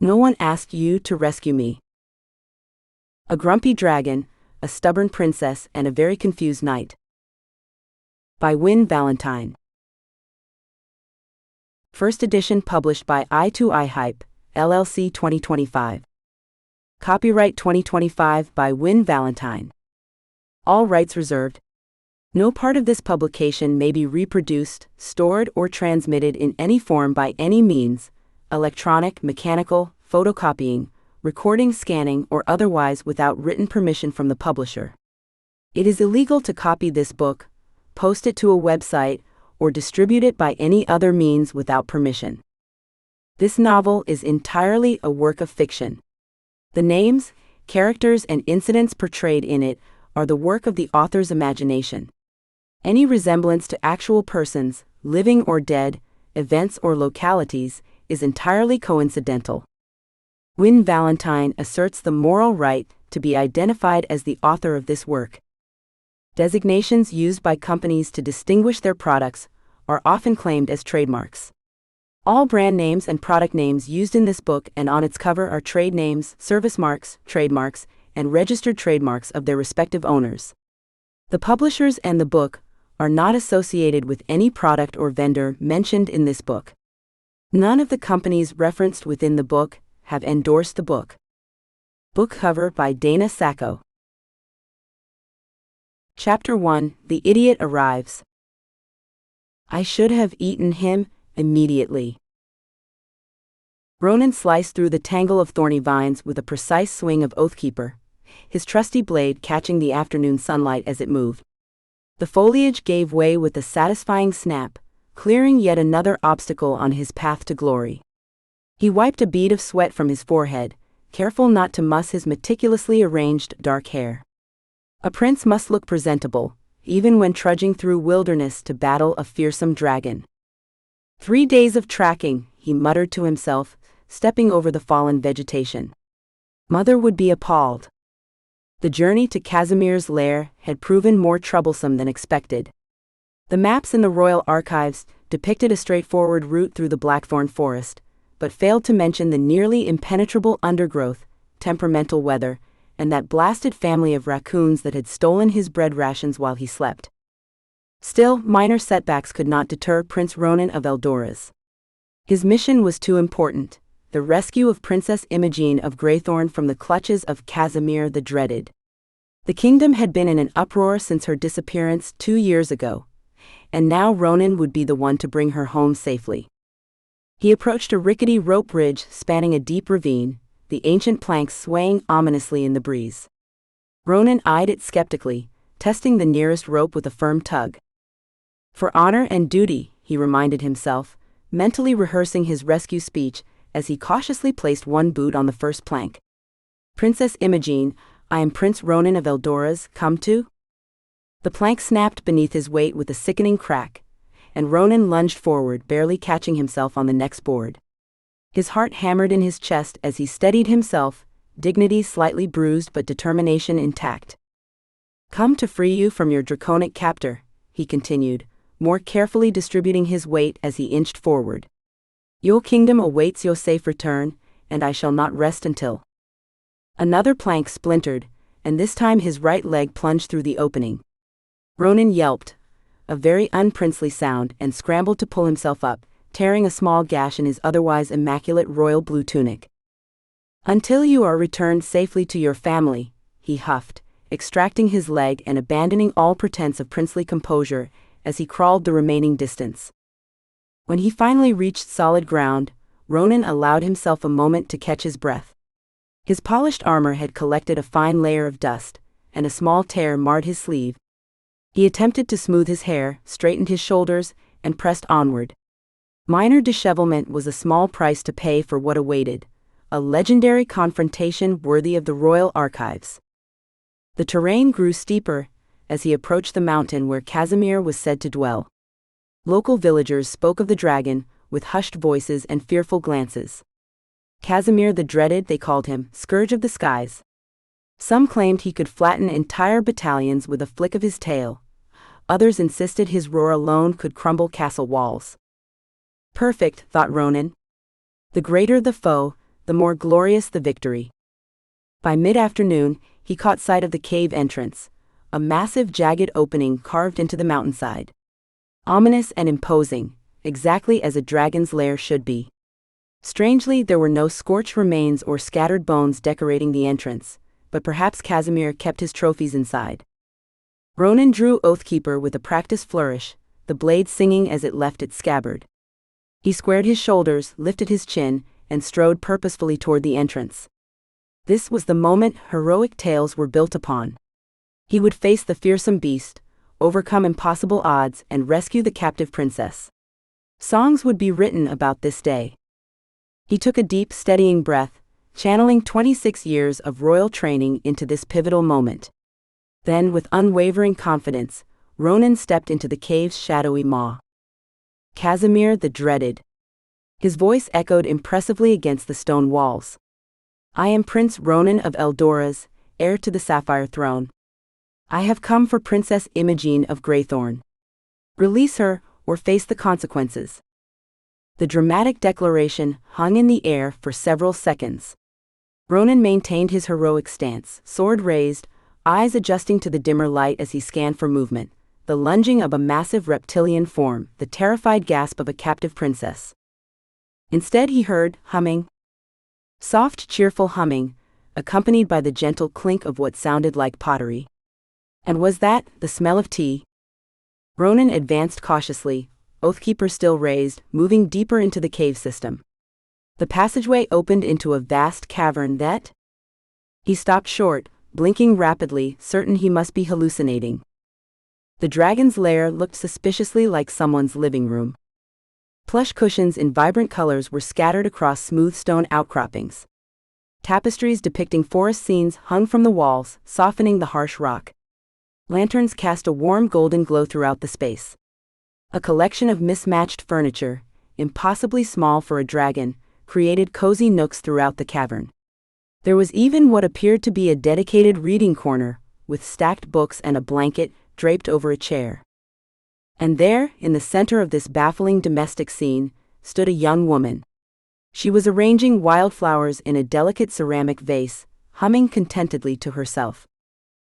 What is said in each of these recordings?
No one asked you to rescue me. A grumpy dragon, a stubborn princess, and a very confused knight. By Win Valentine. First edition published by I2I Hype, LLC 2025. Copyright 2025 by Win Valentine. All rights reserved. No part of this publication may be reproduced, stored, or transmitted in any form by any means, electronic, mechanical, photocopying, recording, scanning, or otherwise without written permission from the publisher. It is illegal to copy this book, post it to a website, or distribute it by any other means without permission. This novel is entirely a work of fiction. The names, characters, and incidents portrayed in it are the work of the author's imagination. Any resemblance to actual persons, living or dead, events or localities, is entirely coincidental. Win Valentine asserts the moral right to be identified as the author of this work. Designations used by companies to distinguish their products are often claimed as trademarks. All brand names and product names used in this book and on its cover are trade names, service marks, trademarks, and registered trademarks of their respective owners. The publishers and the book are not associated with any product or vendor mentioned in this book. None of the companies referenced within the book have endorsed the book. Book cover by Dana Sacco. Chapter 1: The Idiot Arrives. I should have eaten him immediately. Ronan sliced through the tangle of thorny vines with a precise swing of Oathkeeper, his trusty blade catching the afternoon sunlight as it moved. The foliage gave way with a satisfying snap, clearing yet another obstacle on his path to glory. He wiped a bead of sweat from his forehead, careful not to muss his meticulously arranged dark hair. A prince must look presentable, even when trudging through wilderness to battle a fearsome dragon. 3 days of tracking, he muttered to himself, stepping over the fallen vegetation. Mother would be appalled. The journey to Casimir's lair had proven more troublesome than expected. The maps in the royal archives depicted a straightforward route through the Blackthorn forest, but failed to mention the nearly impenetrable undergrowth, temperamental weather, and that blasted family of raccoons that had stolen his bread rations while he slept. Still, minor setbacks could not deter Prince Ronan of Eldoras. His mission was too important: the rescue of Princess Imogen of Greythorn from the clutches of Casimir the Dreaded. The kingdom had been in an uproar since her disappearance 2 years ago, and now Ronan would be the one to bring her home safely. He approached a rickety rope bridge spanning a deep ravine, the ancient planks swaying ominously in the breeze. Ronan eyed it skeptically, testing the nearest rope with a firm tug. For honor and duty, he reminded himself, mentally rehearsing his rescue speech as he cautiously placed one boot on the first plank. Princess Imogen, I am Prince Ronan of Eldoras, come to? The plank snapped beneath his weight with a sickening crack, and Ronan lunged forward, barely catching himself on the next board. His heart hammered in his chest as he steadied himself, dignity slightly bruised but determination intact. Come to free you from your draconic captor, he continued, more carefully distributing his weight as he inched forward. Your kingdom awaits your safe return, and I shall not rest until. Another plank splintered, and this time his right leg plunged through the opening. Ronan yelped, a very unprincely sound, and scrambled to pull himself up, tearing a small gash in his otherwise immaculate royal blue tunic. Until you are returned safely to your family, he huffed, extracting his leg and abandoning all pretense of princely composure as he crawled the remaining distance. When he finally reached solid ground, Ronan allowed himself a moment to catch his breath. His polished armor had collected a fine layer of dust, and a small tear marred his sleeve. He attempted to smooth his hair, straightened his shoulders, and pressed onward. Minor dishevelment was a small price to pay for what awaited, a legendary confrontation worthy of the royal archives. The terrain grew steeper as he approached the mountain where Casimir was said to dwell. Local villagers spoke of the dragon with hushed voices and fearful glances. Casimir the Dreaded, they called him, scourge of the skies. Some claimed he could flatten entire battalions with a flick of his tail. Others insisted his roar alone could crumble castle walls. Perfect, thought Ronan. The greater the foe, the more glorious the victory. By mid-afternoon, he caught sight of the cave entrance, a massive jagged opening carved into the mountainside. Ominous and imposing, exactly as a dragon's lair should be. Strangely, there were no scorched remains or scattered bones decorating the entrance, but perhaps Casimir kept his trophies inside. Ronan drew Oathkeeper with a practiced flourish, the blade singing as it left its scabbard. He squared his shoulders, lifted his chin, and strode purposefully toward the entrance. This was the moment heroic tales were built upon. He would face the fearsome beast, overcome impossible odds, and rescue the captive princess. Songs would be written about this day. He took a deep, steadying breath, channeling 26 years of royal training into this pivotal moment. Then, with unwavering confidence, Ronan stepped into the cave's shadowy maw. Casimir the Dreaded. His voice echoed impressively against the stone walls. I am Prince Ronan of Eldoras, heir to the Sapphire Throne. I have come for Princess Imogen of Greythorn. Release her, or face the consequences. The dramatic declaration hung in the air for several seconds. Ronan maintained his heroic stance, sword raised, eyes adjusting to the dimmer light as he scanned for movement, the lunging of a massive reptilian form, the terrified gasp of a captive princess. Instead he heard humming. Soft, cheerful humming, accompanied by the gentle clink of what sounded like pottery. And was that the smell of tea? Ronan advanced cautiously, Oathkeeper still raised, moving deeper into the cave system. The passageway opened into a vast cavern that... He stopped short, blinking rapidly, certain he must be hallucinating. The dragon's lair looked suspiciously like someone's living room. Plush cushions in vibrant colors were scattered across smooth stone outcroppings. Tapestries depicting forest scenes hung from the walls, softening the harsh rock. Lanterns cast a warm golden glow throughout the space. A collection of mismatched furniture, impossibly small for a dragon, created cozy nooks throughout the cavern. There was even what appeared to be a dedicated reading corner, with stacked books and a blanket draped over a chair. And there, in the center of this baffling domestic scene, stood a young woman. She was arranging wildflowers in a delicate ceramic vase, humming contentedly to herself.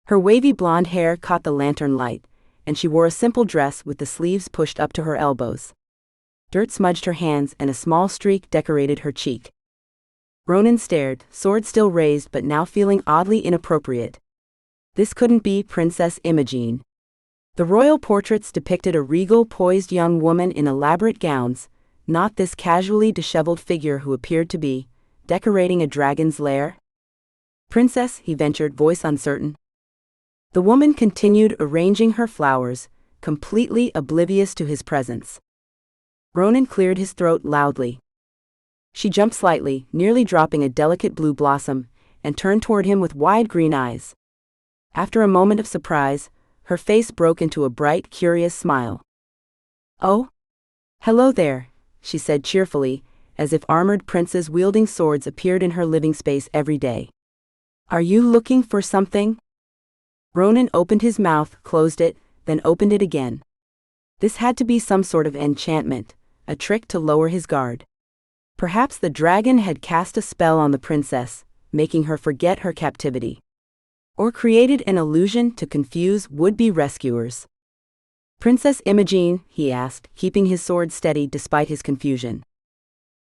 Her wavy blonde hair caught the lantern light, and she wore a simple dress with the sleeves pushed up to her elbows. Dirt smudged her hands and a small streak decorated her cheek. Ronan stared, sword still raised but now feeling oddly inappropriate. This couldn't be Princess Imogen. The royal portraits depicted a regal, poised young woman in elaborate gowns, not this casually disheveled figure who appeared to be decorating a dragon's lair. Princess, he ventured, voice uncertain. The woman continued arranging her flowers, completely oblivious to his presence. Ronan cleared his throat loudly. She jumped slightly, nearly dropping a delicate blue blossom, and turned toward him with wide green eyes. After a moment of surprise, her face broke into a bright, curious smile. Oh? Hello there, she said cheerfully, as if armored princes wielding swords appeared in her living space every day. Are you looking for something? Ronan opened his mouth, closed it, then opened it again. This had to be some sort of enchantment, a trick to lower his guard. Perhaps the dragon had cast a spell on the princess, making her forget her captivity. Or created an illusion to confuse would-be rescuers. Princess Imogen, he asked, keeping his sword steady despite his confusion.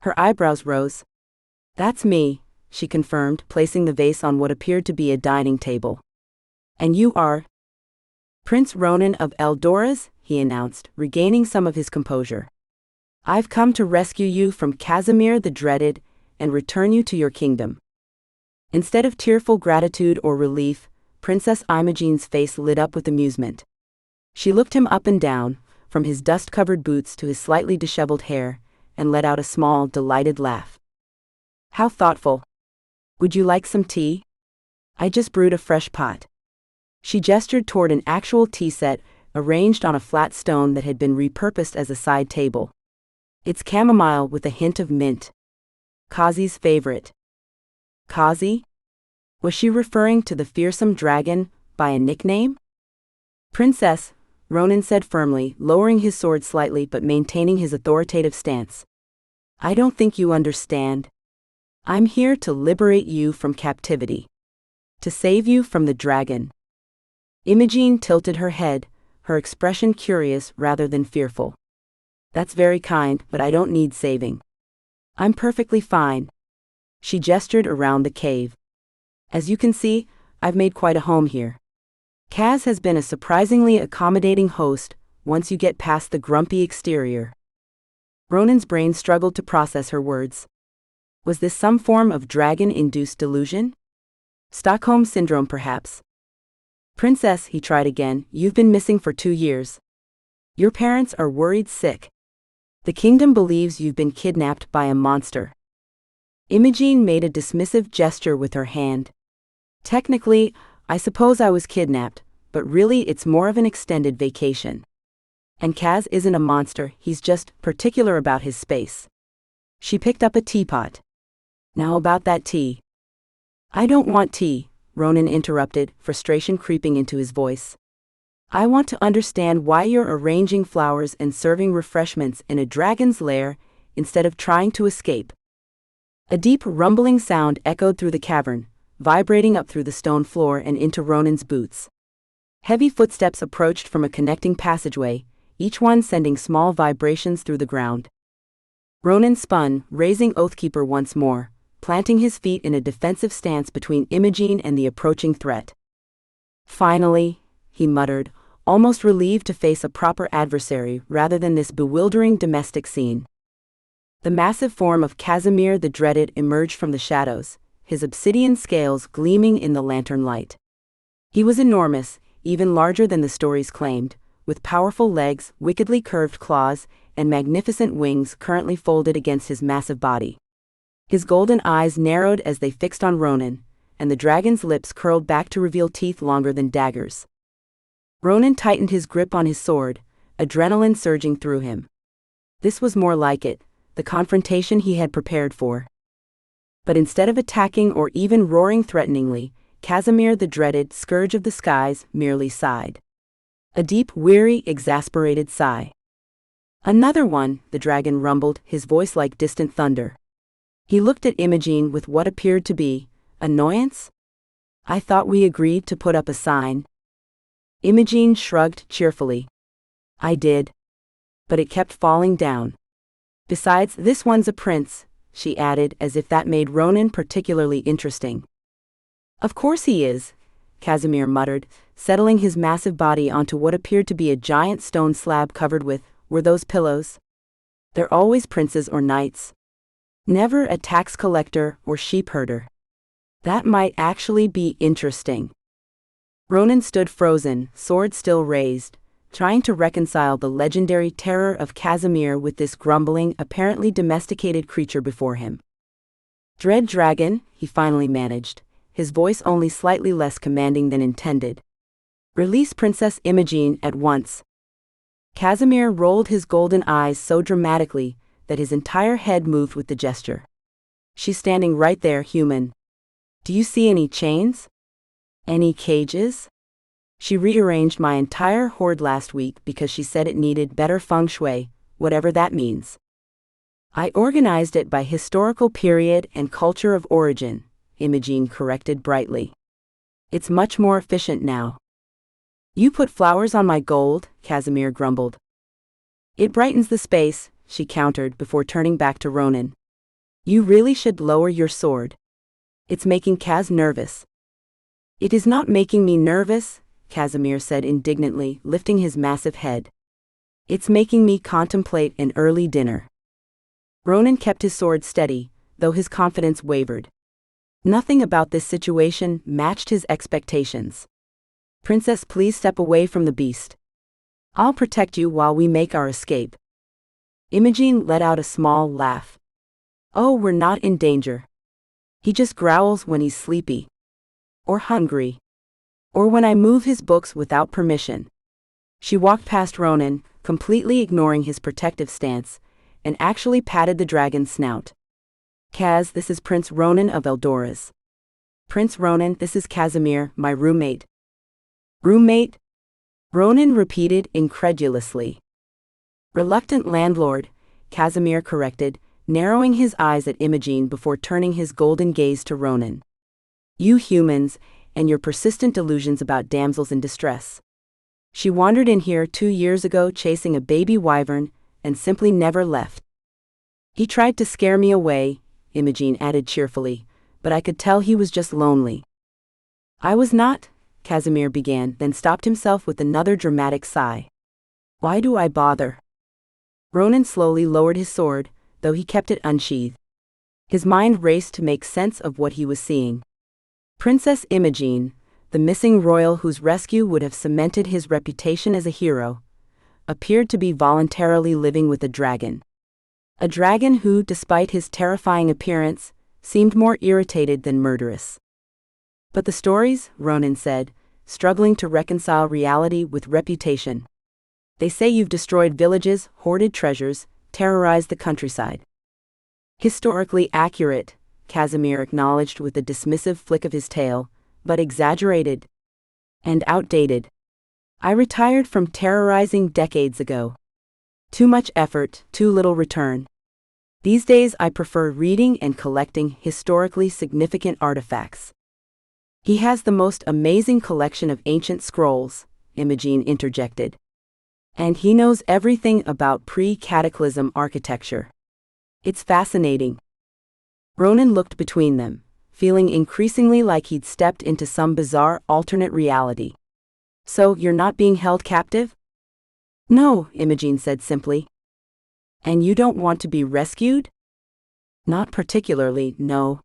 Her eyebrows rose. That's me, she confirmed, placing the vase on what appeared to be a dining table. And you are? Prince Ronan of Eldoras, he announced, regaining some of his composure. I've come to rescue you from Casimir the Dreaded, and return you to your kingdom. Instead of tearful gratitude or relief, Princess Imogen's face lit up with amusement. She looked him up and down, from his dust-covered boots to his slightly disheveled hair, and let out a small, delighted laugh. How thoughtful. Would you like some tea? I just brewed a fresh pot. She gestured toward an actual tea set, arranged on a flat stone that had been repurposed as a side table. It's chamomile with a hint of mint. Kazi's favorite. Kazi? Was she referring to the fearsome dragon by a nickname? Princess, Ronan said firmly, lowering his sword slightly but maintaining his authoritative stance. I don't think you understand. I'm here to liberate you from captivity. To save you from the dragon. Imogene tilted her head, her expression curious rather than fearful. That's very kind, but I don't need saving. I'm perfectly fine. She gestured around the cave. As you can see, I've made quite a home here. Kaz has been a surprisingly accommodating host once you get past the grumpy exterior. Ronan's brain struggled to process her words. Was this some form of dragon-induced delusion? Stockholm Syndrome, perhaps. Princess, he tried again, you've been missing for 2 years. Your parents are worried sick. The kingdom believes you've been kidnapped by a monster. Imogene made a dismissive gesture with her hand. Technically, I suppose I was kidnapped, but really it's more of an extended vacation. And Kaz isn't a monster, he's just particular about his space. She picked up a teapot. Now about that tea. I don't want tea, Ronan interrupted, frustration creeping into his voice. I want to understand why you're arranging flowers and serving refreshments in a dragon's lair instead of trying to escape. A deep rumbling sound echoed through the cavern, vibrating up through the stone floor and into Ronan's boots. Heavy footsteps approached from a connecting passageway, each one sending small vibrations through the ground. Ronan spun, raising Oathkeeper once more, planting his feet in a defensive stance between Imogene and the approaching threat. Finally, he muttered, almost relieved to face a proper adversary rather than this bewildering domestic scene. The massive form of Casimir the Dreaded emerged from the shadows, his obsidian scales gleaming in the lantern light. He was enormous, even larger than the stories claimed, with powerful legs, wickedly curved claws, and magnificent wings currently folded against his massive body. His golden eyes narrowed as they fixed on Ronan, and the dragon's lips curled back to reveal teeth longer than daggers. Ronan tightened his grip on his sword, adrenaline surging through him. This was more like it, the confrontation he had prepared for. But instead of attacking or even roaring threateningly, Casimir the Dreaded, Scourge of the Skies, merely sighed. A deep, weary, exasperated sigh. Another one, the dragon rumbled, his voice like distant thunder. He looked at Imogene with what appeared to be annoyance. I thought we agreed to put up a sign. Imogene shrugged cheerfully. I did. But it kept falling down. Besides, this one's a prince, she added as if that made Ronan particularly interesting. Of course he is, Casimir muttered, settling his massive body onto what appeared to be a giant stone slab covered with, were those pillows? They're always princes or knights. Never a tax collector or sheep herder. That might actually be interesting. Ronan stood frozen, sword still raised, trying to reconcile the legendary terror of Casimir with this grumbling, apparently domesticated creature before him. Dread dragon, he finally managed, his voice only slightly less commanding than intended. Release Princess Imogene at once. Casimir rolled his golden eyes so dramatically that his entire head moved with the gesture. She's standing right there, human. Do you see any chains? Any cages? She rearranged my entire hoard last week because she said it needed better feng shui, whatever that means. I organized it by historical period and culture of origin, Imogene corrected brightly. It's much more efficient now. You put flowers on my gold, Casimir grumbled. It brightens the space, she countered before turning back to Ronan. You really should lower your sword. It's making Kaz nervous. It is not making me nervous, Casimir said indignantly, lifting his massive head. It's making me contemplate an early dinner. Ronan kept his sword steady, though his confidence wavered. Nothing about this situation matched his expectations. Princess, please step away from the beast. I'll protect you while we make our escape. Imogene let out a small laugh. Oh, we're not in danger. He just growls when he's sleepy. Or hungry. Or when I move his books without permission. She walked past Ronan, completely ignoring his protective stance, and actually patted the dragon's snout. Kaz, this is Prince Ronan of Eldoras. Prince Ronan, this is Casimir, my roommate. Roommate? Ronan repeated incredulously. Reluctant landlord, Casimir corrected, narrowing his eyes at Imogen before turning his golden gaze to Ronan. You humans, and your persistent delusions about damsels in distress. She wandered in here 2 years ago chasing a baby wyvern, and simply never left. He tried to scare me away, Imogen added cheerfully, but I could tell he was just lonely. I was not, Casimir began, then stopped himself with another dramatic sigh. Why do I bother? Ronan slowly lowered his sword, though he kept it unsheathed. His mind raced to make sense of what he was seeing. Princess Imogen, the missing royal whose rescue would have cemented his reputation as a hero, appeared to be voluntarily living with a dragon. A dragon who, despite his terrifying appearance, seemed more irritated than murderous. But the stories, Ronan said, struggling to reconcile reality with reputation. They say you've destroyed villages, hoarded treasures, terrorized the countryside. Historically accurate, Casimir acknowledged with a dismissive flick of his tail, but exaggerated. And outdated. I retired from terrorizing decades ago. Too much effort, too little return. These days I prefer reading and collecting historically significant artifacts. He has the most amazing collection of ancient scrolls, Imogen interjected. And he knows everything about pre-cataclysm architecture. It's fascinating. Ronan looked between them, feeling increasingly like he'd stepped into some bizarre alternate reality. So, you're not being held captive? No, Imogen said simply. And you don't want to be rescued? Not particularly, no.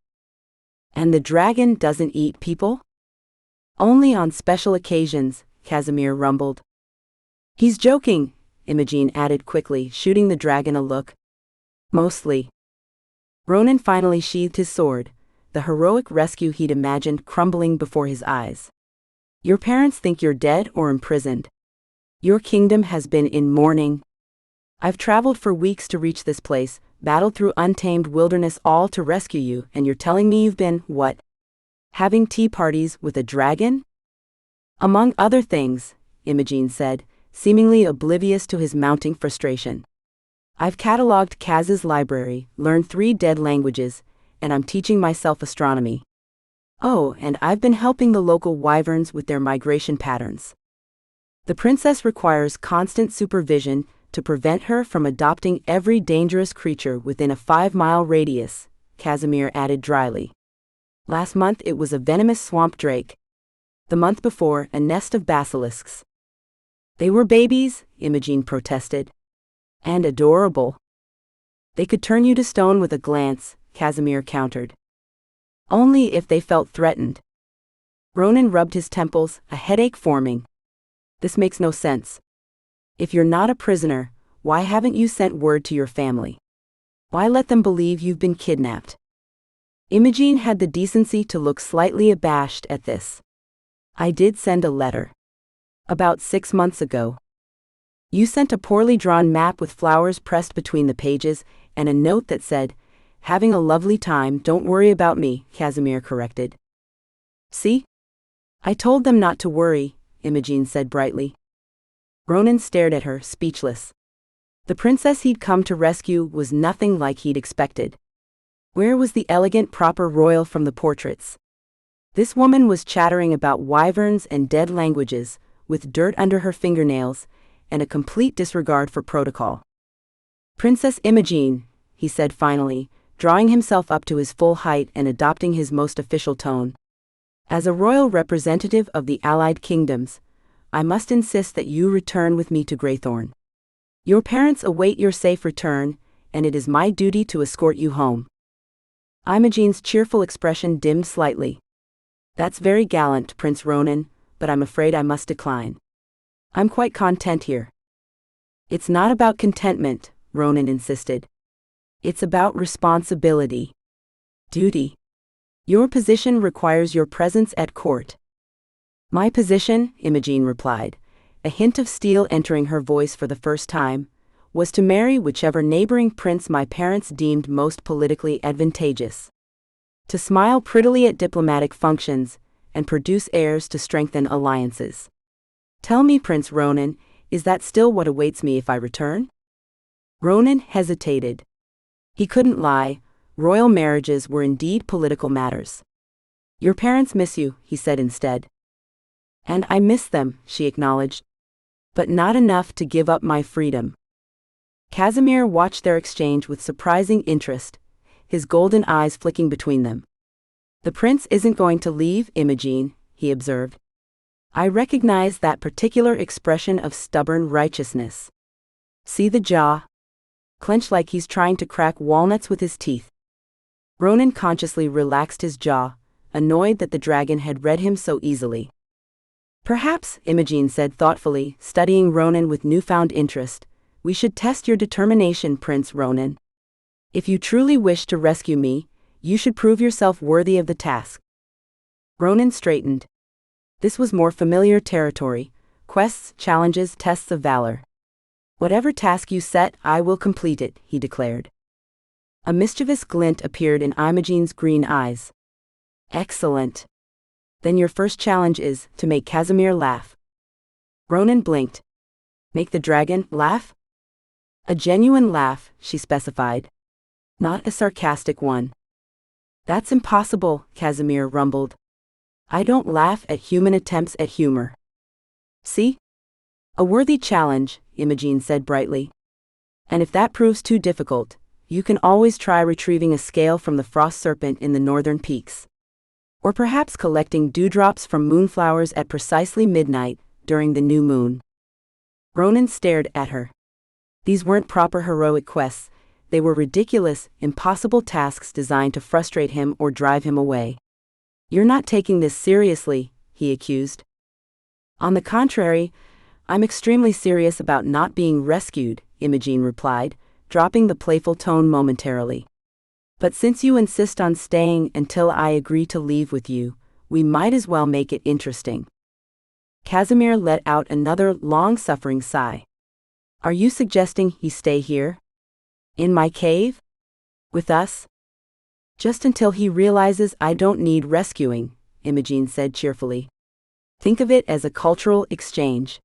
And the dragon doesn't eat people? Only on special occasions, Casimir rumbled. He's joking, Imogen added quickly, shooting the dragon a look. Mostly. Ronan finally sheathed his sword, the heroic rescue he'd imagined crumbling before his eyes. Your parents think you're dead or imprisoned. Your kingdom has been in mourning. I've traveled for weeks to reach this place, battled through untamed wilderness all to rescue you, and you're telling me you've been, what? Having tea parties with a dragon? Among other things, Imogen said, seemingly oblivious to his mounting frustration. I've cataloged Kaz's library, learned 3 dead languages, and I'm teaching myself astronomy. Oh, and I've been helping the local wyverns with their migration patterns. The princess requires constant supervision to prevent her from adopting every dangerous creature within a 5-mile radius, Casimir added dryly. Last month it was a venomous swamp drake. The month before, a nest of basilisks. They were babies, Imogen protested. And adorable. They could turn you to stone with a glance, Casimir countered. Only if they felt threatened. Ronan rubbed his temples, a headache forming. This makes no sense. If you're not a prisoner, why haven't you sent word to your family? Why let them believe you've been kidnapped? Imogen had the decency to look slightly abashed at this. I did send a letter. About 6 months ago. You sent a poorly drawn map with flowers pressed between the pages, and a note that said, "Having a lovely time, don't worry about me," Casimir corrected. See? I told them not to worry, Imogen said brightly. Ronan stared at her, speechless. The princess he'd come to rescue was nothing like he'd expected. Where was the elegant, proper royal from the portraits? This woman was chattering about wyverns and dead languages, with dirt under her fingernails, and a complete disregard for protocol. Princess Imogen, he said finally, drawing himself up to his full height and adopting his most official tone. As a royal representative of the allied kingdoms, I must insist that you return with me to Greythorn. Your parents await your safe return, and it is my duty to escort you home. Imogen's cheerful expression dimmed slightly. That's very gallant, Prince Ronan, but I'm afraid I must decline. I'm quite content here. It's not about contentment, Ronan insisted. It's about responsibility. Duty. Your position requires your presence at court. My position, Imogen replied, a hint of steel entering her voice for the first time, was to marry whichever neighboring prince my parents deemed most politically advantageous. To smile prettily at diplomatic functions, and produce heirs to strengthen alliances. Tell me, Prince Ronan, is that still what awaits me if I return? Ronan hesitated. He couldn't lie. Royal marriages were indeed political matters. Your parents miss you, he said instead. And I miss them, she acknowledged. But not enough to give up my freedom. Casimir watched their exchange with surprising interest, his golden eyes flicking between them. The prince isn't going to leave, Imogen, he observed. I recognize that particular expression of stubborn righteousness. See the jaw? Clenched like he's trying to crack walnuts with his teeth. Ronan consciously relaxed his jaw, annoyed that the dragon had read him so easily. Perhaps, Imogen said thoughtfully, studying Ronan with newfound interest, we should test your determination, Prince Ronan. If you truly wish to rescue me, you should prove yourself worthy of the task. Ronan straightened. This was more familiar territory: quests, challenges, tests of valor. Whatever task you set, I will complete it, he declared. A mischievous glint appeared in Imogen's green eyes. Excellent. Then your first challenge is to make Casimir laugh. Ronan blinked. Make the dragon laugh? A genuine laugh, she specified. Not a sarcastic one. That's impossible, Casimir rumbled. I don't laugh at human attempts at humor. See? A worthy challenge, Imogen said brightly. And if that proves too difficult, you can always try retrieving a scale from the frost serpent in the northern peaks. Or perhaps collecting dewdrops from moonflowers at precisely midnight, during the new moon. Ronan stared at her. These weren't proper heroic quests, they were ridiculous, impossible tasks designed to frustrate him or drive him away. You're not taking this seriously, he accused. On the contrary, I'm extremely serious about not being rescued, Imogen replied, dropping the playful tone momentarily. But since you insist on staying until I agree to leave with you, we might as well make it interesting. Casimir let out another long-suffering sigh. Are you suggesting he stay here? In my cave? With us? Just until he realizes I don't need rescuing, Imogen said cheerfully. Think of it as a cultural exchange.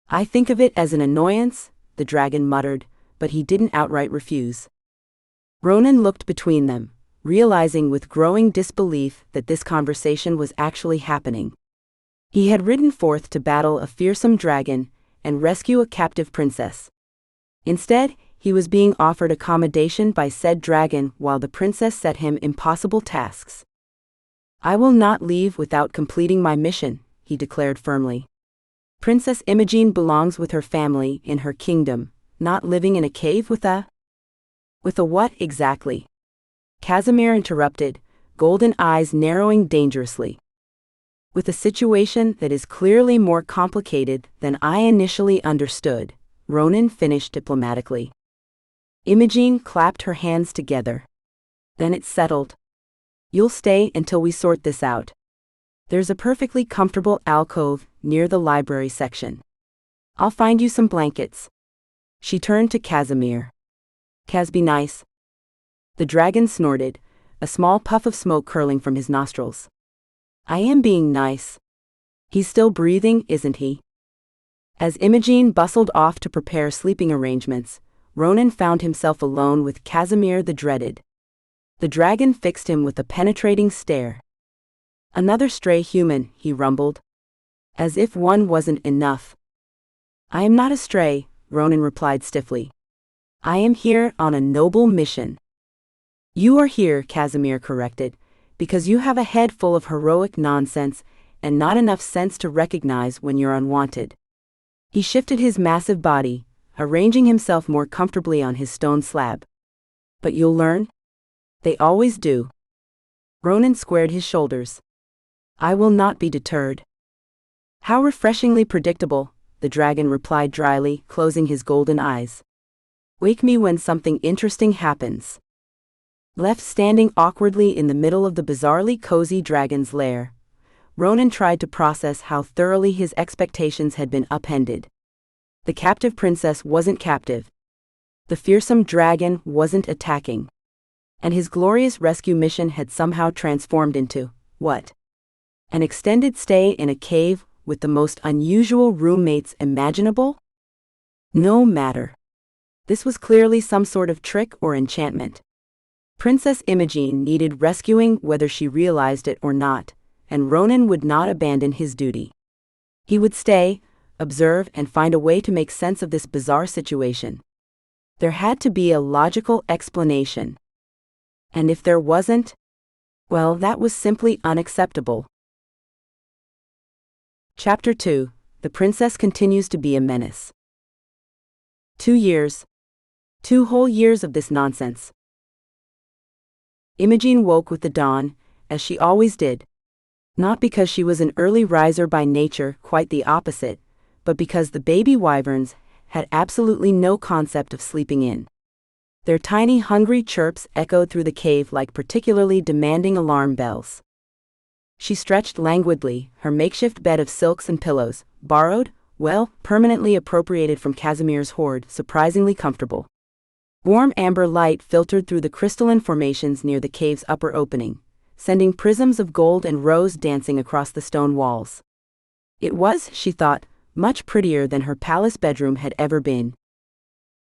I think of it as an annoyance, the dragon muttered, but he didn't outright refuse. Ronan looked between them, realizing with growing disbelief that this conversation was actually happening. He had ridden forth to battle a fearsome dragon and rescue a captive princess. Instead, he was being offered accommodation by said dragon while the princess set him impossible tasks. I will not leave without completing my mission, he declared firmly. Princess Imogen belongs with her family in her kingdom, not living in a cave with a... With a what exactly? Casimir interrupted, golden eyes narrowing dangerously. With a situation that is clearly more complicated than I initially understood, Ronan finished diplomatically. Imogen clapped her hands together. Then it's settled. You'll stay until we sort this out. There's a perfectly comfortable alcove near the library section. I'll find you some blankets. She turned to Casimir. Cas, be nice. The dragon snorted, a small puff of smoke curling from his nostrils. I am being nice. He's still breathing, isn't he? As Imogen bustled off to prepare sleeping arrangements, Ronan found himself alone with Casimir the Dreaded. The dragon fixed him with a penetrating stare. Another stray human, he rumbled. As if one wasn't enough. I am not a stray, Ronan replied stiffly. I am here on a noble mission. You are here, Casimir corrected, because you have a head full of heroic nonsense and not enough sense to recognize when you're unwanted. He shifted his massive body, arranging himself more comfortably on his stone slab. But you'll learn? They always do. Ronan squared his shoulders. I will not be deterred. How refreshingly predictable, the dragon replied dryly, closing his golden eyes. Wake me when something interesting happens. Left standing awkwardly in the middle of the bizarrely cozy dragon's lair, Ronan tried to process how thoroughly his expectations had been upended. The captive princess wasn't captive. The fearsome dragon wasn't attacking. And his glorious rescue mission had somehow transformed into, what? An extended stay in a cave with the most unusual roommates imaginable? No matter. This was clearly some sort of trick or enchantment. Princess Imogen needed rescuing whether she realized it or not, and Ronan would not abandon his duty. He would stay, observe, and find a way to make sense of this bizarre situation. There had to be a logical explanation. And if there wasn't, well, that was simply unacceptable. Chapter 2. The Princess Continues to be a Menace. 2 years. 2 whole years of this nonsense. Imogen woke with the dawn, as she always did. Not because she was an early riser by nature, quite the opposite, but because the baby wyverns had absolutely no concept of sleeping in. Their tiny hungry chirps echoed through the cave like particularly demanding alarm bells. She stretched languidly, her makeshift bed of silks and pillows, borrowed, well, permanently appropriated from Casimir's hoard, surprisingly comfortable. Warm amber light filtered through the crystalline formations near the cave's upper opening, sending prisms of gold and rose dancing across the stone walls. It was, she thought, much prettier than her palace bedroom had ever been.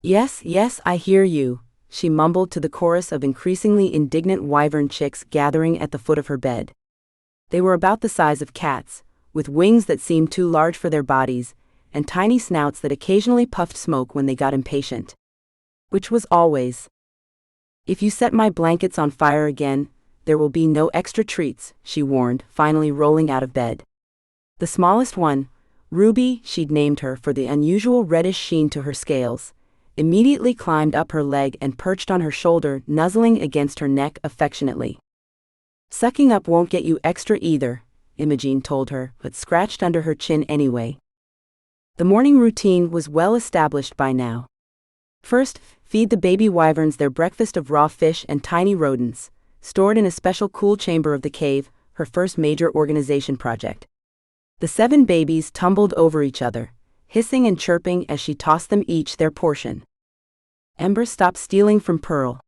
Yes, yes, I hear you, she mumbled to the chorus of increasingly indignant wyvern chicks gathering at the foot of her bed. They were about the size of cats, with wings that seemed too large for their bodies, and tiny snouts that occasionally puffed smoke when they got impatient. Which was always. If you set my blankets on fire again, there will be no extra treats, she warned, finally rolling out of bed. The smallest one, Ruby, she'd named her for the unusual reddish sheen to her scales, immediately climbed up her leg and perched on her shoulder, nuzzling against her neck affectionately. Sucking up won't get you extra either, Imogen told her, but scratched under her chin anyway. The morning routine was well established by now. First, feed the baby wyverns their breakfast of raw fish and tiny rodents, stored in a special cool chamber of the cave, her first major organization project. The 7 babies tumbled over each other, hissing and chirping as she tossed them each their portion. Ember stopped stealing from Pearl.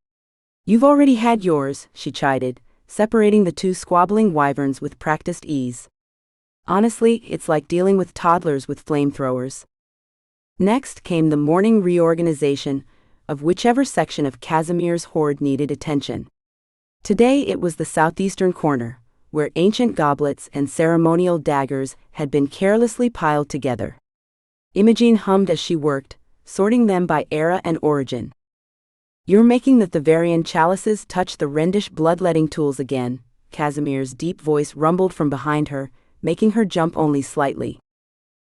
You've already had yours, she chided, separating the 2 squabbling wyverns with practiced ease. Honestly, it's like dealing with toddlers with flamethrowers. Next came the morning reorganization of whichever section of Casimir's hoard needed attention. Today it was the southeastern corner, where ancient goblets and ceremonial daggers had been carelessly piled together. Imogen hummed as she worked, sorting them by era and origin. You're making the Thevarian chalices touch the Rendish bloodletting tools again, Casimir's deep voice rumbled from behind her, making her jump only slightly.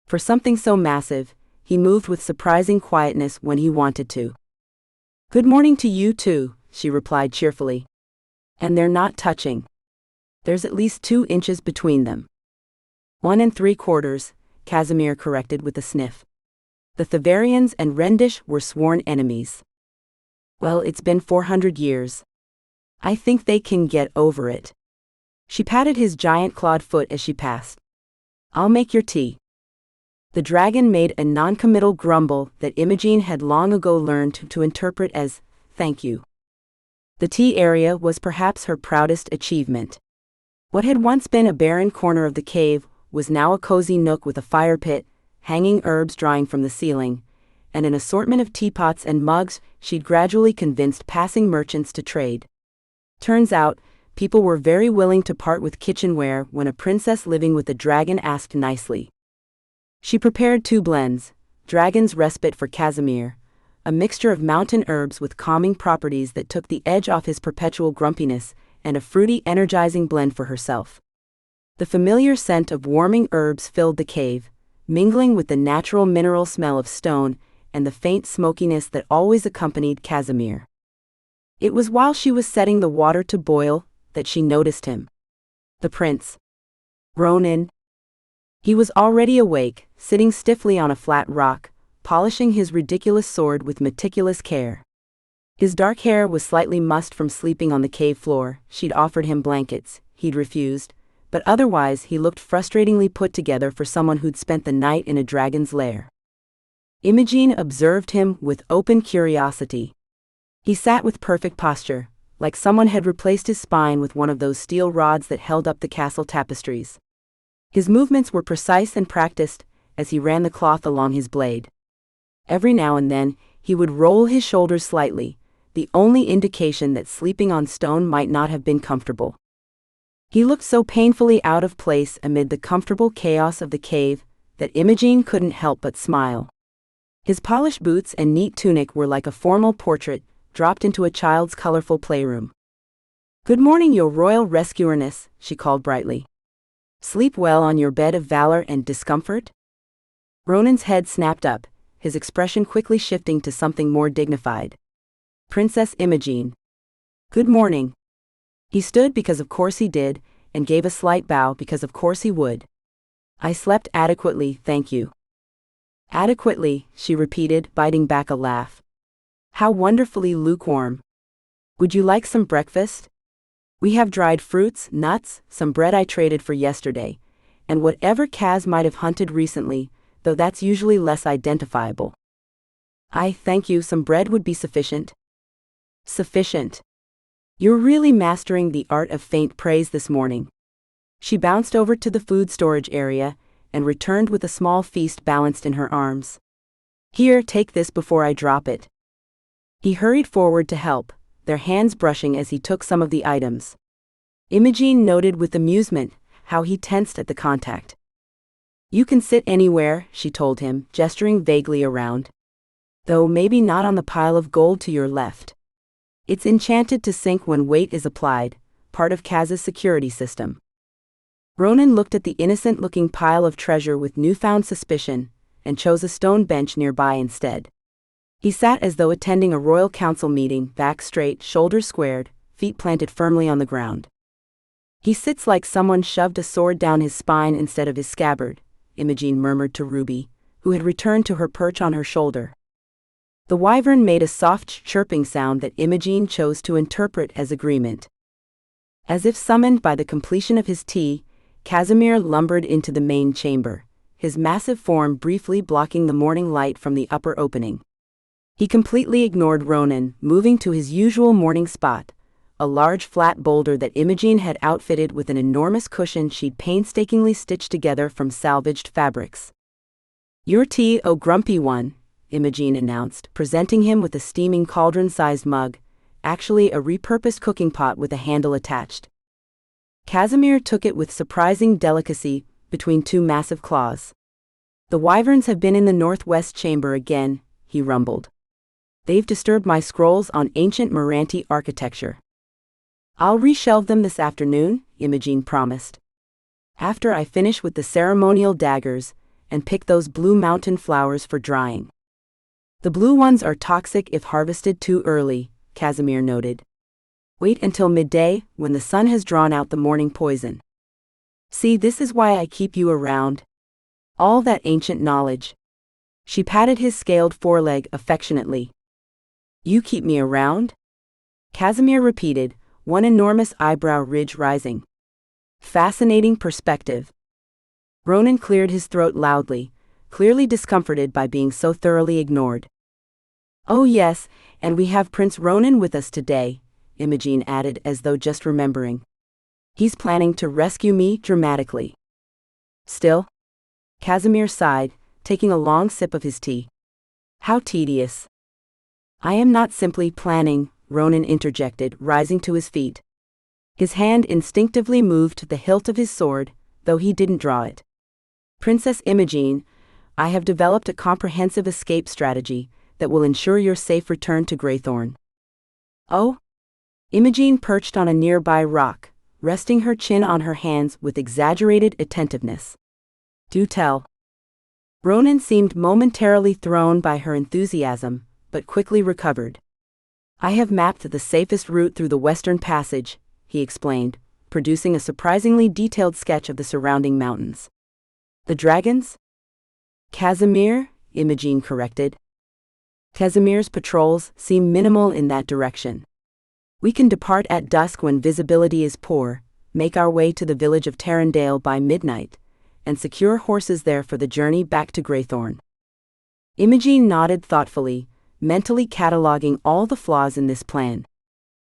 For something so massive, he moved with surprising quietness when he wanted to. Good morning to you too, she replied cheerfully. And they're not touching. There's at least 2 inches between them. 1 3/4, Casimir corrected with a sniff. The Thevarians and Rendish were sworn enemies. Well, it's been 400 years. I think they can get over it. She patted his giant clawed foot as she passed. I'll make your tea. The dragon made a non-committal grumble that Imogen had long ago learned to interpret as, thank you. The tea area was perhaps her proudest achievement. What had once been a barren corner of the cave was now a cozy nook with a fire pit, hanging herbs drying from the ceiling, and an assortment of teapots and mugs she'd gradually convinced passing merchants to trade. Turns out, people were very willing to part with kitchenware when a princess living with a dragon asked nicely. She prepared 2 blends, Dragon's Respite for Casimir, a mixture of mountain herbs with calming properties that took the edge off his perpetual grumpiness, and a fruity, energizing blend for herself. The familiar scent of warming herbs filled the cave, mingling with the natural mineral smell of stone and the faint smokiness that always accompanied Casimir. It was while she was setting the water to boil that she noticed him. The prince. Ronan. He was already awake, sitting stiffly on a flat rock, polishing his ridiculous sword with meticulous care. His dark hair was slightly mussed from sleeping on the cave floor. She'd offered him blankets, he'd refused, but otherwise he looked frustratingly put together for someone who'd spent the night in a dragon's lair. Imogen observed him with open curiosity. He sat with perfect posture, like someone had replaced his spine with one of those steel rods that held up the castle tapestries. His movements were precise and practiced, as he ran the cloth along his blade. Every now and then, He would roll his shoulders slightly, the only indication that sleeping on stone might not have been comfortable. He looked so painfully out of place amid the comfortable chaos of the cave that Imogen couldn't help but smile. His polished boots and neat tunic were like a formal portrait dropped into a child's colorful playroom. "Good morning, your royal rescuerness," she called brightly. "Sleep well on your bed of valor and discomfort?" Ronan's head snapped up, his expression quickly shifting to something more dignified. "Princess Imogen. Good morning." He stood because of course he did, and gave a slight bow because of course he would. "I slept adequately, thank you." "Adequately," she repeated, biting back a laugh. "How wonderfully lukewarm. Would you like some breakfast? We have dried fruits, nuts, some bread I traded for yesterday, and whatever Kaz might have hunted recently, though that's usually less identifiable." "I thank you, some bread would be sufficient." "Sufficient. You're really mastering the art of faint praise this morning." She bounced over to the food storage area and returned with a small feast balanced in her arms. "Here, take this before I drop it." He hurried forward to help, their hands brushing as he took some of the items. Imogen noted with amusement how he tensed at the contact. "You can sit anywhere," she told him, gesturing vaguely around. "Though maybe not on the pile of gold to your left. It's enchanted to sink when weight is applied, part of Kaz's security system." Ronan looked at the innocent-looking pile of treasure with newfound suspicion, and chose a stone bench nearby instead. He sat as though attending a royal council meeting, back straight, shoulders squared, feet planted firmly on the ground. "He sits like someone shoved a sword down his spine instead of his scabbard," Imogen murmured to Ruby, who had returned to her perch on her shoulder. The wyvern made a soft chirping sound that Imogen chose to interpret as agreement. As if summoned by the completion of his tea, Casimir lumbered into the main chamber, his massive form briefly blocking the morning light from the upper opening. He completely ignored Ronan, moving to his usual morning spot, a large flat boulder that Imogen had outfitted with an enormous cushion she'd painstakingly stitched together from salvaged fabrics. "Your tea, oh grumpy one," Imogen announced, presenting him with a steaming cauldron-sized mug, actually a repurposed cooking pot with a handle attached. Casimir took it with surprising delicacy between two massive claws. "The wyverns have been in the northwest chamber again," he rumbled. "They've disturbed my scrolls on ancient Meranti architecture." "I'll reshelve them this afternoon," Imogen promised. "After I finish with the ceremonial daggers and pick those blue mountain flowers for drying." "The blue ones are toxic if harvested too early," Casimir noted. "Wait until midday, when the sun has drawn out the morning poison. See, this is why I keep you around. All that ancient knowledge." She patted his scaled foreleg affectionately. "You keep me around?" Casimir repeated, one enormous eyebrow ridge rising. "Fascinating perspective." Ronan cleared his throat loudly, clearly discomforted by being so thoroughly ignored. "Oh yes, and we have Prince Ronan with us today," Imogen added as though just remembering. "He's planning to rescue me dramatically." "Still?" Casimir sighed, taking a long sip of his tea. "How tedious." "I am not simply planning," Ronan interjected, rising to his feet. His hand instinctively moved to the hilt of his sword, though he didn't draw it. "Princess Imogen, I have developed a comprehensive escape strategy that will ensure your safe return to Greythorn." "Oh?" Imogen perched on a nearby rock, resting her chin on her hands with exaggerated attentiveness. "Do tell." Ronan seemed momentarily thrown by her enthusiasm, but quickly recovered. "I have mapped the safest route through the Western Passage," he explained, producing a surprisingly detailed sketch of the surrounding mountains. "The dragons?" "Casimir," Imogen corrected. "Casimir's patrols seem minimal in that direction. We can depart at dusk when visibility is poor, make our way to the village of Tarrandale by midnight, and secure horses there for the journey back to Greythorn." Imogen nodded thoughtfully, mentally cataloging all the flaws in this plan.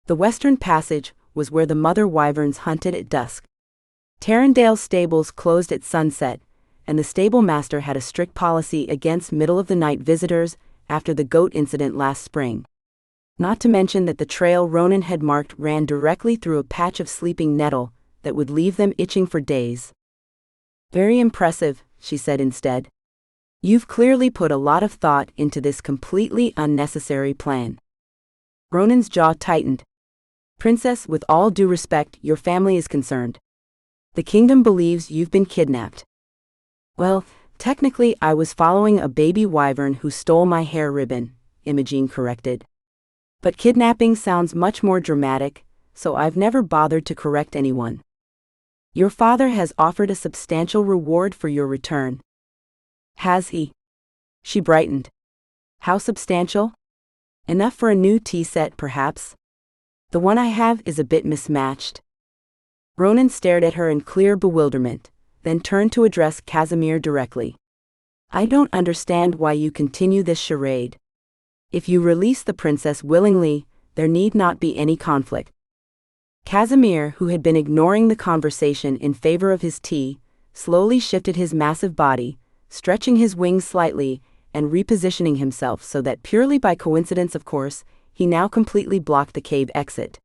The Western Passage was where the mother wyverns hunted at dusk. Tarrandale's stables closed at sunset, and the stable master had a strict policy against middle-of-the-night visitors after the goat incident last spring. Not to mention that the trail Ronan had marked ran directly through a patch of sleeping nettle that would leave them itching for days. "Very impressive," she said instead. "You've clearly put a lot of thought into this completely unnecessary plan." Ronan's jaw tightened. "Princess, with all due respect, your family is concerned. The kingdom believes you've been kidnapped." "Well, technically I was following a baby wyvern who stole my hair ribbon," Imogene corrected. "But kidnapping sounds much more dramatic, so I've never bothered to correct anyone." "Your father has offered a substantial reward for your return." "Has he?" She brightened. "How substantial?" "Enough for a new tea set, perhaps. The one I have is a bit mismatched." Ronan stared at her in clear bewilderment, then turned to address Casimir directly. "I don't understand why you continue this charade. If you release the princess willingly, there need not be any conflict." Casimir, who had been ignoring the conversation in favor of his tea, slowly shifted his massive body, stretching his wings slightly and repositioning himself so that, purely by coincidence of course, he now completely blocked the cave exit.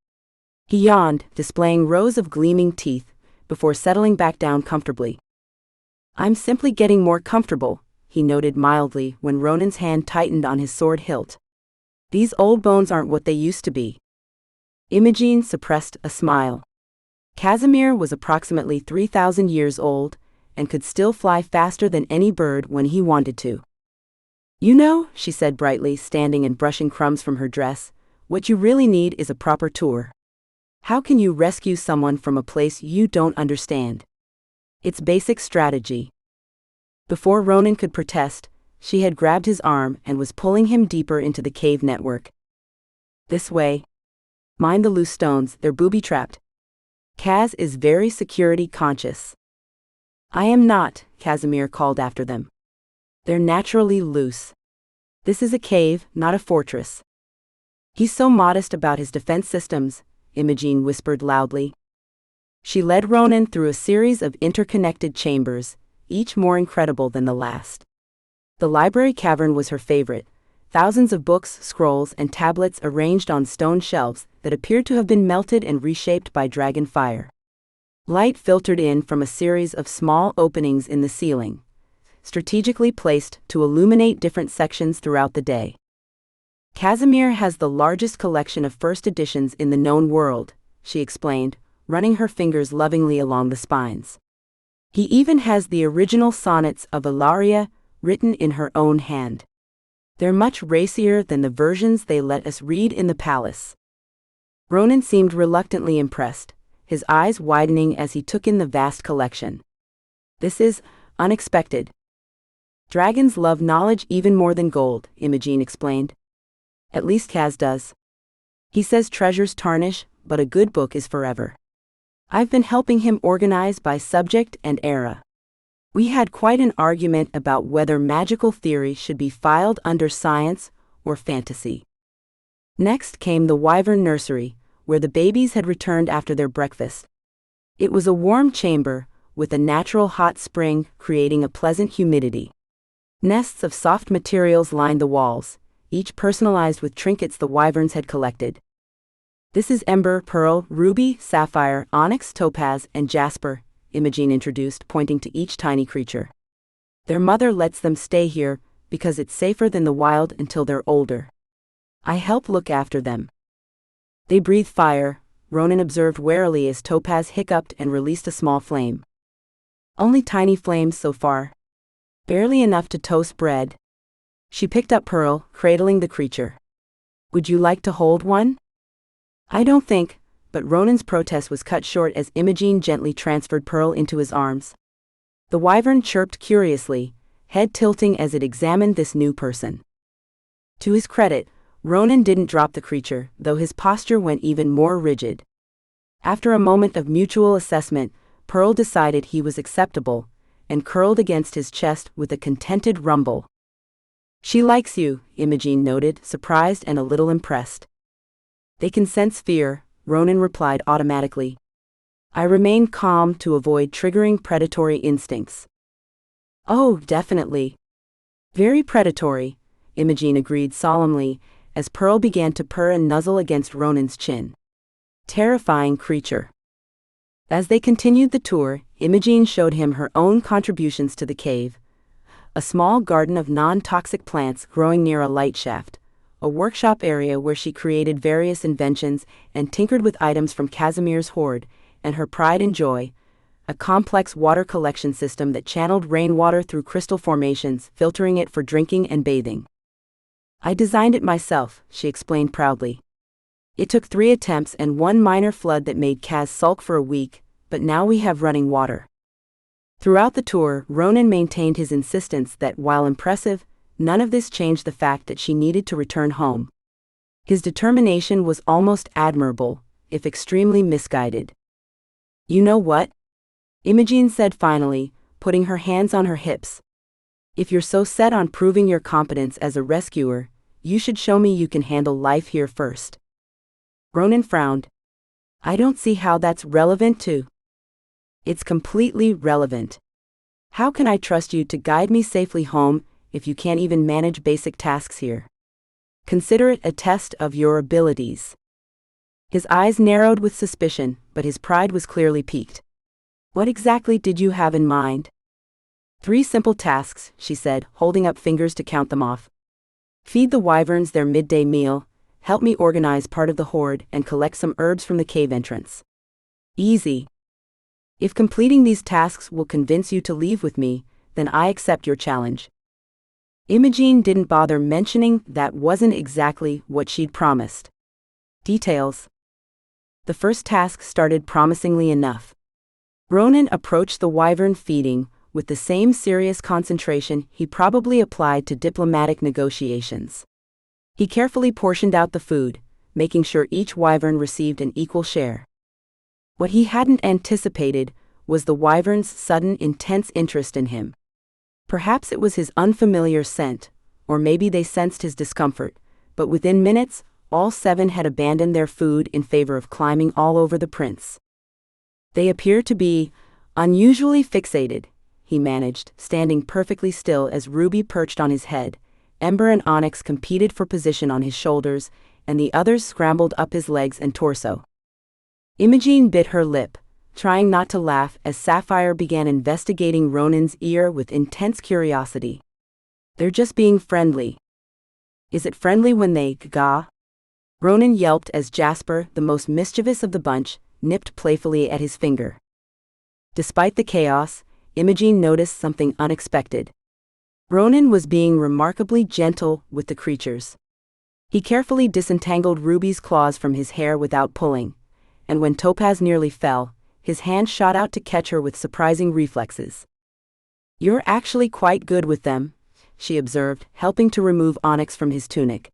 He yawned, displaying rows of gleaming teeth, before settling back down comfortably. "I'm simply getting more comfortable," he noted mildly when Ronan's hand tightened on his sword hilt. "These old bones aren't what they used to be." Imogene suppressed a smile. Casimir was approximately 3,000 years old, and could still fly faster than any bird when he wanted to. "You know," she said brightly, standing and brushing crumbs from her dress, "what you really need is a proper tour. How can you rescue someone from a place you don't understand? It's basic strategy." Before Ronan could protest, she had grabbed his arm and was pulling him deeper into the cave network. "This way. Mind the loose stones, they're booby-trapped. Kaz is very security conscious." "I am not," Casimir called after them. "They're naturally loose. This is a cave, not a fortress." "He's so modest about his defense systems," Imogene whispered loudly. She led Ronan through a series of interconnected chambers, each more incredible than the last. The library cavern was her favorite. Thousands of books, scrolls, and tablets arranged on stone shelves that appeared to have been melted and reshaped by dragon fire. Light filtered in from a series of small openings in the ceiling, strategically placed to illuminate different sections throughout the day. "Casimir has the largest collection of first editions in the known world," she explained, running her fingers lovingly along the spines. "He even has the original sonnets of Ilaria, written in her own hand. They're much racier than the versions they let us read in the palace." Ronan seemed reluctantly impressed, his eyes widening as he took in the vast collection. "This is unexpected." "Dragons love knowledge even more than gold," Imogene explained. "At least Kaz does. He says treasures tarnish, but a good book is forever. I've been helping him organize by subject and era. We had quite an argument about whether magical theory should be filed under science or fantasy." Next came the wyvern nursery, where the babies had returned after their breakfast. It was a warm chamber, with a natural hot spring creating a pleasant humidity. Nests of soft materials lined the walls, each personalized with trinkets the wyverns had collected. "This is ember, pearl, ruby, sapphire, onyx, topaz, and jasper," Imogene introduced, pointing to each tiny creature. "Their mother lets them stay here because it's safer than the wild until they're older. I help look after them." "They breathe fire," Ronan observed warily as Topaz hiccuped and released a small flame. "Only tiny flames so far. Barely enough to toast bread." She picked up Pearl, cradling the creature. "Would you like to hold one?" "I don't think," but Ronan's protest was cut short as Imogene gently transferred Pearl into his arms. The wyvern chirped curiously, head tilting as it examined this new person. To his credit, Ronan didn't drop the creature, though his posture went even more rigid. After a moment of mutual assessment, Pearl decided he was acceptable, and curled against his chest with a contented rumble. "She likes you," Imogene noted, surprised and a little impressed. "They can sense fear," Ronan replied automatically. I remained calm to avoid triggering predatory instincts. "Oh, definitely. Very predatory," Imogen agreed solemnly, as Pearl began to purr and nuzzle against Ronan's chin. Terrifying creature. As they continued the tour, Imogen showed him her own contributions to the cave. A small garden of non-toxic plants growing near a light shaft, a workshop area where she created various inventions and tinkered with items from Casimir's hoard, and her pride and joy, a complex water collection system that channeled rainwater through crystal formations, filtering it for drinking and bathing. I designed it myself, she explained proudly. It took 3 attempts and 1 minor flood that made Kaz sulk for a week, but now we have running water. Throughout the tour, Ronan maintained his insistence that, while impressive, none of this changed the fact that she needed to return home. His determination was almost admirable, if extremely misguided. You know what? Imogen said finally, putting her hands on her hips. If you're so set on proving your competence as a rescuer, you should show me you can handle life here first. Ronan frowned. I don't see how that's relevant to. It's completely relevant. How can I trust you to guide me safely home if you can't even manage basic tasks here? Consider it a test of your abilities. His eyes narrowed with suspicion, but his pride was clearly piqued. What exactly did you have in mind? 3 simple tasks, she said, holding up fingers to count them off. Feed the wyverns their midday meal, help me organize part of the hoard, and collect some herbs from the cave entrance. Easy. If completing these tasks will convince you to leave with me, then I accept your challenge. Imogen didn't bother mentioning that wasn't exactly what she'd promised. Details. The first task started promisingly enough. Ronan approached the wyvern feeding with the same serious concentration he probably applied to diplomatic negotiations. He carefully portioned out the food, making sure each wyvern received an equal share. What he hadn't anticipated was the wyvern's sudden intense interest in him. Perhaps it was his unfamiliar scent, or maybe they sensed his discomfort, but within minutes, all 7 had abandoned their food in favor of climbing all over the prince. They appear to be unusually fixated, he managed, standing perfectly still as Ruby perched on his head. Ember and Onyx competed for position on his shoulders, and the others scrambled up his legs and torso. Imogen bit her lip, trying not to laugh as Sapphire began investigating Ronan's ear with intense curiosity. They're just being friendly. Is it friendly when they gaga? Ronan yelped as Jasper, the most mischievous of the bunch, nipped playfully at his finger. Despite the chaos, Imogen noticed something unexpected. Ronan was being remarkably gentle with the creatures. He carefully disentangled Ruby's claws from his hair without pulling, and when Topaz nearly fell, his hand shot out to catch her with surprising reflexes. You're actually quite good with them, she observed, helping to remove Onyx from his tunic.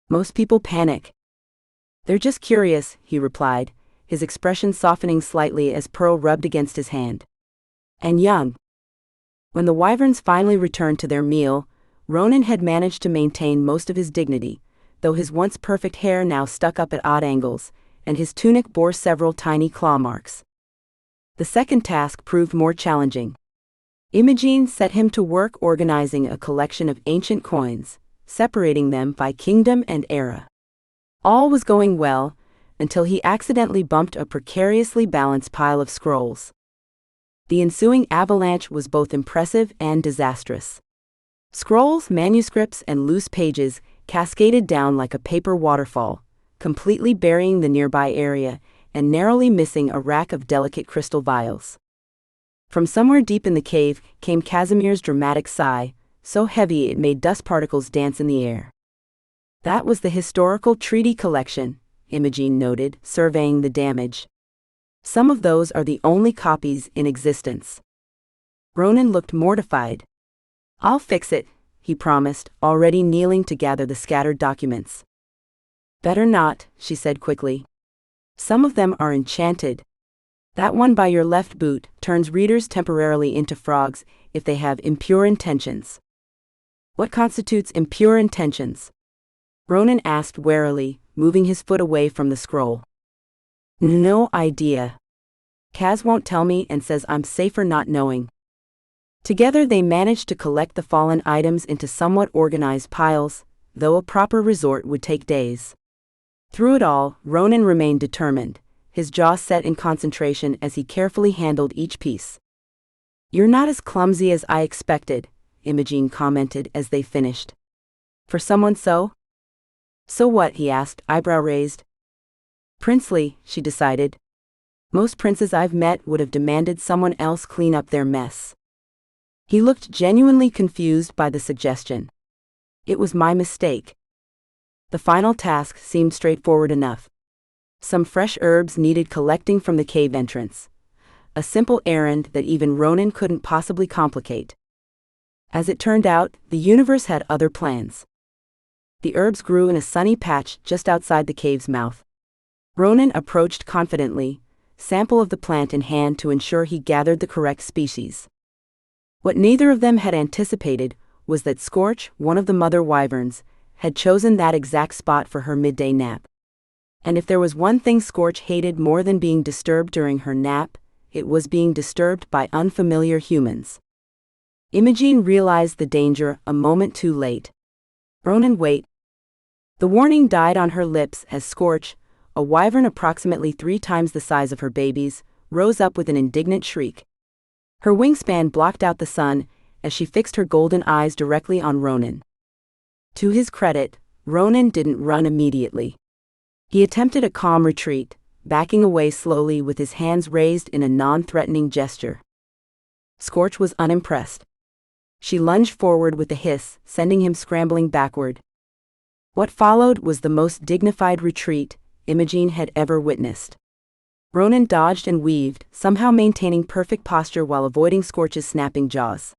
Most people panic. They're just curious, he replied, his expression softening slightly as Pearl rubbed against his hand. And young. When the wyverns finally returned to their meal, Ronan had managed to maintain most of his dignity, though his once perfect hair now stuck up at odd angles, and his tunic bore several tiny claw marks. The second task proved more challenging. Imogen set him to work organizing a collection of ancient coins, separating them by kingdom and era. All was going well, until he accidentally bumped a precariously balanced pile of scrolls. The ensuing avalanche was both impressive and disastrous. Scrolls, manuscripts, and loose pages cascaded down like a paper waterfall, completely burying the nearby area and narrowly missing a rack of delicate crystal vials. From somewhere deep in the cave came Casimir's dramatic sigh, so heavy it made dust particles dance in the air. That was the historical treaty collection, Imogen noted, surveying the damage. Some of those are the only copies in existence. Ronan looked mortified. I'll fix it, he promised, already kneeling to gather the scattered documents. Better not, she said quickly. Some of them are enchanted. That one by your left boot turns readers temporarily into frogs if they have impure intentions. What constitutes impure intentions? Ronan asked warily, moving his foot away from the scroll. No idea. Kaz won't tell me and says I'm safer not knowing. Together they managed to collect the fallen items into somewhat organized piles, though a proper resort would take days. Through it all, Ronan remained determined, his jaw set in concentration as he carefully handled each piece. "You're not as clumsy as I expected," Imogen commented as they finished. "For someone so?" "So what?" he asked, eyebrow raised. "Princely," she decided. "Most princes I've met would have demanded someone else clean up their mess." He looked genuinely confused by the suggestion. "It was my mistake." The final task seemed straightforward enough. Some fresh herbs needed collecting from the cave entrance. A simple errand that even Ronan couldn't possibly complicate. As it turned out, the universe had other plans. The herbs grew in a sunny patch just outside the cave's mouth. Ronan approached confidently, sample of the plant in hand to ensure he gathered the correct species. What neither of them had anticipated was that Scorch, one of the mother wyverns, had chosen that exact spot for her midday nap. And if there was one thing Scorch hated more than being disturbed during her nap, it was being disturbed by unfamiliar humans. Imogen realized the danger a moment too late. "Ronan, wait." The warning died on her lips as Scorch, a wyvern approximately 3 times the size of her babies, rose up with an indignant shriek. Her wingspan blocked out the sun as she fixed her golden eyes directly on Ronan. To his credit, Ronan didn't run immediately. He attempted a calm retreat, backing away slowly with his hands raised in a non-threatening gesture. Scorch was unimpressed. She lunged forward with a hiss, sending him scrambling backward. What followed was the most dignified retreat Imogen had ever witnessed. Ronan dodged and weaved, somehow maintaining perfect posture while avoiding Scorch's snapping jaws.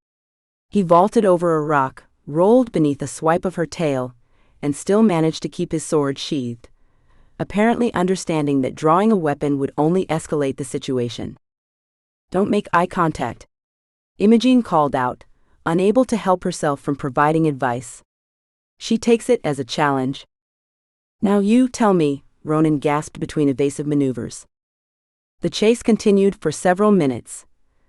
He vaulted over a rock, rolled beneath a swipe of her tail, and still managed to keep his sword sheathed, apparently understanding that drawing a weapon would only escalate the situation. "Don't make eye contact," Imogen called out, unable to help herself from providing advice. "She takes it as a challenge." "Now you tell me," Ronan gasped between evasive maneuvers. The chase continued for several minutes,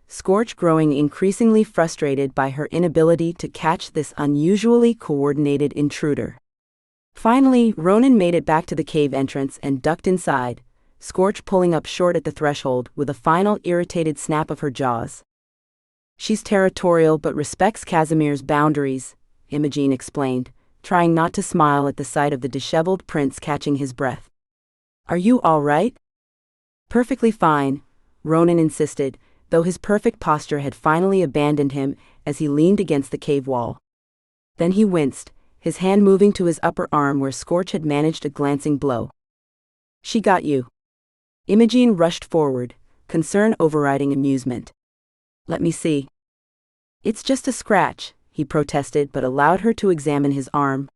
Scorch growing increasingly frustrated by her inability to catch this unusually coordinated intruder. Finally, Ronan made it back to the cave entrance and ducked inside, Scorch pulling up short at the threshold with a final irritated snap of her jaws. "She's territorial but respects Casimir's boundaries," Imogen explained, trying not to smile at the sight of the disheveled prince catching his breath. "Are you all right?" "Perfectly fine," Ronan insisted, though his perfect posture had finally abandoned him as he leaned against the cave wall. Then he winced, his hand moving to his upper arm where Scorch had managed a glancing blow. "She got you." Imogen rushed forward, concern overriding amusement. "Let me see." "It's just a scratch," he protested but allowed her to examine his arm.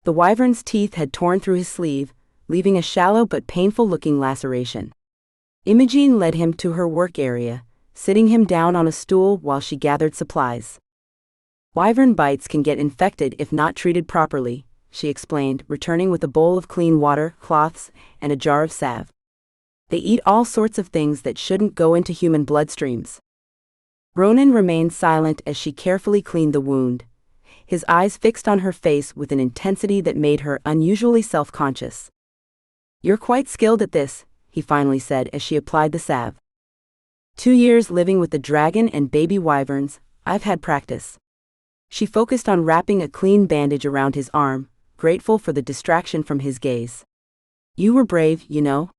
The wyvern's teeth had torn through his sleeve, leaving a shallow but painful-looking laceration. Imogen led him to her work area, sitting him down on a stool while she gathered supplies. "Wyvern bites can get infected if not treated properly," she explained, returning with a bowl of clean water, cloths, and a jar of salve. "They eat all sorts of things that shouldn't go into human bloodstreams." Ronan remained silent as she carefully cleaned the wound, his eyes fixed on her face with an intensity that made her unusually self-conscious. "You're quite skilled at this," he finally said as she applied the salve. 2 years living with the dragon and baby wyverns, I've had practice." She focused on wrapping a clean bandage around his arm, grateful for the distraction from his gaze. "You were brave, you know.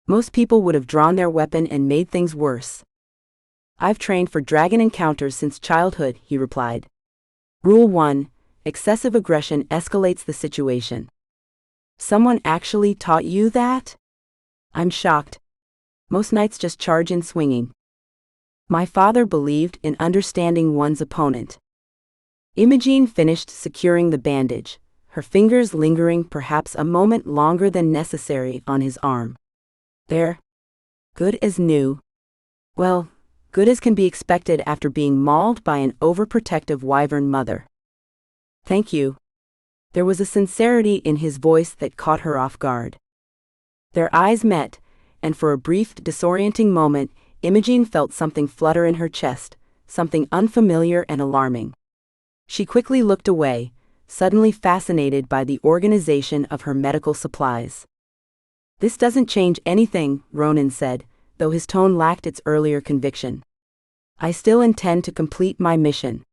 Most people would have drawn their weapon and made things worse." "I've trained for dragon encounters since childhood," he replied. Rule 1: Excessive aggression escalates the situation. "Someone actually taught you that?" "I'm shocked. Most knights just charge in swinging." "My father believed in understanding one's opponent." Imogen finished securing the bandage, her fingers lingering perhaps a moment longer than necessary on his arm. "There. Good as new." "Well, good as can be expected after being mauled by an overprotective wyvern mother." "Thank you." There was a sincerity in his voice that caught her off guard. Their eyes met, and for a brief, disorienting moment, Imogen felt something flutter in her chest, something unfamiliar and alarming. She quickly looked away, suddenly fascinated by the organization of her medical supplies. "This doesn't change anything," Ronan said, though his tone lacked its earlier conviction. "I still intend to complete my mission."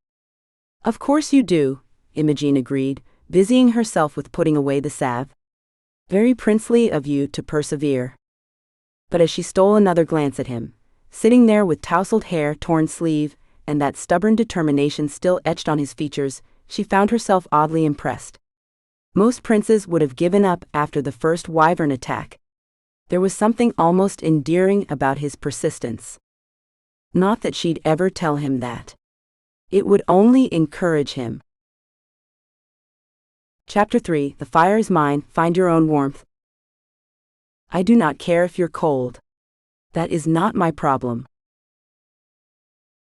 "Of course you do," Imogen agreed, busying herself with putting away the salve. "Very princely of you to persevere." But as she stole another glance at him, sitting there with tousled hair, torn sleeve, and that stubborn determination still etched on his features, she found herself oddly impressed. Most princes would have given up after the first wyvern attack. There was something almost endearing about his persistence. Not that she'd ever tell him that. It would only encourage him. Chapter 3: The fire is mine, find your own warmth. "I do not care if you're cold. That is not my problem."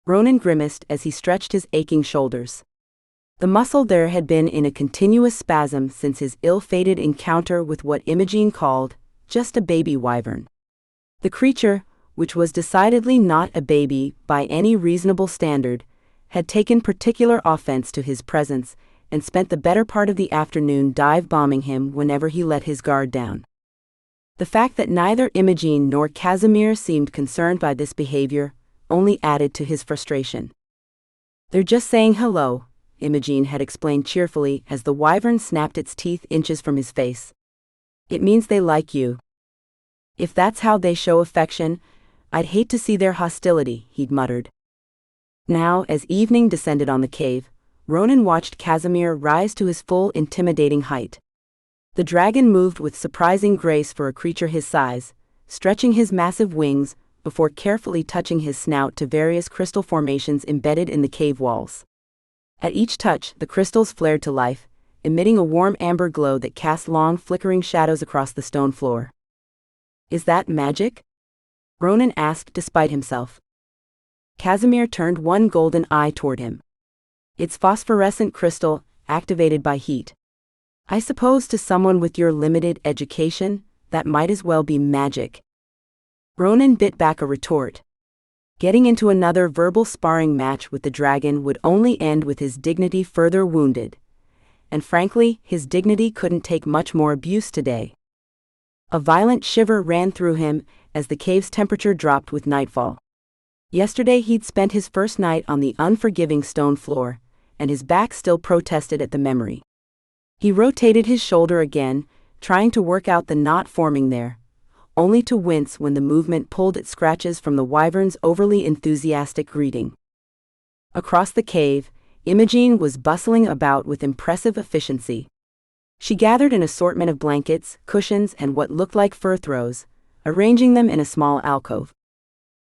Ronan grimaced as he stretched his aching shoulders. The muscle there had been in a continuous spasm since his ill-fated encounter with what Imogen called just a baby wyvern. The creature, which was decidedly not a baby by any reasonable standard, had taken particular offense to his presence and spent the better part of the afternoon dive-bombing him whenever he let his guard down. The fact that neither Imogen nor Casimir seemed concerned by this behavior only added to his frustration. "They're just saying hello," Imogen had explained cheerfully as the wyvern snapped its teeth inches from his face. "It means they like you." "If that's how they show affection, I'd hate to see their hostility," he'd muttered. Now, as evening descended on the cave, Ronan watched Casimir rise to his full intimidating height. The dragon moved with surprising grace for a creature his size, stretching his massive wings before carefully touching his snout to various crystal formations embedded in the cave walls. At each touch, the crystals flared to life, emitting a warm amber glow that cast long flickering shadows across the stone floor. "Is that magic?" Ronan asked despite himself. Casimir turned one golden eye toward him. "It's phosphorescent crystal, activated by heat. I suppose to someone with your limited education, that might as well be magic." Ronan bit back a retort. Getting into another verbal sparring match with the dragon would only end with his dignity further wounded. And frankly, his dignity couldn't take much more abuse today. A violent shiver ran through him as the cave's temperature dropped with nightfall. Yesterday he'd spent his first night on the unforgiving stone floor, and his back still protested at the memory. He rotated his shoulder again, trying to work out the knot forming there, only to wince when the movement pulled at scratches from the wyvern's overly enthusiastic greeting. Across the cave, Imogen was bustling about with impressive efficiency. She gathered an assortment of blankets, cushions, and what looked like fur throws, arranging them in a small alcove.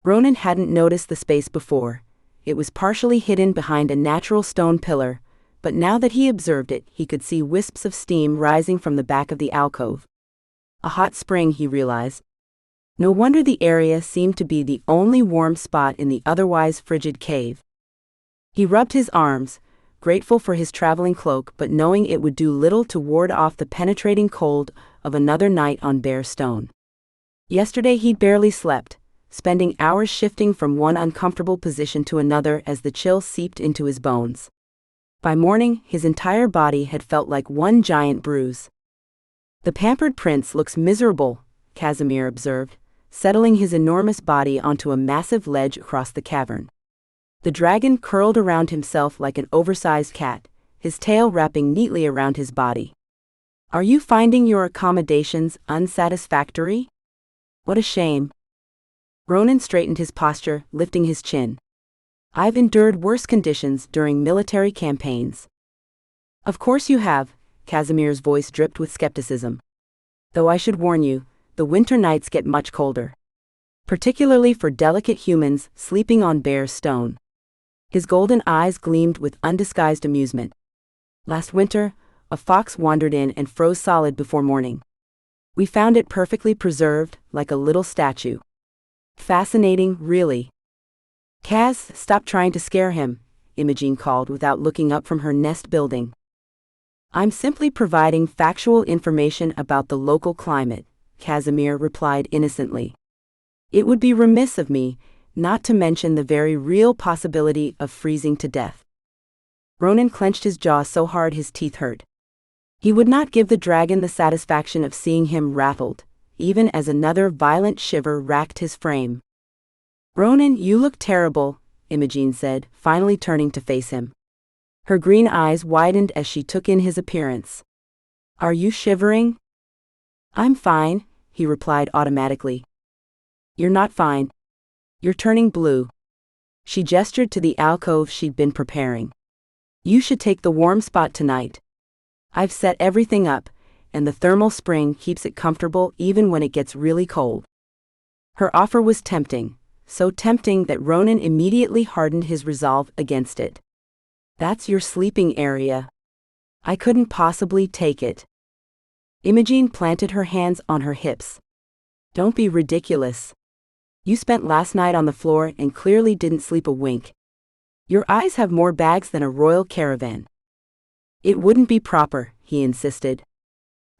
Ronan hadn't noticed the space before. It was partially hidden behind a natural stone pillar, but now that he observed it, he could see wisps of steam rising from the back of the alcove. A hot spring, he realized. No wonder the area seemed to be the only warm spot in the otherwise frigid cave. He rubbed his arms, grateful for his traveling cloak but knowing it would do little to ward off the penetrating cold of another night on bare stone. Yesterday he'd barely slept, spending hours shifting from one uncomfortable position to another as the chill seeped into his bones. By morning, his entire body had felt like one giant bruise. "The pampered prince looks miserable," Casimir observed, settling his enormous body onto a massive ledge across the cavern. The dragon curled around himself like an oversized cat, his tail wrapping neatly around his body. "Are you finding your accommodations unsatisfactory? What a shame." Ronan straightened his posture, lifting his chin. "I've endured worse conditions during military campaigns." "Of course you have," Casimir's voice dripped with skepticism. "Though I should warn you, the winter nights get much colder. Particularly for delicate humans sleeping on bare stone." His golden eyes gleamed with undisguised amusement. "Last winter, a fox wandered in and froze solid before morning. We found it perfectly preserved, like a little statue." "Fascinating, really." "Kaz, stop trying to scare him," Imogen called without looking up from her nest building. "I'm simply providing factual information about the local climate," Casimir replied innocently. "It would be remiss of me, not to mention the very real possibility of freezing to death. Ronan clenched his jaw so hard his teeth hurt. He would not give the dragon the satisfaction of seeing him rattled, even as another violent shiver racked his frame. "Ronan, you look terrible," Imogen said, finally turning to face him. Her green eyes widened as she took in his appearance. "Are you shivering?" "I'm fine," he replied automatically. "You're not fine. You're turning blue." She gestured to the alcove she'd been preparing. "You should take the warm spot tonight. I've set everything up, and the thermal spring keeps it comfortable even when it gets really cold." Her offer was tempting, so tempting that Ronan immediately hardened his resolve against it. "That's your sleeping area. I couldn't possibly take it." Imogen planted her hands on her hips. "Don't be ridiculous. You spent last night on the floor and clearly didn't sleep a wink. Your eyes have more bags than a royal caravan." "It wouldn't be proper," he insisted.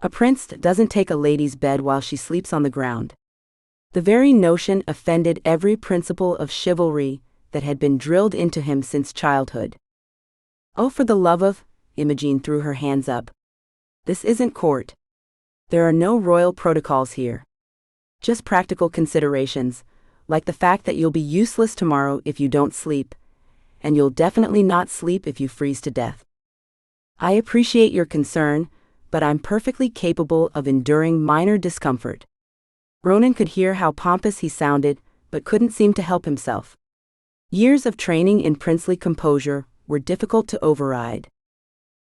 "A prince doesn't take a lady's bed while she sleeps on the ground." The very notion offended every principle of chivalry that had been drilled into him since childhood. "Oh, for the love of," Imogen threw her hands up. "This isn't court. There are no royal protocols here. Just practical considerations, like the fact that you'll be useless tomorrow if you don't sleep, and you'll definitely not sleep if you freeze to death. I appreciate your concern, but I'm perfectly capable of enduring minor discomfort." Ronan could hear how pompous he sounded, but couldn't seem to help himself. Years of training in princely composure were difficult to override.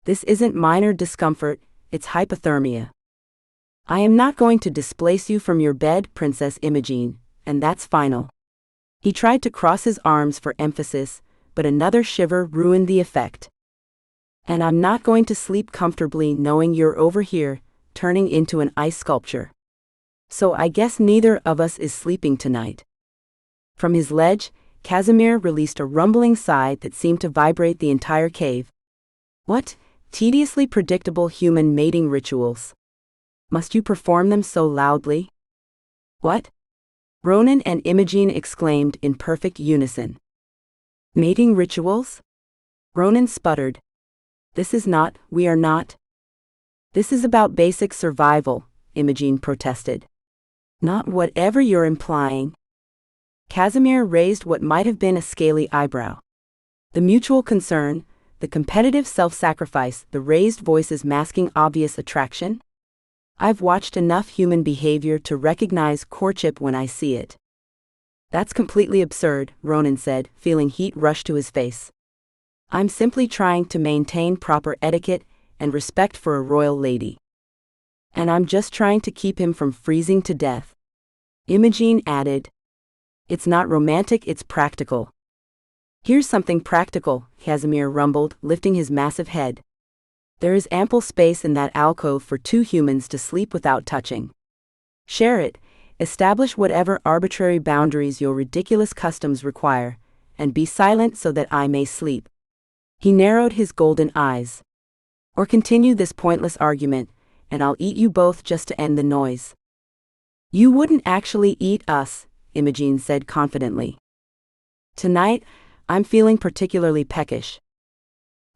"This isn't minor discomfort, it's hypothermia. I am not going to displace you from your bed, Princess Imogen, and that's final." He tried to cross his arms for emphasis, but another shiver ruined the effect. "And I'm not going to sleep comfortably knowing you're over here, turning into an ice sculpture. So I guess neither of us is sleeping tonight." From his ledge, Casimir released a rumbling sigh that seemed to vibrate the entire cave. "What tediously predictable human mating rituals? Must you perform them so loudly?" "What?" Ronan and Imogen exclaimed in perfect unison. "Mating rituals?" Ronan sputtered. We are not. This is about basic survival," Imogen protested. "Not whatever you're implying." Casimir raised what might have been a scaly eyebrow. The mutual concern, the competitive self-sacrifice, the raised voices masking obvious attraction? I've watched enough human behavior to recognize courtship when I see it. "That's completely absurd," Ronan said, feeling heat rush to his face. "I'm simply trying to maintain proper etiquette and respect for a royal lady. And I'm just trying to keep him from freezing to death." Imogen added. "It's not romantic, it's practical." "Here's something practical," Casimir rumbled, lifting his massive head. "There is ample space in that alcove for two humans to sleep without touching. Share it, establish whatever arbitrary boundaries your ridiculous customs require, and be silent so that I may sleep." He narrowed his golden eyes. "Or continue this pointless argument, and I'll eat you both just to end the noise." "You wouldn't actually eat us," Imogen said confidently. "Tonight, I'm feeling particularly peckish."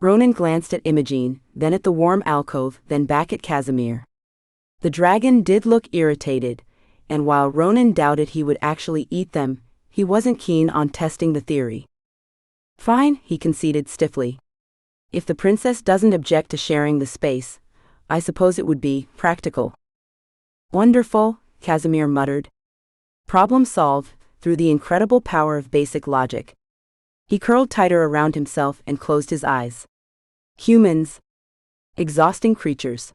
Ronan glanced at Imogen, then at the warm alcove, then back at Casimir. The dragon did look irritated, and while Ronan doubted he would actually eat them, he wasn't keen on testing the theory. "Fine," he conceded stiffly. "If the princess doesn't object to sharing the space, I suppose it would be practical." "Wonderful," Casimir muttered. Problem solved through the incredible power of basic logic. He curled tighter around himself and closed his eyes. Humans. Exhausting creatures.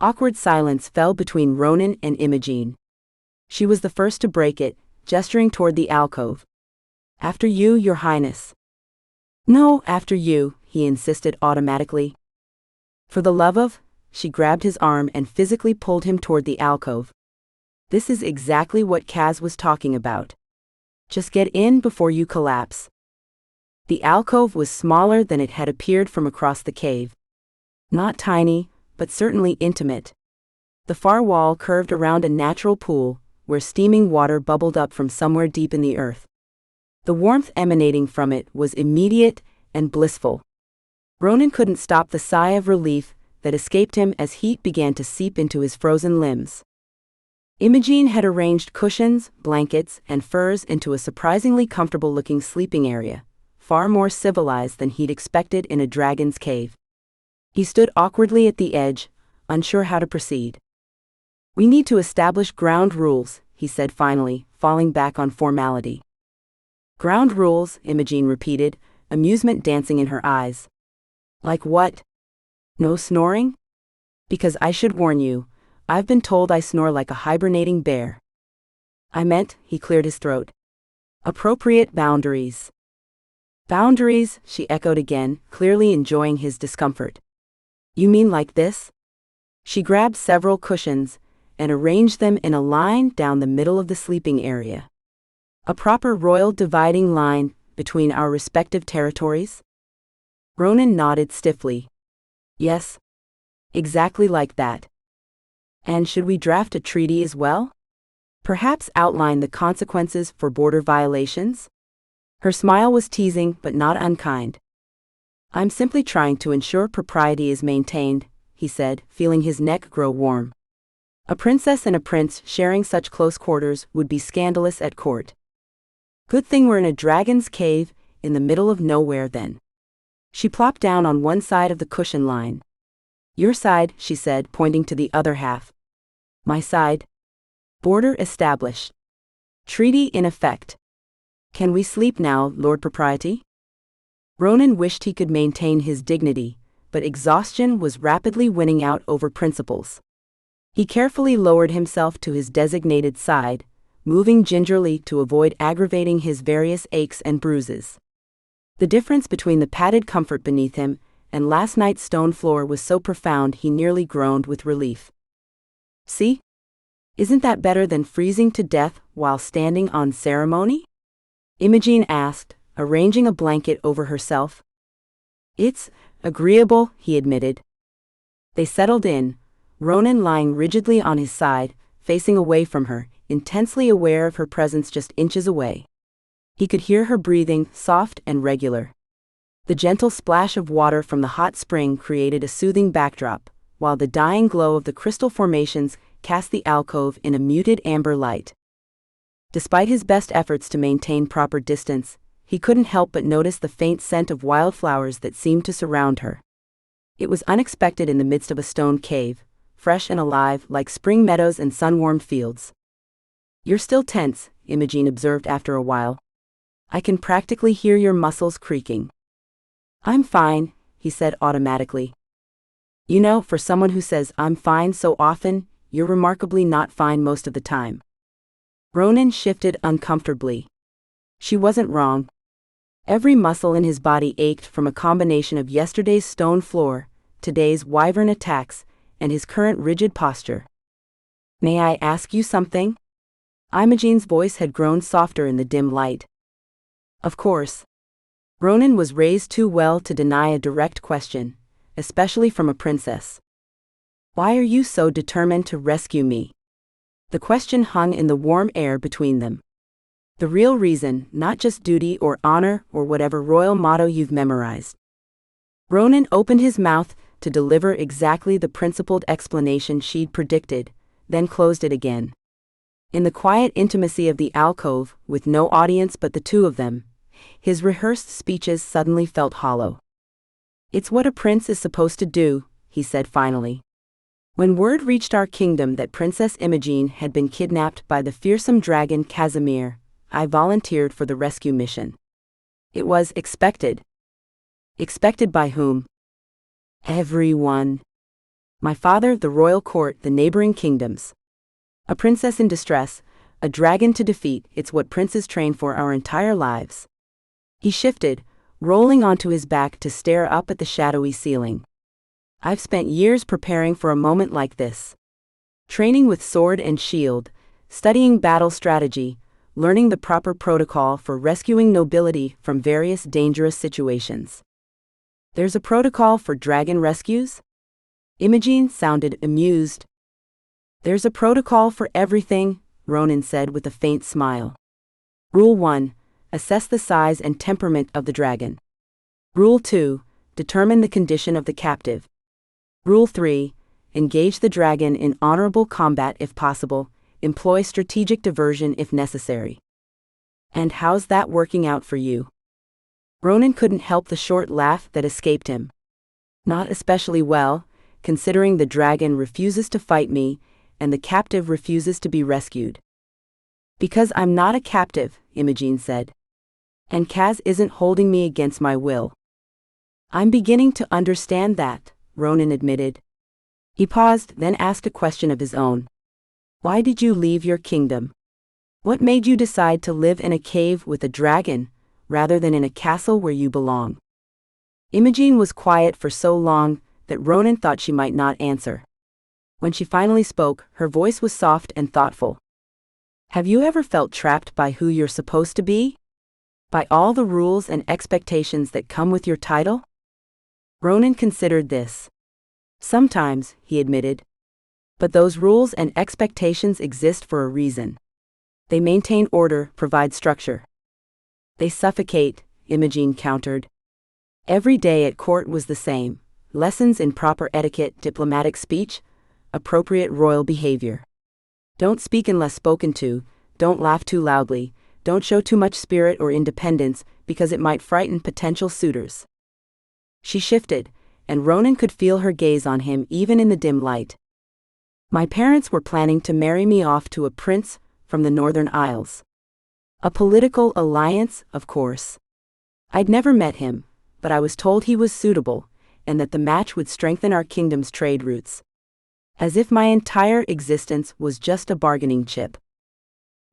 Awkward silence fell between Ronan and Imogen. She was the first to break it, gesturing toward the alcove. "After you, Your Highness." "No, after you," he insisted automatically. "For the love of," she grabbed his arm and physically pulled him toward the alcove. This is exactly what Kaz was talking about. Just get in before you collapse. The alcove was smaller than it had appeared from across the cave. Not tiny, but certainly intimate. The far wall curved around a natural pool, where steaming water bubbled up from somewhere deep in the earth. The warmth emanating from it was immediate and blissful. Ronan couldn't stop the sigh of relief that escaped him as heat began to seep into his frozen limbs. Imogene had arranged cushions, blankets, and furs into a surprisingly comfortable-looking sleeping area, far more civilized than he'd expected in a dragon's cave. He stood awkwardly at the edge, unsure how to proceed. "We need to establish ground rules," he said finally, falling back on formality. "Ground rules," Imogene repeated, amusement dancing in her eyes. "Like what? No snoring? Because I should warn you, I've been told I snore like a hibernating bear." "I meant," he cleared his throat, "appropriate boundaries." "Boundaries," she echoed again, clearly enjoying his discomfort. "You mean like this?" She grabbed several cushions and arranged them in a line down the middle of the sleeping area. "A proper royal dividing line between our respective territories?" Ronan nodded stiffly. "Yes. Exactly like that." "And should we draft a treaty as well? Perhaps outline the consequences for border violations?" Her smile was teasing but not unkind. "I'm simply trying to ensure propriety is maintained," he said, feeling his neck grow warm. "A princess and a prince sharing such close quarters would be scandalous at court. Good thing we're in a dragon's cave in the middle of nowhere then." She plopped down on one side of the cushion line. "Your side," she said, pointing to the other half. "My side. Border established. Treaty in effect. Can we sleep now, Lord Propriety?" Ronan wished he could maintain his dignity, but exhaustion was rapidly winning out over principles. He carefully lowered himself to his designated side, moving gingerly to avoid aggravating his various aches and bruises. The difference between the padded comfort beneath him and last night's stone floor was so profound he nearly groaned with relief. "See? Isn't that better than freezing to death while standing on ceremony?" Imogene asked, arranging a blanket over herself. "It's agreeable," he admitted. They settled in, Ronan lying rigidly on his side, facing away from her, intensely aware of her presence just inches away. He could hear her breathing, soft and regular. The gentle splash of water from the hot spring created a soothing backdrop, while the dying glow of the crystal formations cast the alcove in a muted amber light. Despite his best efforts to maintain proper distance, he couldn't help but notice the faint scent of wildflowers that seemed to surround her. It was unexpected in the midst of a stone cave, fresh and alive like spring meadows and sun-warmed fields. "You're still tense," Imogene observed after a while. "I can practically hear your muscles creaking." "I'm fine," he said automatically. "You know, for someone who says I'm fine so often, you're remarkably not fine most of the time." Ronan shifted uncomfortably. She wasn't wrong. Every muscle in his body ached from a combination of yesterday's stone floor, today's wyvern attacks, and his current rigid posture. "May I ask you something?" Imogene's voice had grown softer in the dim light. "Of course." Ronan was raised too well to deny a direct question, especially from a princess. "Why are you so determined to rescue me?" The question hung in the warm air between them. The real reason, not just duty or honor or whatever royal motto you've memorized. Ronan opened his mouth to deliver exactly the principled explanation she'd predicted, then closed it again. In the quiet intimacy of the alcove, with no audience but the two of them, his rehearsed speeches suddenly felt hollow. "It's what a prince is supposed to do," he said finally. "When word reached our kingdom that Princess Imogene had been kidnapped by the fearsome dragon Casimir, I volunteered for the rescue mission. It was expected." "Expected by whom?" "Everyone. My father, the royal court, the neighboring kingdoms. A princess in distress, a dragon to defeat, it's what princes train for our entire lives." He shifted, rolling onto his back to stare up at the shadowy ceiling. "I've spent years preparing for a moment like this. Training with sword and shield, studying battle strategy, learning the proper protocol for rescuing nobility from various dangerous situations." "There's a protocol for dragon rescues?" Imogene sounded amused. "There's a protocol for everything," Ronan said with a faint smile. "Rule 1. Assess the size and temperament of the dragon. Rule 2. Determine the condition of the captive. Rule 3. Engage the dragon in honorable combat if possible. Employ strategic diversion if necessary. And how's that working out for you? Ronan couldn't help the short laugh that escaped him. Not especially well, considering the dragon refuses to fight me, and the captive refuses to be rescued. Because I'm not a captive, Imogen said. And Kaz isn't holding me against my will. I'm beginning to understand that, Ronan admitted. He paused, then asked a question of his own. Why did you leave your kingdom? What made you decide to live in a cave with a dragon, rather than in a castle where you belong? Imogen was quiet for so long that Ronan thought she might not answer. When she finally spoke, her voice was soft and thoughtful. Have you ever felt trapped by who you're supposed to be? By all the rules and expectations that come with your title? Ronan considered this. Sometimes, he admitted. But those rules and expectations exist for a reason. They maintain order, provide structure. They suffocate, Imogen countered. Every day at court was the same. Lessons in proper etiquette, diplomatic speech, appropriate royal behavior. Don't speak unless spoken to, don't laugh too loudly, don't show too much spirit or independence because it might frighten potential suitors. She shifted, and Ronan could feel her gaze on him even in the dim light. My parents were planning to marry me off to a prince from the Northern Isles. A political alliance, of course. I'd never met him, but I was told he was suitable, and that the match would strengthen our kingdom's trade routes. As if my entire existence was just a bargaining chip.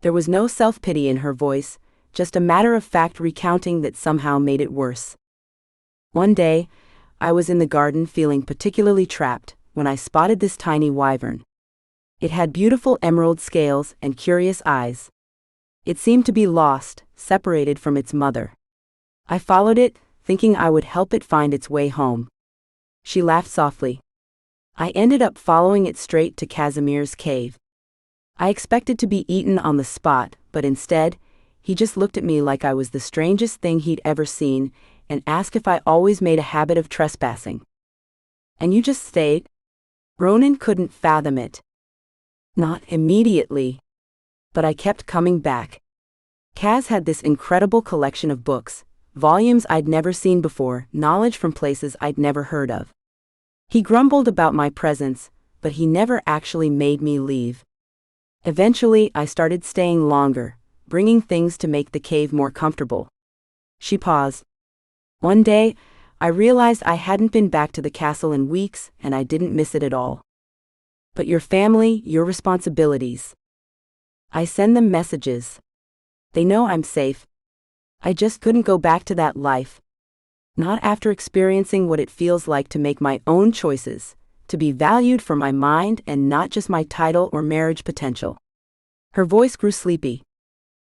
There was no self-pity in her voice, just a matter-of-fact recounting that somehow made it worse. One day, I was in the garden feeling particularly trapped when I spotted this tiny wyvern. It had beautiful emerald scales and curious eyes. It seemed to be lost, separated from its mother. I followed it, thinking I would help it find its way home. She laughed softly. I ended up following it straight to Casimir's cave. I expected to be eaten on the spot, but instead, he just looked at me like I was the strangest thing he'd ever seen, and asked if I always made a habit of trespassing. And you just stayed? Ronan couldn't fathom it. Not immediately. But I kept coming back. Kaz had this incredible collection of books, volumes I'd never seen before, knowledge from places I'd never heard of. He grumbled about my presence, but he never actually made me leave. Eventually, I started staying longer, bringing things to make the cave more comfortable. She paused. One day, I realized I hadn't been back to the castle in weeks, and I didn't miss it at all. But your family, your responsibilities. I send them messages. They know I'm safe. I just couldn't go back to that life. Not after experiencing what it feels like to make my own choices, to be valued for my mind and not just my title or marriage potential. Her voice grew sleepy.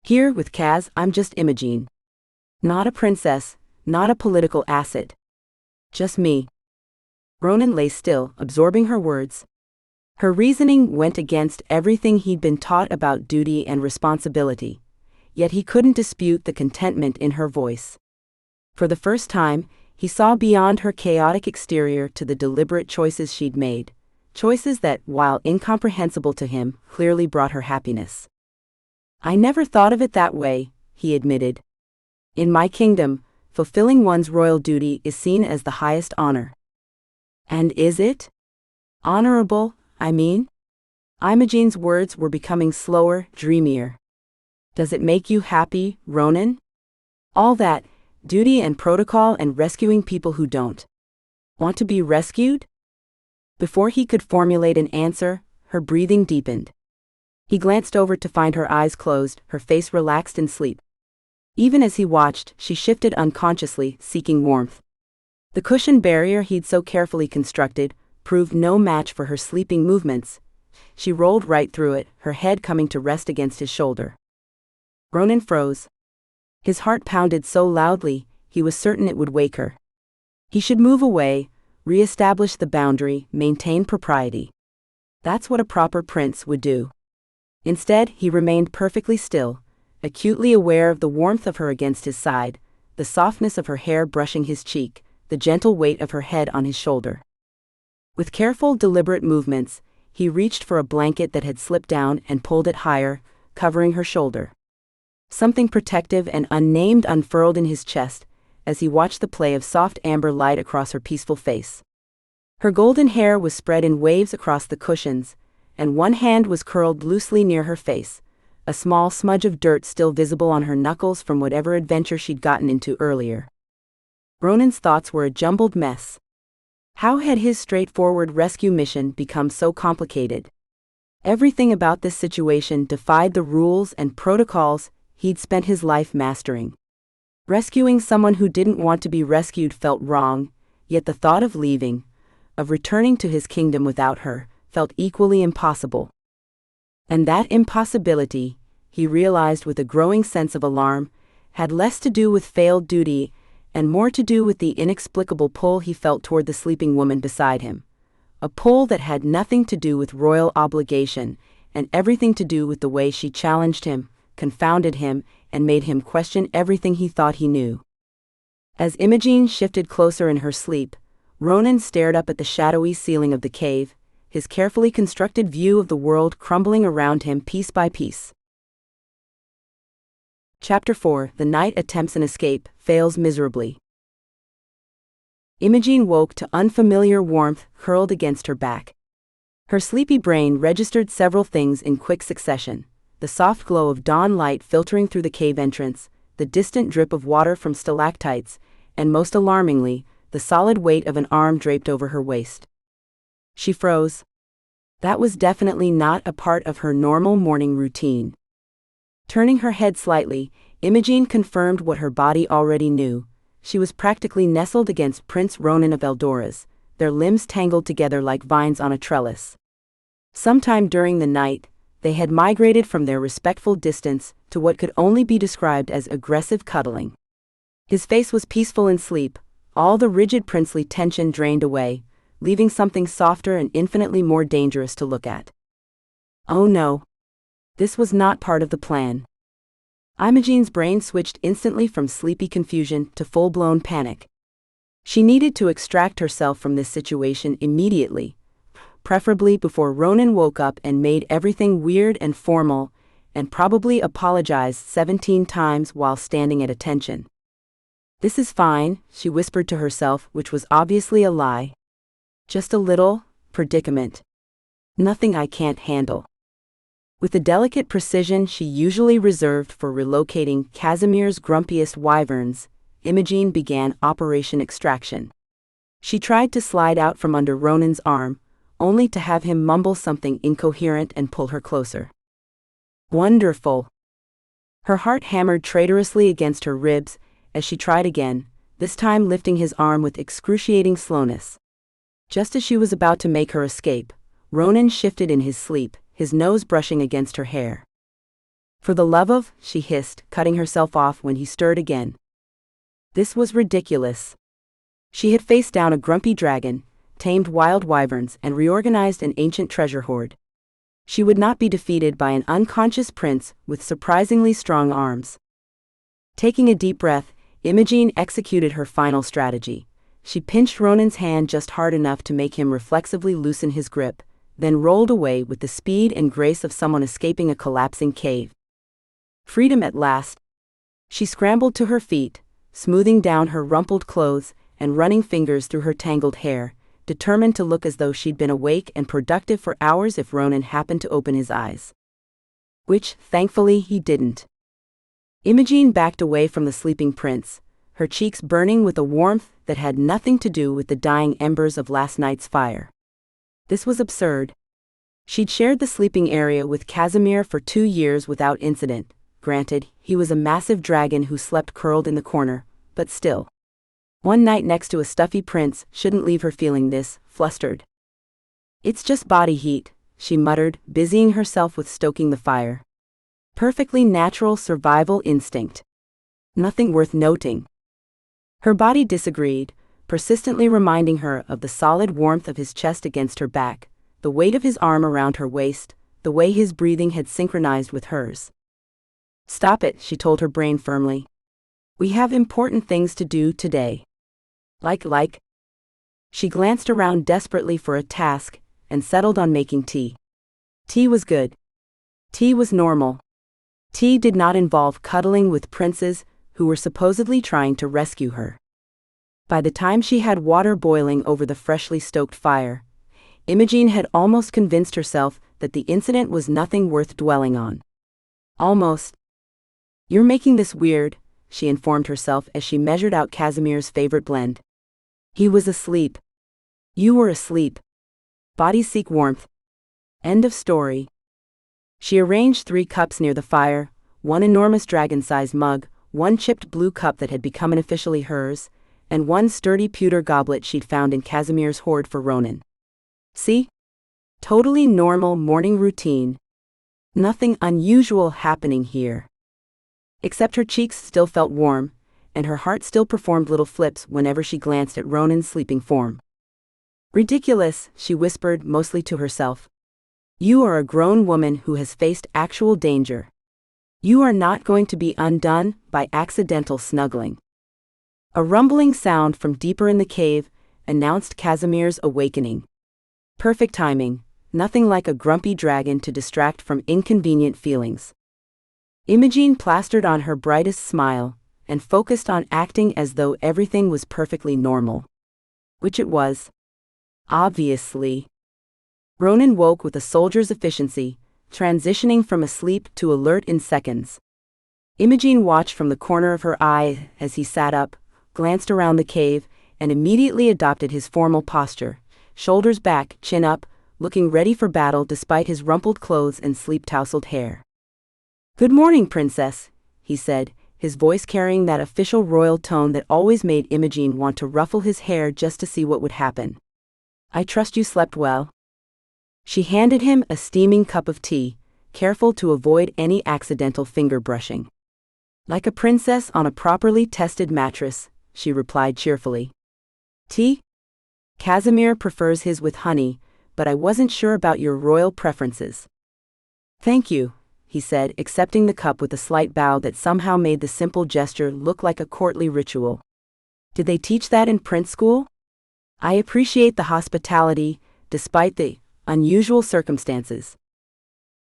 Here with Kaz, I'm just Imogen. Not a princess, not a political asset. Just me. Ronan lay still, absorbing her words. Her reasoning went against everything he'd been taught about duty and responsibility, yet he couldn't dispute the contentment in her voice. For the first time, he saw beyond her chaotic exterior to the deliberate choices she'd made, choices that, while incomprehensible to him, clearly brought her happiness. I never thought of it that way, he admitted. In my kingdom, fulfilling one's royal duty is seen as the highest honor. And is it? Honorable, I mean? Imogen's words were becoming slower, dreamier. Does it make you happy, Ronan? All that, duty and protocol and rescuing people who don't want to be rescued? Before he could formulate an answer, her breathing deepened. He glanced over to find her eyes closed, her face relaxed in sleep. Even as he watched, she shifted unconsciously, seeking warmth. The cushion barrier he'd so carefully constructed proved no match for her sleeping movements. She rolled right through it, her head coming to rest against his shoulder. Ronan froze. His heart pounded so loudly, he was certain it would wake her. He should move away, re-establish the boundary, maintain propriety. That's what a proper prince would do. Instead, he remained perfectly still, acutely aware of the warmth of her against his side, the softness of her hair brushing his cheek, the gentle weight of her head on his shoulder. With careful, deliberate movements, he reached for a blanket that had slipped down and pulled it higher, covering her shoulder. Something protective and unnamed unfurled in his chest as he watched the play of soft amber light across her peaceful face. Her golden hair was spread in waves across the cushions, and one hand was curled loosely near her face, a small smudge of dirt still visible on her knuckles from whatever adventure she'd gotten into earlier. Ronan's thoughts were a jumbled mess. How had his straightforward rescue mission become so complicated? Everything about this situation defied the rules and protocols he'd spent his life mastering. Rescuing someone who didn't want to be rescued felt wrong, yet the thought of leaving, of returning to his kingdom without her, felt equally impossible. And that impossibility, he realized with a growing sense of alarm, had less to do with failed duty and more to do with the inexplicable pull he felt toward the sleeping woman beside him. A pull that had nothing to do with royal obligation and everything to do with the way she challenged him, confounded him, and made him question everything he thought he knew. As Imogen shifted closer in her sleep, Ronan stared up at the shadowy ceiling of the cave, his carefully constructed view of the world crumbling around him piece by piece. Chapter 4: The Knight attempts an escape, fails miserably. Imogen woke to unfamiliar warmth curled against her back. Her sleepy brain registered several things in quick succession: the soft glow of dawn light filtering through the cave entrance, the distant drip of water from stalactites, and most alarmingly, the solid weight of an arm draped over her waist. She froze. That was definitely not a part of her normal morning routine. Turning her head slightly, Imogen confirmed what her body already knew. She was practically nestled against Prince Ronan of Eldoras, their limbs tangled together like vines on a trellis. Sometime during the night, they had migrated from their respectful distance to what could only be described as aggressive cuddling. His face was peaceful in sleep, all the rigid princely tension drained away, leaving something softer and infinitely more dangerous to look at. Oh no. This was not part of the plan. Imogen's brain switched instantly from sleepy confusion to full-blown panic. She needed to extract herself from this situation immediately, preferably before Ronan woke up and made everything weird and formal, and probably apologized 17 times while standing at attention. "This is fine," she whispered to herself, which was obviously a lie. "Just a little predicament. Nothing I can't handle." With the delicate precision she usually reserved for relocating Casimir's grumpiest wyverns, Imogen began Operation Extraction. She tried to slide out from under Ronan's arm, only to have him mumble something incoherent and pull her closer. Wonderful. Her heart hammered traitorously against her ribs as she tried again, this time lifting his arm with excruciating slowness. Just as she was about to make her escape, Ronan shifted in his sleep, his nose brushing against her hair. "For the love of," she hissed, cutting herself off when he stirred again. This was ridiculous. She had faced down a grumpy dragon, tamed wild wyverns, and reorganized an ancient treasure hoard. She would not be defeated by an unconscious prince with surprisingly strong arms. Taking a deep breath, Imogen executed her final strategy. She pinched Ronan's hand just hard enough to make him reflexively loosen his grip, then rolled away with the speed and grace of someone escaping a collapsing cave. Freedom at last. She scrambled to her feet, smoothing down her rumpled clothes and running fingers through her tangled hair, determined to look as though she'd been awake and productive for hours if Ronan happened to open his eyes. Which, thankfully, he didn't. Imogen backed away from the sleeping prince, her cheeks burning with a warmth that had nothing to do with the dying embers of last night's fire. This was absurd. She'd shared the sleeping area with Casimir for 2 years without incident. Granted, he was a massive dragon who slept curled in the corner, but still. One night next to a stuffy prince shouldn't leave her feeling this flustered. "It's just body heat," she muttered, busying herself with stoking the fire. "Perfectly natural survival instinct. Nothing worth noting." Her body disagreed, persistently reminding her of the solid warmth of his chest against her back, the weight of his arm around her waist, the way his breathing had synchronized with hers. Stop it, she told her brain firmly. We have important things to do today. Like. She glanced around desperately for a task and settled on making tea. Tea was good. Tea was normal. Tea did not involve cuddling with princes who were supposedly trying to rescue her. By the time she had water boiling over the freshly stoked fire, Imogen had almost convinced herself that the incident was nothing worth dwelling on. Almost. You're making this weird, she informed herself as she measured out Casimir's favorite blend. He was asleep. You were asleep. Bodies seek warmth. End of story. She arranged 3 cups near the fire, one enormous dragon-sized mug, one chipped blue cup that had become unofficially hers, and one sturdy pewter goblet she'd found in Casimir's hoard for Ronan. See? Totally normal morning routine. Nothing unusual happening here. Except her cheeks still felt warm, and her heart still performed little flips whenever she glanced at Ronan's sleeping form. Ridiculous, she whispered mostly to herself. You are a grown woman who has faced actual danger. You are not going to be undone by accidental snuggling. A rumbling sound from deeper in the cave announced Casimir's awakening. Perfect timing, nothing like a grumpy dragon to distract from inconvenient feelings. Imogen plastered on her brightest smile and focused on acting as though everything was perfectly normal. Which it was. Obviously. Ronan woke with a soldier's efficiency, transitioning from asleep to alert in seconds. Imogen watched from the corner of her eye as he sat up, glanced around the cave, and immediately adopted his formal posture, shoulders back, chin up, looking ready for battle despite his rumpled clothes and sleep-tousled hair. Good morning, princess, he said, his voice carrying that official royal tone that always made Imogen want to ruffle his hair just to see what would happen. I trust you slept well. She handed him a steaming cup of tea, careful to avoid any accidental finger brushing. Like a princess on a properly tested mattress, she replied cheerfully. Tea? Casimir prefers his with honey, but I wasn't sure about your royal preferences. Thank you, he said, accepting the cup with a slight bow that somehow made the simple gesture look like a courtly ritual. Did they teach that in print school? I appreciate the hospitality, despite the unusual circumstances.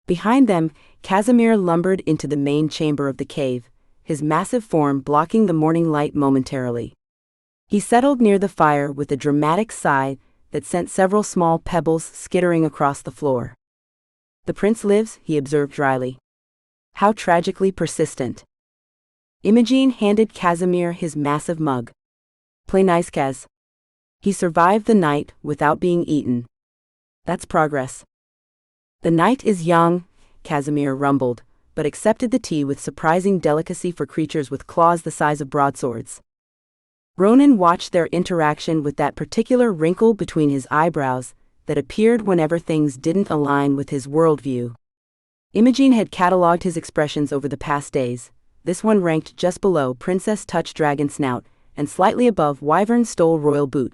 Behind them, Casimir lumbered into the main chamber of the cave, his massive form blocking the morning light momentarily. He settled near the fire with a dramatic sigh that sent several small pebbles skittering across the floor. The prince lives, he observed dryly. How tragically persistent. Imogen handed Casimir his massive mug. Play nice, Kaz. He survived the night without being eaten. That's progress. The night is young, Casimir rumbled, but accepted the tea with surprising delicacy for creatures with claws the size of broadswords. Ronan watched their interaction with that particular wrinkle between his eyebrows that appeared whenever things didn't align with his worldview. Imogen had catalogued his expressions over the past days. This one ranked just below Princess Touch Dragon Snout and slightly above Wyvern Stole Royal Boot.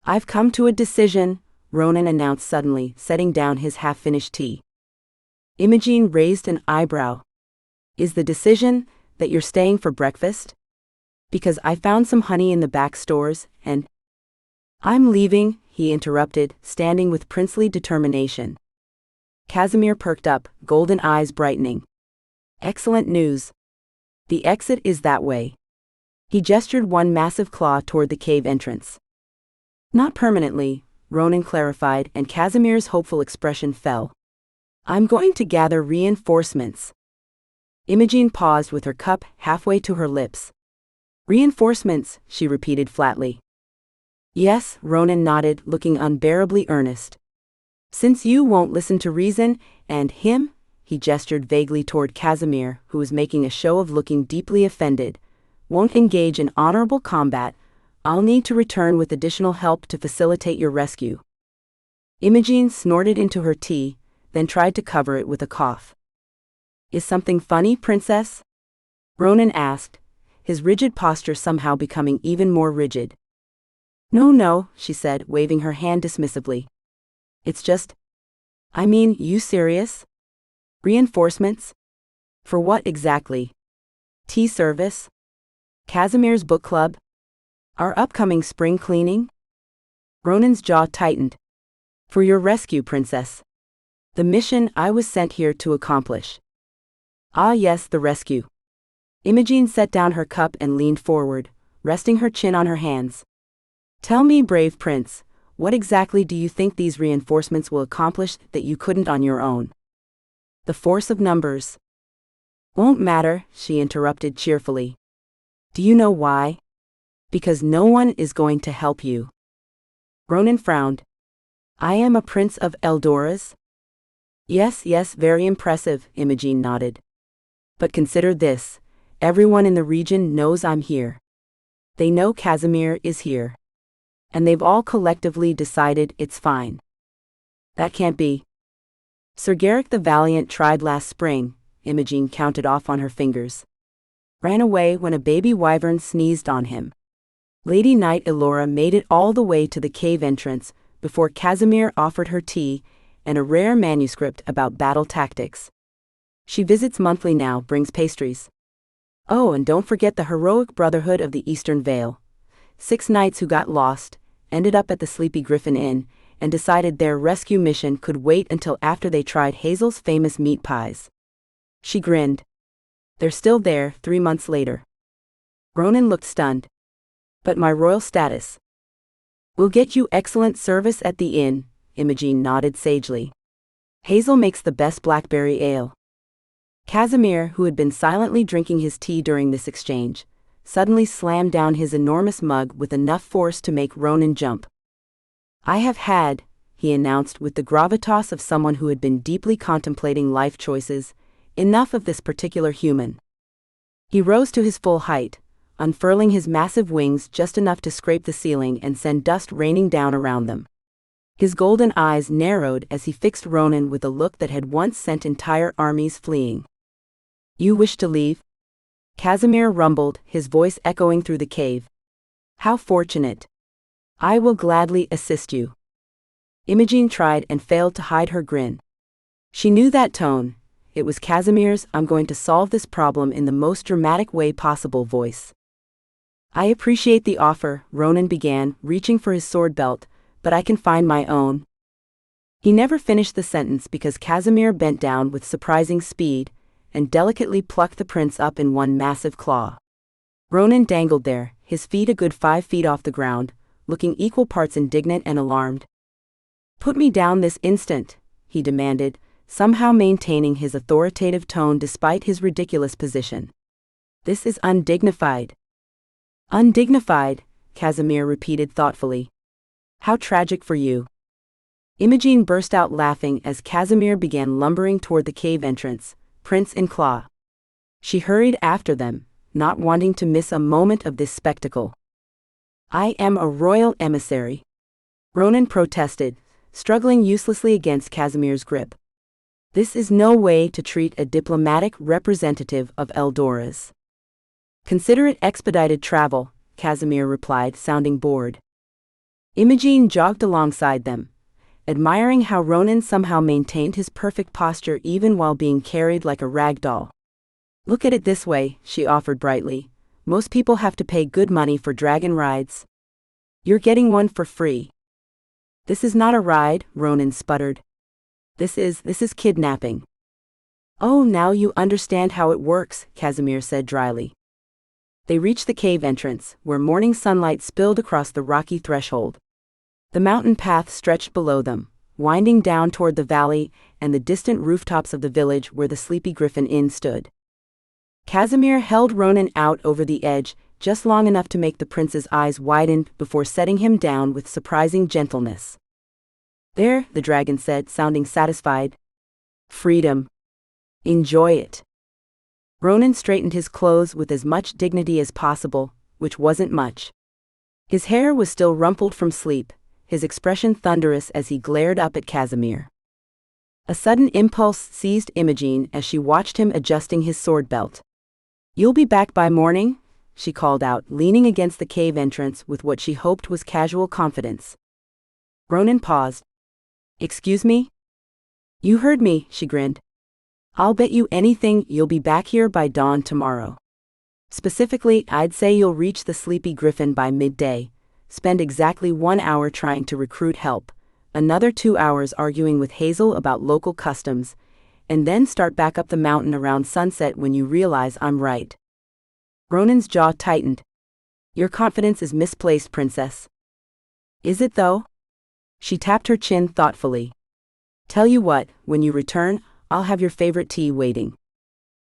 I've come to a decision, Ronan announced suddenly, setting down his half-finished tea. Imogen raised an eyebrow. Is the decision that you're staying for breakfast? Because I found some honey in the back stores, and I'm leaving, he interrupted, standing with princely determination. Casimir perked up, golden eyes brightening. Excellent news. The exit is that way. He gestured one massive claw toward the cave entrance. Not permanently, Ronan clarified, and Casimir's hopeful expression fell. I'm going to gather reinforcements. Imogen paused with her cup halfway to her lips. Reinforcements, she repeated flatly. Yes, Ronan nodded, looking unbearably earnest. Since you won't listen to reason, and him, he gestured vaguely toward Casimir, who was making a show of looking deeply offended, won't engage in honorable combat, I'll need to return with additional help to facilitate your rescue. Imogen snorted into her tea, then tried to cover it with a cough. Is something funny, princess? Ronan asked, his rigid posture somehow becoming even more rigid. No, she said, waving her hand dismissively. It's just... I mean, you serious? Reinforcements? For what exactly? Tea service? Casimir's book club? Our upcoming spring cleaning? Ronan's jaw tightened. For your rescue, princess. The mission I was sent here to accomplish. Ah yes, the rescue. Imogen set down her cup and leaned forward, resting her chin on her hands. Tell me, brave prince, what exactly do you think these reinforcements will accomplish that you couldn't on your own? The force of numbers. Won't matter, she interrupted cheerfully. Do you know why? Because no one is going to help you. Ronan frowned. I am a prince of Eldoras? Yes, very impressive, Imogen nodded. But consider this, everyone in the region knows I'm here. They know Casimir is here. And they've all collectively decided it's fine. That can't be. Sir Garrick the Valiant tried last spring, Imogen counted off on her fingers. Ran away when a baby wyvern sneezed on him. Lady Knight Elora made it all the way to the cave entrance before Casimir offered her tea and a rare manuscript about battle tactics. She visits monthly now, brings pastries. Oh, and don't forget the heroic Brotherhood of the Eastern Vale. 6 knights who got lost, ended up at the Sleepy Griffin Inn, and decided their rescue mission could wait until after they tried Hazel's famous meat pies. She grinned. They're still there 3 months later. Ronan looked stunned. But my royal status. We'll get you excellent service at the inn, Imogen nodded sagely. Hazel makes the best blackberry ale. Casimir, who had been silently drinking his tea during this exchange, suddenly slammed down his enormous mug with enough force to make Ronan jump. I have had, he announced with the gravitas of someone who had been deeply contemplating life choices, enough of this particular human. He rose to his full height, unfurling his massive wings just enough to scrape the ceiling and send dust raining down around them. His golden eyes narrowed as he fixed Ronan with a look that had once sent entire armies fleeing. You wish to leave? Casimir rumbled, his voice echoing through the cave. How fortunate. I will gladly assist you. Imogen tried and failed to hide her grin. She knew that tone. It was Casimir's I'm going to solve this problem in the most dramatic way possible voice. I appreciate the offer, Ronan began, reaching for his sword belt, but I can find my own. He never finished the sentence because Casimir bent down with surprising speed and delicately plucked the prince up in one massive claw. Ronan dangled there, his feet a good 5 feet off the ground, looking equal parts indignant and alarmed. Put me down this instant, he demanded, somehow maintaining his authoritative tone despite his ridiculous position. This is undignified. Undignified, Casimir repeated thoughtfully. How tragic for you. Imogen burst out laughing as Casimir began lumbering toward the cave entrance, prince in claw. She hurried after them, not wanting to miss a moment of this spectacle. I am a royal emissary. Ronan protested, struggling uselessly against Casimir's grip. This is no way to treat a diplomatic representative of Eldoras. Consider it expedited travel, Casimir replied, sounding bored. Imogen jogged alongside them, admiring how Ronan somehow maintained his perfect posture even while being carried like a rag doll. Look at it this way, she offered brightly. Most people have to pay good money for dragon rides. You're getting one for free. This is not a ride, Ronan sputtered. This is kidnapping. Oh, now you understand how it works, Casimir said dryly. They reached the cave entrance, where morning sunlight spilled across the rocky threshold. The mountain path stretched below them, winding down toward the valley and the distant rooftops of the village where the Sleepy Griffin Inn stood. Casimir held Ronan out over the edge, just long enough to make the prince's eyes widen before setting him down with surprising gentleness. There, the dragon said, sounding satisfied. Freedom. Enjoy it. Ronan straightened his clothes with as much dignity as possible, which wasn't much. His hair was still rumpled from sleep, his expression thunderous as he glared up at Casimir. A sudden impulse seized Imogen as she watched him adjusting his sword belt. You'll be back by morning? She called out, leaning against the cave entrance with what she hoped was casual confidence. Ronan paused. Excuse me? You heard me, she grinned. I'll bet you anything you'll be back here by dawn tomorrow. Specifically, I'd say you'll reach the Sleepy Griffin by midday, spend exactly 1 hour trying to recruit help, another 2 hours arguing with Hazel about local customs, and then start back up the mountain around sunset when you realize I'm right. Ronan's jaw tightened. Your confidence is misplaced, princess. Is it though? She tapped her chin thoughtfully. Tell you what, when you return, I'll have your favorite tea waiting.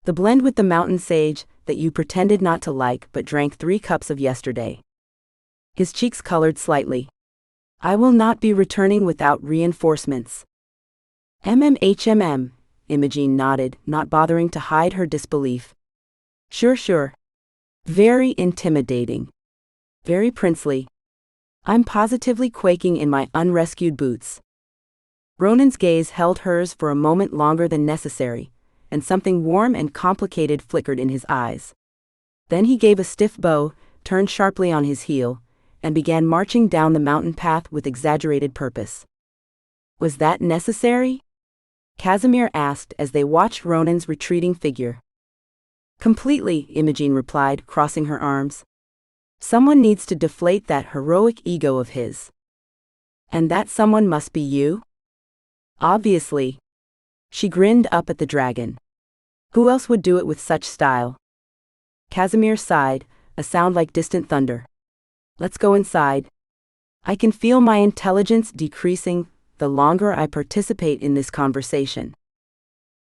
The blend with the mountain sage that you pretended not to like but drank 3 cups of yesterday. His cheeks colored slightly. I will not be returning without reinforcements. MMHMM, Imogene nodded, not bothering to hide her disbelief. Sure. Very intimidating. Very princely. I'm positively quaking in my unrescued boots. Ronan's gaze held hers for a moment longer than necessary, and something warm and complicated flickered in his eyes. Then he gave a stiff bow, turned sharply on his heel, and began marching down the mountain path with exaggerated purpose. Was that necessary? Casimir asked as they watched Ronan's retreating figure. Completely, Imogene replied, crossing her arms. Someone needs to deflate that heroic ego of his. And that someone must be you? Obviously. She grinned up at the dragon. Who else would do it with such style? Casimir sighed, a sound like distant thunder. Let's go inside. I can feel my intelligence decreasing the longer I participate in this conversation.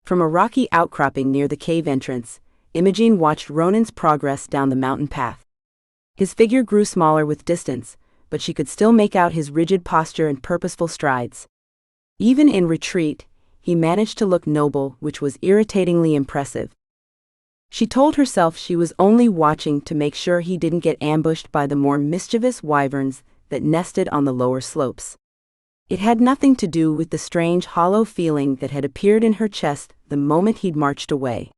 From a rocky outcropping near the cave entrance, Imogene watched Ronan's progress down the mountain path. His figure grew smaller with distance, but she could still make out his rigid posture and purposeful strides. Even in retreat, he managed to look noble, which was irritatingly impressive. She told herself she was only watching to make sure he didn't get ambushed by the more mischievous wyverns that nested on the lower slopes. It had nothing to do with the strange hollow feeling that had appeared in her chest the moment he'd marched away.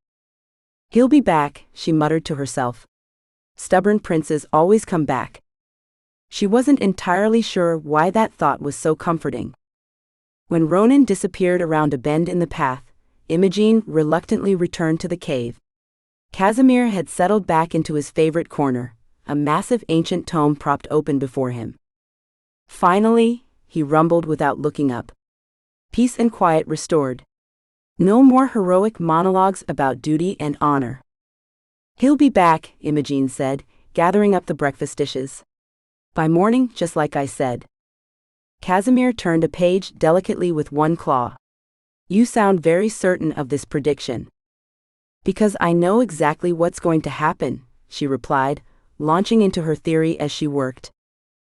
He'll be back, she muttered to herself. Stubborn princes always come back. She wasn't entirely sure why that thought was so comforting. When Ronan disappeared around a bend in the path, Imogene reluctantly returned to the cave. Casimir had settled back into his favorite corner, a massive ancient tome propped open before him. Finally, he rumbled without looking up. Peace and quiet restored. No more heroic monologues about duty and honor. He'll be back, Imogene said, gathering up the breakfast dishes. By morning, just like I said. Casimir turned a page delicately with one claw. You sound very certain of this prediction. Because I know exactly what's going to happen, she replied, launching into her theory as she worked.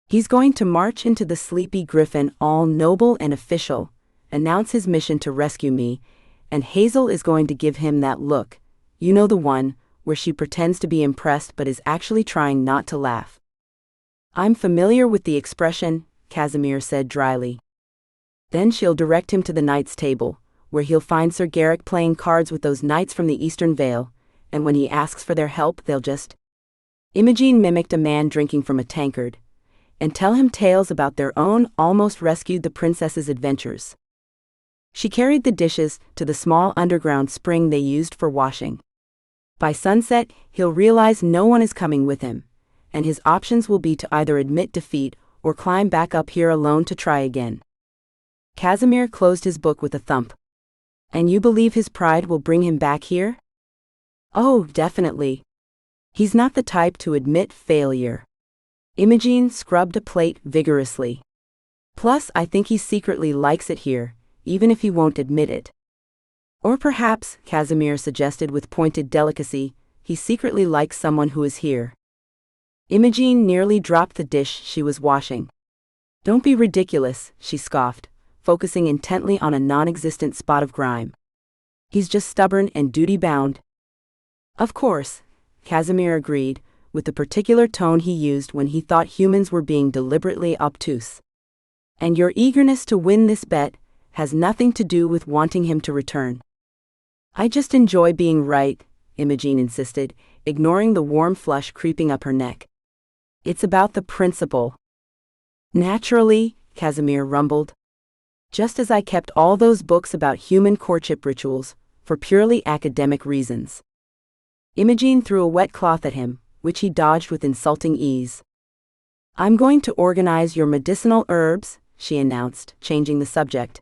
He's going to march into the Sleepy Griffin all noble and official, announce his mission to rescue me, and Hazel is going to give him that look, you know, the one where she pretends to be impressed but is actually trying not to laugh. I'm familiar with the expression, Casimir said dryly. Then she'll direct him to the knight's table, where he'll find Sir Garrick playing cards with those knights from the Eastern Vale, and when he asks for their help they'll just... Imogene mimicked a man drinking from a tankard, and tell him tales about their own almost rescued the princess's adventures. She carried the dishes to the small underground spring they used for washing. By sunset, he'll realize no one is coming with him, and his options will be to either admit defeat or climb back up here alone to try again. Casimir closed his book with a thump. And you believe his pride will bring him back here? Oh, definitely. He's not the type to admit failure. Imogene scrubbed a plate vigorously. Plus, I think he secretly likes it here, even if he won't admit it. Or perhaps, Casimir suggested with pointed delicacy, he secretly likes someone who is here. Imogene nearly dropped the dish she was washing. Don't be ridiculous, she scoffed, focusing intently on a non-existent spot of grime. He's just stubborn and duty-bound. Of course, Casimir agreed, with the particular tone he used when he thought humans were being deliberately obtuse. And your eagerness to win this bet has nothing to do with wanting him to return. I just enjoy being right, Imogene insisted, ignoring the warm flush creeping up her neck. It's about the principle. Naturally, Casimir rumbled. Just as I kept all those books about human courtship rituals, for purely academic reasons. Imogen threw a wet cloth at him, which he dodged with insulting ease. "I'm going to organize your medicinal herbs," she announced, changing the subject.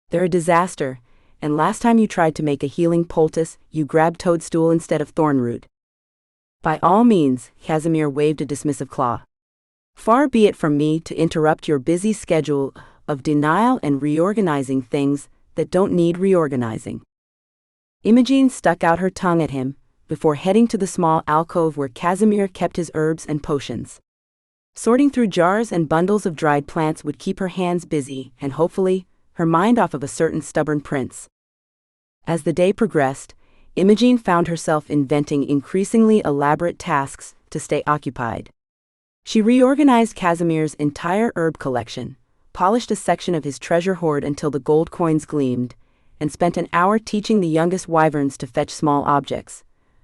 "They're a disaster, and last time you tried to make a healing poultice, you grabbed toadstool instead of thornroot." "By all means," Casimir waved a dismissive claw. "Far be it from me to interrupt your busy schedule of denial and reorganizing things that don't need reorganizing." Imogen stuck out her tongue at him, before heading to the small alcove where Casimir kept his herbs and potions. Sorting through jars and bundles of dried plants would keep her hands busy and, hopefully, her mind off of a certain stubborn prince. As the day progressed, Imogen found herself inventing increasingly elaborate tasks to stay occupied. She reorganized Casimir's entire herb collection, polished a section of his treasure hoard until the gold coins gleamed, and spent an hour teaching the youngest wyverns to fetch small objects,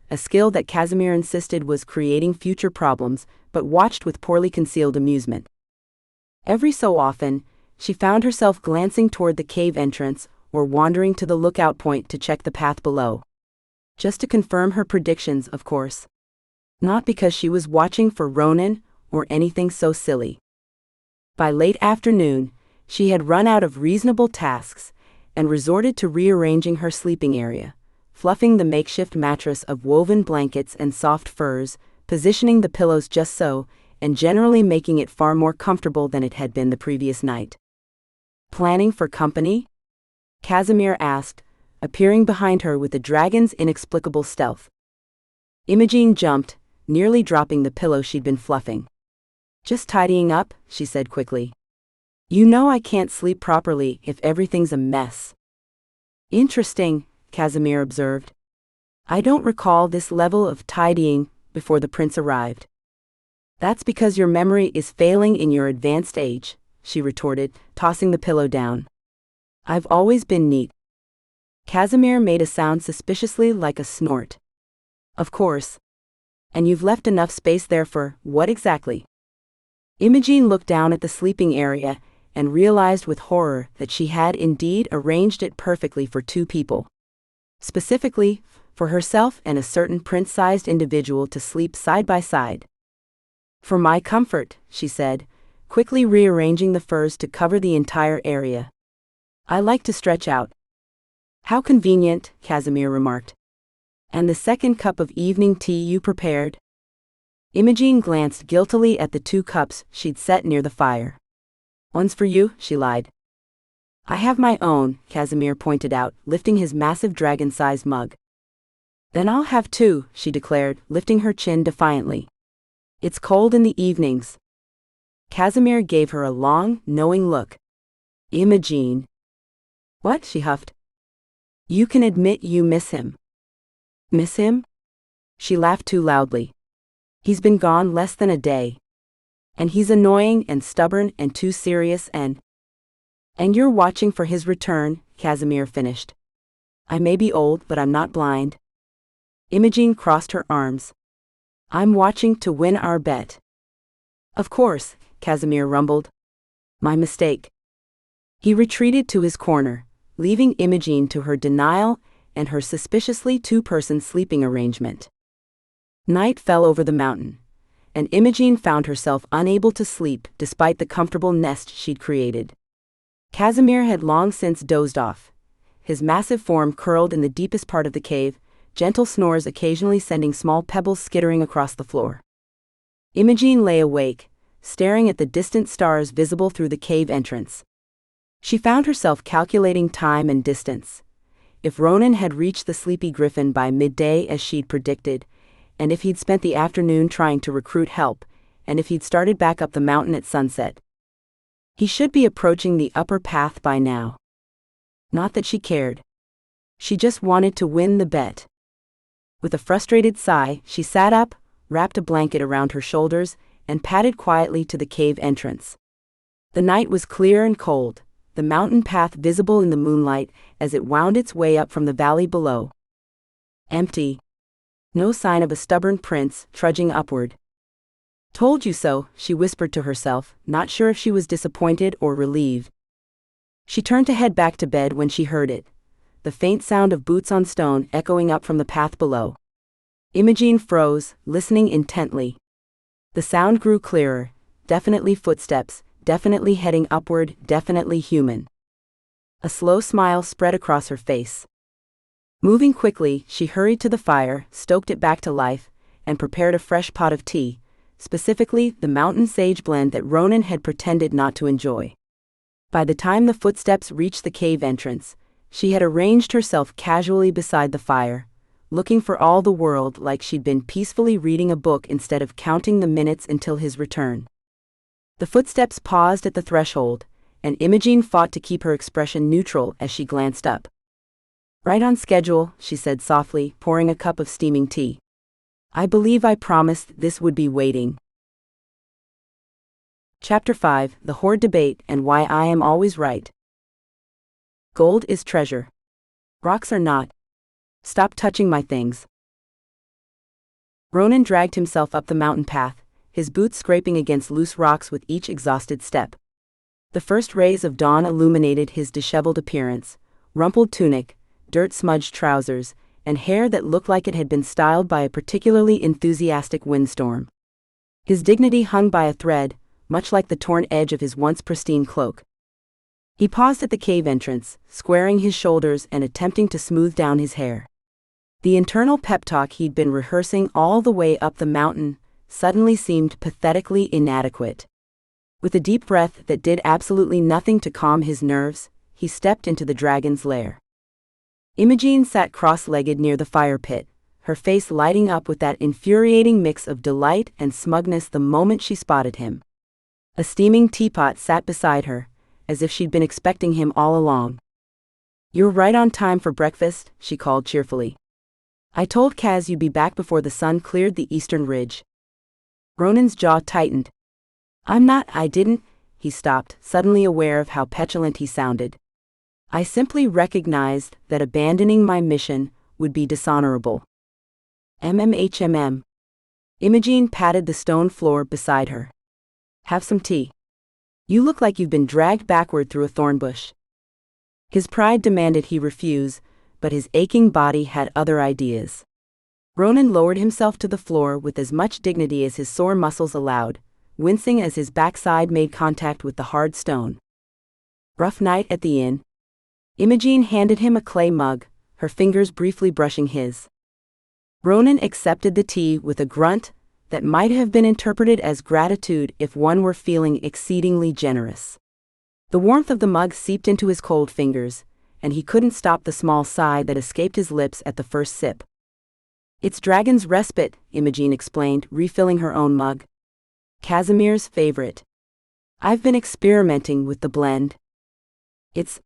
a skill that Casimir insisted was creating future problems, but watched with poorly concealed amusement. Every so often, she found herself glancing toward the cave entrance or wandering to the lookout point to check the path below. Just to confirm her predictions, of course. Not because she was watching for Ronan or anything so silly. By late afternoon, she had run out of reasonable tasks and resorted to rearranging her sleeping area, fluffing the makeshift mattress of woven blankets and soft furs, positioning the pillows just so, and generally making it far more comfortable than it had been the previous night. "Planning for company?" Casimir asked, appearing behind her with the dragon's inexplicable stealth. Imogen jumped, nearly dropping the pillow she'd been fluffing. "Just tidying up," she said quickly. "You know I can't sleep properly if everything's a mess." "Interesting," Casimir observed. "I don't recall this level of tidying before the prince arrived." "That's because your memory is failing in your advanced age," she retorted, tossing the pillow down. "I've always been neat." Casimir made a sound suspiciously like a snort. "Of course. And you've left enough space there for what exactly?" Imogen looked down at the sleeping area and realized with horror that she had indeed arranged it perfectly for two people. Specifically, for herself and a certain prince-sized individual to sleep side by side. "For my comfort," she said, quickly rearranging the furs to cover the entire area. "I like to stretch out." "How convenient," Casimir remarked. "And the second cup of evening tea you prepared?" Imogen glanced guiltily at the 2 cups she'd set near the fire. "One's for you," she lied. "I have my own," Casimir pointed out, lifting his massive dragon-sized mug. "Then I'll have 2, she declared, lifting her chin defiantly. "It's cold in the evenings." Casimir gave her a long, knowing look. "Imogen." "What?" she huffed. "You can admit you miss him." "Miss him?" She laughed too loudly. "He's been gone less than a day. And he's annoying and stubborn and too serious and you're watching for his return," Casimir finished. "I may be old, but I'm not blind." Imogen crossed her arms. "I'm watching to win our bet." "Of course," Casimir rumbled. "My mistake." He retreated to his corner, leaving Imogen to her denial and her suspiciously 2-person sleeping arrangement. Night fell over the mountain, and Imogen found herself unable to sleep despite the comfortable nest she'd created. Casimir had long since dozed off, his massive form curled in the deepest part of the cave, gentle snores occasionally sending small pebbles skittering across the floor. Imogen lay awake, staring at the distant stars visible through the cave entrance. She found herself calculating time and distance. If Ronan had reached the Sleepy Griffin by midday as she'd predicted, and if he'd spent the afternoon trying to recruit help, and if he'd started back up the mountain at sunset, he should be approaching the upper path by now. Not that she cared. She just wanted to win the bet. With a frustrated sigh, she sat up, wrapped a blanket around her shoulders, and padded quietly to the cave entrance. The night was clear and cold, the mountain path visible in the moonlight as it wound its way up from the valley below. Empty. No sign of a stubborn prince trudging upward. "Told you so," she whispered to herself, not sure if she was disappointed or relieved. She turned to head back to bed when she heard it. the faint sound of boots on stone echoing up from the path below. Imogen froze, listening intently. The sound grew clearer, definitely footsteps, definitely heading upward, definitely human. A slow smile spread across her face. Moving quickly, she hurried to the fire, stoked it back to life, and prepared a fresh pot of tea, specifically the mountain sage blend that Ronan had pretended not to enjoy. By the time the footsteps reached the cave entrance, she had arranged herself casually beside the fire, looking for all the world like she'd been peacefully reading a book instead of counting the minutes until his return. The footsteps paused at the threshold, and Imogen fought to keep her expression neutral as she glanced up. "Right on schedule," she said softly, pouring a cup of steaming tea. "I believe I promised this would be waiting." Chapter 5: The Hoard Debate and Why I Am Always Right. Gold is treasure. Rocks are not. Stop touching my things. Ronan dragged himself up the mountain path, his boots scraping against loose rocks with each exhausted step. The first rays of dawn illuminated his disheveled appearance, rumpled tunic, dirt-smudged trousers, and hair that looked like it had been styled by a particularly enthusiastic windstorm. His dignity hung by a thread, much like the torn edge of his once pristine cloak. He paused at the cave entrance, squaring his shoulders and attempting to smooth down his hair. The internal pep talk he'd been rehearsing all the way up the mountain suddenly seemed pathetically inadequate. With a deep breath that did absolutely nothing to calm his nerves, he stepped into the dragon's lair. Imogen sat cross-legged near the fire pit, her face lighting up with that infuriating mix of delight and smugness the moment she spotted him. A steaming teapot sat beside her, as if she'd been expecting him all along. "You're right on time for breakfast," she called cheerfully. "I told Kaz you'd be back before the sun cleared the eastern ridge." Ronan's jaw tightened. I didn't," he stopped, suddenly aware of how petulant he sounded. "I simply recognized that abandoning my mission would be dishonorable." "MMHMM." Imogen patted the stone floor beside her. "Have some tea. You look like you've been dragged backward through a thorn bush." His pride demanded he refuse, but his aching body had other ideas. Ronan lowered himself to the floor with as much dignity as his sore muscles allowed, wincing as his backside made contact with the hard stone. "Rough night at the inn?" Imogen handed him a clay mug, her fingers briefly brushing his. Ronan accepted the tea with a grunt that might have been interpreted as gratitude if one were feeling exceedingly generous. The warmth of the mug seeped into his cold fingers, and he couldn't stop the small sigh that escaped his lips at the first sip. "It's Dragon's Respite," Imogen explained, refilling her own mug. "Casimir's favorite. I've been experimenting with the blend. It's..."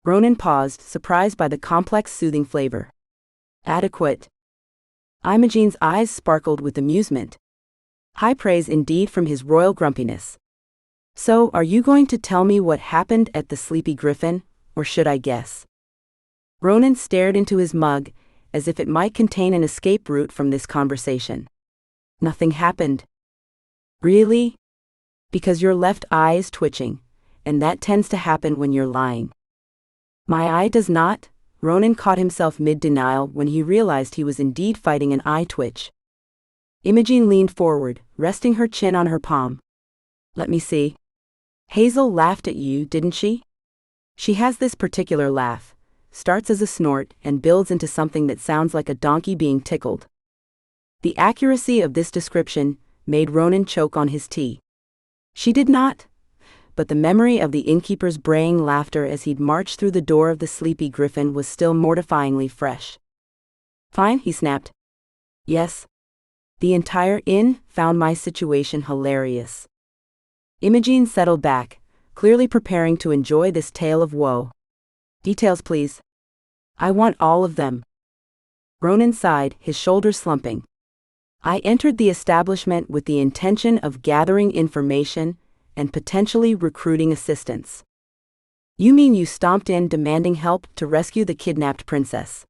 Ronan paused, surprised by the complex soothing flavor. "Adequate." Imogen's eyes sparkled with amusement. High praise indeed from his royal grumpiness. "So, are you going to tell me what happened at the Sleepy Griffin, or should I guess?" Ronan stared into his mug, as if it might contain an escape route from this conversation. "Nothing happened." "Really?" "Because your left eye is twitching, and that tends to happen when you're lying." "My eye does not." Ronan caught himself mid-denial when he realized he was indeed fighting an eye twitch. Imogen leaned forward, resting her chin on her palm. "Let me see. Hazel laughed at you, didn't she?" "She has this particular laugh. Starts as a snort and builds into something that sounds like a donkey being tickled." The accuracy of this description made Ronan choke on his tea. "She did not," but the memory of the innkeeper's braying laughter as he'd marched through the door of the Sleepy Griffin was still mortifyingly fresh. "Fine," he snapped. "Yes." The entire inn found my situation hilarious. Imogen settled back, clearly preparing to enjoy this tale of woe. "Details, please." "I want all of them." Ronan sighed, his shoulders slumping. "I entered the establishment with the intention of gathering information and potentially recruiting assistants." "You mean you stomped in demanding help to rescue the kidnapped princess?"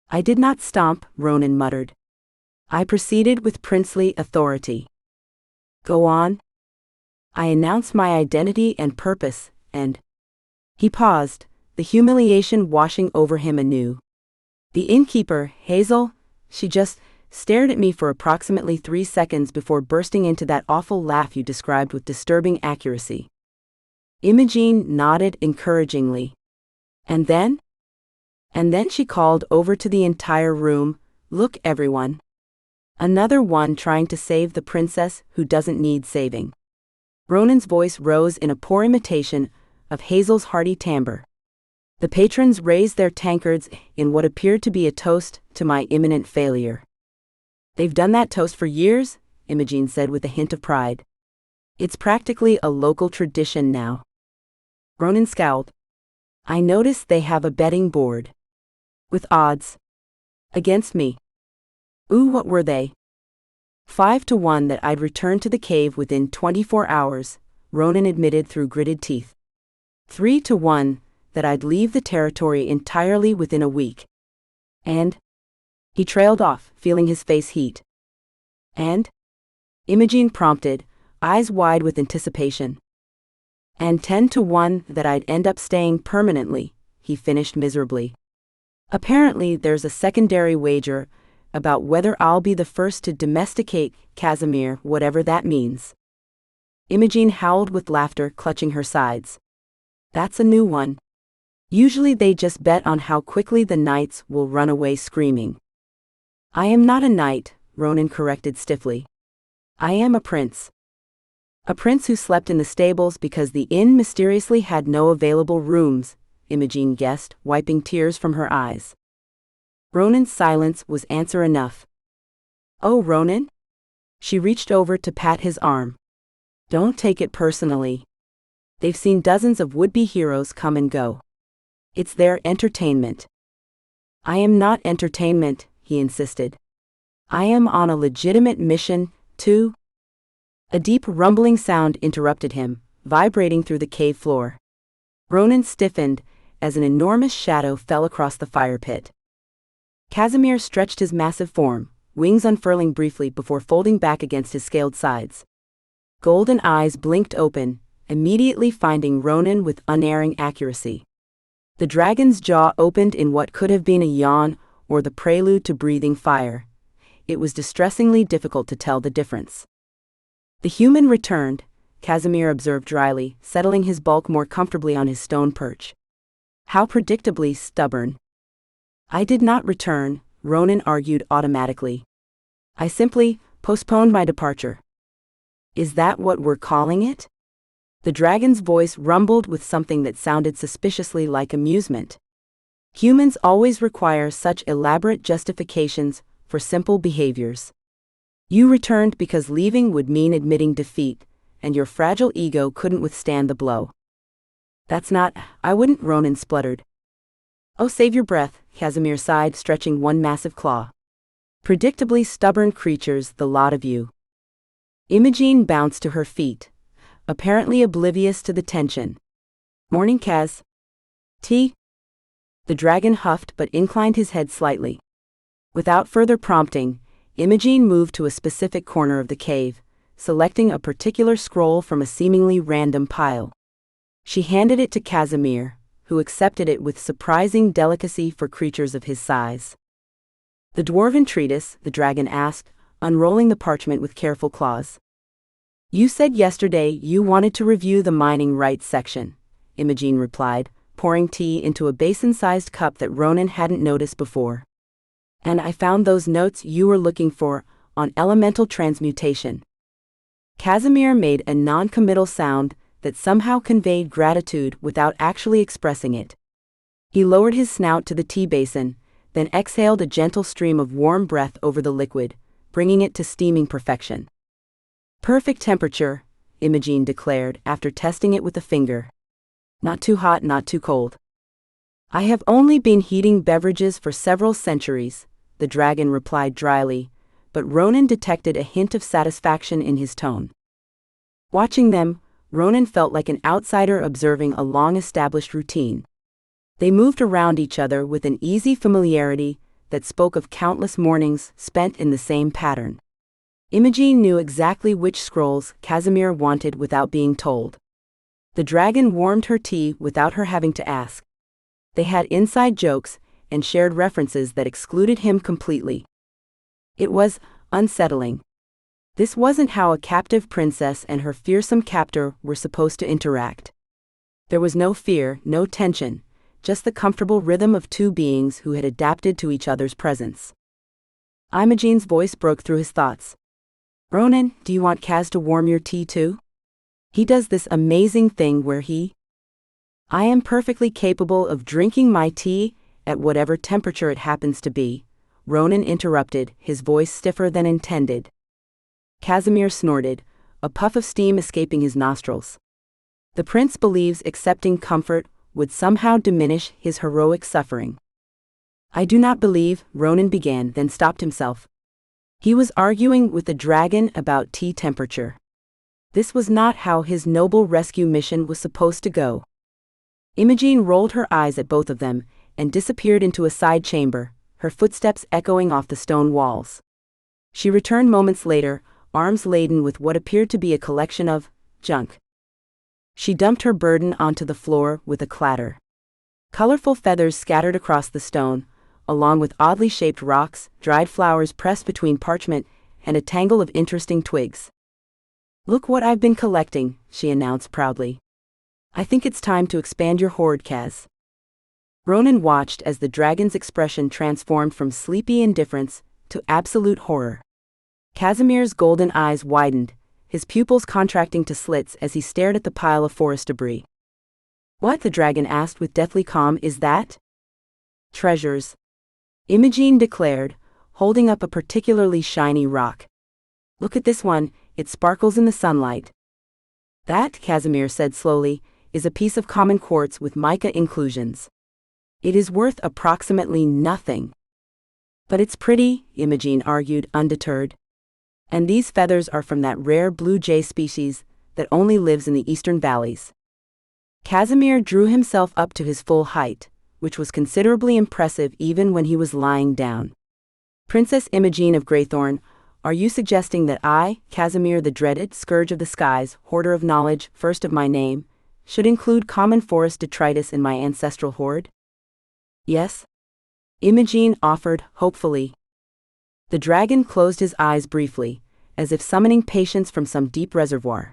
"I did not stomp," Ronan muttered. "I proceeded with princely authority." "Go on." "I announced my identity and purpose, and..." He paused, the humiliation washing over him anew. The innkeeper, Hazel, she just stared at me for approximately 3 seconds before bursting into that awful laugh you described with disturbing accuracy. Imogene nodded encouragingly. And then? And then she called over to the entire room, "Look, everyone. Another one trying to save the princess who doesn't need saving." Ronan's voice rose in a poor imitation of Hazel's hearty timbre. The patrons raised their tankards in what appeared to be a toast to my imminent failure. "They've done that toast for years," Imogene said with a hint of pride. "It's practically a local tradition now." Ronan scowled. "I noticed they have a betting board. With odds. Against me." "Ooh, what were they?" 5 to 1 that I'd return to the cave within 24 hours, Ronan admitted through gritted teeth. 3 to 1 that I'd leave the territory entirely within a week. And? He trailed off, feeling his face heat. And? Imogene prompted, eyes wide with anticipation. And 10 to 1 that I'd end up staying permanently, he finished miserably. Apparently there's a secondary wager about whether I'll be the first to domesticate Casimir, whatever that means. Imogene howled with laughter, clutching her sides. That's a new one. Usually they just bet on how quickly the knights will run away screaming. I am not a knight, Ronan corrected stiffly. I am a prince. A prince who slept in the stables because the inn mysteriously had no available rooms, Imogene guessed, wiping tears from her eyes. Ronan's silence was answer enough. Oh, Ronan? She reached over to pat his arm. Don't take it personally. They've seen dozens of would-be heroes come and go. It's their entertainment. I am not entertainment, he insisted. I am on a legitimate mission, too. A deep rumbling sound interrupted him, vibrating through the cave floor. Ronan stiffened as an enormous shadow fell across the fire pit. Casimir stretched his massive form, wings unfurling briefly before folding back against his scaled sides. Golden eyes blinked open, immediately finding Ronan with unerring accuracy. The dragon's jaw opened in what could have been a yawn or the prelude to breathing fire. It was distressingly difficult to tell the difference. The human returned, Casimir observed dryly, settling his bulk more comfortably on his stone perch. How predictably stubborn. I did not return, Ronan argued automatically. I simply postponed my departure. Is that what we're calling it? The dragon's voice rumbled with something that sounded suspiciously like amusement. Humans always require such elaborate justifications for simple behaviors. You returned because leaving would mean admitting defeat, and your fragile ego couldn't withstand the blow. That's not, I wouldn't, Ronan spluttered. Oh, save your breath, Casimir sighed, stretching one massive claw. Predictably stubborn creatures, the lot of you. Imogene bounced to her feet, apparently oblivious to the tension. Morning, Kaz. Tea? The dragon huffed but inclined his head slightly. Without further prompting, Imogene moved to a specific corner of the cave, selecting a particular scroll from a seemingly random pile. She handed it to Casimir, who accepted it with surprising delicacy for creatures of his size. The dwarven treatise, the dragon asked, unrolling the parchment with careful claws. You said yesterday you wanted to review the mining rights section, Imogene replied, pouring tea into a basin-sized cup that Ronan hadn't noticed before. And I found those notes you were looking for on elemental transmutation. Casimir made a non-committal sound that somehow conveyed gratitude without actually expressing it. He lowered his snout to the tea basin, then exhaled a gentle stream of warm breath over the liquid, bringing it to steaming perfection. Perfect temperature, Imogene declared after testing it with a finger. Not too hot, not too cold. I have only been heating beverages for several centuries, the dragon replied dryly, but Ronan detected a hint of satisfaction in his tone. Watching them, Ronan felt like an outsider observing a long-established routine. They moved around each other with an easy familiarity that spoke of countless mornings spent in the same pattern. Imogene knew exactly which scrolls Casimir wanted without being told. The dragon warmed her tea without her having to ask. They had inside jokes and shared references that excluded him completely. It was unsettling. This wasn't how a captive princess and her fearsome captor were supposed to interact. There was no fear, no tension, just the comfortable rhythm of two beings who had adapted to each other's presence. Imogene's voice broke through his thoughts. Ronan, do you want Kaz to warm your tea too? He does this amazing thing where I am perfectly capable of drinking my tea at whatever temperature it happens to be, Ronan interrupted, his voice stiffer than intended. Casimir snorted, a puff of steam escaping his nostrils. The prince believes accepting comfort would somehow diminish his heroic suffering. I do not believe, Ronan began, then stopped himself. He was arguing with the dragon about tea temperature. This was not how his noble rescue mission was supposed to go. Imogene rolled her eyes at both of them and disappeared into a side chamber, her footsteps echoing off the stone walls. She returned moments later, arms laden with what appeared to be a collection of junk. She dumped her burden onto the floor with a clatter. Colorful feathers scattered across the stone, along with oddly shaped rocks, dried flowers pressed between parchment, and a tangle of interesting twigs. Look what I've been collecting, she announced proudly. I think it's time to expand your hoard, Kaz. Ronan watched as the dragon's expression transformed from sleepy indifference to absolute horror. Casimir's golden eyes widened, his pupils contracting to slits as he stared at the pile of forest debris. What, the dragon asked with deathly calm, is that? Treasures, Imogene declared, holding up a particularly shiny rock. Look at this one, it sparkles in the sunlight. That, Casimir said slowly, is a piece of common quartz with mica inclusions. It is worth approximately nothing. But it's pretty, Imogene argued, undeterred. And these feathers are from that rare blue jay species that only lives in the eastern valleys. Casimir drew himself up to his full height, which was considerably impressive even when he was lying down. Princess Imogene of Greythorn, are you suggesting that I, Casimir the dreaded, scourge of the skies, hoarder of knowledge, first of my name, should include common forest detritus in my ancestral hoard? Yes? Imogene offered, hopefully. The dragon closed his eyes briefly, as if summoning patience from some deep reservoir.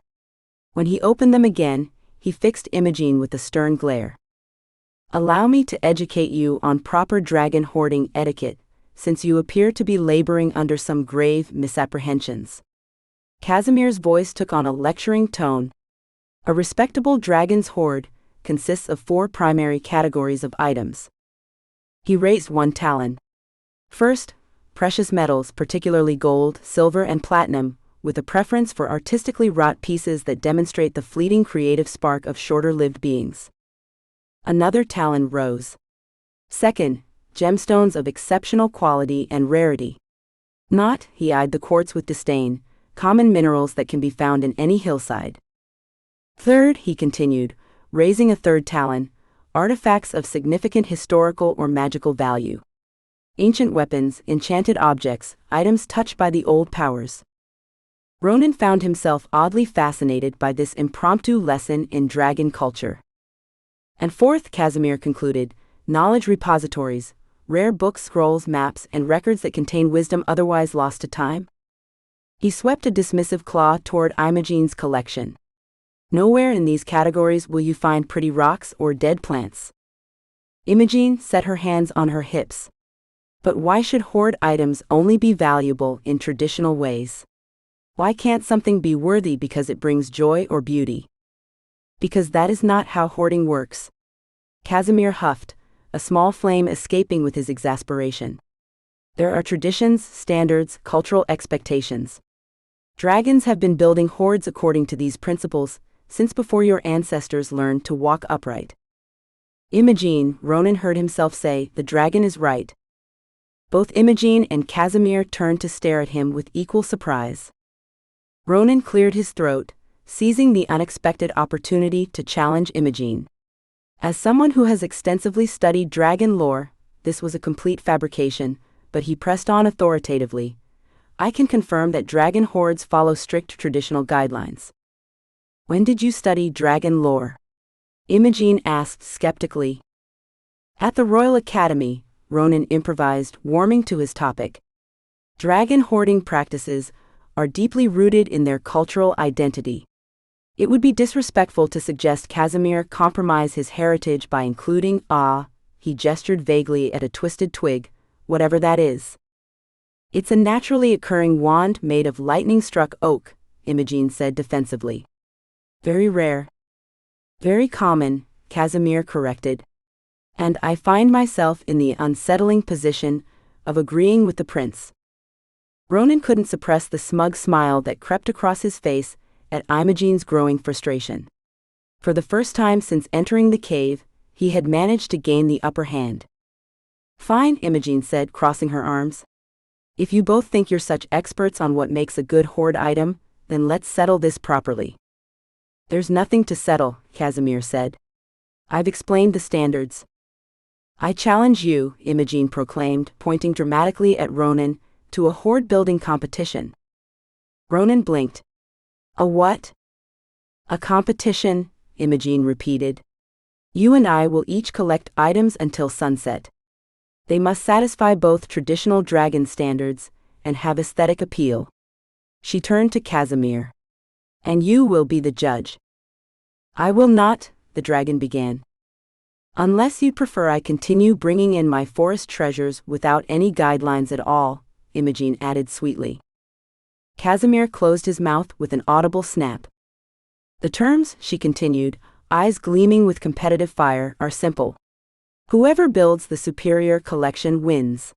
When he opened them again, he fixed Imogene with a stern glare. Allow me to educate you on proper dragon hoarding etiquette, since you appear to be laboring under some grave misapprehensions. Casimir's voice took on a lecturing tone. A respectable dragon's hoard consists of 4 primary categories of items. He raised one talon. First, precious metals, particularly gold, silver, and platinum, with a preference for artistically wrought pieces that demonstrate the fleeting creative spark of shorter-lived beings. Another talon rose. Second, gemstones of exceptional quality and rarity. Not, he eyed the quartz with disdain, common minerals that can be found in any hillside. Third, he continued, raising a third talon, artifacts of significant historical or magical value. Ancient weapons, enchanted objects, items touched by the old powers. Ronan found himself oddly fascinated by this impromptu lesson in dragon culture. And fourth, Casimir concluded, knowledge repositories, rare books, scrolls, maps, and records that contain wisdom otherwise lost to time. He swept a dismissive claw toward Imogene's collection. Nowhere in these categories will you find pretty rocks or dead plants. Imogene set her hands on her hips. But why should hoard items only be valuable in traditional ways? Why can't something be worthy because it brings joy or beauty? Because that is not how hoarding works. Casimir huffed, a small flame escaping with his exasperation. There are traditions, standards, cultural expectations. Dragons have been building hoards according to these principles since before your ancestors learned to walk upright. Imogene, Ronan heard himself say, the dragon is right. Both Imogene and Casimir turned to stare at him with equal surprise. Ronan cleared his throat, seizing the unexpected opportunity to challenge Imogene. As someone who has extensively studied dragon lore, this was a complete fabrication, but he pressed on authoritatively. I can confirm that dragon hoards follow strict traditional guidelines. When did you study dragon lore? Imogene asked skeptically. At the Royal Academy, Ronan improvised, warming to his topic. Dragon hoarding practices are deeply rooted in their cultural identity. It would be disrespectful to suggest Casimir compromise his heritage by including, he gestured vaguely at a twisted twig, whatever that is. It's a naturally occurring wand made of lightning-struck oak, Imogen said defensively. Very rare. Very common, Casimir corrected. And I find myself in the unsettling position of agreeing with the prince. Ronan couldn't suppress the smug smile that crept across his face at Imogen's growing frustration. For the first time since entering the cave, he had managed to gain the upper hand. Fine, Imogen said, crossing her arms. If you both think you're such experts on what makes a good hoard item, then let's settle this properly. There's nothing to settle, Casimir said. I've explained the standards. I challenge you, Imogen proclaimed, pointing dramatically at Ronan, to a hoard-building competition. Ronan blinked. A what? A competition, Imogen repeated. You and I will each collect items until sunset. They must satisfy both traditional dragon standards and have aesthetic appeal. She turned to Casimir. And you will be the judge. I will not, the dragon began. Unless you'd prefer I continue bringing in my forest treasures without any guidelines at all, Imogen added sweetly. Casimir closed his mouth with an audible snap. The terms, she continued, eyes gleaming with competitive fire, are simple. Whoever builds the superior collection wins.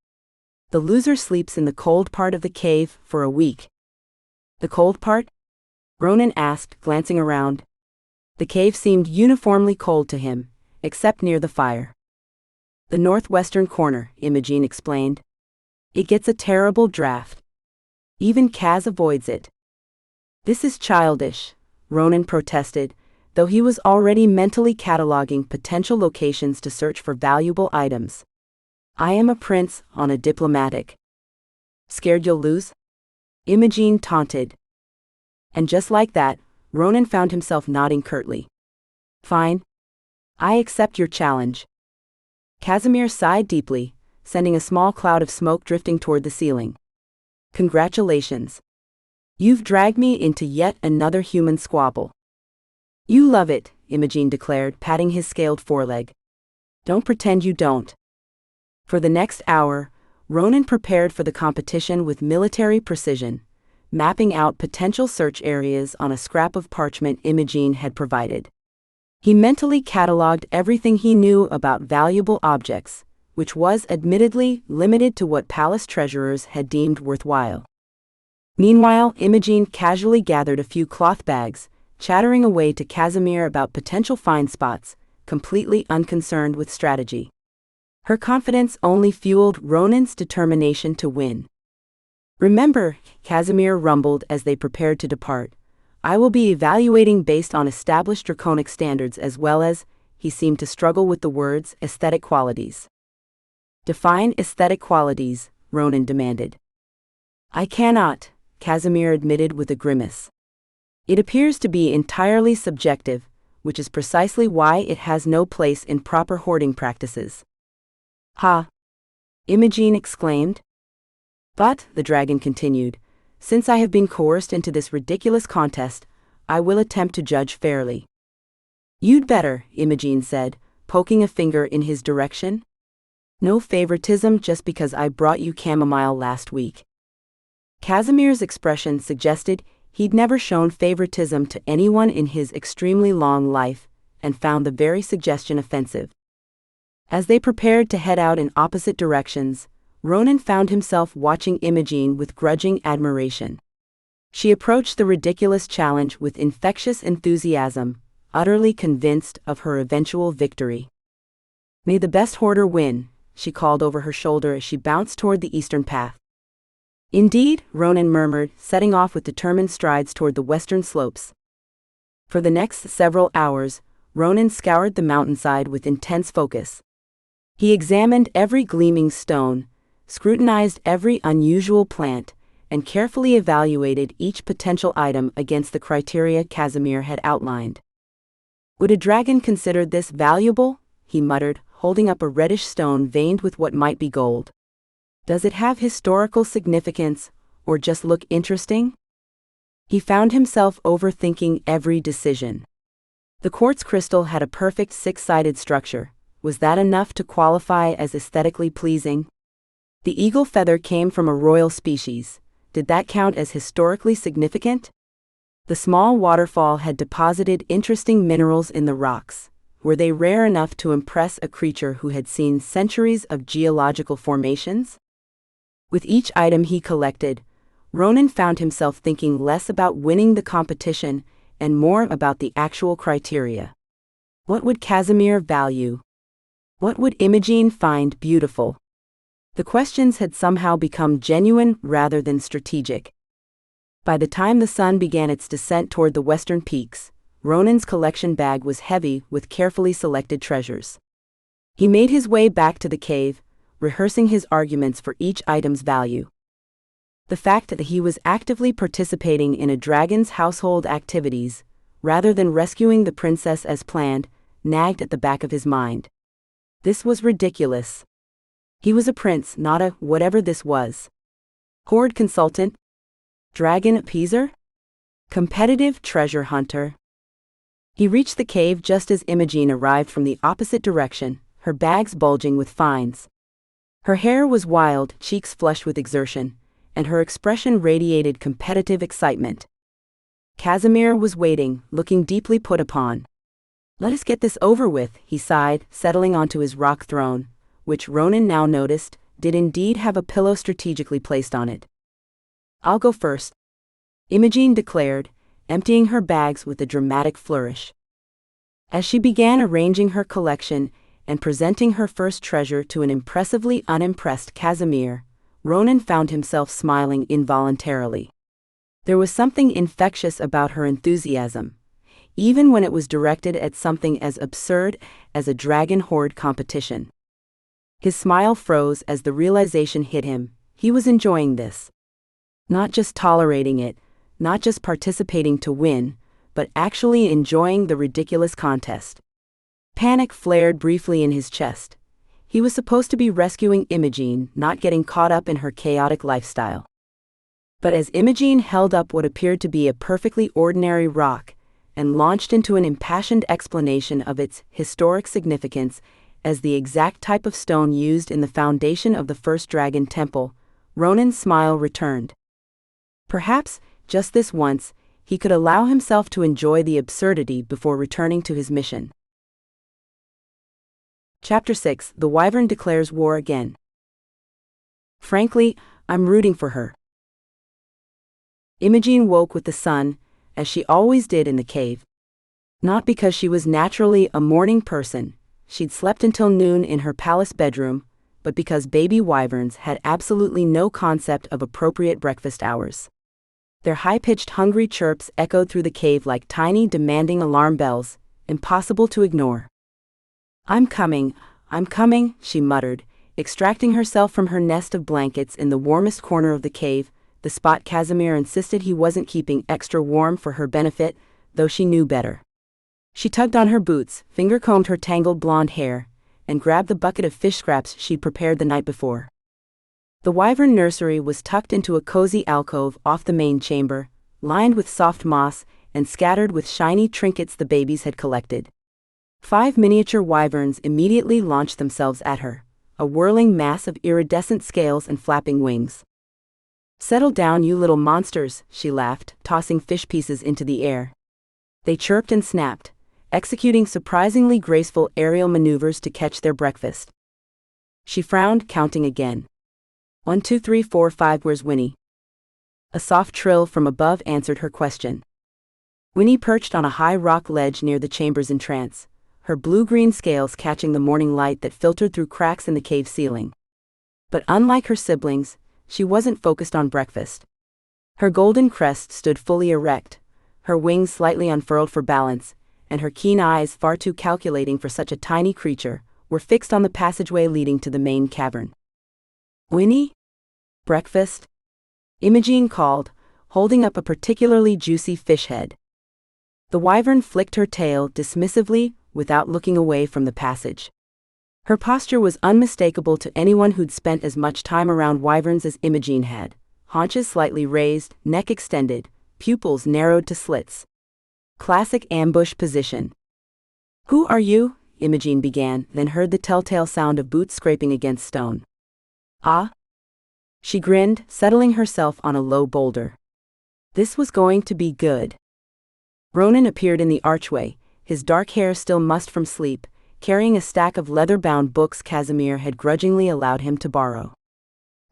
The loser sleeps in the cold part of the cave for a week. The cold part? Ronan asked, glancing around. The cave seemed uniformly cold to him, except near the fire. The northwestern corner, Imogen explained. It gets a terrible draft. Even Kaz avoids it. This is childish, Ronan protested, though he was already mentally cataloging potential locations to search for valuable items. I am a prince on a diplomatic. Scared you'll lose? Imogen taunted. And just like that, Ronan found himself nodding curtly. Fine. I accept your challenge. Casimir sighed deeply, sending a small cloud of smoke drifting toward the ceiling. Congratulations. You've dragged me into yet another human squabble. You love it, Imogen declared, patting his scaled foreleg. Don't pretend you don't. For the next hour, Ronan prepared for the competition with military precision, mapping out potential search areas on a scrap of parchment Imogen had provided. He mentally cataloged everything he knew about valuable objects, which was admittedly limited to what palace treasurers had deemed worthwhile. Meanwhile, Imogen casually gathered a few cloth bags, chattering away to Casimir about potential find spots, completely unconcerned with strategy. Her confidence only fueled Ronan's determination to win. Remember, Casimir rumbled as they prepared to depart, I will be evaluating based on established draconic standards as well as, he seemed to struggle with the words, aesthetic qualities. Define aesthetic qualities, Ronan demanded. I cannot, Casimir admitted with a grimace. It appears to be entirely subjective, which is precisely why it has no place in proper hoarding practices. Ha! Imogen exclaimed. But, the dragon continued, since I have been coerced into this ridiculous contest, I will attempt to judge fairly. You'd better, Imogen said, poking a finger in his direction. No favoritism just because I brought you chamomile last week. Casimir's expression suggested he'd never shown favoritism to anyone in his extremely long life, and found the very suggestion offensive. As they prepared to head out in opposite directions, Ronan found himself watching Imogen with grudging admiration. She approached the ridiculous challenge with infectious enthusiasm, utterly convinced of her eventual victory. May the best hoarder win, she called over her shoulder as she bounced toward the eastern path. Indeed, Ronan murmured, setting off with determined strides toward the western slopes. For the next several hours, Ronan scoured the mountainside with intense focus. He examined every gleaming stone, scrutinized every unusual plant, and carefully evaluated each potential item against the criteria Casimir had outlined. Would a dragon consider this valuable? He muttered, holding up a reddish stone veined with what might be gold. Does it have historical significance, or just look interesting? He found himself overthinking every decision. The quartz crystal had a perfect six-sided structure. Was that enough to qualify as aesthetically pleasing? The eagle feather came from a royal species. Did that count as historically significant? The small waterfall had deposited interesting minerals in the rocks. Were they rare enough to impress a creature who had seen centuries of geological formations? With each item he collected, Ronan found himself thinking less about winning the competition and more about the actual criteria. What would Casimir value? What would Imogen find beautiful? The questions had somehow become genuine rather than strategic. By the time the sun began its descent toward the western peaks, Ronan's collection bag was heavy with carefully selected treasures. He made his way back to the cave, rehearsing his arguments for each item's value. The fact that he was actively participating in a dragon's household activities, rather than rescuing the princess as planned, nagged at the back of his mind. This was ridiculous. He was a prince, not a whatever this was. Hoard consultant? Dragon appeaser? Competitive treasure hunter? He reached the cave just as Imogen arrived from the opposite direction, her bags bulging with finds. Her hair was wild, cheeks flushed with exertion, and her expression radiated competitive excitement. Casimir was waiting, looking deeply put upon. "Let us get this over with," he sighed, settling onto his rock throne, which Ronan now noticed did indeed have a pillow strategically placed on it. "I'll go first," Imogen declared, emptying her bags with a dramatic flourish. As she began arranging her collection and presenting her first treasure to an impressively unimpressed Casimir, Ronan found himself smiling involuntarily. There was something infectious about her enthusiasm, even when it was directed at something as absurd as a dragon hoard competition. His smile froze as the realization hit him: he was enjoying this. Not just tolerating it, not just participating to win, but actually enjoying the ridiculous contest. Panic flared briefly in his chest. He was supposed to be rescuing Imogen, not getting caught up in her chaotic lifestyle. But as Imogen held up what appeared to be a perfectly ordinary rock and launched into an impassioned explanation of its historic significance as the exact type of stone used in the foundation of the first dragon temple, Ronan's smile returned. Perhaps, just this once, he could allow himself to enjoy the absurdity before returning to his mission. Chapter 6: The Wyvern Declares War Again. Frankly, I'm rooting for her. Imogen woke with the sun, as she always did in the cave. Not because she was naturally a morning person, she'd slept until noon in her palace bedroom, but because baby wyverns had absolutely no concept of appropriate breakfast hours. Their high-pitched hungry chirps echoed through the cave like tiny demanding alarm bells, impossible to ignore. I'm coming," she muttered, extracting herself from her nest of blankets in the warmest corner of the cave, the spot Casimir insisted he wasn't keeping extra warm for her benefit, though she knew better. She tugged on her boots, finger-combed her tangled blonde hair, and grabbed the bucket of fish scraps she'd prepared the night before. The wyvern nursery was tucked into a cozy alcove off the main chamber, lined with soft moss and scattered with shiny trinkets the babies had collected. 5 miniature wyverns immediately launched themselves at her, a whirling mass of iridescent scales and flapping wings. "Settle down, you little monsters," she laughed, tossing fish pieces into the air. They chirped and snapped, executing surprisingly graceful aerial maneuvers to catch their breakfast. She frowned, counting again. 1, 2, 3, 4, 5, where's Winnie? A soft trill from above answered her question. Winnie perched on a high rock ledge near the chamber's entrance, her blue-green scales catching the morning light that filtered through cracks in the cave ceiling. But unlike her siblings, she wasn't focused on breakfast. Her golden crest stood fully erect, her wings slightly unfurled for balance, and her keen eyes, far too calculating for such a tiny creature, were fixed on the passageway leading to the main cavern. "Winnie? Breakfast?" Imogen called, holding up a particularly juicy fish head. The wyvern flicked her tail dismissively without looking away from the passage. Her posture was unmistakable to anyone who'd spent as much time around wyverns as Imogen had, haunches slightly raised, neck extended, pupils narrowed to slits. Classic ambush position. "Who are you?" Imogen began, then heard the telltale sound of boots scraping against stone. "Ah?" She grinned, settling herself on a low boulder. This was going to be good. Ronan appeared in the archway, his dark hair still mussed from sleep, carrying a stack of leather-bound books Casimir had grudgingly allowed him to borrow.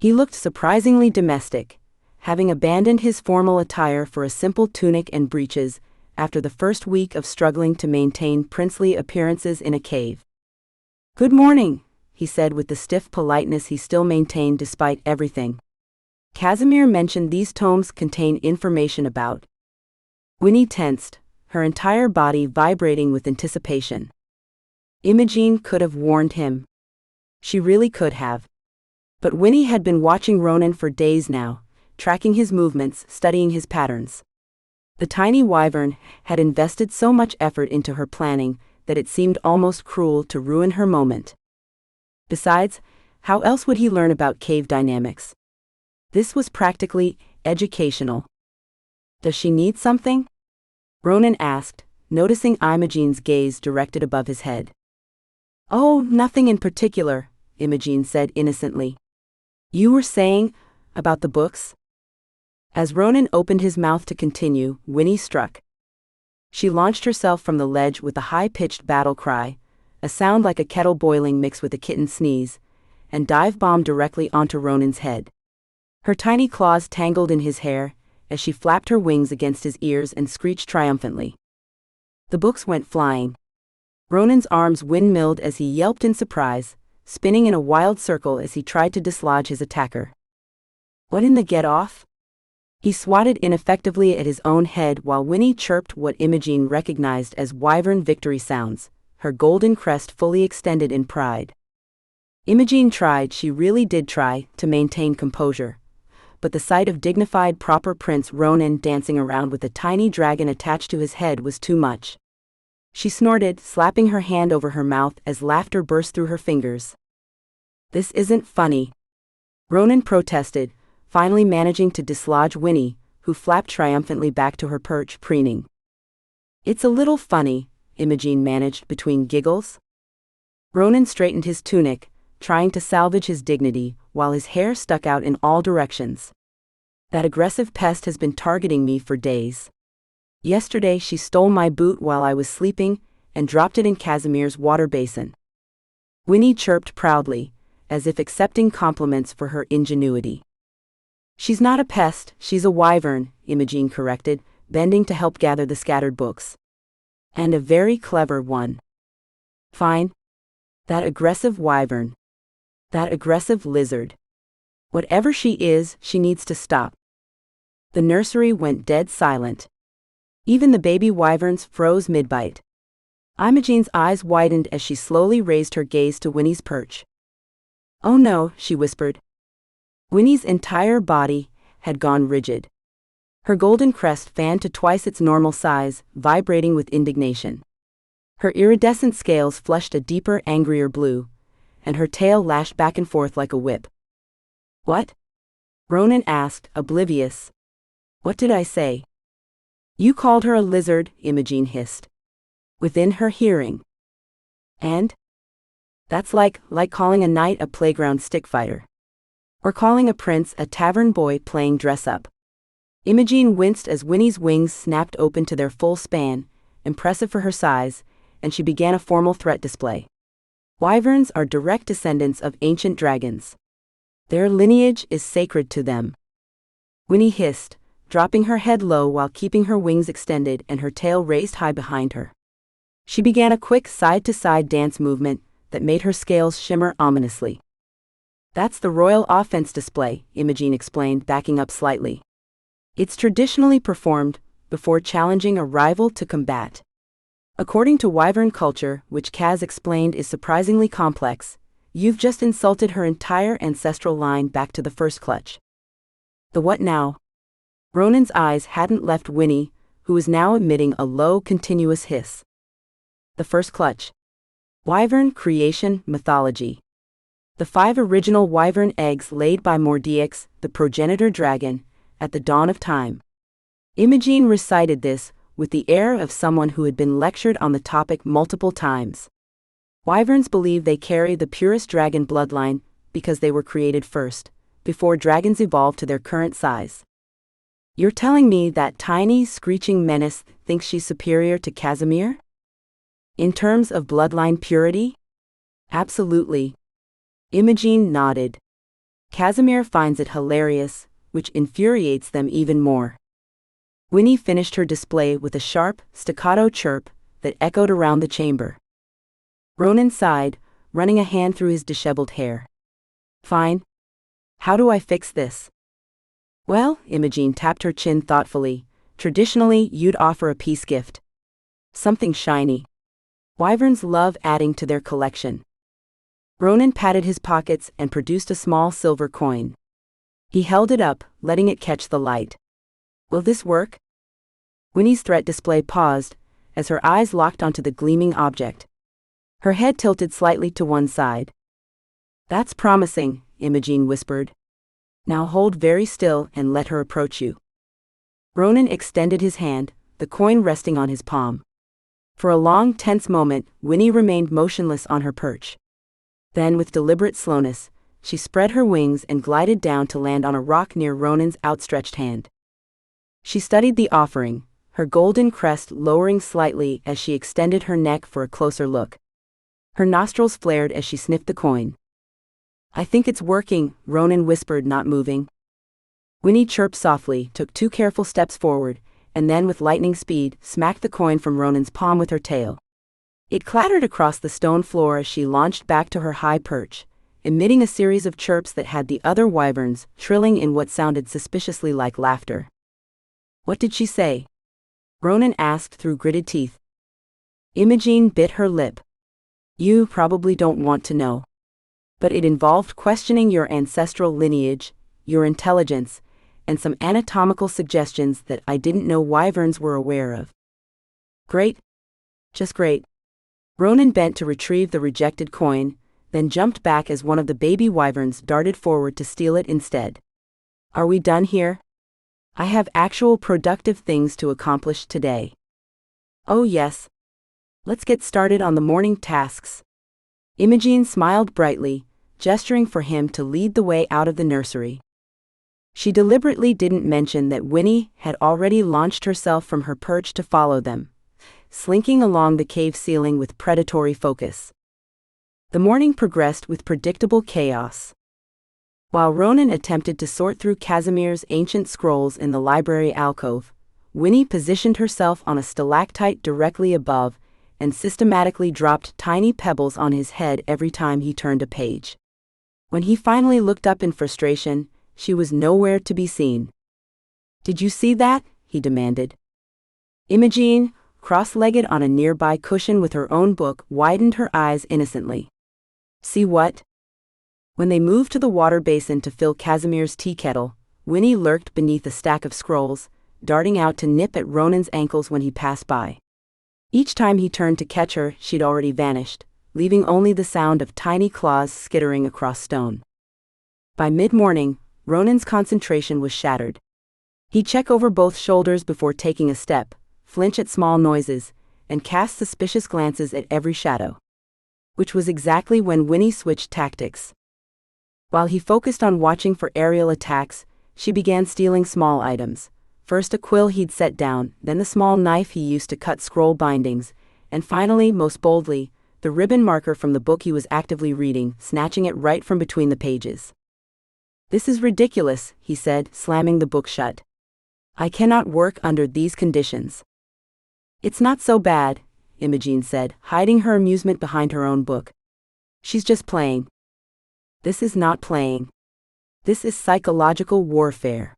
He looked surprisingly domestic, having abandoned his formal attire for a simple tunic and breeches after the first week of struggling to maintain princely appearances in a cave. "Good morning," he said with the stiff politeness he still maintained despite everything. Casimir mentioned these tomes contain information about. Winnie tensed, her entire body vibrating with anticipation. Imogen could have warned him. She really could have. But Winnie had been watching Ronan for days now, tracking his movements, studying his patterns. The tiny wyvern had invested so much effort into her planning that it seemed almost cruel to ruin her moment. Besides, how else would he learn about cave dynamics? This was practically educational. "Does she need something?" Ronan asked, noticing Imogen's gaze directed above his head. "Oh, nothing in particular," Imogen said innocently. "You were saying about the books?" As Ronan opened his mouth to continue, Winnie struck. She launched herself from the ledge with a high-pitched battle cry, a sound like a kettle boiling mixed with a kitten's sneeze, and dive-bombed directly onto Ronan's head. Her tiny claws tangled in his hair as she flapped her wings against his ears and screeched triumphantly. The books went flying. Ronan's arms windmilled as he yelped in surprise, spinning in a wild circle as he tried to dislodge his attacker. "What in the get off?" He swatted ineffectively at his own head while Winnie chirped what Imogen recognized as wyvern victory sounds, her golden crest fully extended in pride. Imogen tried, she really did try, to maintain composure, but the sight of dignified proper Prince Ronan dancing around with a tiny dragon attached to his head was too much. She snorted, slapping her hand over her mouth as laughter burst through her fingers. "This isn't funny," Ronan protested, finally managing to dislodge Winnie, who flapped triumphantly back to her perch, preening. "It's a little funny," Imogen managed between giggles. Ronan straightened his tunic, trying to salvage his dignity, while his hair stuck out in all directions. "That aggressive pest has been targeting me for days. Yesterday she stole my boot while I was sleeping and dropped it in Casimir's water basin." Winnie chirped proudly, as if accepting compliments for her ingenuity. "She's not a pest, she's a wyvern," Imogen corrected, bending to help gather the scattered books. "And a very clever one." "Fine. That aggressive wyvern. That aggressive lizard. Whatever she is, she needs to stop." The nursery went dead silent. Even the baby wyverns froze mid-bite. Imogen's eyes widened as she slowly raised her gaze to Winnie's perch. "Oh no," she whispered. Winnie's entire body had gone rigid. Her golden crest fanned to twice its normal size, vibrating with indignation. Her iridescent scales flushed a deeper, angrier blue, and her tail lashed back and forth like a whip. "What?" Ronan asked, oblivious. "What did I say?" "You called her a lizard," Imogen hissed. Within her hearing. "And? That's like calling a knight a playground stick fighter. Or calling a prince a tavern boy playing dress-up." Imogen winced as Winnie's wings snapped open to their full span, impressive for her size, and she began a formal threat display. "Wyverns are direct descendants of ancient dragons. Their lineage is sacred to them." Winnie hissed, dropping her head low while keeping her wings extended and her tail raised high behind her. She began a quick side-to-side dance movement that made her scales shimmer ominously. "That's the royal offense display," Imogen explained, backing up slightly. "It's traditionally performed before challenging a rival to combat. According to wyvern culture, which Kaz explained is surprisingly complex, you've just insulted her entire ancestral line back to the first clutch." "The what now?" Ronan's eyes hadn't left Winnie, who was now emitting a low, continuous hiss. "The first clutch. Wyvern Creation Mythology. The 5 original wyvern eggs laid by Mordiex, the progenitor dragon, at the dawn of time. Imogen recited this with the air of someone who had been lectured on the topic multiple times. Wyverns believe they carry the purest dragon bloodline because they were created first, before dragons evolved to their current size. You're telling me that tiny, screeching menace thinks she's superior to Casimir? In terms of bloodline purity? Absolutely. Imogen nodded. Casimir finds it hilarious, which infuriates them even more. Winnie finished her display with a sharp, staccato chirp that echoed around the chamber. Ronan sighed, running a hand through his disheveled hair. Fine. How do I fix this? Well, Imogen tapped her chin thoughtfully. Traditionally, you'd offer a peace gift. Something shiny. Wyverns love adding to their collection. Ronan patted his pockets and produced a small silver coin. He held it up, letting it catch the light. Will this work? Winnie's threat display paused, as her eyes locked onto the gleaming object. Her head tilted slightly to one side. That's promising, Imogen whispered. Now hold very still and let her approach you. Ronan extended his hand, the coin resting on his palm. For a long, tense moment, Winnie remained motionless on her perch. Then, with deliberate slowness, she spread her wings and glided down to land on a rock near Ronan's outstretched hand. She studied the offering, her golden crest lowering slightly as she extended her neck for a closer look. Her nostrils flared as she sniffed the coin. I think it's working, Ronan whispered, not moving. Winnie chirped softly, took 2 careful steps forward, and then with lightning speed, smacked the coin from Ronan's palm with her tail. It clattered across the stone floor as she launched back to her high perch, emitting a series of chirps that had the other wyverns trilling in what sounded suspiciously like laughter. What did she say? Ronan asked through gritted teeth. Imogen bit her lip. You probably don't want to know. But it involved questioning your ancestral lineage, your intelligence, and some anatomical suggestions that I didn't know wyverns were aware of. Great. Just great. Ronan bent to retrieve the rejected coin, then jumped back as one of the baby wyverns darted forward to steal it instead. Are we done here? I have actual productive things to accomplish today. Oh yes. Let's get started on the morning tasks. Imogen smiled brightly, gesturing for him to lead the way out of the nursery. She deliberately didn't mention that Winnie had already launched herself from her perch to follow them, slinking along the cave ceiling with predatory focus. The morning progressed with predictable chaos. While Ronan attempted to sort through Casimir's ancient scrolls in the library alcove, Winnie positioned herself on a stalactite directly above and systematically dropped tiny pebbles on his head every time he turned a page. When he finally looked up in frustration, she was nowhere to be seen. Did you see that? He demanded. Imogen, cross-legged on a nearby cushion with her own book, widened her eyes innocently. See what? When they moved to the water basin to fill Casimir's tea kettle, Winnie lurked beneath a stack of scrolls, darting out to nip at Ronan's ankles when he passed by. Each time he turned to catch her, she'd already vanished, leaving only the sound of tiny claws skittering across stone. By mid-morning, Ronan's concentration was shattered. He'd check over both shoulders before taking a step, flinch at small noises, and cast suspicious glances at every shadow. Which was exactly when Winnie switched tactics. While he focused on watching for aerial attacks, she began stealing small items. First a quill he'd set down, then the small knife he used to cut scroll bindings, and finally, most boldly, the ribbon marker from the book he was actively reading, snatching it right from between the pages. This is ridiculous, he said, slamming the book shut. I cannot work under these conditions. It's not so bad, Imogen said, hiding her amusement behind her own book. She's just playing. This is not playing. This is psychological warfare.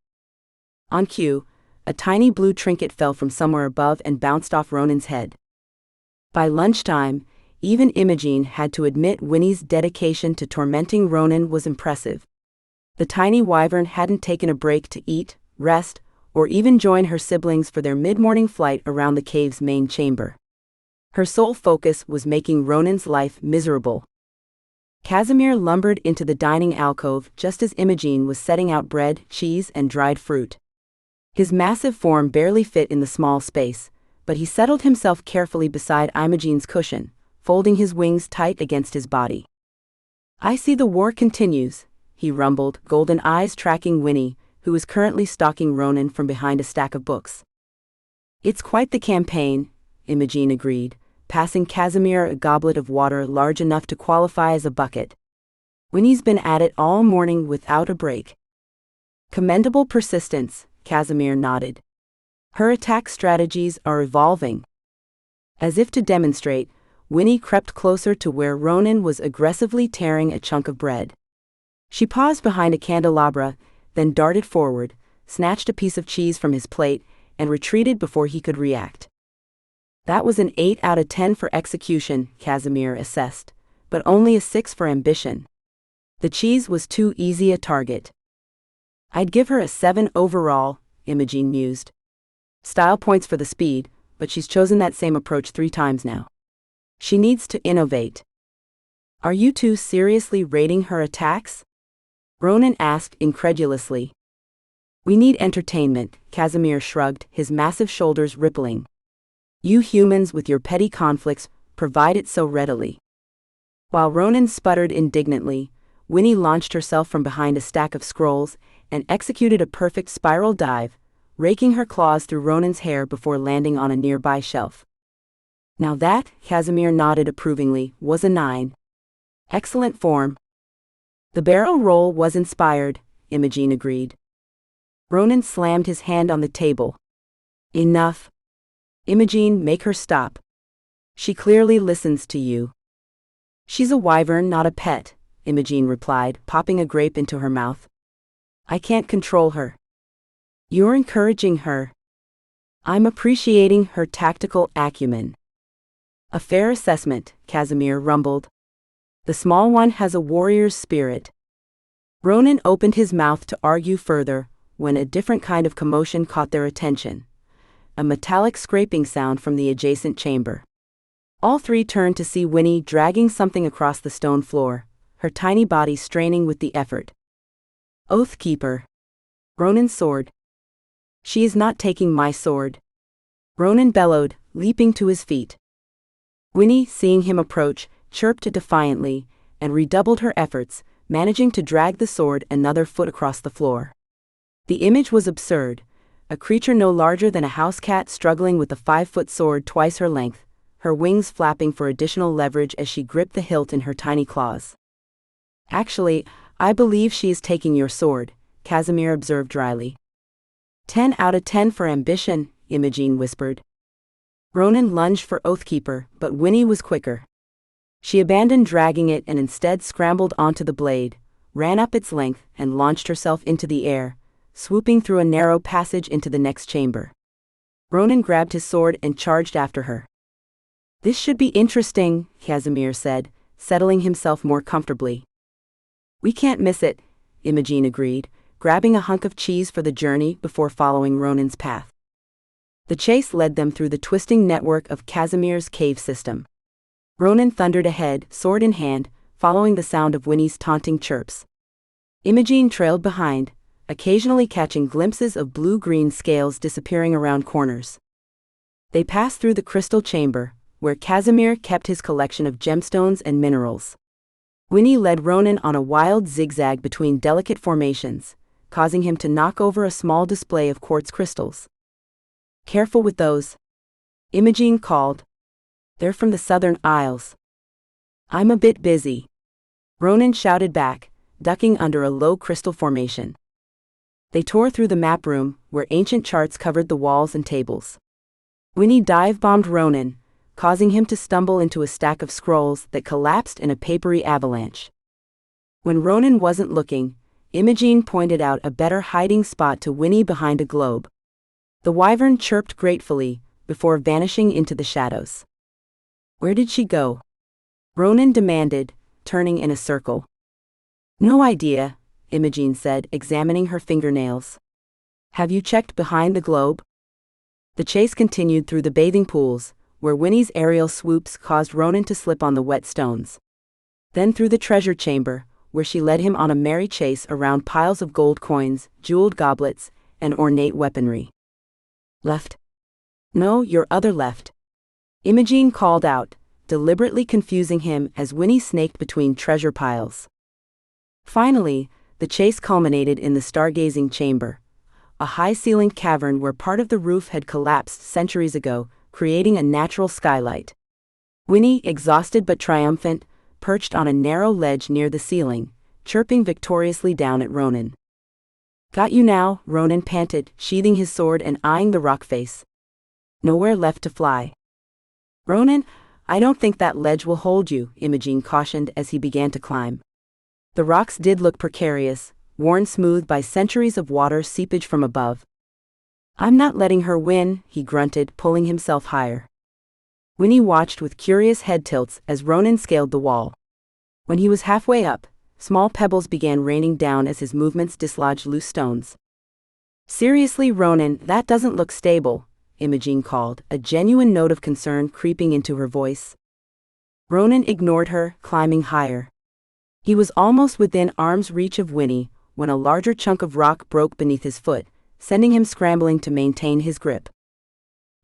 On cue, a tiny blue trinket fell from somewhere above and bounced off Ronan's head. By lunchtime, even Imogen had to admit Winnie's dedication to tormenting Ronan was impressive. The tiny wyvern hadn't taken a break to eat, rest, or even join her siblings for their mid-morning flight around the cave's main chamber. Her sole focus was making Ronan's life miserable. Casimir lumbered into the dining alcove just as Imogen was setting out bread, cheese, and dried fruit. His massive form barely fit in the small space, but he settled himself carefully beside Imogen's cushion, folding his wings tight against his body. "I see the war continues," he rumbled, golden eyes tracking Winnie, who was currently stalking Ronan from behind a stack of books. "It's quite the campaign," Imogen agreed, passing Casimir a goblet of water large enough to qualify as a bucket. "Winnie's been at it all morning without a break." "Commendable persistence," Casimir nodded. "Her attack strategies are evolving." As if to demonstrate, Winnie crept closer to where Ronan was aggressively tearing a chunk of bread. She paused behind a candelabra, then darted forward, snatched a piece of cheese from his plate, and retreated before he could react. "That was an 8 out of 10 for execution," Casimir assessed, "but only a 6 for ambition. The cheese was too easy a target." "I'd give her a 7 overall," Imogen mused. "Style points for the speed, but she's chosen that same approach 3 times now. She needs to innovate." "Are you two seriously rating her attacks?" Ronan asked incredulously. "We need entertainment," Casimir shrugged, his massive shoulders rippling. "You humans with your petty conflicts provide it so readily." While Ronan sputtered indignantly, Winnie launched herself from behind a stack of scrolls and executed a perfect spiral dive, raking her claws through Ronan's hair before landing on a nearby shelf. "Now that," Casimir nodded approvingly, "was a 9. Excellent form." "The barrel roll was inspired," Imogen agreed. Ronan slammed his hand on the table. "Enough. Imogen, make her stop. She clearly listens to you." "She's a wyvern, not a pet," Imogen replied, popping a grape into her mouth. "I can't control her." "You're encouraging her." "I'm appreciating her tactical acumen." "A fair assessment," Casimir rumbled. "The small one has a warrior's spirit." Ronan opened his mouth to argue further, when a different kind of commotion caught their attention. A metallic scraping sound from the adjacent chamber. All three turned to see Winnie dragging something across the stone floor, her tiny body straining with the effort. "Oathkeeper." Ronan's sword. "She is not taking my sword." Ronan bellowed, leaping to his feet. Winnie, seeing him approach, chirped defiantly, and redoubled her efforts, managing to drag the sword another foot across the floor. The image was absurd, a creature no larger than a house cat struggling with a 5-foot sword twice her length, her wings flapping for additional leverage as she gripped the hilt in her tiny claws. "Actually, I believe she is taking your sword," Casimir observed dryly. 10 out of 10 for ambition," Imogen whispered. Ronan lunged for Oathkeeper, but Winnie was quicker. She abandoned dragging it and instead scrambled onto the blade, ran up its length, and launched herself into the air, swooping through a narrow passage into the next chamber. Ronan grabbed his sword and charged after her. "This should be interesting," Casimir said, settling himself more comfortably. "We can't miss it," Imogen agreed, grabbing a hunk of cheese for the journey before following Ronan's path. The chase led them through the twisting network of Casimir's cave system. Ronan thundered ahead, sword in hand, following the sound of Winnie's taunting chirps. Imogen trailed behind, occasionally catching glimpses of blue-green scales disappearing around corners. They passed through the crystal chamber, where Casimir kept his collection of gemstones and minerals. Winnie led Ronan on a wild zigzag between delicate formations, causing him to knock over a small display of quartz crystals. "Careful with those," Imogen called. "They're from the Southern Isles." "I'm a bit busy," Ronan shouted back, ducking under a low crystal formation. They tore through the map room, where ancient charts covered the walls and tables. Winnie dive-bombed Ronan, causing him to stumble into a stack of scrolls that collapsed in a papery avalanche. When Ronan wasn't looking, Imogen pointed out a better hiding spot to Winnie behind a globe. The wyvern chirped gratefully, before vanishing into the shadows. "Where did she go?" Ronan demanded, turning in a circle. "No idea," Imogen said, examining her fingernails. "Have you checked behind the globe?" The chase continued through the bathing pools, where Winnie's aerial swoops caused Ronan to slip on the wet stones. Then through the treasure chamber, where she led him on a merry chase around piles of gold coins, jeweled goblets, and ornate weaponry. Left? No, your other left. Imogene called out, deliberately confusing him as Winnie snaked between treasure piles. Finally, the chase culminated in the stargazing chamber, a high-ceilinged cavern where part of the roof had collapsed centuries ago, creating a natural skylight. Winnie, exhausted but triumphant, perched on a narrow ledge near the ceiling, chirping victoriously down at Ronan. Got you now, Ronan panted, sheathing his sword and eyeing the rock face. Nowhere left to fly. Ronan, I don't think that ledge will hold you, Imogene cautioned as he began to climb. The rocks did look precarious, worn smooth by centuries of water seepage from above. I'm not letting her win, he grunted, pulling himself higher. Winnie watched with curious head tilts as Ronan scaled the wall. When he was halfway up, small pebbles began raining down as his movements dislodged loose stones. Seriously, Ronan, that doesn't look stable, Imogene called, a genuine note of concern creeping into her voice. Ronan ignored her, climbing higher. He was almost within arm's reach of Winnie when a larger chunk of rock broke beneath his foot, sending him scrambling to maintain his grip.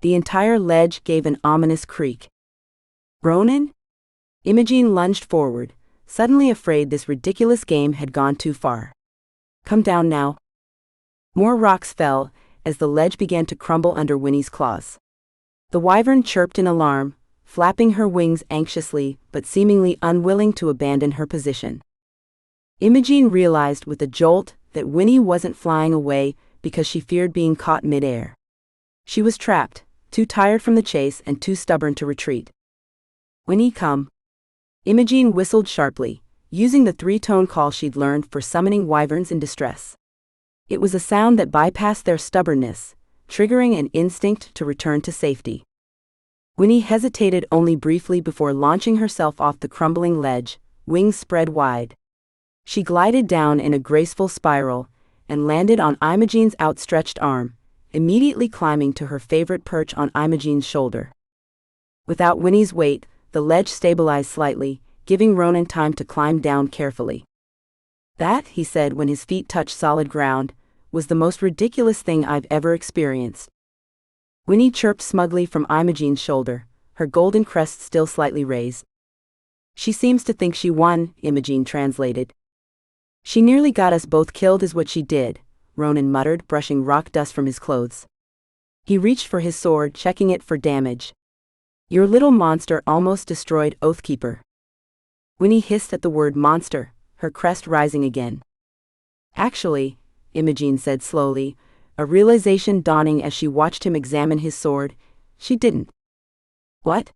The entire ledge gave an ominous creak. Ronan? Imogene lunged forward, suddenly afraid this ridiculous game had gone too far. Come down now. More rocks fell as the ledge began to crumble under Winnie's claws. The wyvern chirped in alarm, flapping her wings anxiously but seemingly unwilling to abandon her position. Imogene realized with a jolt that Winnie wasn't flying away because she feared being caught mid-air. She was trapped, too tired from the chase and too stubborn to retreat. Winnie, come. Imogene whistled sharply, using the three-tone call she'd learned for summoning wyverns in distress. It was a sound that bypassed their stubbornness, triggering an instinct to return to safety. Winnie hesitated only briefly before launching herself off the crumbling ledge, wings spread wide. She glided down in a graceful spiral and landed on Imogene's outstretched arm, immediately climbing to her favorite perch on Imogene's shoulder. Without Winnie's weight, the ledge stabilized slightly, giving Ronan time to climb down carefully. That, he said when his feet touched solid ground, was the most ridiculous thing I've ever experienced. Winnie chirped smugly from Imogene's shoulder, her golden crest still slightly raised. She seems to think she won, Imogene translated. She nearly got us both killed is what she did, Ronan muttered, brushing rock dust from his clothes. He reached for his sword, checking it for damage. Your little monster almost destroyed Oathkeeper. Winnie hissed at the word monster, her crest rising again. Actually, Imogene said slowly, a realization dawning as she watched him examine his sword, she didn't. What?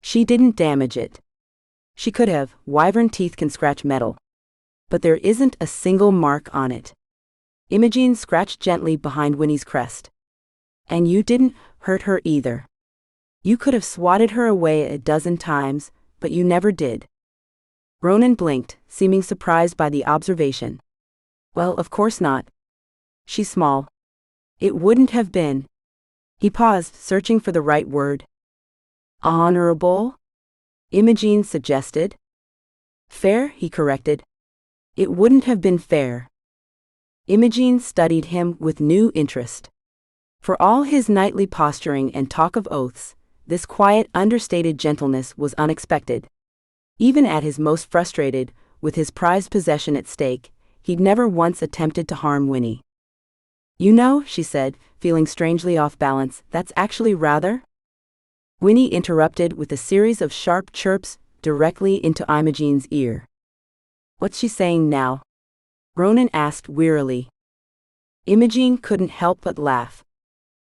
She didn't damage it. She could have, wyvern teeth can scratch metal. But there isn't a single mark on it. Imogene scratched gently behind Winnie's crest. And you didn't hurt her either. You could have swatted her away a dozen times, but you never did. Ronan blinked, seeming surprised by the observation. Well, of course not. She's small. It wouldn't have been. He paused, searching for the right word. Honorable? Imogene suggested. Fair, he corrected. It wouldn't have been fair. Imogene studied him with new interest. For all his nightly posturing and talk of oaths, this quiet, understated gentleness was unexpected. Even at his most frustrated, with his prized possession at stake, he'd never once attempted to harm Winnie. You know, she said, feeling strangely off balance, that's actually rather... Winnie interrupted with a series of sharp chirps directly into Imogene's ear. What's she saying now? Ronan asked wearily. Imogene couldn't help but laugh.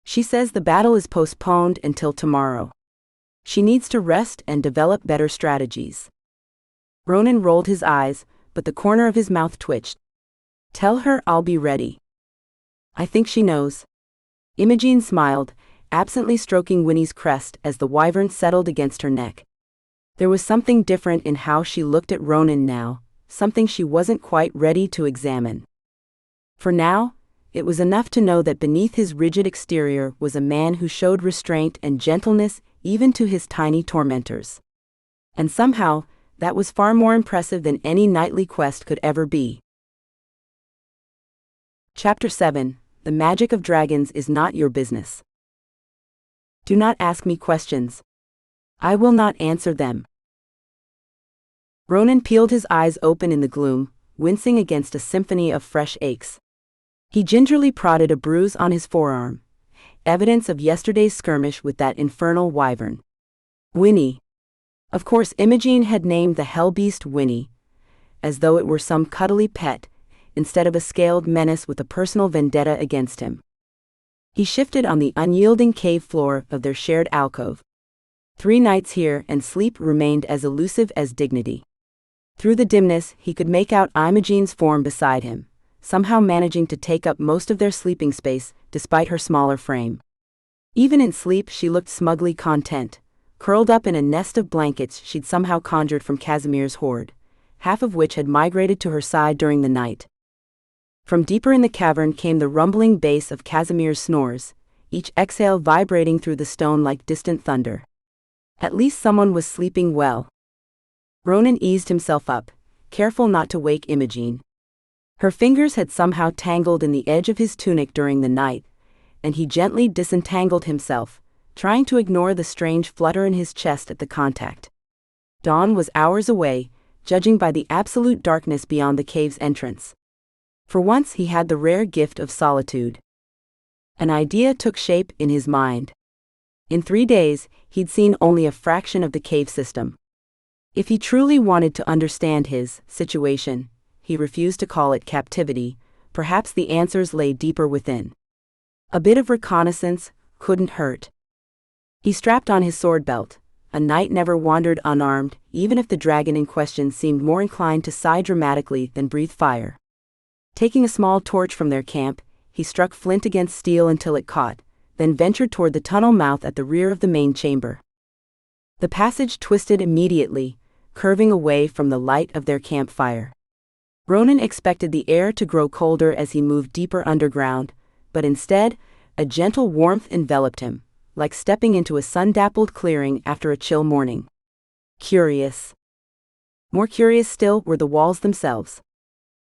She says the battle is postponed until tomorrow. She needs to rest and develop better strategies. Ronan rolled his eyes, but the corner of his mouth twitched. Tell her I'll be ready. I think she knows. Imogene smiled, absently stroking Winnie's crest as the wyvern settled against her neck. There was something different in how she looked at Ronan now, something she wasn't quite ready to examine. For now, it was enough to know that beneath his rigid exterior was a man who showed restraint and gentleness even to his tiny tormentors. And somehow, that was far more impressive than any nightly quest could ever be. Chapter 7. The Magic of Dragons is Not Your Business. Do not ask me questions. I will not answer them. Ronan peeled his eyes open in the gloom, wincing against a symphony of fresh aches. He gingerly prodded a bruise on his forearm, evidence of yesterday's skirmish with that infernal wyvern. Winnie. Of course, Imogene had named the hell beast Winnie, as though it were some cuddly pet, instead of a scaled menace with a personal vendetta against him. He shifted on the unyielding cave floor of their shared alcove. 3 nights here and sleep remained as elusive as dignity. Through the dimness, he could make out Imogene's form beside him, somehow managing to take up most of their sleeping space despite her smaller frame. Even in sleep she looked smugly content, curled up in a nest of blankets she'd somehow conjured from Casimir's hoard, half of which had migrated to her side during the night. From deeper in the cavern came the rumbling bass of Casimir's snores, each exhale vibrating through the stone like distant thunder. At least someone was sleeping well. Ronan eased himself up, careful not to wake Imogene. Her fingers had somehow tangled in the edge of his tunic during the night, and he gently disentangled himself, trying to ignore the strange flutter in his chest at the contact. Dawn was hours away, judging by the absolute darkness beyond the cave's entrance. For once he had the rare gift of solitude. An idea took shape in his mind. In 3 days, he'd seen only a fraction of the cave system. If he truly wanted to understand his situation, he refused to call it captivity, perhaps the answers lay deeper within. A bit of reconnaissance couldn't hurt. He strapped on his sword belt. A knight never wandered unarmed, even if the dragon in question seemed more inclined to sigh dramatically than breathe fire. Taking a small torch from their camp, he struck flint against steel until it caught, then ventured toward the tunnel mouth at the rear of the main chamber. The passage twisted immediately, curving away from the light of their campfire. Ronan expected the air to grow colder as he moved deeper underground, but instead, a gentle warmth enveloped him, like stepping into a sun-dappled clearing after a chill morning. Curious. More curious still were the walls themselves.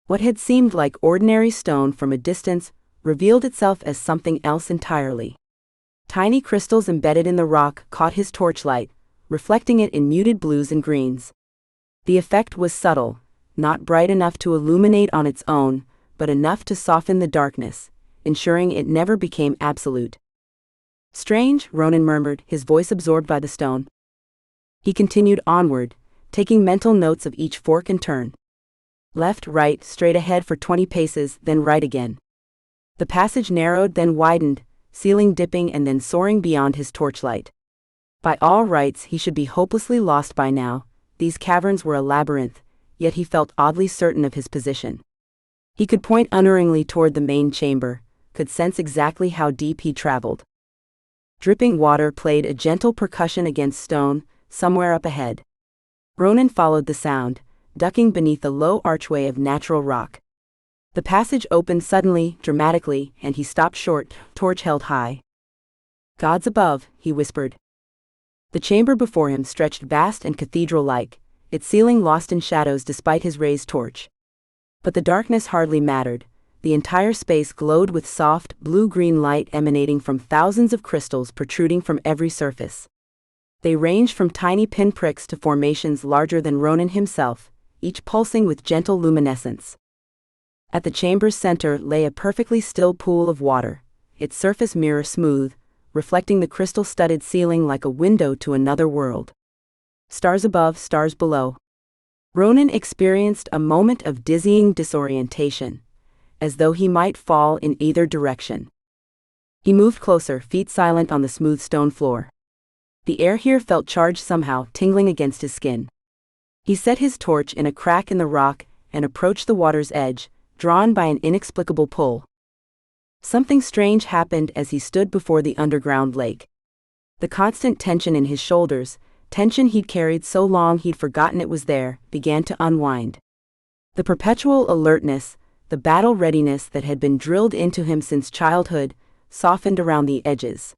What had seemed like ordinary stone from a distance revealed itself as something else entirely. Tiny crystals embedded in the rock caught his torchlight, reflecting it in muted blues and greens. The effect was subtle, not bright enough to illuminate on its own, but enough to soften the darkness, ensuring it never became absolute. Strange, Ronan murmured, his voice absorbed by the stone. He continued onward, taking mental notes of each fork and turn. Left, right, straight ahead for 20 paces, then right again. The passage narrowed, then widened, ceiling dipping and then soaring beyond his torchlight. By all rights, he should be hopelessly lost by now. These caverns were a labyrinth, yet he felt oddly certain of his position. He could point unerringly toward the main chamber, could sense exactly how deep he traveled. Dripping water played a gentle percussion against stone, somewhere up ahead. Ronan followed the sound, ducking beneath a low archway of natural rock. The passage opened suddenly, dramatically, and he stopped short, torch held high. "Gods above," he whispered. The chamber before him stretched vast and cathedral-like, its ceiling lost in shadows despite his raised torch. But the darkness hardly mattered. The entire space glowed with soft, blue-green light emanating from thousands of crystals protruding from every surface. They ranged from tiny pinpricks to formations larger than Ronan himself, each pulsing with gentle luminescence. At the chamber's center lay a perfectly still pool of water, its surface mirror smooth, reflecting the crystal-studded ceiling like a window to another world. Stars above, stars below. Ronan experienced a moment of dizzying disorientation, as though he might fall in either direction. He moved closer, feet silent on the smooth stone floor. The air here felt charged somehow, tingling against his skin. He set his torch in a crack in the rock and approached the water's edge, drawn by an inexplicable pull. Something strange happened as he stood before the underground lake. The constant tension in his shoulders, tension he'd carried so long he'd forgotten it was there, began to unwind. The perpetual alertness, the battle readiness that had been drilled into him since childhood, softened around the edges.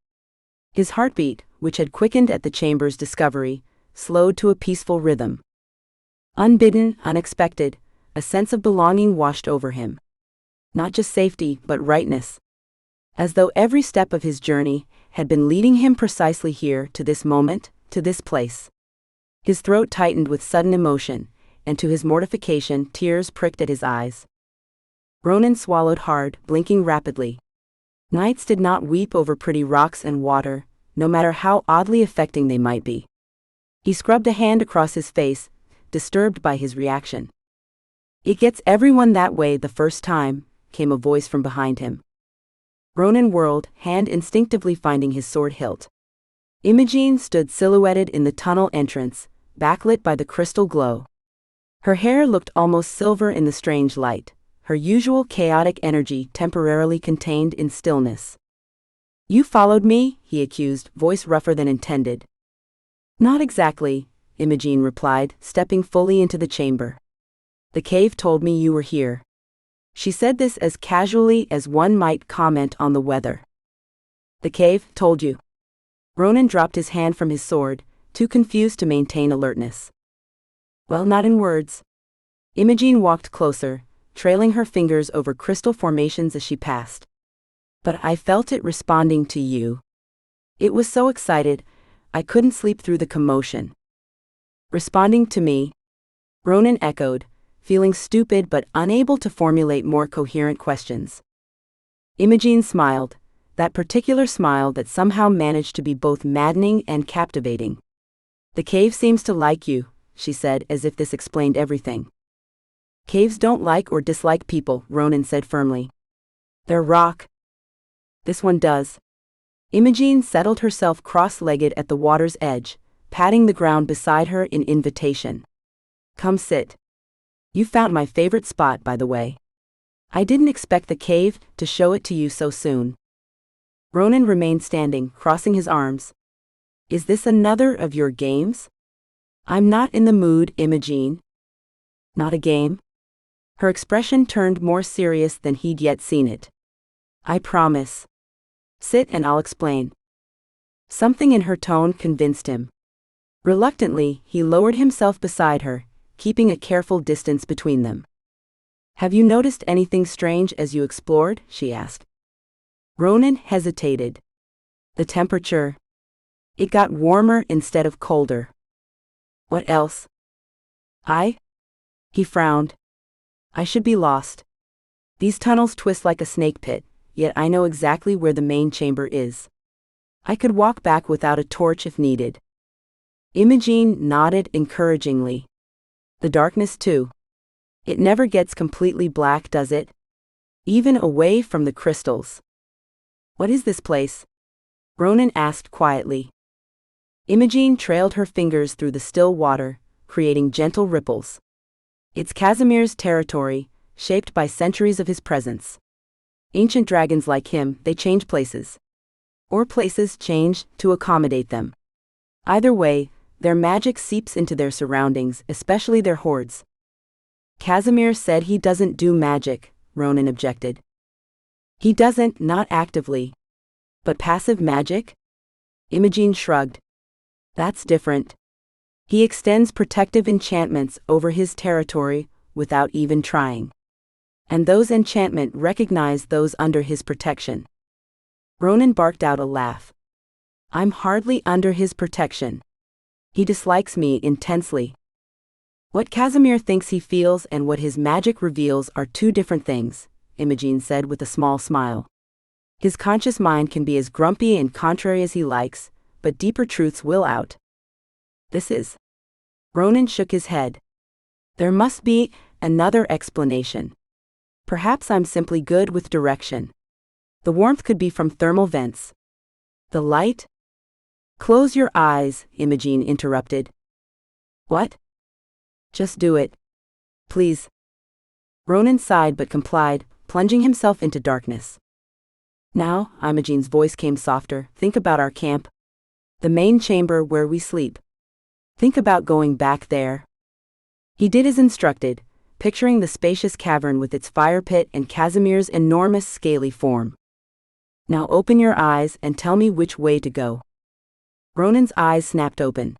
His heartbeat, which had quickened at the chamber's discovery, slowed to a peaceful rhythm. Unbidden, unexpected, a sense of belonging washed over him. Not just safety, but rightness. As though every step of his journey had been leading him precisely here, to this moment, to this place. His throat tightened with sudden emotion, and to his mortification, tears pricked at his eyes. Ronan swallowed hard, blinking rapidly. Knights did not weep over pretty rocks and water, no matter how oddly affecting they might be. He scrubbed a hand across his face, disturbed by his reaction. "It gets everyone that way the first time," came a voice from behind him. Ronan whirled, hand instinctively finding his sword hilt. Imogen stood silhouetted in the tunnel entrance, backlit by the crystal glow. Her hair looked almost silver in the strange light, her usual chaotic energy temporarily contained in stillness. "You followed me?" he accused, voice rougher than intended. "Not exactly," Imogen replied, stepping fully into the chamber. "The cave told me you were here." She said this as casually as one might comment on the weather. "The cave told you?" Ronan dropped his hand from his sword, too confused to maintain alertness. "Well, not in words." Imogen walked closer, trailing her fingers over crystal formations as she passed. "But I felt it responding to you. It was so excited, I couldn't sleep through the commotion." "Responding to me?" Ronan echoed, feeling stupid but unable to formulate more coherent questions. Imogen smiled, that particular smile that somehow managed to be both maddening and captivating. "The cave seems to like you," she said, as if this explained everything. "Caves don't like or dislike people," Ronan said firmly. "They're rock." "This one does." Imogen settled herself cross-legged at the water's edge, patting the ground beside her in invitation. "Come sit. You found my favorite spot, by the way. I didn't expect the cave to show it to you so soon." Ronan remained standing, crossing his arms. "Is this another of your games?" "I'm not in the mood, Imogen." "Not a game?" Her expression turned more serious than he'd yet seen it. "I promise. Sit and I'll explain." Something in her tone convinced him. Reluctantly, he lowered himself beside her, keeping a careful distance between them. "Have you noticed anything strange as you explored?" she asked. Ronan hesitated. "The temperature. It got warmer instead of colder." "What else?" He frowned. "I should be lost. These tunnels twist like a snake pit, yet I know exactly where the main chamber is. I could walk back without a torch if needed." Imogen nodded encouragingly. "The darkness too. It never gets completely black, does it? Even away from the crystals." "What is this place?" Ronan asked quietly. Imogen trailed her fingers through the still water, creating gentle ripples. "It's Casimir's territory, shaped by centuries of his presence. Ancient dragons like him, they change places. Or places change to accommodate them. Either way, their magic seeps into their surroundings, especially their hoards." "Casimir said he doesn't do magic," Ronan objected. "He doesn't, not actively. But passive magic?" Imogen shrugged. "That's different. He extends protective enchantments over his territory without even trying. And those enchantments recognize those under his protection." Ronan barked out a laugh. "I'm hardly under his protection. He dislikes me intensely. What Casimir thinks he feels and what his magic reveals are two different things," Imogen said with a small smile. "His conscious mind can be as grumpy and contrary as he likes, but deeper truths will out." "This is..." Ronan shook his head. "There must be another explanation. Perhaps I'm simply good with direction. The warmth could be from thermal vents. The light?" "Close your eyes," Imogen interrupted. "What?" "Just do it. Please." Ronan sighed but complied, plunging himself into darkness. "Now," Imogen's voice came softer, "think about our camp. The main chamber where we sleep. Think about going back there." He did as instructed, picturing the spacious cavern with its fire pit and Casimir's enormous scaly form. Now open your eyes and tell me which way to go. Ronan's eyes snapped open.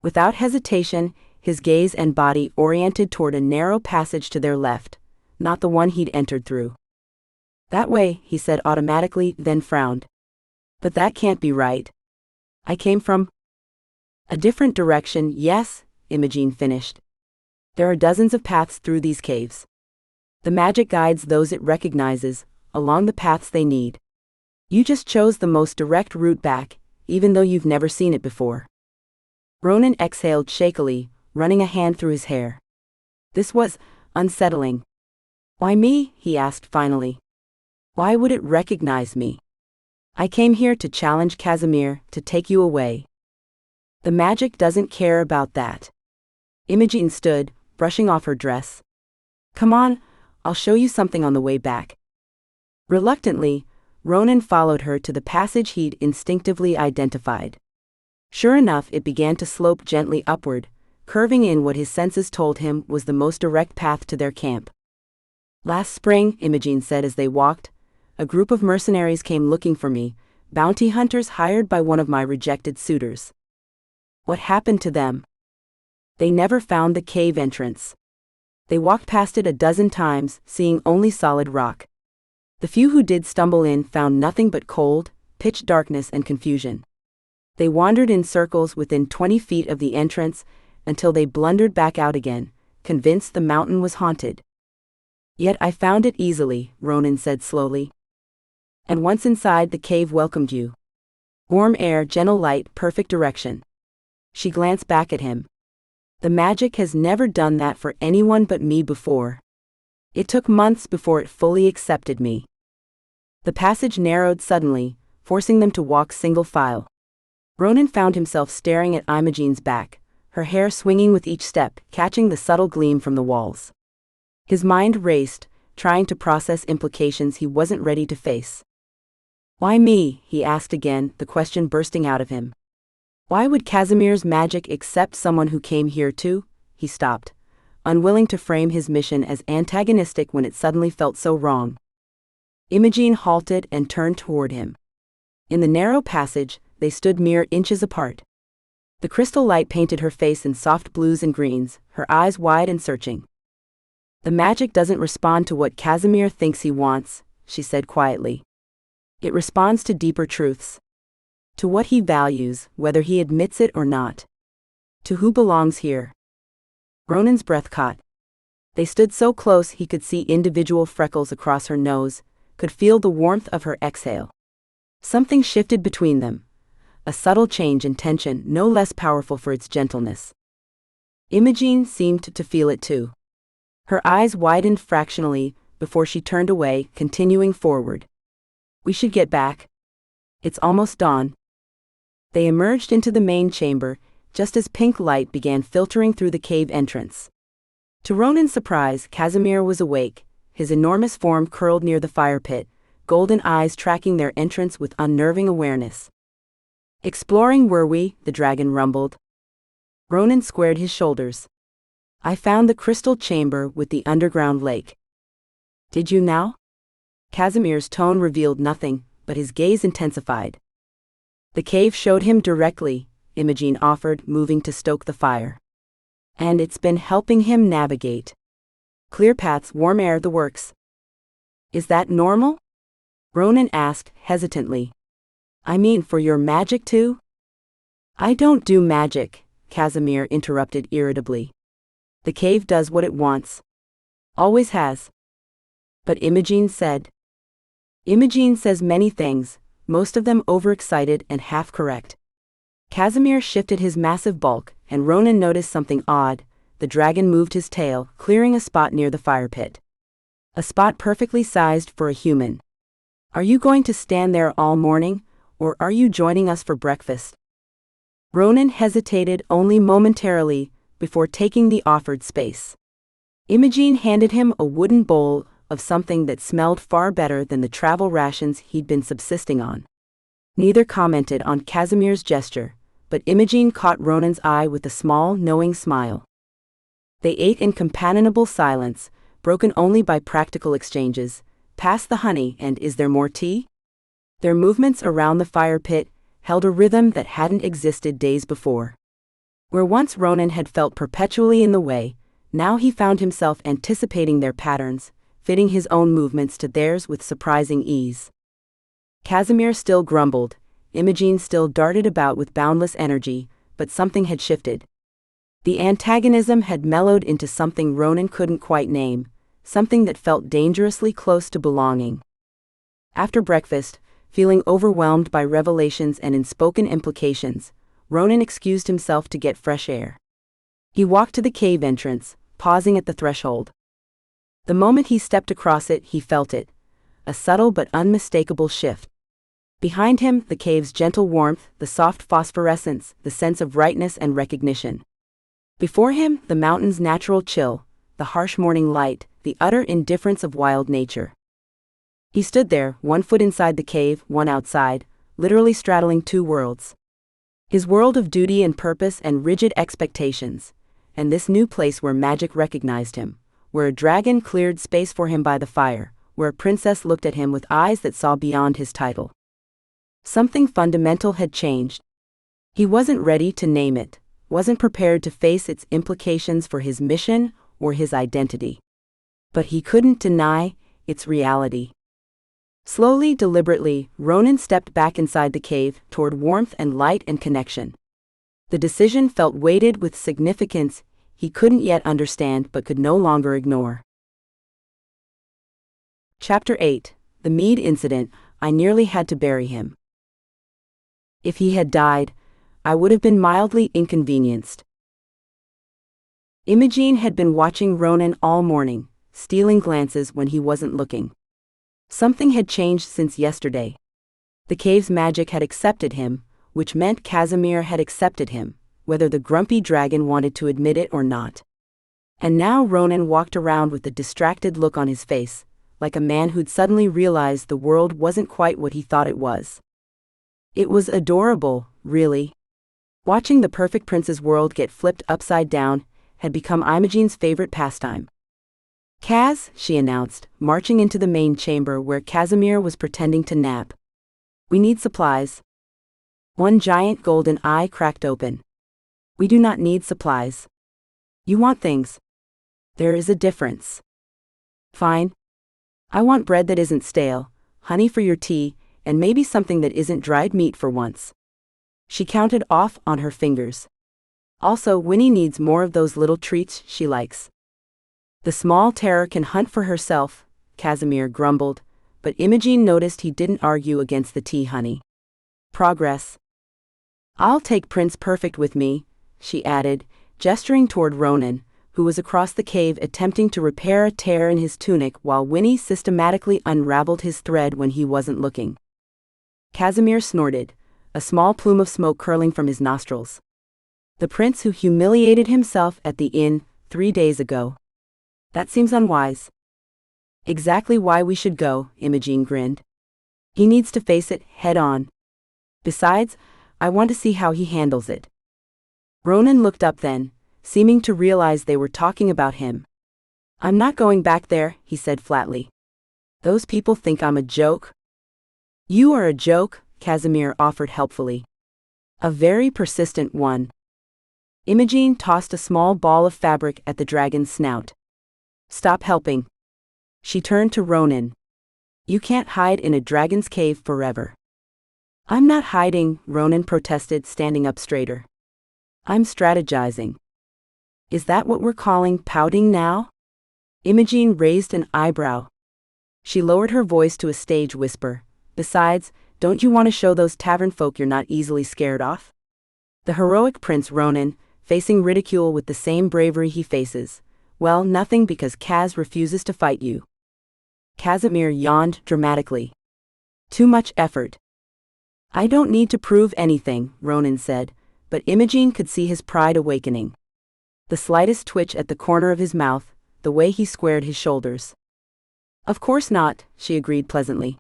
Without hesitation, his gaze and body oriented toward a narrow passage to their left, not the one he'd entered through. That way, he said automatically, then frowned. But that can't be right. I came from a different direction. Yes, Imogen finished. There are dozens of paths through these caves. The magic guides those it recognizes, along the paths they need. You just chose the most direct route back, even though you've never seen it before. Ronan exhaled shakily, running a hand through his hair. This was unsettling. Why me? He asked finally. Why would it recognize me? I came here to challenge Casimir, to take you away. The magic doesn't care about that. Imogen stood, brushing off her dress. Come on, I'll show you something on the way back. Reluctantly, Ronan followed her to the passage he'd instinctively identified. Sure enough, it began to slope gently upward, curving in what his senses told him was the most direct path to their camp. Last spring, Imogen said as they walked, a group of mercenaries came looking for me, bounty hunters hired by one of my rejected suitors. What happened to them? They never found the cave entrance. They walked past it a dozen times, seeing only solid rock. The few who did stumble in found nothing but cold, pitch darkness and confusion. They wandered in circles within 20 feet of the entrance until they blundered back out again, convinced the mountain was haunted. Yet I found it easily, Ronan said slowly. And once inside, the cave welcomed you. Warm air, gentle light, perfect direction. She glanced back at him. The magic has never done that for anyone but me before. It took months before it fully accepted me. The passage narrowed suddenly, forcing them to walk single file. Ronan found himself staring at Imogen's back, her hair swinging with each step, catching the subtle gleam from the walls. His mind raced, trying to process implications he wasn't ready to face. Why me? He asked again, the question bursting out of him. Why would Casimir's magic accept someone who came here too? He stopped, unwilling to frame his mission as antagonistic when it suddenly felt so wrong. Imogen halted and turned toward him. In the narrow passage, they stood mere inches apart. The crystal light painted her face in soft blues and greens, her eyes wide and searching. The magic doesn't respond to what Casimir thinks he wants, she said quietly. It responds to deeper truths. To what he values, whether he admits it or not. To who belongs here. Ronan's breath caught. They stood so close he could see individual freckles across her nose, could feel the warmth of her exhale. Something shifted between them. A subtle change in tension, no less powerful for its gentleness. Imogen seemed to feel it too. Her eyes widened fractionally before she turned away, continuing forward. We should get back. It's almost dawn. They emerged into the main chamber, just as pink light began filtering through the cave entrance. To Ronan's surprise, Casimir was awake, his enormous form curled near the fire pit, golden eyes tracking their entrance with unnerving awareness. Exploring were we? The dragon rumbled. Ronan squared his shoulders. I found the crystal chamber with the underground lake. Did you now? Casimir's tone revealed nothing, but his gaze intensified. The cave showed him directly, Imogen offered, moving to stoke the fire. And it's been helping him navigate. Clear paths, warm air, the works. Is that normal? Ronan asked, hesitantly. I mean, for your magic too? I don't do magic, Casimir interrupted irritably. The cave does what it wants. Always has. But Imogen said. Imogen says many things, most of them overexcited and half-correct. Casimir shifted his massive bulk, and Ronan noticed something odd. The dragon moved his tail, clearing a spot near the fire pit. A spot perfectly sized for a human. Are you going to stand there all morning, or are you joining us for breakfast? Ronan hesitated only momentarily before taking the offered space. Imogen handed him a wooden bowl of something that smelled far better than the travel rations he'd been subsisting on. Neither commented on Casimir's gesture, but Imogen caught Ronan's eye with a small, knowing smile. They ate in companionable silence, broken only by practical exchanges. Pass the honey, and is there more tea? Their movements around the fire pit held a rhythm that hadn't existed days before. Where once Ronan had felt perpetually in the way, now he found himself anticipating their patterns, fitting his own movements to theirs with surprising ease. Casimir still grumbled, Imogen still darted about with boundless energy, but something had shifted. The antagonism had mellowed into something Ronan couldn't quite name, something that felt dangerously close to belonging. After breakfast, feeling overwhelmed by revelations and unspoken implications, Ronan excused himself to get fresh air. He walked to the cave entrance, pausing at the threshold. The moment he stepped across it, he felt it, a subtle but unmistakable shift. Behind him, the cave's gentle warmth, the soft phosphorescence, the sense of rightness and recognition. Before him, the mountain's natural chill, the harsh morning light, the utter indifference of wild nature. He stood there, one foot inside the cave, one outside, literally straddling two worlds. His world of duty and purpose and rigid expectations, and this new place where magic recognized him, where a dragon cleared space for him by the fire, where a princess looked at him with eyes that saw beyond his title. Something fundamental had changed. He wasn't ready to name it, wasn't prepared to face its implications for his mission or his identity. But he couldn't deny its reality. Slowly, deliberately, Ronan stepped back inside the cave, toward warmth and light and connection. The decision felt weighted with significance he couldn't yet understand but could no longer ignore. Chapter 8. The Mead Incident. I nearly had to bury him. If he had died, I would have been mildly inconvenienced. Imogen had been watching Ronan all morning, stealing glances when he wasn't looking. Something had changed since yesterday. The cave's magic had accepted him, which meant Casimir had accepted him, whether the grumpy dragon wanted to admit it or not. And now Ronan walked around with a distracted look on his face, like a man who'd suddenly realized the world wasn't quite what he thought it was. It was adorable, really. Watching the perfect prince's world get flipped upside down had become Imogen's favorite pastime. "Kaz," she announced, marching into the main chamber where Casimir was pretending to nap. "We need supplies." One giant golden eye cracked open. "We do not need supplies. You want things. There is a difference." "Fine. I want bread that isn't stale, honey for your tea, and maybe something that isn't dried meat for once." She counted off on her fingers. "Also, Winnie needs more of those little treats she likes." "The small terror can hunt for herself," Casimir grumbled, but Imogen noticed he didn't argue against the tea honey. "Progress." "I'll take Prince Perfect with me," she added, gesturing toward Ronan, who was across the cave attempting to repair a tear in his tunic while Winnie systematically unraveled his thread when he wasn't looking. Casimir snorted, a small plume of smoke curling from his nostrils. "The prince who humiliated himself at the inn 3 days ago. That seems unwise." "Exactly why we should go," Imogen grinned. "He needs to face it head on. Besides, I want to see how he handles it." Ronan looked up then, seeming to realize they were talking about him. "I'm not going back there," he said flatly. "Those people think I'm a joke." "You are a joke," Casimir offered helpfully. "A very persistent one." Imogen tossed a small ball of fabric at the dragon's snout. "Stop helping." She turned to Ronan. "You can't hide in a dragon's cave forever." "I'm not hiding," Ronan protested, standing up straighter. "I'm strategizing." "Is that what we're calling pouting now?" Imogen raised an eyebrow. She lowered her voice to a stage whisper. "Besides, don't you want to show those tavern folk you're not easily scared off?" The heroic Prince Ronan, facing ridicule with the same bravery he faces. "Well, nothing, because Kaz refuses to fight you." Casimir yawned dramatically. "Too much effort." "I don't need to prove anything," Ronan said, but Imogen could see his pride awakening. The slightest twitch at the corner of his mouth, the way he squared his shoulders. "Of course not," she agreed pleasantly.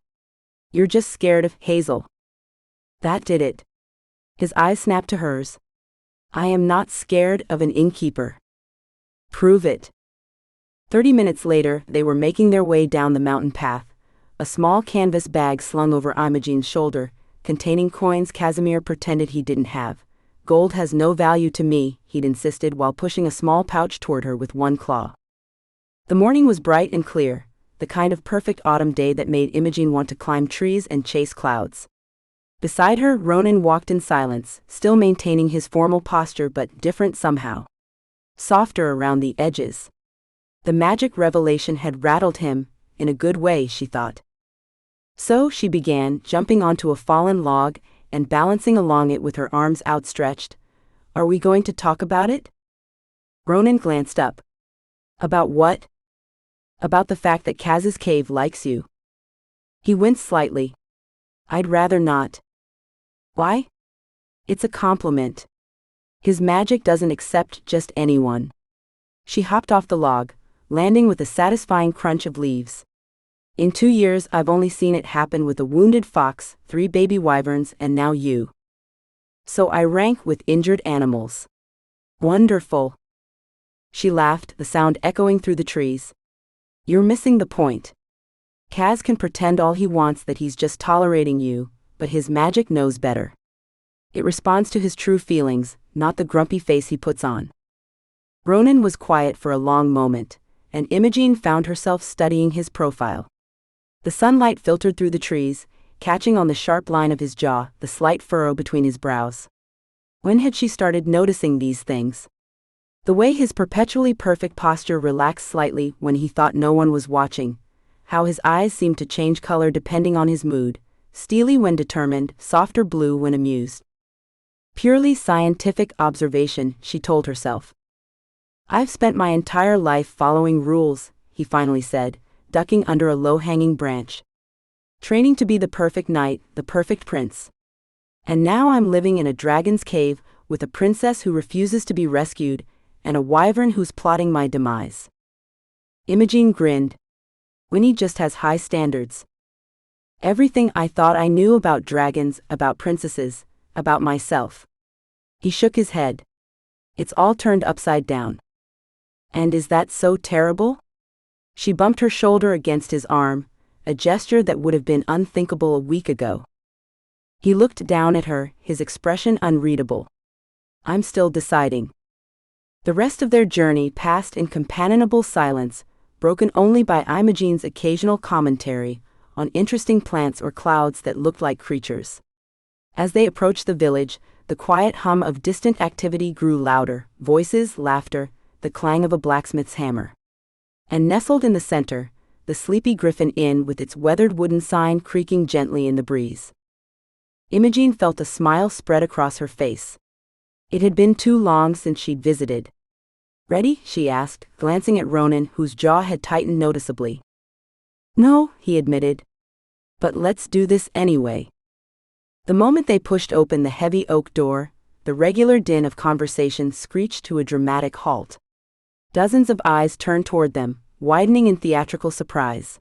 "You're just scared of Hazel." That did it. His eyes snapped to hers. "I am not scared of an innkeeper." "Prove it." 30 minutes later, they were making their way down the mountain path, a small canvas bag slung over Imogene's shoulder, containing coins Casimir pretended he didn't have. Gold has no value to me, he'd insisted while pushing a small pouch toward her with one claw. The morning was bright and clear, the kind of perfect autumn day that made Imogen want to climb trees and chase clouds. Beside her, Ronan walked in silence, still maintaining his formal posture but different somehow. Softer around the edges. The magic revelation had rattled him, in a good way, she thought. So she began, jumping onto a fallen log and balancing along it with her arms outstretched. Are we going to talk about it? Ronan glanced up. About what? About the fact that Kaz's cave likes you. He winced slightly. I'd rather not. Why? It's a compliment. His magic doesn't accept just anyone. She hopped off the log, landing with a satisfying crunch of leaves. In 2 years I've only seen it happen with a wounded fox, 3 baby wyverns, and now you. So I rank with injured animals. Wonderful. She laughed, the sound echoing through the trees. You're missing the point. Kaz can pretend all he wants that he's just tolerating you, but his magic knows better. It responds to his true feelings, not the grumpy face he puts on. Ronan was quiet for a long moment, and Imogen found herself studying his profile. The sunlight filtered through the trees, catching on the sharp line of his jaw, the slight furrow between his brows. When had she started noticing these things? The way his perpetually perfect posture relaxed slightly when he thought no one was watching, how his eyes seemed to change color depending on his mood, steely when determined, softer blue when amused. Purely scientific observation, she told herself. I've spent my entire life following rules, he finally said, ducking under a low-hanging branch. Training to be the perfect knight, the perfect prince. And now I'm living in a dragon's cave with a princess who refuses to be rescued, and a wyvern who's plotting my demise. Imogen grinned. Winnie just has high standards. Everything I thought I knew about dragons, about princesses, about myself. He shook his head. It's all turned upside down. And is that so terrible? She bumped her shoulder against his arm, a gesture that would have been unthinkable a week ago. He looked down at her, his expression unreadable. I'm still deciding. The rest of their journey passed in companionable silence, broken only by Imogen's occasional commentary on interesting plants or clouds that looked like creatures. As they approached the village, the quiet hum of distant activity grew louder, voices, laughter, the clang of a blacksmith's hammer. And nestled in the center, the sleepy Griffin Inn with its weathered wooden sign creaking gently in the breeze. Imogen felt a smile spread across her face. It had been too long since she'd visited. Ready? She asked, glancing at Ronan, whose jaw had tightened noticeably. No, he admitted. But let's do this anyway. The moment they pushed open the heavy oak door, the regular din of conversation screeched to a dramatic halt. Dozens of eyes turned toward them, widening in theatrical surprise.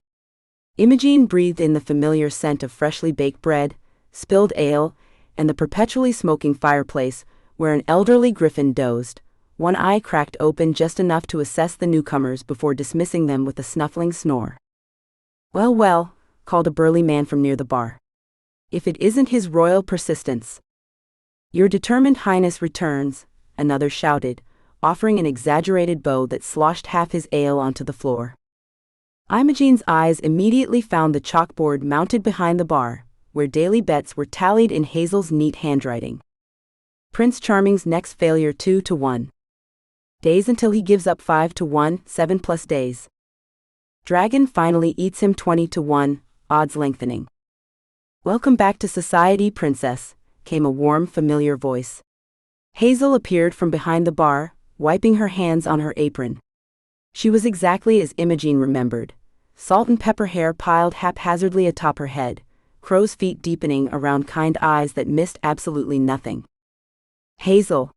Imogen breathed in the familiar scent of freshly baked bread, spilled ale, and the perpetually smoking fireplace, where an elderly griffin dozed, one eye cracked open just enough to assess the newcomers before dismissing them with a snuffling snore. Well, well, called a burly man from near the bar. If it isn't his royal persistence. Your determined highness returns, another shouted, offering an exaggerated bow that sloshed half his ale onto the floor. Imogen's eyes immediately found the chalkboard mounted behind the bar, where daily bets were tallied in Hazel's neat handwriting. Prince Charming's next failure 2-1. Days until he gives up 5-1, 7+ days. Dragon finally eats him 20-1, odds lengthening. Welcome back to society, princess, came a warm, familiar voice. Hazel appeared from behind the bar, wiping her hands on her apron. She was exactly as Imogen remembered, salt and pepper hair piled haphazardly atop her head, crow's feet deepening around kind eyes that missed absolutely nothing. Hazel.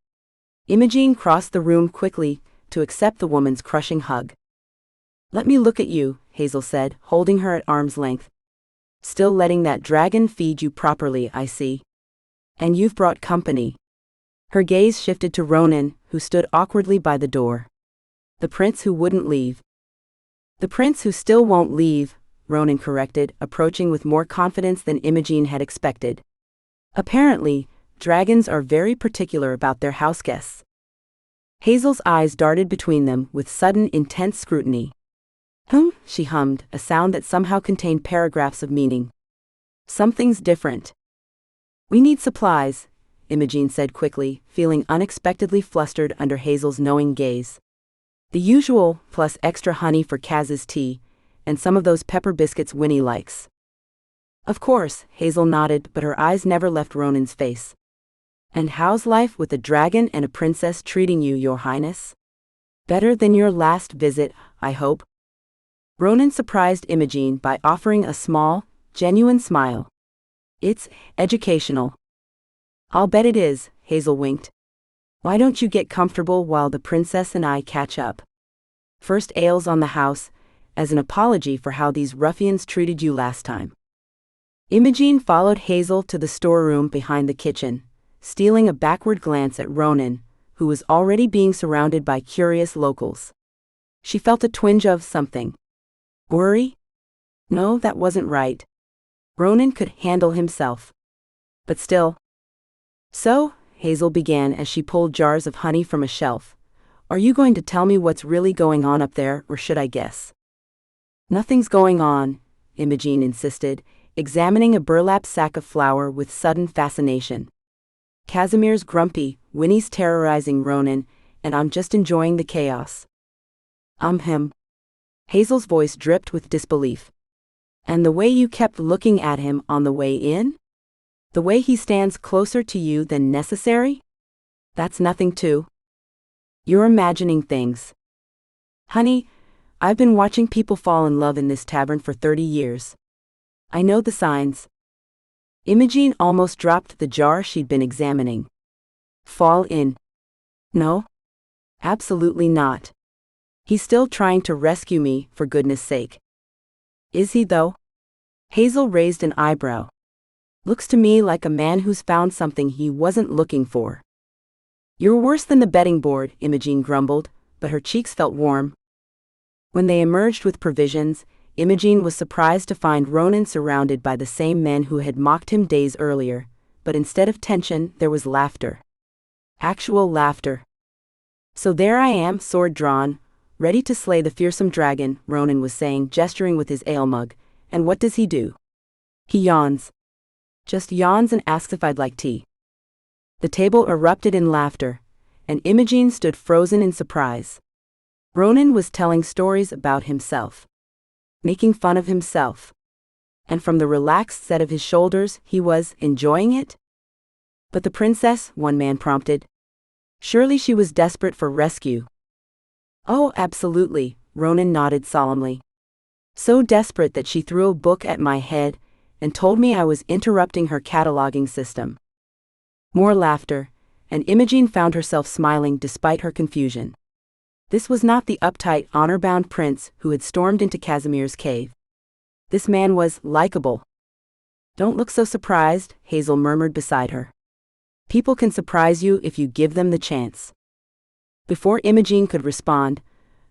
Imogen crossed the room quickly to accept the woman's crushing hug. Let me look at you, Hazel said, holding her at arm's length. Still letting that dragon feed you properly, I see. And you've brought company. Her gaze shifted to Ronan, who stood awkwardly by the door. The prince who wouldn't leave. The prince who still won't leave, Ronan corrected, approaching with more confidence than Imogen had expected. Apparently, dragons are very particular about their house guests. Hazel's eyes darted between them with sudden, intense scrutiny. She hummed, a sound that somehow contained paragraphs of meaning. Something's different. We need supplies, Imogen said quickly, feeling unexpectedly flustered under Hazel's knowing gaze. The usual, plus extra honey for Kaz's tea, and some of those pepper biscuits Winnie likes. Of course, Hazel nodded, but her eyes never left Ronan's face. And how's life with a dragon and a princess treating you, Your Highness? Better than your last visit, I hope. Ronan surprised Imogen by offering a small, genuine smile. It's educational. I'll bet it is, Hazel winked. Why don't you get comfortable while the princess and I catch up? First ales on the house, as an apology for how these ruffians treated you last time. Imogen followed Hazel to the storeroom behind the kitchen, stealing a backward glance at Ronan, who was already being surrounded by curious locals. She felt a twinge of something. Worry? No, that wasn't right. Ronan could handle himself. But still. So, Hazel began as she pulled jars of honey from a shelf. Are you going to tell me what's really going on up there, or should I guess? Nothing's going on, Imogen insisted, examining a burlap sack of flour with sudden fascination. Casimir's grumpy, Winnie's terrorizing Ronan, and I'm just enjoying the chaos. Him. Hazel's voice dripped with disbelief. And the way you kept looking at him on the way in? The way he stands closer to you than necessary? That's nothing too. You're imagining things. Honey, I've been watching people fall in love in this tavern for 30 years. I know the signs. Imogen almost dropped the jar she'd been examining. Fall in? No? Absolutely not. He's still trying to rescue me, for goodness sake. Is he though? Hazel raised an eyebrow. Looks to me like a man who's found something he wasn't looking for. You're worse than the betting board, Imogen grumbled, but her cheeks felt warm. When they emerged with provisions, Imogen was surprised to find Ronan surrounded by the same men who had mocked him days earlier, but instead of tension, there was laughter. Actual laughter. So there I am, sword drawn, ready to slay the fearsome dragon, Ronan was saying, gesturing with his ale mug. And what does he do? He yawns. Just yawns and asks if I'd like tea. The table erupted in laughter, and Imogen stood frozen in surprise. Ronan was telling stories about himself. Making fun of himself. And from the relaxed set of his shoulders, he was enjoying it? But the princess, one man prompted. Surely she was desperate for rescue. Oh, absolutely, Ronan nodded solemnly. So desperate that she threw a book at my head and told me I was interrupting her cataloging system. More laughter, and Imogen found herself smiling despite her confusion. This was not the uptight, honor-bound prince who had stormed into Casimir's cave. This man was likable. Don't look so surprised, Hazel murmured beside her. People can surprise you if you give them the chance. Before Imogen could respond,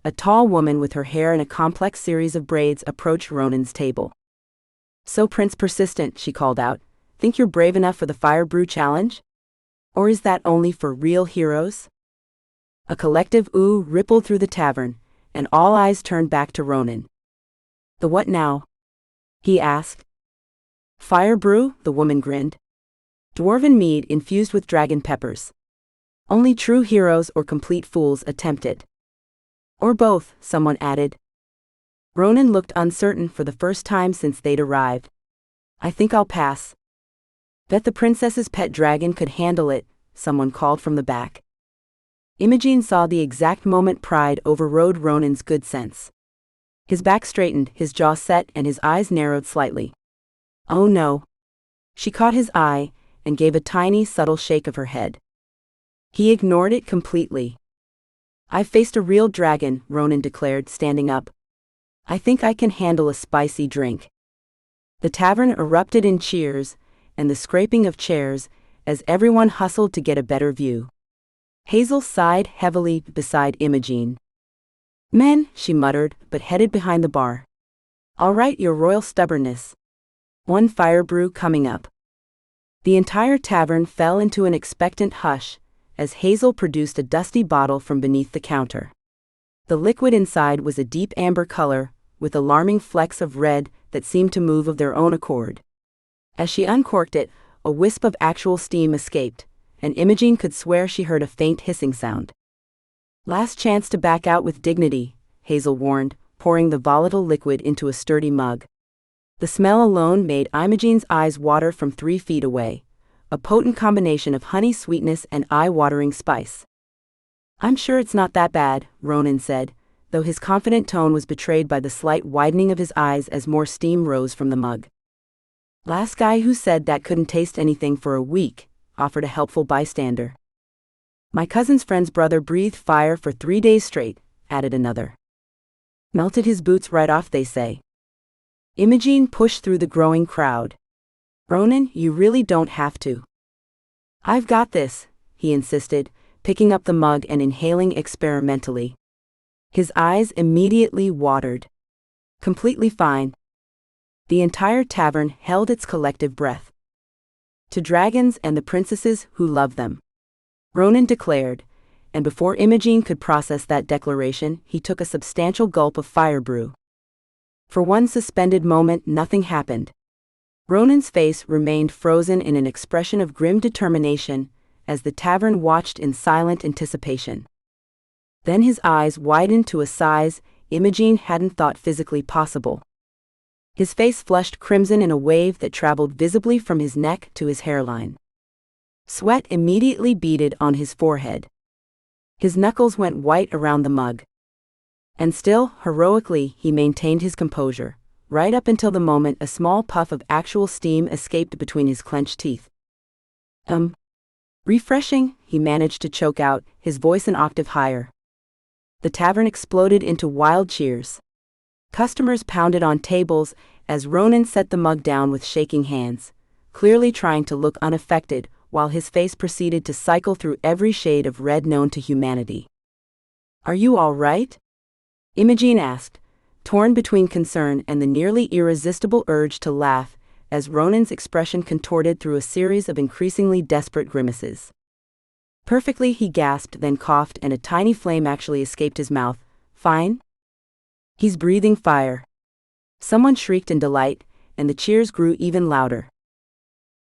a tall woman with her hair in a complex series of braids approached Ronan's table. So Prince Persistent, she called out, think you're brave enough for the fire brew challenge? Or is that only for real heroes? A collective ooh rippled through the tavern, and all eyes turned back to Ronan. The what now? He asked. Fire brew, the woman grinned. Dwarven mead infused with dragon peppers. Only true heroes or complete fools attempt it. Or both, someone added. Ronan looked uncertain for the first time since they'd arrived. I think I'll pass. Bet the princess's pet dragon could handle it, someone called from the back. Imogen saw the exact moment pride overrode Ronan's good sense. His back straightened, his jaw set, and his eyes narrowed slightly. Oh no. She caught his eye and gave a tiny, subtle shake of her head. He ignored it completely. I've faced a real dragon, Ronan declared, standing up. I think I can handle a spicy drink. The tavern erupted in cheers and the scraping of chairs as everyone hustled to get a better view. Hazel sighed heavily beside Imogen. Men, she muttered, but headed behind the bar. All right, your royal stubbornness. One fire brew coming up. The entire tavern fell into an expectant hush as Hazel produced a dusty bottle from beneath the counter. The liquid inside was a deep amber color, with alarming flecks of red that seemed to move of their own accord. As she uncorked it, a wisp of actual steam escaped, and Imogen could swear she heard a faint hissing sound. Last chance to back out with dignity, Hazel warned, pouring the volatile liquid into a sturdy mug. The smell alone made Imogen's eyes water from 3 feet away, a potent combination of honey sweetness and eye-watering spice. I'm sure it's not that bad, Ronan said, though his confident tone was betrayed by the slight widening of his eyes as more steam rose from the mug. Last guy who said that couldn't taste anything for a week, offered a helpful bystander. My cousin's friend's brother breathed fire for 3 days straight, added another. Melted his boots right off, they say. Imogen pushed through the growing crowd. Ronan, you really don't have to. I've got this, he insisted, picking up the mug and inhaling experimentally. His eyes immediately watered. Completely fine. The entire tavern held its collective breath. To dragons and the princesses who love them, Ronan declared, and before Imogen could process that declaration, he took a substantial gulp of fire brew. For one suspended moment, nothing happened. Ronan's face remained frozen in an expression of grim determination as the tavern watched in silent anticipation. Then his eyes widened to a size Imogen hadn't thought physically possible. His face flushed crimson in a wave that traveled visibly from his neck to his hairline. Sweat immediately beaded on his forehead. His knuckles went white around the mug. And still, heroically, he maintained his composure, right up until the moment a small puff of actual steam escaped between his clenched teeth. Refreshing, he managed to choke out, his voice an octave higher. The tavern exploded into wild cheers. Customers pounded on tables as Ronan set the mug down with shaking hands, clearly trying to look unaffected, while his face proceeded to cycle through every shade of red known to humanity. Are you all right? Imogen asked, torn between concern and the nearly irresistible urge to laugh, as Ronan's expression contorted through a series of increasingly desperate grimaces. Perfectly, he gasped, then coughed, and a tiny flame actually escaped his mouth. Fine? He's breathing fire. Someone shrieked in delight, and the cheers grew even louder.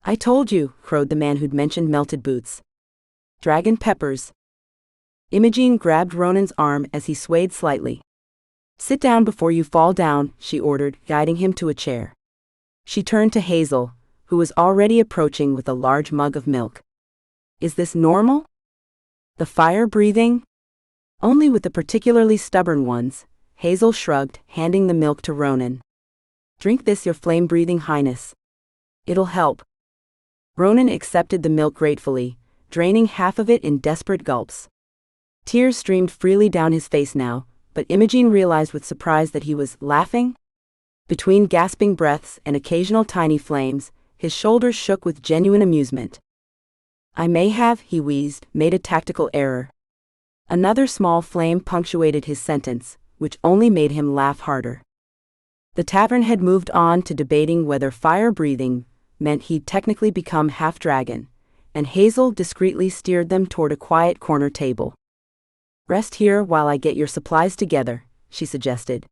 I told you, crowed the man who'd mentioned melted boots. Dragon peppers. Imogen grabbed Ronan's arm as he swayed slightly. Sit down before you fall down, she ordered, guiding him to a chair. She turned to Hazel, who was already approaching with a large mug of milk. Is this normal? The fire breathing? Only with the particularly stubborn ones, Hazel shrugged, handing the milk to Ronan. Drink this, your flame-breathing highness. It'll help. Ronan accepted the milk gratefully, draining half of it in desperate gulps. Tears streamed freely down his face now, but Imogen realized with surprise that he was laughing. Between gasping breaths and occasional tiny flames, his shoulders shook with genuine amusement. I may have, he wheezed, made a tactical error. Another small flame punctuated his sentence, which only made him laugh harder. The tavern had moved on to debating whether fire-breathing meant he'd technically become half-dragon, and Hazel discreetly steered them toward a quiet corner table. Rest here while I get your supplies together, she suggested.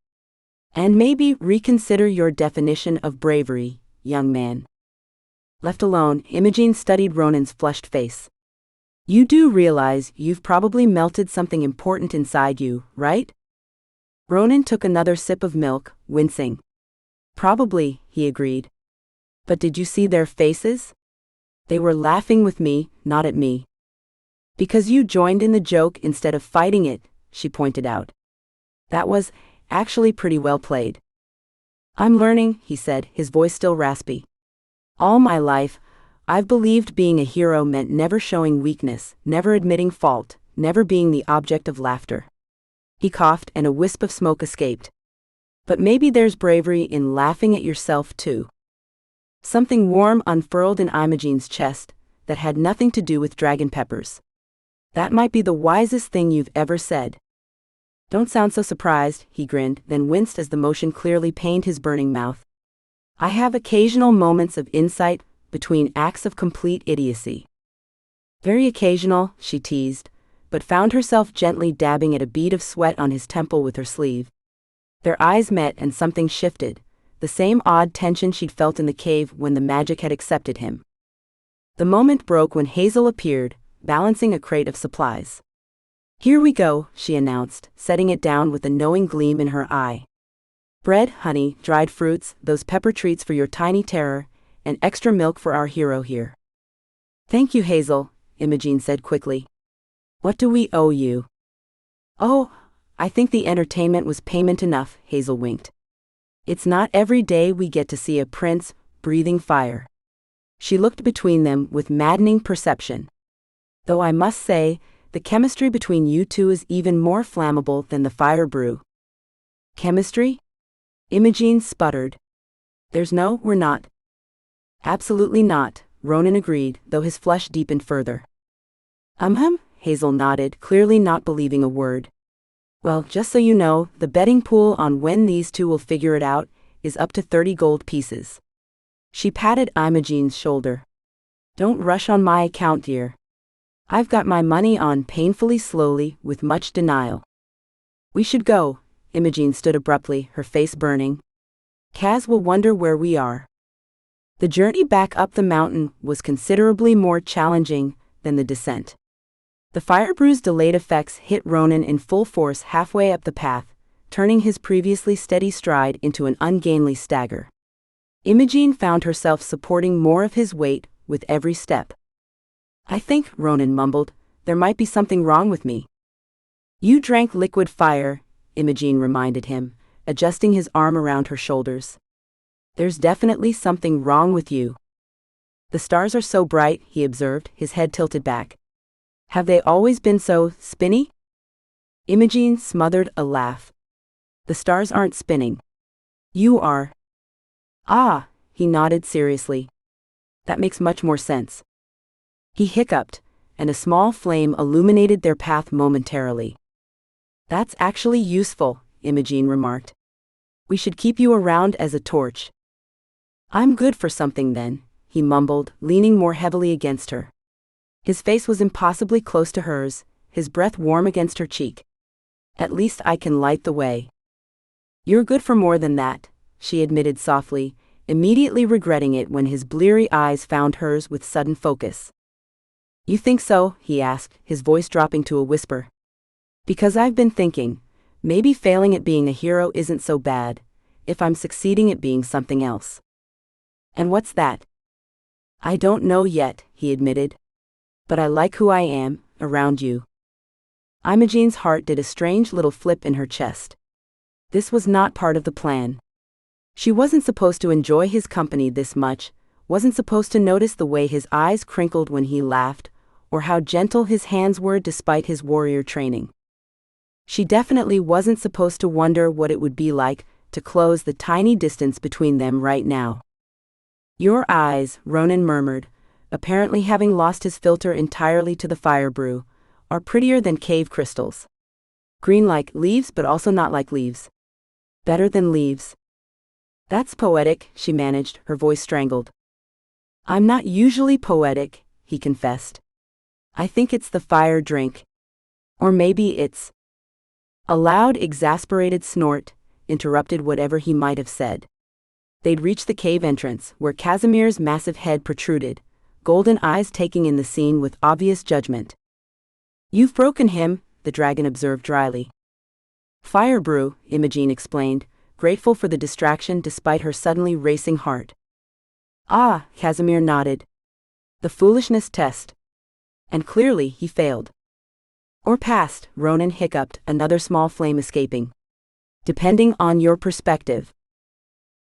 And maybe reconsider your definition of bravery, young man. Left alone, Imogen studied Ronan's flushed face. You do realize you've probably melted something important inside you, right? Ronan took another sip of milk, wincing. Probably, he agreed. But did you see their faces? They were laughing with me, not at me. Because you joined in the joke instead of fighting it, she pointed out. That was, actually, pretty well played. I'm learning, he said, his voice still raspy. All my life, I've believed being a hero meant never showing weakness, never admitting fault, never being the object of laughter. He coughed and a wisp of smoke escaped. But maybe there's bravery in laughing at yourself too. Something warm unfurled in Imogen's chest that had nothing to do with dragon peppers. That might be the wisest thing you've ever said. Don't sound so surprised, he grinned, then winced as the motion clearly pained his burning mouth. I have occasional moments of insight between acts of complete idiocy. Very occasional, she teased, but found herself gently dabbing at a bead of sweat on his temple with her sleeve. Their eyes met and something shifted, the same odd tension she'd felt in the cave when the magic had accepted him. The moment broke when Hazel appeared, balancing a crate of supplies. Here we go, she announced, setting it down with a knowing gleam in her eye. Bread, honey, dried fruits, those pepper treats for your tiny terror, and extra milk for our hero here. Thank you, Hazel, Imogen said quickly. What do we owe you? Oh, I think the entertainment was payment enough, Hazel winked. It's not every day we get to see a prince breathing fire. She looked between them with maddening perception. Though I must say, the chemistry between you two is even more flammable than the fire brew. Chemistry? Imogen sputtered. We're not. Absolutely not, Ronan agreed, though his flush deepened further. Hazel nodded, clearly not believing a word. Well, just so you know, the betting pool on when these two will figure it out is up to 30 gold pieces. She patted Imogen's shoulder. Don't rush on my account, dear. I've got my money on painfully slowly, with much denial. We should go. Imogen stood abruptly, her face burning. Kaz will wonder where we are. The journey back up the mountain was considerably more challenging than the descent. The fire brew's delayed effects hit Ronan in full force halfway up the path, turning his previously steady stride into an ungainly stagger. Imogen found herself supporting more of his weight with every step. I think, Ronan mumbled, there might be something wrong with me. You drank liquid fire, Imogen reminded him, adjusting his arm around her shoulders. There's definitely something wrong with you. The stars are so bright, he observed, his head tilted back. Have they always been so spinny? Imogen smothered a laugh. The stars aren't spinning. You are. Ah, he nodded seriously. That makes much more sense. He hiccuped, and a small flame illuminated their path momentarily. That's actually useful, Imogen remarked. We should keep you around as a torch. I'm good for something then, he mumbled, leaning more heavily against her. His face was impossibly close to hers, his breath warm against her cheek. At least I can light the way. You're good for more than that, she admitted softly, immediately regretting it when his bleary eyes found hers with sudden focus. You think so? He asked, his voice dropping to a whisper. Because I've been thinking, maybe failing at being a hero isn't so bad, if I'm succeeding at being something else. And what's that? I don't know yet, he admitted. But I like who I am, around you. Imogen's heart did a strange little flip in her chest. This was not part of the plan. She wasn't supposed to enjoy his company this much, wasn't supposed to notice the way his eyes crinkled when he laughed, or how gentle his hands were despite his warrior training. She definitely wasn't supposed to wonder what it would be like to close the tiny distance between them right now. Your eyes, Ronan murmured, apparently having lost his filter entirely to the fire brew, are prettier than cave crystals. Green like leaves but also not like leaves. Better than leaves. That's poetic, she managed, her voice strangled. I'm not usually poetic, he confessed. I think it's the fire drink. Or maybe it's... A loud, exasperated snort interrupted whatever he might have said. They'd reached the cave entrance, where Casimir's massive head protruded, golden eyes taking in the scene with obvious judgment. You've broken him, the dragon observed dryly. Fire brew, Imogen explained, grateful for the distraction despite her suddenly racing heart. Ah, Casimir nodded. The foolishness test. And clearly he failed. Or passed, Ronan hiccuped, another small flame escaping. Depending on your perspective.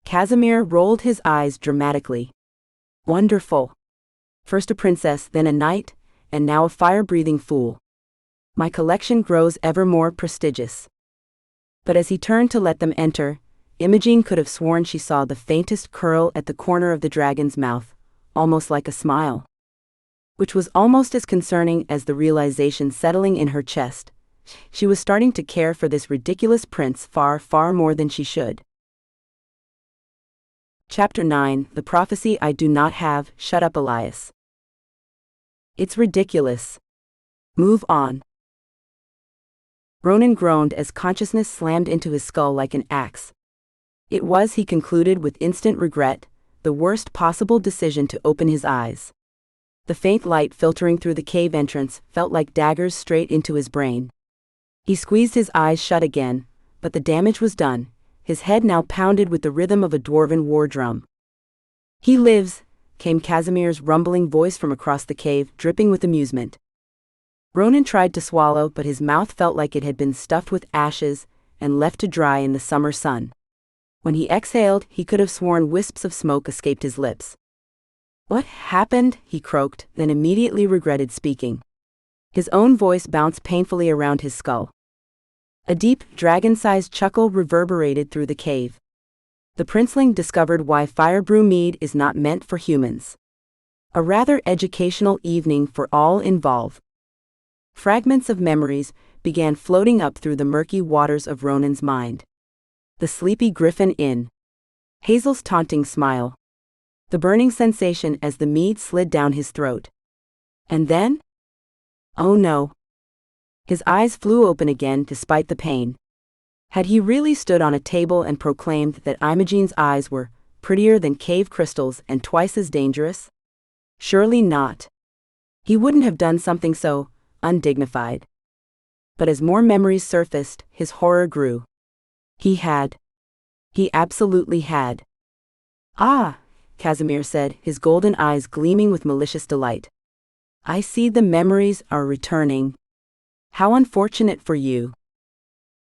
Casimir rolled his eyes dramatically. Wonderful. First a princess, then a knight, and now a fire-breathing fool. My collection grows ever more prestigious. But as he turned to let them enter, Imogen could have sworn she saw the faintest curl at the corner of the dragon's mouth, almost like a smile. Which was almost as concerning as the realization settling in her chest. She was starting to care for this ridiculous prince far, far more than she should. Chapter 9, The Prophecy I Do Not Have. Shut up, Elias. It's ridiculous. Move on. Ronan groaned as consciousness slammed into his skull like an axe. It was, he concluded with instant regret, the worst possible decision to open his eyes. The faint light filtering through the cave entrance felt like daggers straight into his brain. He squeezed his eyes shut again, but the damage was done. His head now pounded with the rhythm of a dwarven war drum. "He lives," came Casimir's rumbling voice from across the cave, dripping with amusement. Ronan tried to swallow, but his mouth felt like it had been stuffed with ashes and left to dry in the summer sun. When he exhaled, he could have sworn wisps of smoke escaped his lips. "What happened?" he croaked, then immediately regretted speaking. His own voice bounced painfully around his skull. A deep, dragon-sized chuckle reverberated through the cave. The princeling discovered why fire-brew mead is not meant for humans. A rather educational evening for all involved. Fragments of memories began floating up through the murky waters of Ronan's mind. The sleepy Griffin Inn. Hazel's taunting smile. The burning sensation as the mead slid down his throat. And then? Oh no. His eyes flew open again despite the pain. Had he really stood on a table and proclaimed that Imogene's eyes were prettier than cave crystals and twice as dangerous? Surely not. He wouldn't have done something so undignified. But as more memories surfaced, his horror grew. He had. He absolutely had. "Ah," Casimir said, his golden eyes gleaming with malicious delight. "I see the memories are returning. How unfortunate for you."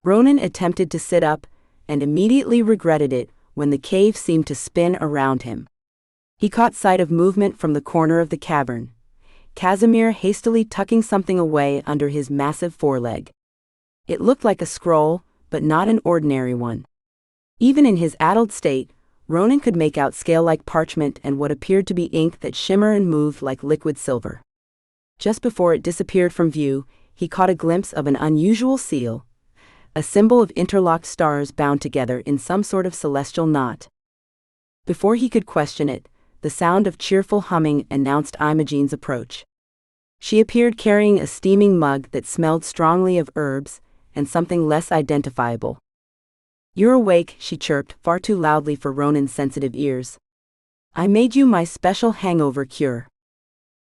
Ronan attempted to sit up, and immediately regretted it when the cave seemed to spin around him. He caught sight of movement from the corner of the cavern. Casimir hastily tucking something away under his massive foreleg. It looked like a scroll, but not an ordinary one. Even in his addled state, Ronan could make out scale-like parchment and what appeared to be ink that shimmered and moved like liquid silver. Just before it disappeared from view, he caught a glimpse of an unusual seal, a symbol of interlocked stars bound together in some sort of celestial knot. Before he could question it, the sound of cheerful humming announced Imogene's approach. She appeared carrying a steaming mug that smelled strongly of herbs and something less identifiable. "You're awake," she chirped, far too loudly for Ronan's sensitive ears. "I made you my special hangover cure.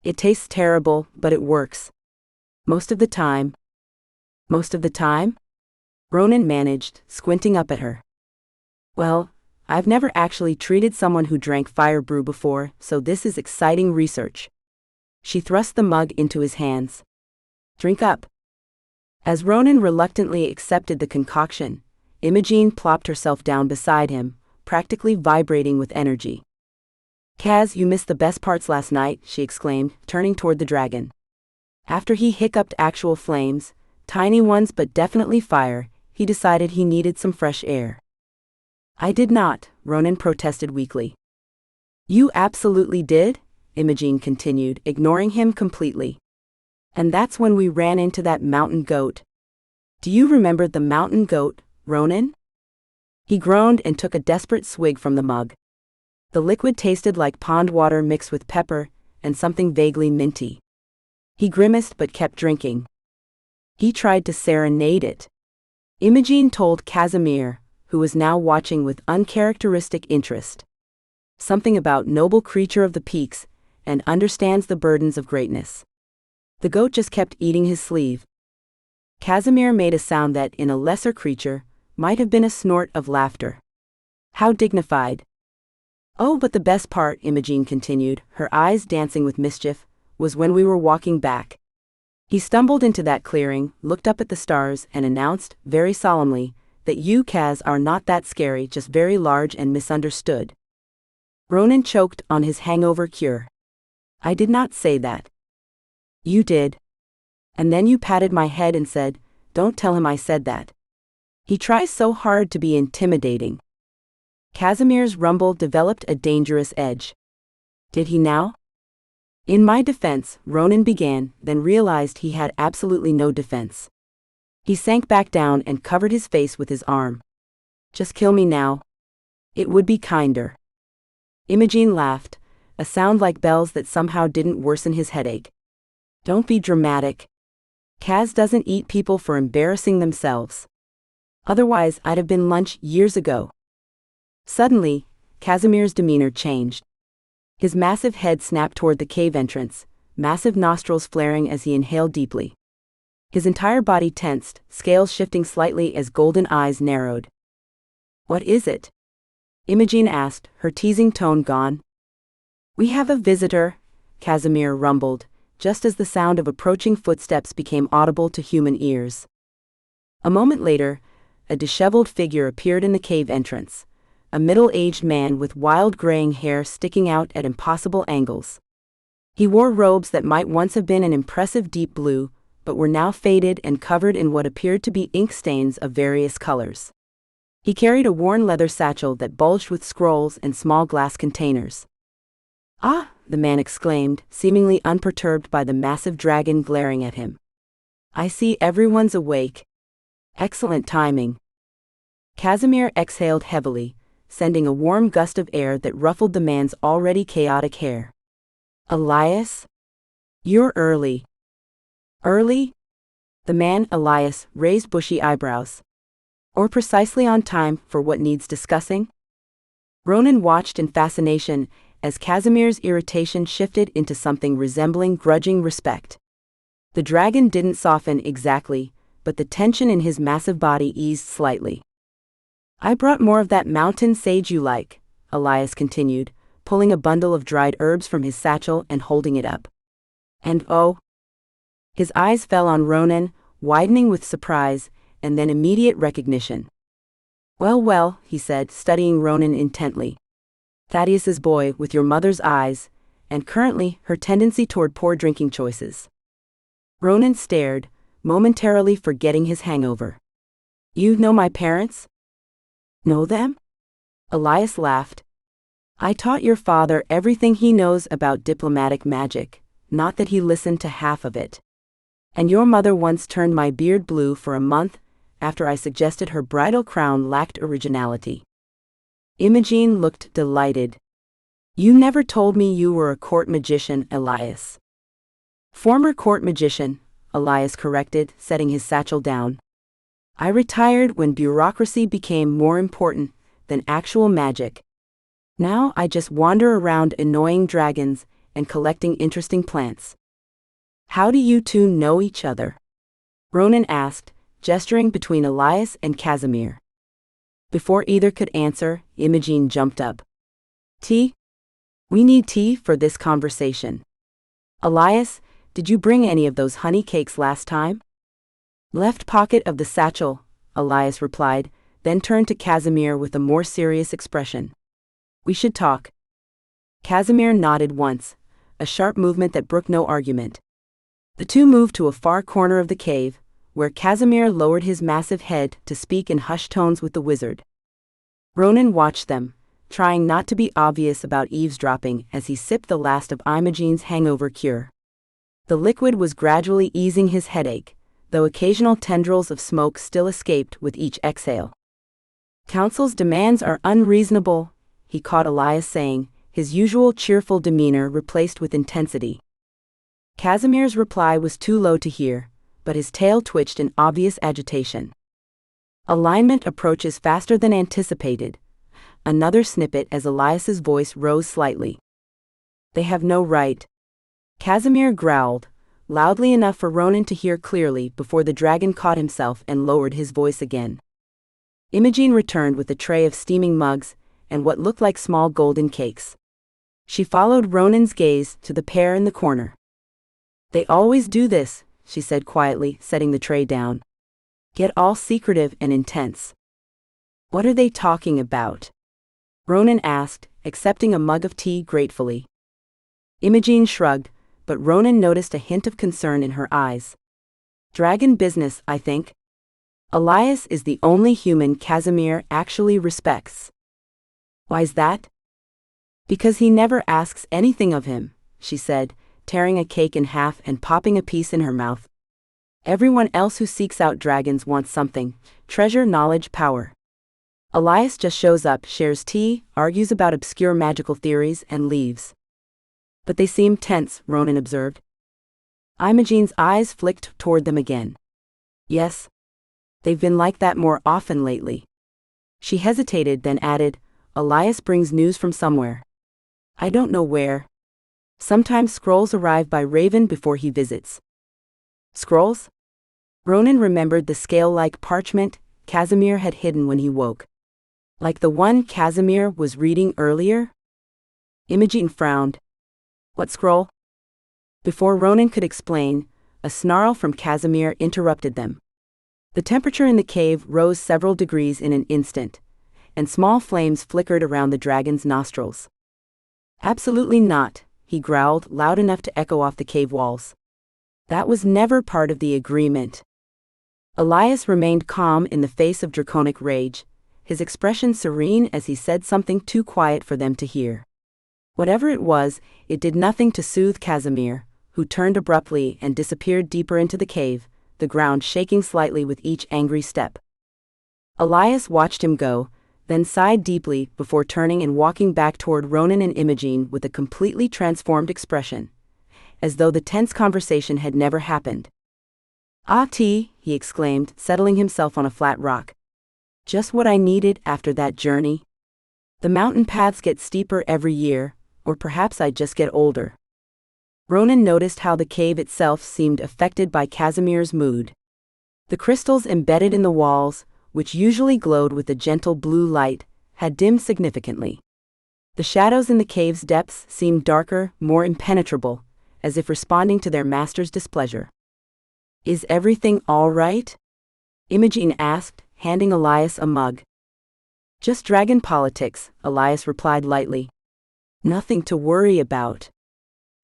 It tastes terrible, but it works. Most of the time." "Most of the time?" Ronan managed, squinting up at her. "Well, I've never actually treated someone who drank fire brew before, so this is exciting research." She thrust the mug into his hands. "Drink up." As Ronan reluctantly accepted the concoction, Imogene plopped herself down beside him, practically vibrating with energy. "Kaz, you missed the best parts last night," she exclaimed, turning toward the dragon. After he hiccuped actual flames, tiny ones but definitely fire, he decided he needed some fresh air. "I did not," Ronan protested weakly. "You absolutely did," Imogene continued, ignoring him completely. "And that's when we ran into that mountain goat. Do you remember the mountain goat, Ronan?" He groaned and took a desperate swig from the mug. The liquid tasted like pond water mixed with pepper and something vaguely minty. He grimaced but kept drinking. He tried to serenade it. Imogene told Casimir, who was now watching with uncharacteristic interest. Something about noble creature of the peaks and understands the burdens of greatness. The goat just kept eating his sleeve. Casimir made a sound that, in a lesser creature, might have been a snort of laughter. How dignified. "Oh, but the best part," Imogene continued, her eyes dancing with mischief, "was when we were walking back. He stumbled into that clearing, looked up at the stars, and announced, very solemnly, that you, Kaz, are not that scary, just very large and misunderstood." Ronan choked on his hangover cure. "I did not say that." "You did. And then you patted my head and said, 'Don't tell him I said that.' He tries so hard to be intimidating." Casimir's rumble developed a dangerous edge. "Did he now?" "In my defense," Ronan began, then realized he had absolutely no defense. He sank back down and covered his face with his arm. Just kill me now. It would be kinder. Imogen laughed, a sound like bells that somehow didn't worsen his headache. Don't be dramatic. Kaz doesn't eat people for embarrassing themselves. Otherwise, I'd have been lunch years ago. Suddenly, Casimir's demeanor changed. His massive head snapped toward the cave entrance, massive nostrils flaring as he inhaled deeply. His entire body tensed, scales shifting slightly as golden eyes narrowed. What is it? Imogen asked, her teasing tone gone. We have a visitor, Casimir rumbled, just as the sound of approaching footsteps became audible to human ears. A moment later, a disheveled figure appeared in the cave entrance, a middle-aged man with wild graying hair sticking out at impossible angles. He wore robes that might once have been an impressive deep blue, but were now faded and covered in what appeared to be ink stains of various colors. He carried a worn leather satchel that bulged with scrolls and small glass containers. Ah, the man exclaimed, seemingly unperturbed by the massive dragon glaring at him. I see everyone's awake. Excellent timing. Casimir exhaled heavily, sending a warm gust of air that ruffled the man's already chaotic hair. Elias? You're early. Early? The man, Elias, raised bushy eyebrows. Or precisely on time for what needs discussing? Ronan watched in fascination as Casimir's irritation shifted into something resembling grudging respect. The dragon didn't soften exactly, but the tension in his massive body eased slightly. I brought more of that mountain sage you like, Elias continued, pulling a bundle of dried herbs from his satchel and holding it up. And oh! His eyes fell on Ronan, widening with surprise, and then immediate recognition. Well, well, he said, studying Ronan intently. Thaddeus's boy with your mother's eyes, and currently her tendency toward poor drinking choices. Ronan stared, momentarily forgetting his hangover. You know my parents? Know them? Elias laughed. I taught your father everything he knows about diplomatic magic, not that he listened to half of it. And your mother once turned my beard blue for a month, after I suggested her bridal crown lacked originality. Imogen looked delighted. You never told me you were a court magician, Elias. Former court magician, Elias corrected, setting his satchel down. I retired when bureaucracy became more important than actual magic. Now I just wander around annoying dragons and collecting interesting plants. How do you two know each other? Ronan asked, gesturing between Elias and Casimir. Before either could answer, Imogen jumped up. Tea? We need tea for this conversation. Elias, did you bring any of those honey cakes last time? Left pocket of the satchel, Elias replied, then turned to Casimir with a more serious expression. We should talk. Casimir nodded once, a sharp movement that brooked no argument. The two moved to a far corner of the cave, where Casimir lowered his massive head to speak in hushed tones with the wizard. Ronan watched them, trying not to be obvious about eavesdropping as he sipped the last of Imogen's hangover cure. The liquid was gradually easing his headache, though occasional tendrils of smoke still escaped with each exhale. Council's demands are unreasonable, he caught Elias saying, his usual cheerful demeanor replaced with intensity. Casimir's reply was too low to hear, but his tail twitched in obvious agitation. Alignment approaches faster than anticipated. Another snippet as Elias's voice rose slightly. They have no right. Casimir growled, loudly enough for Ronan to hear clearly before the dragon caught himself and lowered his voice again. Imogen returned with a tray of steaming mugs and what looked like small golden cakes. She followed Ronan's gaze to the pair in the corner. They always do this, she said quietly, setting the tray down. Get all secretive and intense. What are they talking about? Ronan asked, accepting a mug of tea gratefully. Imogen shrugged, but Ronan noticed a hint of concern in her eyes. Dragon business, I think. Elias is the only human Casimir actually respects. Why's that? Because he never asks anything of him, she said, tearing a cake in half and popping a piece in her mouth. Everyone else who seeks out dragons wants something: treasure, knowledge, power. Elias just shows up, shares tea, argues about obscure magical theories, and leaves. But they seem tense, Ronan observed. Imogene's eyes flicked toward them again. Yes. They've been like that more often lately. She hesitated, then added, Elias brings news from somewhere. I don't know where. Sometimes scrolls arrive by Raven before he visits. Scrolls? Ronan remembered the scale-like parchment Casimir had hidden when he woke. Like the one Casimir was reading earlier? Imogen frowned. What scroll? Before Ronan could explain, a snarl from Casimir interrupted them. The temperature in the cave rose several degrees in an instant, and small flames flickered around the dragon's nostrils. Absolutely not, he growled, loud enough to echo off the cave walls. That was never part of the agreement. Elias remained calm in the face of draconic rage, his expression serene as he said something too quiet for them to hear. Whatever it was, it did nothing to soothe Casimir, who turned abruptly and disappeared deeper into the cave, the ground shaking slightly with each angry step. Elias watched him go, then sighed deeply before turning and walking back toward Ronan and Imogen with a completely transformed expression, as though the tense conversation had never happened. Ah, tea, he exclaimed, settling himself on a flat rock. Just what I needed after that journey. The mountain paths get steeper every year, or perhaps I just get older. Ronan noticed how the cave itself seemed affected by Casimir's mood. The crystals embedded in the walls, which usually glowed with a gentle blue light, had dimmed significantly. The shadows in the cave's depths seemed darker, more impenetrable, as if responding to their master's displeasure. Is everything all right? Imogen asked, handing Elias a mug. Just dragon politics, Elias replied lightly. Nothing to worry about.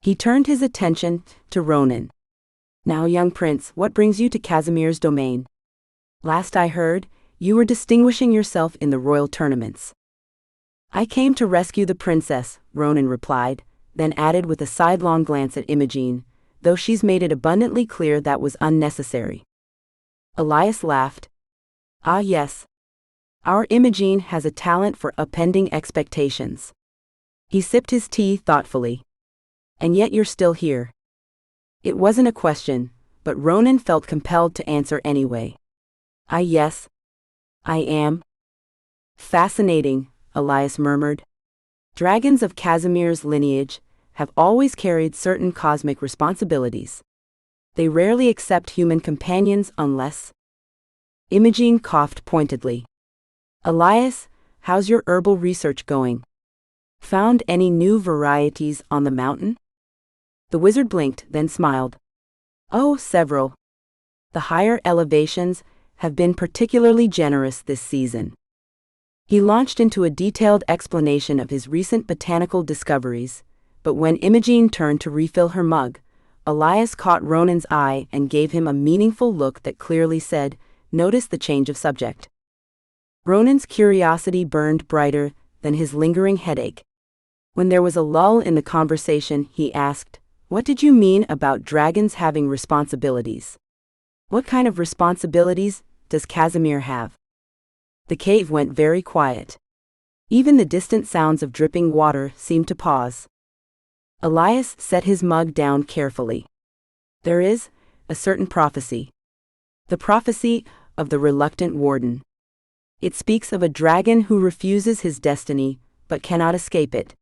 He turned his attention to Ronan. Now, young prince, what brings you to Casimir's domain? Last I heard, you were distinguishing yourself in the royal tournaments. I came to rescue the princess, Ronan replied, then added with a sidelong glance at Imogen, though she's made it abundantly clear that was unnecessary. Elias laughed. Ah yes. Our Imogen has a talent for upending expectations. He sipped his tea thoughtfully. And yet you're still here. It wasn't a question, but Ronan felt compelled to answer anyway. Yes. I am. Fascinating, Elias murmured. Dragons of Casimir's lineage have always carried certain cosmic responsibilities. They rarely accept human companions unless... Imogen coughed pointedly. Elias, how's your herbal research going? Found any new varieties on the mountain? The wizard blinked, then smiled. Oh, several. The higher elevations have been particularly generous this season. He launched into a detailed explanation of his recent botanical discoveries, but when Imogen turned to refill her mug, Elias caught Ronan's eye and gave him a meaningful look that clearly said, "Notice the change of subject." Ronan's curiosity burned brighter than his lingering headache. When there was a lull in the conversation, he asked, "What did you mean about dragons having responsibilities? What kind of responsibilities does Casimir have?" The cave went very quiet. Even the distant sounds of dripping water seemed to pause. Elias set his mug down carefully. There is a certain prophecy. The prophecy of the reluctant warden. It speaks of a dragon who refuses his destiny, but cannot escape it.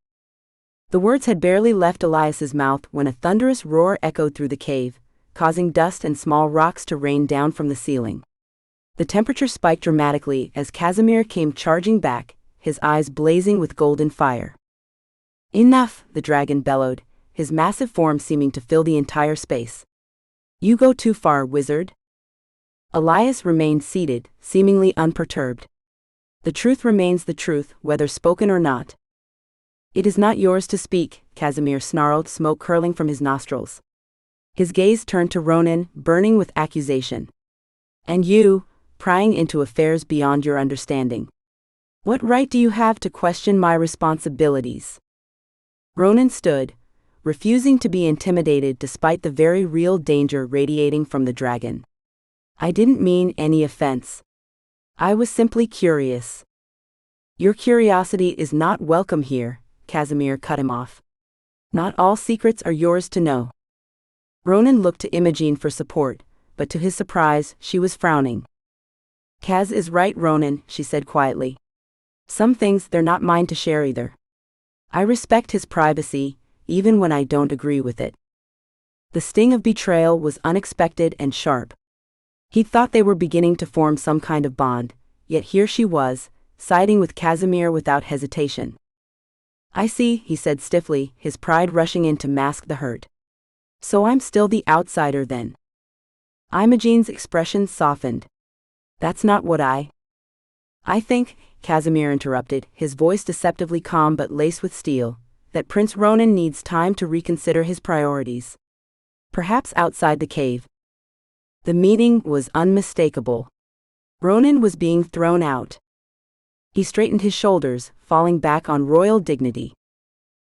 The words had barely left Elias's mouth when a thunderous roar echoed through the cave, causing dust and small rocks to rain down from the ceiling. The temperature spiked dramatically as Casimir came charging back, his eyes blazing with golden fire. Enough, the dragon bellowed, his massive form seeming to fill the entire space. You go too far, wizard. Elias remained seated, seemingly unperturbed. The truth remains the truth, whether spoken or not. It is not yours to speak, Casimir snarled, smoke curling from his nostrils. His gaze turned to Ronan, burning with accusation. And you, prying into affairs beyond your understanding. What right do you have to question my responsibilities? Ronan stood, refusing to be intimidated despite the very real danger radiating from the dragon. I didn't mean any offense. I was simply curious. Your curiosity is not welcome here, Casimir cut him off. Not all secrets are yours to know. Ronan looked to Imogen for support, but to his surprise, she was frowning. Kaz is right, Ronan, she said quietly. Some things they're not mine to share either. I respect his privacy, even when I don't agree with it. The sting of betrayal was unexpected and sharp. He thought they were beginning to form some kind of bond, yet here she was, siding with Casimir without hesitation. I see, he said stiffly, his pride rushing in to mask the hurt. So I'm still the outsider then. Imogen's expression softened. That's not what I think, Casimir interrupted, his voice deceptively calm but laced with steel, that Prince Ronan needs time to reconsider his priorities. Perhaps outside the cave. The meaning was unmistakable. Ronan was being thrown out. He straightened his shoulders, falling back on royal dignity.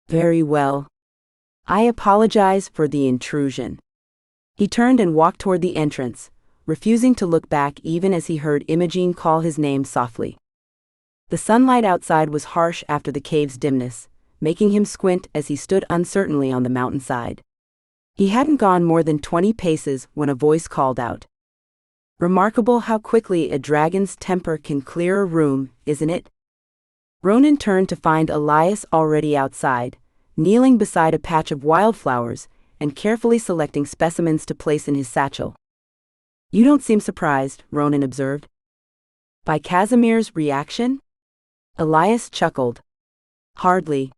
Very well. I apologize for the intrusion. He turned and walked toward the entrance, refusing to look back even as he heard Imogen call his name softly. The sunlight outside was harsh after the cave's dimness, making him squint as he stood uncertainly on the mountainside. He hadn't gone more than 20 paces when a voice called out. Remarkable how quickly a dragon's temper can clear a room, isn't it? Ronan turned to find Elias already outside, kneeling beside a patch of wildflowers and carefully selecting specimens to place in his satchel. You don't seem surprised, Ronan observed. By Casimir's reaction? Elias chuckled. Hardly.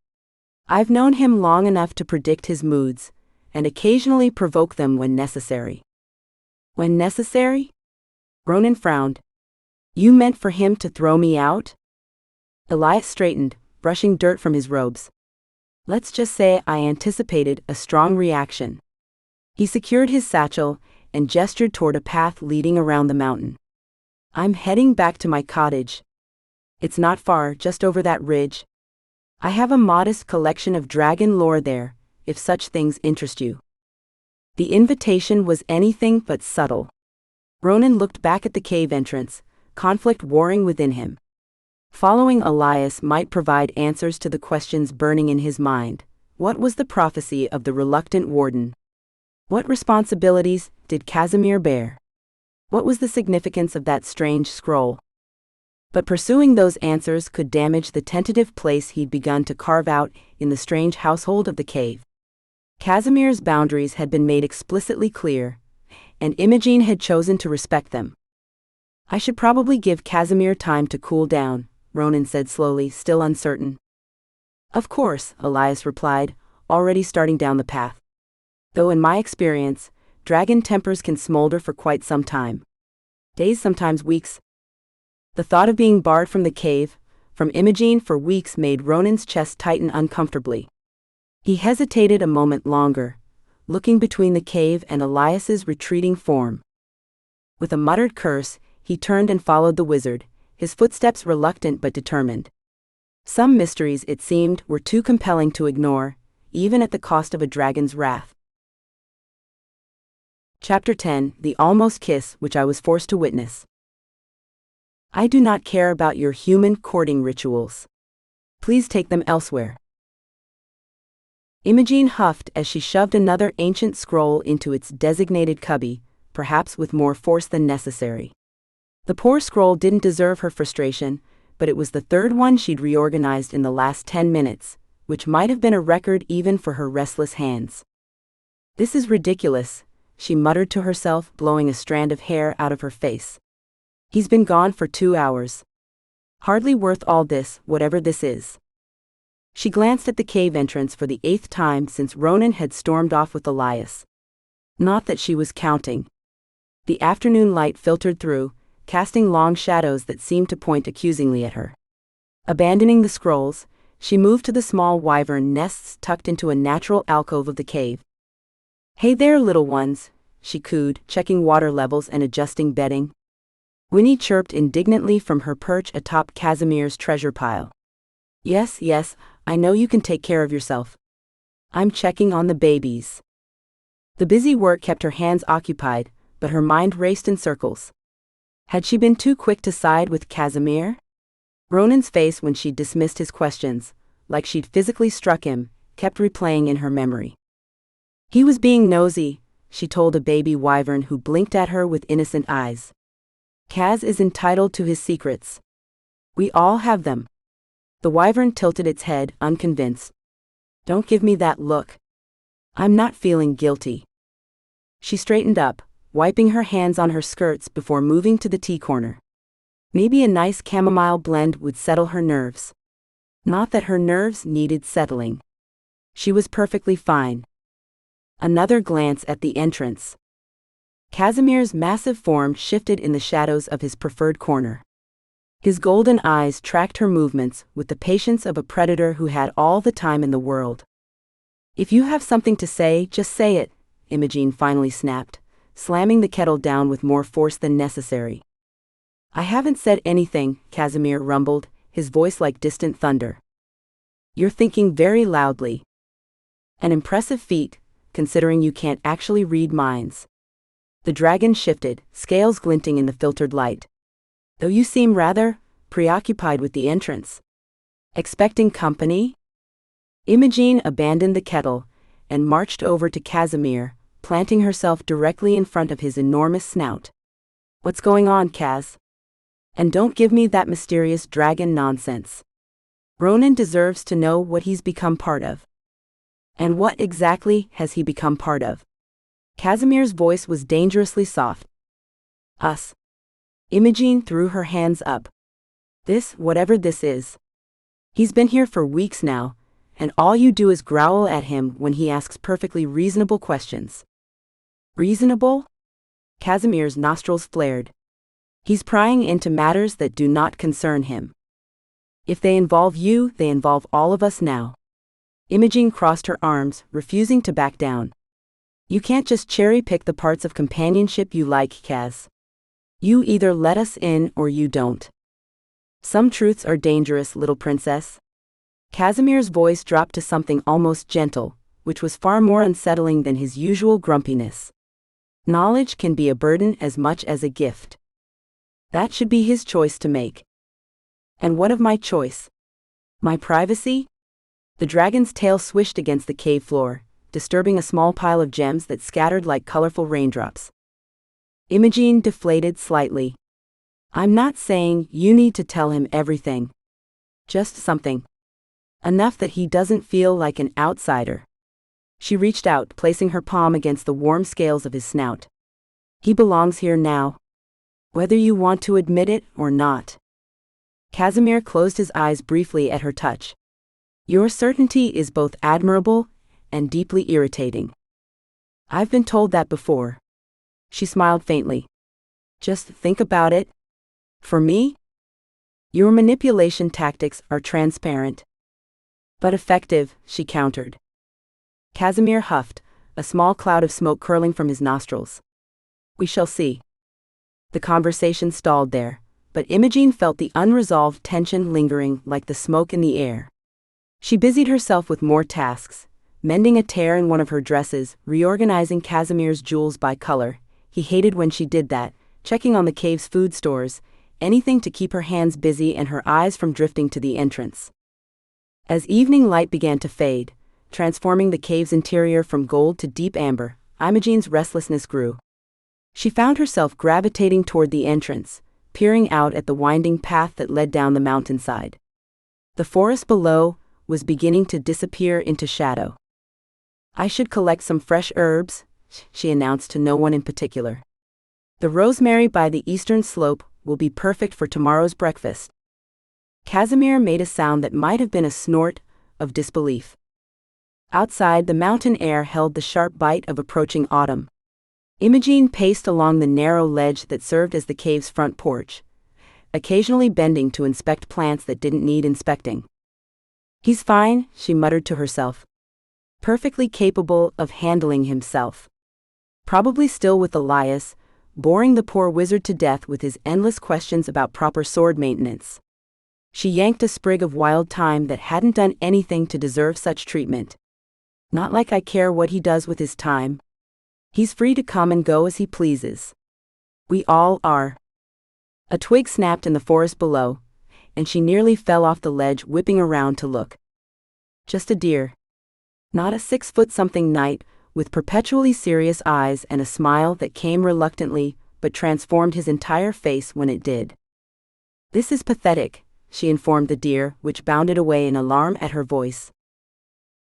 I've known him long enough to predict his moods, and occasionally provoke them when necessary. When necessary? Ronan frowned. You meant for him to throw me out? Elias straightened, brushing dirt from his robes. Let's just say I anticipated a strong reaction. He secured his satchel and gestured toward a path leading around the mountain. I'm heading back to my cottage. It's not far, just over that ridge. I have a modest collection of dragon lore there, if such things interest you. The invitation was anything but subtle. Ronan looked back at the cave entrance, conflict warring within him. Following Elias might provide answers to the questions burning in his mind. What was the prophecy of the reluctant warden? What responsibilities did Casimir bear? What was the significance of that strange scroll? But pursuing those answers could damage the tentative place he'd begun to carve out in the strange household of the cave. Casimir's boundaries had been made explicitly clear, and Imogen had chosen to respect them. I should probably give Casimir time to cool down, Ronan said slowly, still uncertain. Of course, Elias replied, already starting down the path. Though in my experience, dragon tempers can smolder for quite some time. Days, sometimes weeks. The thought of being barred from the cave, from Imogen for weeks made Ronan's chest tighten uncomfortably. He hesitated a moment longer, looking between the cave and Elias's retreating form. With a muttered curse, he turned and followed the wizard, his footsteps reluctant but determined. Some mysteries, it seemed, were too compelling to ignore, even at the cost of a dragon's wrath. Chapter 10: The Almost Kiss Which I Was Forced to Witness. I do not care about your human courting rituals. Please take them elsewhere. Imogen huffed as she shoved another ancient scroll into its designated cubby, perhaps with more force than necessary. The poor scroll didn't deserve her frustration, but it was the third one she'd reorganized in the last 10 minutes, which might have been a record even for her restless hands. This is ridiculous, she muttered to herself, blowing a strand of hair out of her face. He's been gone for 2 hours. Hardly worth all this, whatever this is. She glanced at the cave entrance for the 8th time since Ronan had stormed off with Elias. Not that she was counting. The afternoon light filtered through, casting long shadows that seemed to point accusingly at her. Abandoning the scrolls, she moved to the small wyvern nests tucked into a natural alcove of the cave. Hey there, little ones, she cooed, checking water levels and adjusting bedding. Winnie chirped indignantly from her perch atop Casimir's treasure pile. Yes, I know you can take care of yourself. I'm checking on the babies. The busy work kept her hands occupied, but her mind raced in circles. Had she been too quick to side with Casimir? Ronan's face when she dismissed his questions, like she'd physically struck him, kept replaying in her memory. He was being nosy, she told a baby wyvern who blinked at her with innocent eyes. Kaz is entitled to his secrets. We all have them. The wyvern tilted its head, unconvinced. Don't give me that look. I'm not feeling guilty. She straightened up, wiping her hands on her skirts before moving to the tea corner. Maybe a nice chamomile blend would settle her nerves. Not that her nerves needed settling. She was perfectly fine. Another glance at the entrance. Casimir's massive form shifted in the shadows of his preferred corner. His golden eyes tracked her movements with the patience of a predator who had all the time in the world. If you have something to say, just say it, Imogen finally snapped, slamming the kettle down with more force than necessary. I haven't said anything, Casimir rumbled, his voice like distant thunder. You're thinking very loudly. An impressive feat, considering you can't actually read minds. The dragon shifted, scales glinting in the filtered light. Though you seem rather preoccupied with the entrance. Expecting company? Imogen abandoned the kettle and marched over to Casimir, planting herself directly in front of his enormous snout. What's going on, Kaz? And don't give me that mysterious dragon nonsense. Ronan deserves to know what he's become part of. And what exactly has he become part of? Casimir's voice was dangerously soft. Us. Imogen threw her hands up. This, whatever this is. He's been here for weeks now, and all you do is growl at him when he asks perfectly reasonable questions. Reasonable? Casimir's nostrils flared. He's prying into matters that do not concern him. If they involve you, they involve all of us now. Imogen crossed her arms, refusing to back down. You can't just cherry-pick the parts of companionship you like, Kaz. You either let us in or you don't. Some truths are dangerous, little princess. Casimir's voice dropped to something almost gentle, which was far more unsettling than his usual grumpiness. Knowledge can be a burden as much as a gift. That should be his choice to make. And what of my choice? My privacy? The dragon's tail swished against the cave floor, disturbing a small pile of gems that scattered like colorful raindrops. Imogen deflated slightly. I'm not saying you need to tell him everything. Just something. Enough that he doesn't feel like an outsider. She reached out, placing her palm against the warm scales of his snout. He belongs here now. Whether you want to admit it or not. Casimir closed his eyes briefly at her touch. Your certainty is both admirable and deeply irritating. I've been told that before. She smiled faintly. Just think about it. For me? Your manipulation tactics are transparent. But effective, she countered. Casimir huffed, a small cloud of smoke curling from his nostrils. We shall see. The conversation stalled there, but Imogen felt the unresolved tension lingering like the smoke in the air. She busied herself with more tasks, mending a tear in one of her dresses, reorganizing Casimir's jewels by color. He hated when she did that, checking on the cave's food stores, anything to keep her hands busy and her eyes from drifting to the entrance. As evening light began to fade, transforming the cave's interior from gold to deep amber, Imogen's restlessness grew. She found herself gravitating toward the entrance, peering out at the winding path that led down the mountainside. The forest below was beginning to disappear into shadow. I should collect some fresh herbs, she announced to no one in particular. The rosemary by the eastern slope will be perfect for tomorrow's breakfast. Casimir made a sound that might have been a snort of disbelief. Outside, the mountain air held the sharp bite of approaching autumn. Imogen paced along the narrow ledge that served as the cave's front porch, occasionally bending to inspect plants that didn't need inspecting. He's fine, she muttered to herself. Perfectly capable of handling himself. Probably still with Elias, boring the poor wizard to death with his endless questions about proper sword maintenance. She yanked a sprig of wild thyme that hadn't done anything to deserve such treatment. Not like I care what he does with his time. He's free to come and go as he pleases. We all are. A twig snapped in the forest below, and she nearly fell off the ledge, whipping around to look. Just a deer. Not a 6-foot-something knight, with perpetually serious eyes and a smile that came reluctantly but transformed his entire face when it did. This is pathetic, she informed the deer, which bounded away in alarm at her voice.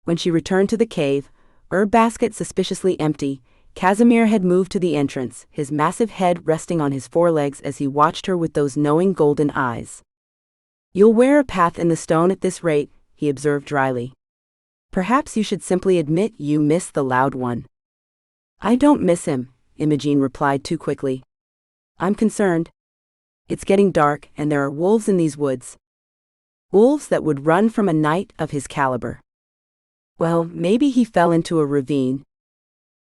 When she returned to the cave, herb basket suspiciously empty, Casimir had moved to the entrance, his massive head resting on his forelegs as he watched her with those knowing golden eyes. You'll wear a path in the stone at this rate, he observed dryly. Perhaps you should simply admit you miss the loud one. I don't miss him, Imogen replied too quickly. I'm concerned. It's getting dark and there are wolves in these woods. Wolves that would run from a knight of his caliber. Well, maybe he fell into a ravine.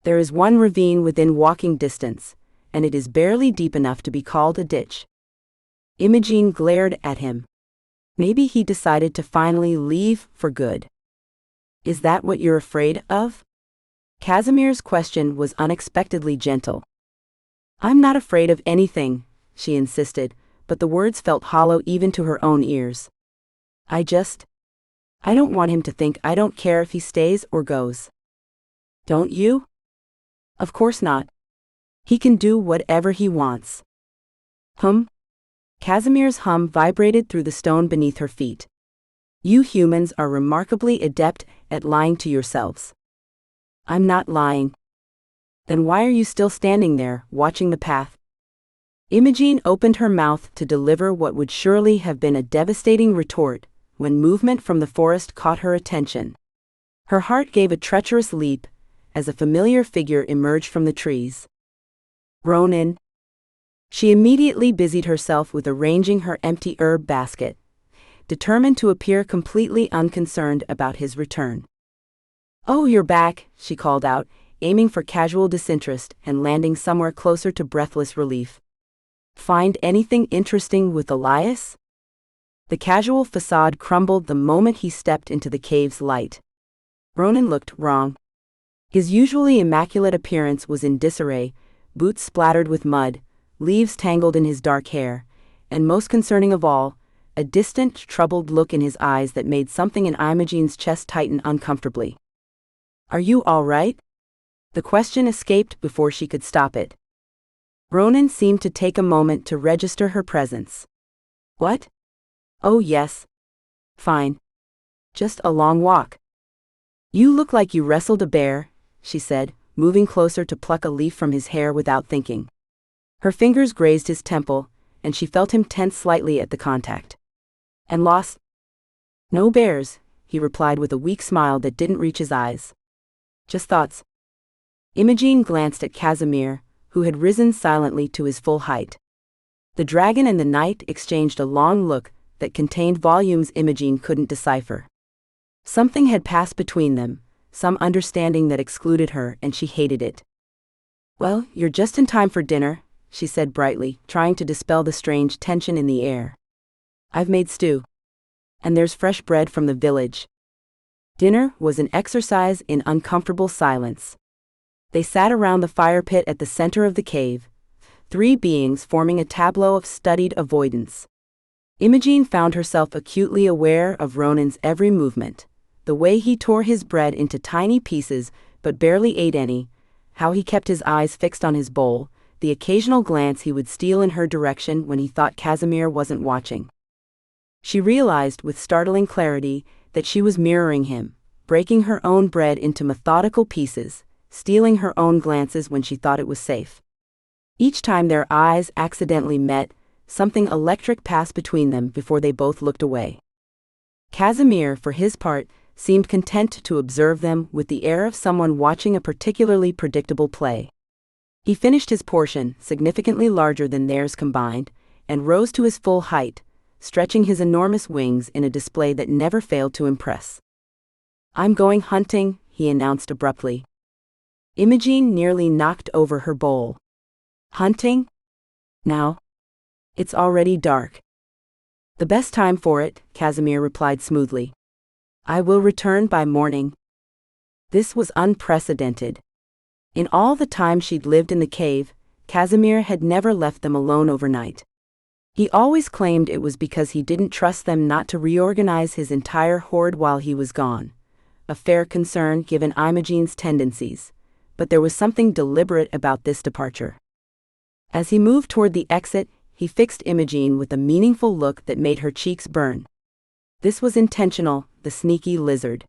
There is one ravine within walking distance, and it is barely deep enough to be called a ditch. Imogen glared at him. Maybe he decided to finally leave for good. Is that what you're afraid of? Casimir's question was unexpectedly gentle. I'm not afraid of anything, she insisted, but the words felt hollow even to her own ears. I don't want him to think I don't care if he stays or goes. Don't you? Of course not. He can do whatever he wants. Hum? Casimir's hum vibrated through the stone beneath her feet. You humans are remarkably adept at lying to yourselves. I'm not lying. Then why are you still standing there, watching the path? Imogen opened her mouth to deliver what would surely have been a devastating retort, when movement from the forest caught her attention. Her heart gave a treacherous leap, as a familiar figure emerged from the trees. Ronan. She immediately busied herself with arranging her empty herb basket, determined to appear completely unconcerned about his return. Oh, you're back, she called out, aiming for casual disinterest and landing somewhere closer to breathless relief. Find anything interesting with Elias? The casual facade crumbled the moment he stepped into the cave's light. Ronan looked wrong. His usually immaculate appearance was in disarray, boots splattered with mud, leaves tangled in his dark hair, and most concerning of all, a distant, troubled look in his eyes that made something in Imogen's chest tighten uncomfortably. Are you all right? The question escaped before she could stop it. Ronan seemed to take a moment to register her presence. What? Oh yes. Fine. Just a long walk. You look like you wrestled a bear, she said, moving closer to pluck a leaf from his hair without thinking. Her fingers grazed his temple, and she felt him tense slightly at the contact. And lost? No bears, he replied with a weak smile that didn't reach his eyes. Just thoughts. Imogen glanced at Casimir, who had risen silently to his full height. The dragon and the knight exchanged a long look that contained volumes Imogen couldn't decipher. Something had passed between them, some understanding that excluded her, and she hated it. Well, you're just in time for dinner, she said brightly, trying to dispel the strange tension in the air. I've made stew. And there's fresh bread from the village. Dinner was an exercise in uncomfortable silence. They sat around the fire pit at the center of the cave, 3 beings forming a tableau of studied avoidance. Imogen found herself acutely aware of Ronan's every movement, the way he tore his bread into tiny pieces but barely ate any, how he kept his eyes fixed on his bowl, the occasional glance he would steal in her direction when he thought Casimir wasn't watching. She realized with startling clarity that she was mirroring him, breaking her own bread into methodical pieces, stealing her own glances when she thought it was safe. Each time their eyes accidentally met, something electric passed between them before they both looked away. Casimir, for his part, seemed content to observe them with the air of someone watching a particularly predictable play. He finished his portion, significantly larger than theirs combined, and rose to his full height, stretching his enormous wings in a display that never failed to impress. I'm going hunting, he announced abruptly. Imogen nearly knocked over her bowl. Hunting? Now? It's already dark. The best time for it, Casimir replied smoothly. I will return by morning. This was unprecedented. In all the time she'd lived in the cave, Casimir had never left them alone overnight. He always claimed it was because he didn't trust them not to reorganize his entire hoard while he was gone. A fair concern given Imogene's tendencies, but there was something deliberate about this departure. As he moved toward the exit, he fixed Imogene with a meaningful look that made her cheeks burn. This was intentional, the sneaky lizard.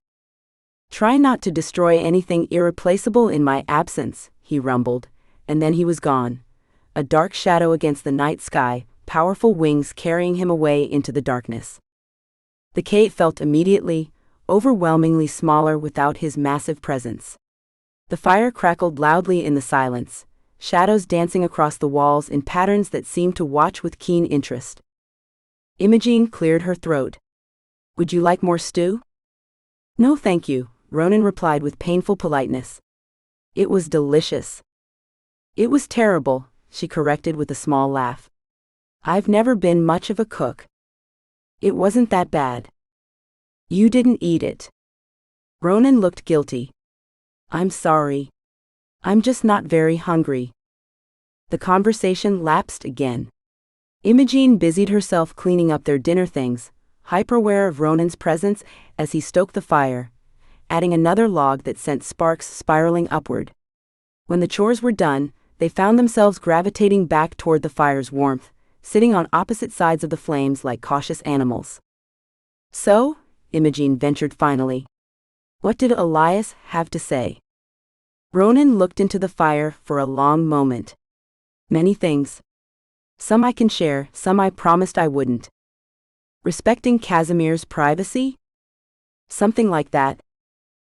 "Try not to destroy anything irreplaceable in my absence," he rumbled, and then he was gone. A dark shadow against the night sky, powerful wings carrying him away into the darkness. The cave felt immediately, overwhelmingly smaller without his massive presence. The fire crackled loudly in the silence, shadows dancing across the walls in patterns that seemed to watch with keen interest. Imogene cleared her throat. "Would you like more stew?" "No thank you," Ronan replied with painful politeness. "It was delicious." "It was terrible," she corrected with a small laugh. "I've never been much of a cook." "It wasn't that bad." "You didn't eat it." Ronan looked guilty. "I'm sorry. I'm just not very hungry." The conversation lapsed again. Imogene busied herself cleaning up their dinner things, hyper-aware of Ronan's presence as he stoked the fire, adding another log that sent sparks spiraling upward. When the chores were done, they found themselves gravitating back toward the fire's warmth, sitting on opposite sides of the flames like cautious animals. "So," Imogene ventured finally, "what did Elias have to say?" Ronan looked into the fire for a long moment. "Many things. Some I can share, some I promised I wouldn't." "Respecting Casimir's privacy?" "Something like that."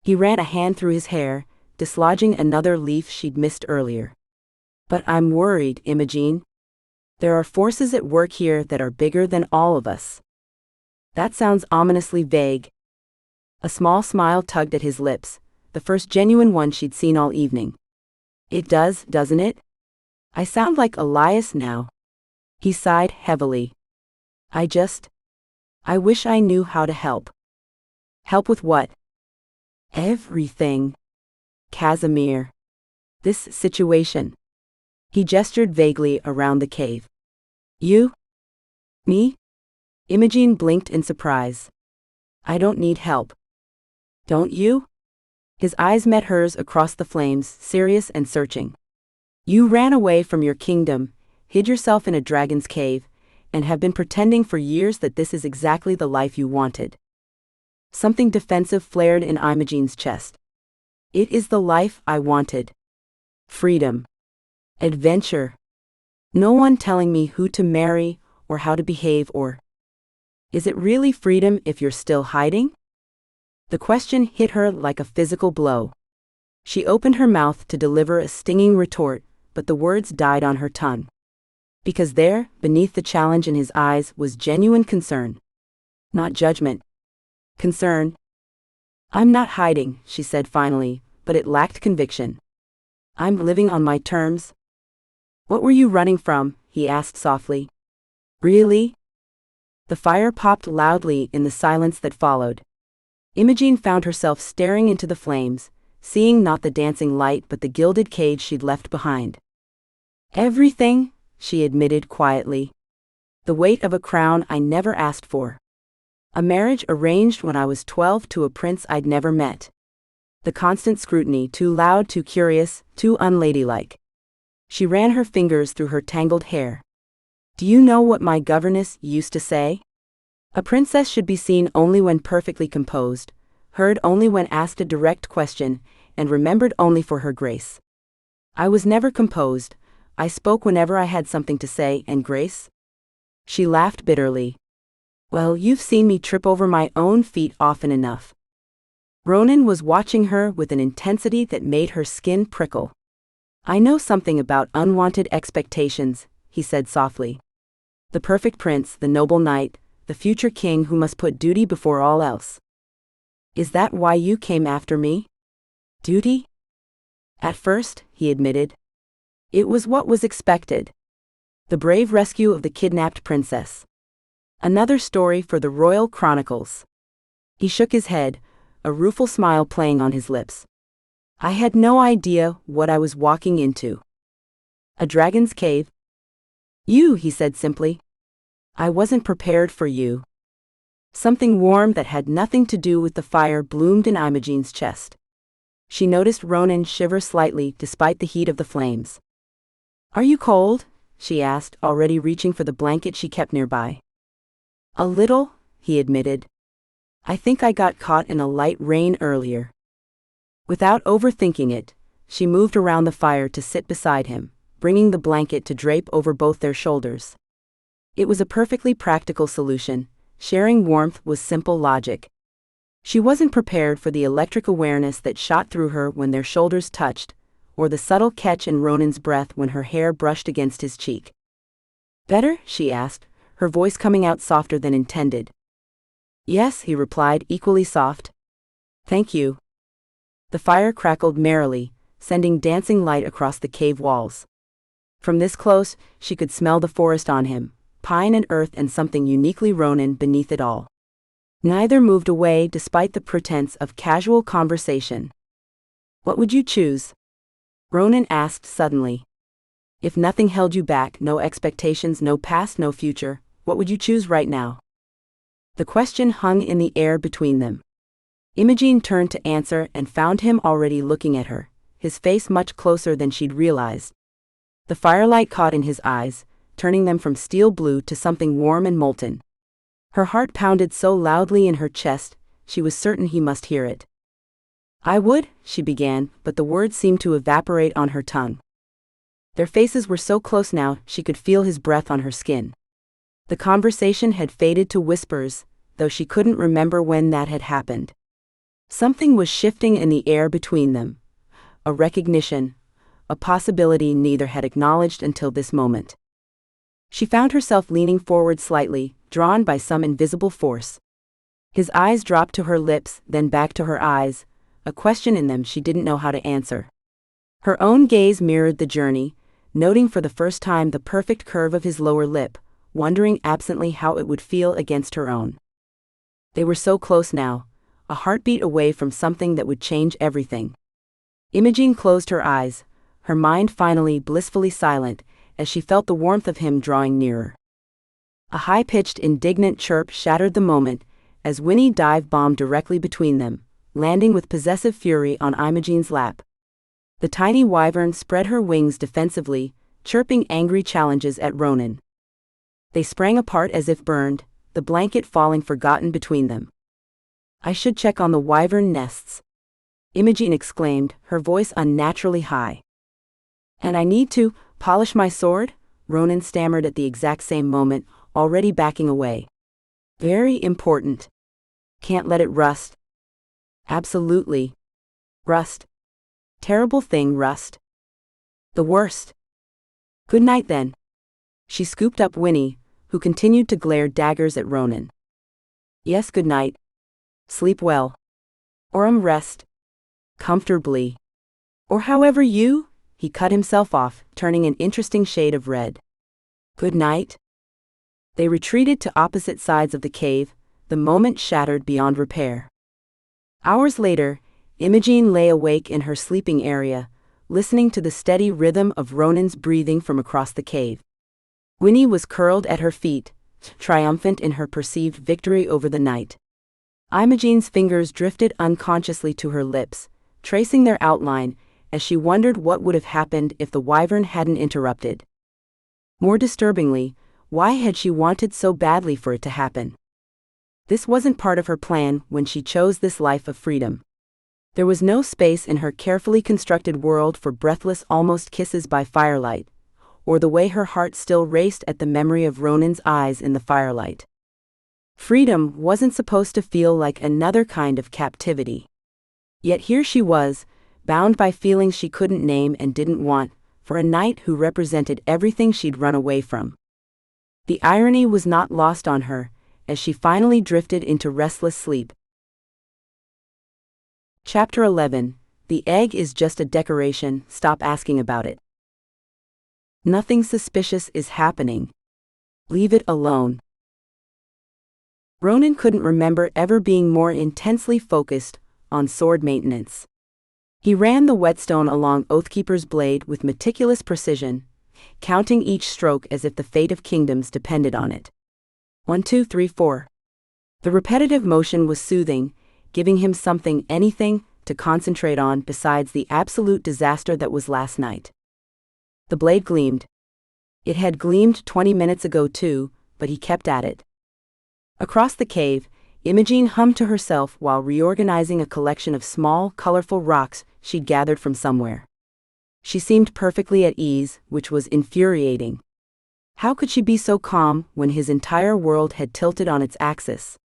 He ran a hand through his hair, dislodging another leaf she'd missed earlier. "But I'm worried, Imogene. There are forces at work here that are bigger than all of us." "That sounds ominously vague." A small smile tugged at his lips, the first genuine one she'd seen all evening. "It does, doesn't it? I sound like Elias now." He sighed heavily. I wish I knew how to help." "Help with what?" "Everything. Casimir. This situation." He gestured vaguely around the cave. "You? Me?" Imogene blinked in surprise. "I don't need help." "Don't you?" His eyes met hers across the flames, serious and searching. "You ran away from your kingdom, hid yourself in a dragon's cave, and have been pretending for years that this is exactly the life you wanted." Something defensive flared in Imogene's chest. "It is the life I wanted. Freedom. Adventure. No one telling me who to marry, or how to behave, or... Is it really freedom if you're still hiding?" The question hit her like a physical blow. She opened her mouth to deliver a stinging retort, but the words died on her tongue. Because there, beneath the challenge in his eyes, was genuine concern. Not judgment. Concern. "I'm not hiding," she said finally, but it lacked conviction. "I'm living on my terms." "What were you running from?" he asked softly. "Really?" The fire popped loudly in the silence that followed. Imogene found herself staring into the flames, seeing not the dancing light but the gilded cage she'd left behind. "Everything," she admitted quietly. "The weight of a crown I never asked for. A marriage arranged when I was 12 to a prince I'd never met. The constant scrutiny, too loud, too curious, too unladylike." She ran her fingers through her tangled hair. "Do you know what my governess used to say? A princess should be seen only when perfectly composed, heard only when asked a direct question, and remembered only for her grace. I was never composed. I spoke whenever I had something to say, and grace?" She laughed bitterly. "Well, you've seen me trip over my own feet often enough." Ronan was watching her with an intensity that made her skin prickle. "I know something about unwanted expectations," he said softly. "The perfect prince, the noble knight, the future king who must put duty before all else." "Is that why you came after me?" "Duty?" "At first," he admitted. "It was what was expected. The brave rescue of the kidnapped princess. Another story for the royal chronicles." He shook his head, a rueful smile playing on his lips. I had no idea what I was walking into. A dragon's cave? You, he said simply. I wasn't prepared for you. Something warm that had nothing to do with the fire bloomed in Imogene's chest. She noticed Ronan shiver slightly despite the heat of the flames. Are you cold? She asked, already reaching for the blanket she kept nearby. A little, he admitted. I think I got caught in a light rain earlier. Without overthinking it, she moved around the fire to sit beside him, bringing the blanket to drape over both their shoulders. It was a perfectly practical solution. Sharing warmth was simple logic. She wasn't prepared for the electric awareness that shot through her when their shoulders touched, or the subtle catch in Ronan's breath when her hair brushed against his cheek. Better? She asked, her voice coming out softer than intended. Yes, he replied, equally soft. Thank you. The fire crackled merrily, sending dancing light across the cave walls. From this close, she could smell the forest on him, pine and earth and something uniquely Ronan beneath it all. Neither moved away despite the pretense of casual conversation. What would you choose? Ronan asked suddenly. If nothing held you back, no expectations, no past, no future, what would you choose right now? The question hung in the air between them. Imogene turned to answer and found him already looking at her, his face much closer than she'd realized. The firelight caught in his eyes, turning them from steel blue to something warm and molten. Her heart pounded so loudly in her chest, she was certain he must hear it. I would, she began, but the words seemed to evaporate on her tongue. Their faces were so close now, she could feel his breath on her skin. The conversation had faded to whispers, though she couldn't remember when that had happened. Something was shifting in the air between them. A recognition, a possibility neither had acknowledged until this moment. She found herself leaning forward slightly, drawn by some invisible force. His eyes dropped to her lips, then back to her eyes, a question in them she didn't know how to answer. Her own gaze mirrored the journey, noting for the first time the perfect curve of his lower lip, wondering absently how it would feel against her own. They were so close now, a heartbeat away from something that would change everything. Imogene closed her eyes, her mind finally blissfully silent, as she felt the warmth of him drawing nearer. A high-pitched, indignant chirp shattered the moment, as Winnie dive-bombed directly between them, landing with possessive fury on Imogene's lap. The tiny wyvern spread her wings defensively, chirping angry challenges at Ronan. They sprang apart as if burned, the blanket falling forgotten between them. I should check on the wyvern nests, Imogene exclaimed, her voice unnaturally high. And I need to polish my sword? Ronan stammered at the exact same moment, already backing away. Very important. Can't let it rust. Absolutely. Rust. Terrible thing, rust. The worst. Good night then. She scooped up Winnie, who continued to glare daggers at Ronan. Yes, good night. Sleep well. Or rest. Comfortably. Or however you... He cut himself off, turning an interesting shade of red. Good night. They retreated to opposite sides of the cave, the moment shattered beyond repair. Hours later, Imogene lay awake in her sleeping area, listening to the steady rhythm of Ronan's breathing from across the cave. Winnie was curled at her feet, triumphant in her perceived victory over the night. Imogene's fingers drifted unconsciously to her lips, tracing their outline, as she wondered what would have happened if the wyvern hadn't interrupted. More disturbingly, why had she wanted so badly for it to happen? This wasn't part of her plan when she chose this life of freedom. There was no space in her carefully constructed world for breathless almost kisses by firelight, or the way her heart still raced at the memory of Ronan's eyes in the firelight. Freedom wasn't supposed to feel like another kind of captivity. Yet here she was, bound by feelings she couldn't name and didn't want, for a knight who represented everything she'd run away from. The irony was not lost on her, as she finally drifted into restless sleep. Chapter 11. The egg is just a decoration, stop asking about it. Nothing suspicious is happening. Leave it alone. Ronan couldn't remember ever being more intensely focused on sword maintenance. He ran the whetstone along Oathkeeper's blade with meticulous precision, counting each stroke as if the fate of kingdoms depended on it. 1, 2, 3, 4. The repetitive motion was soothing, giving him anything, to concentrate on besides the absolute disaster that was last night. The blade gleamed. It had gleamed 20 minutes ago too, but he kept at it. Across the cave, Imogen hummed to herself while reorganizing a collection of small, colorful rocks she'd gathered from somewhere. She seemed perfectly at ease, which was infuriating. How could she be so calm when his entire world had tilted on its axis?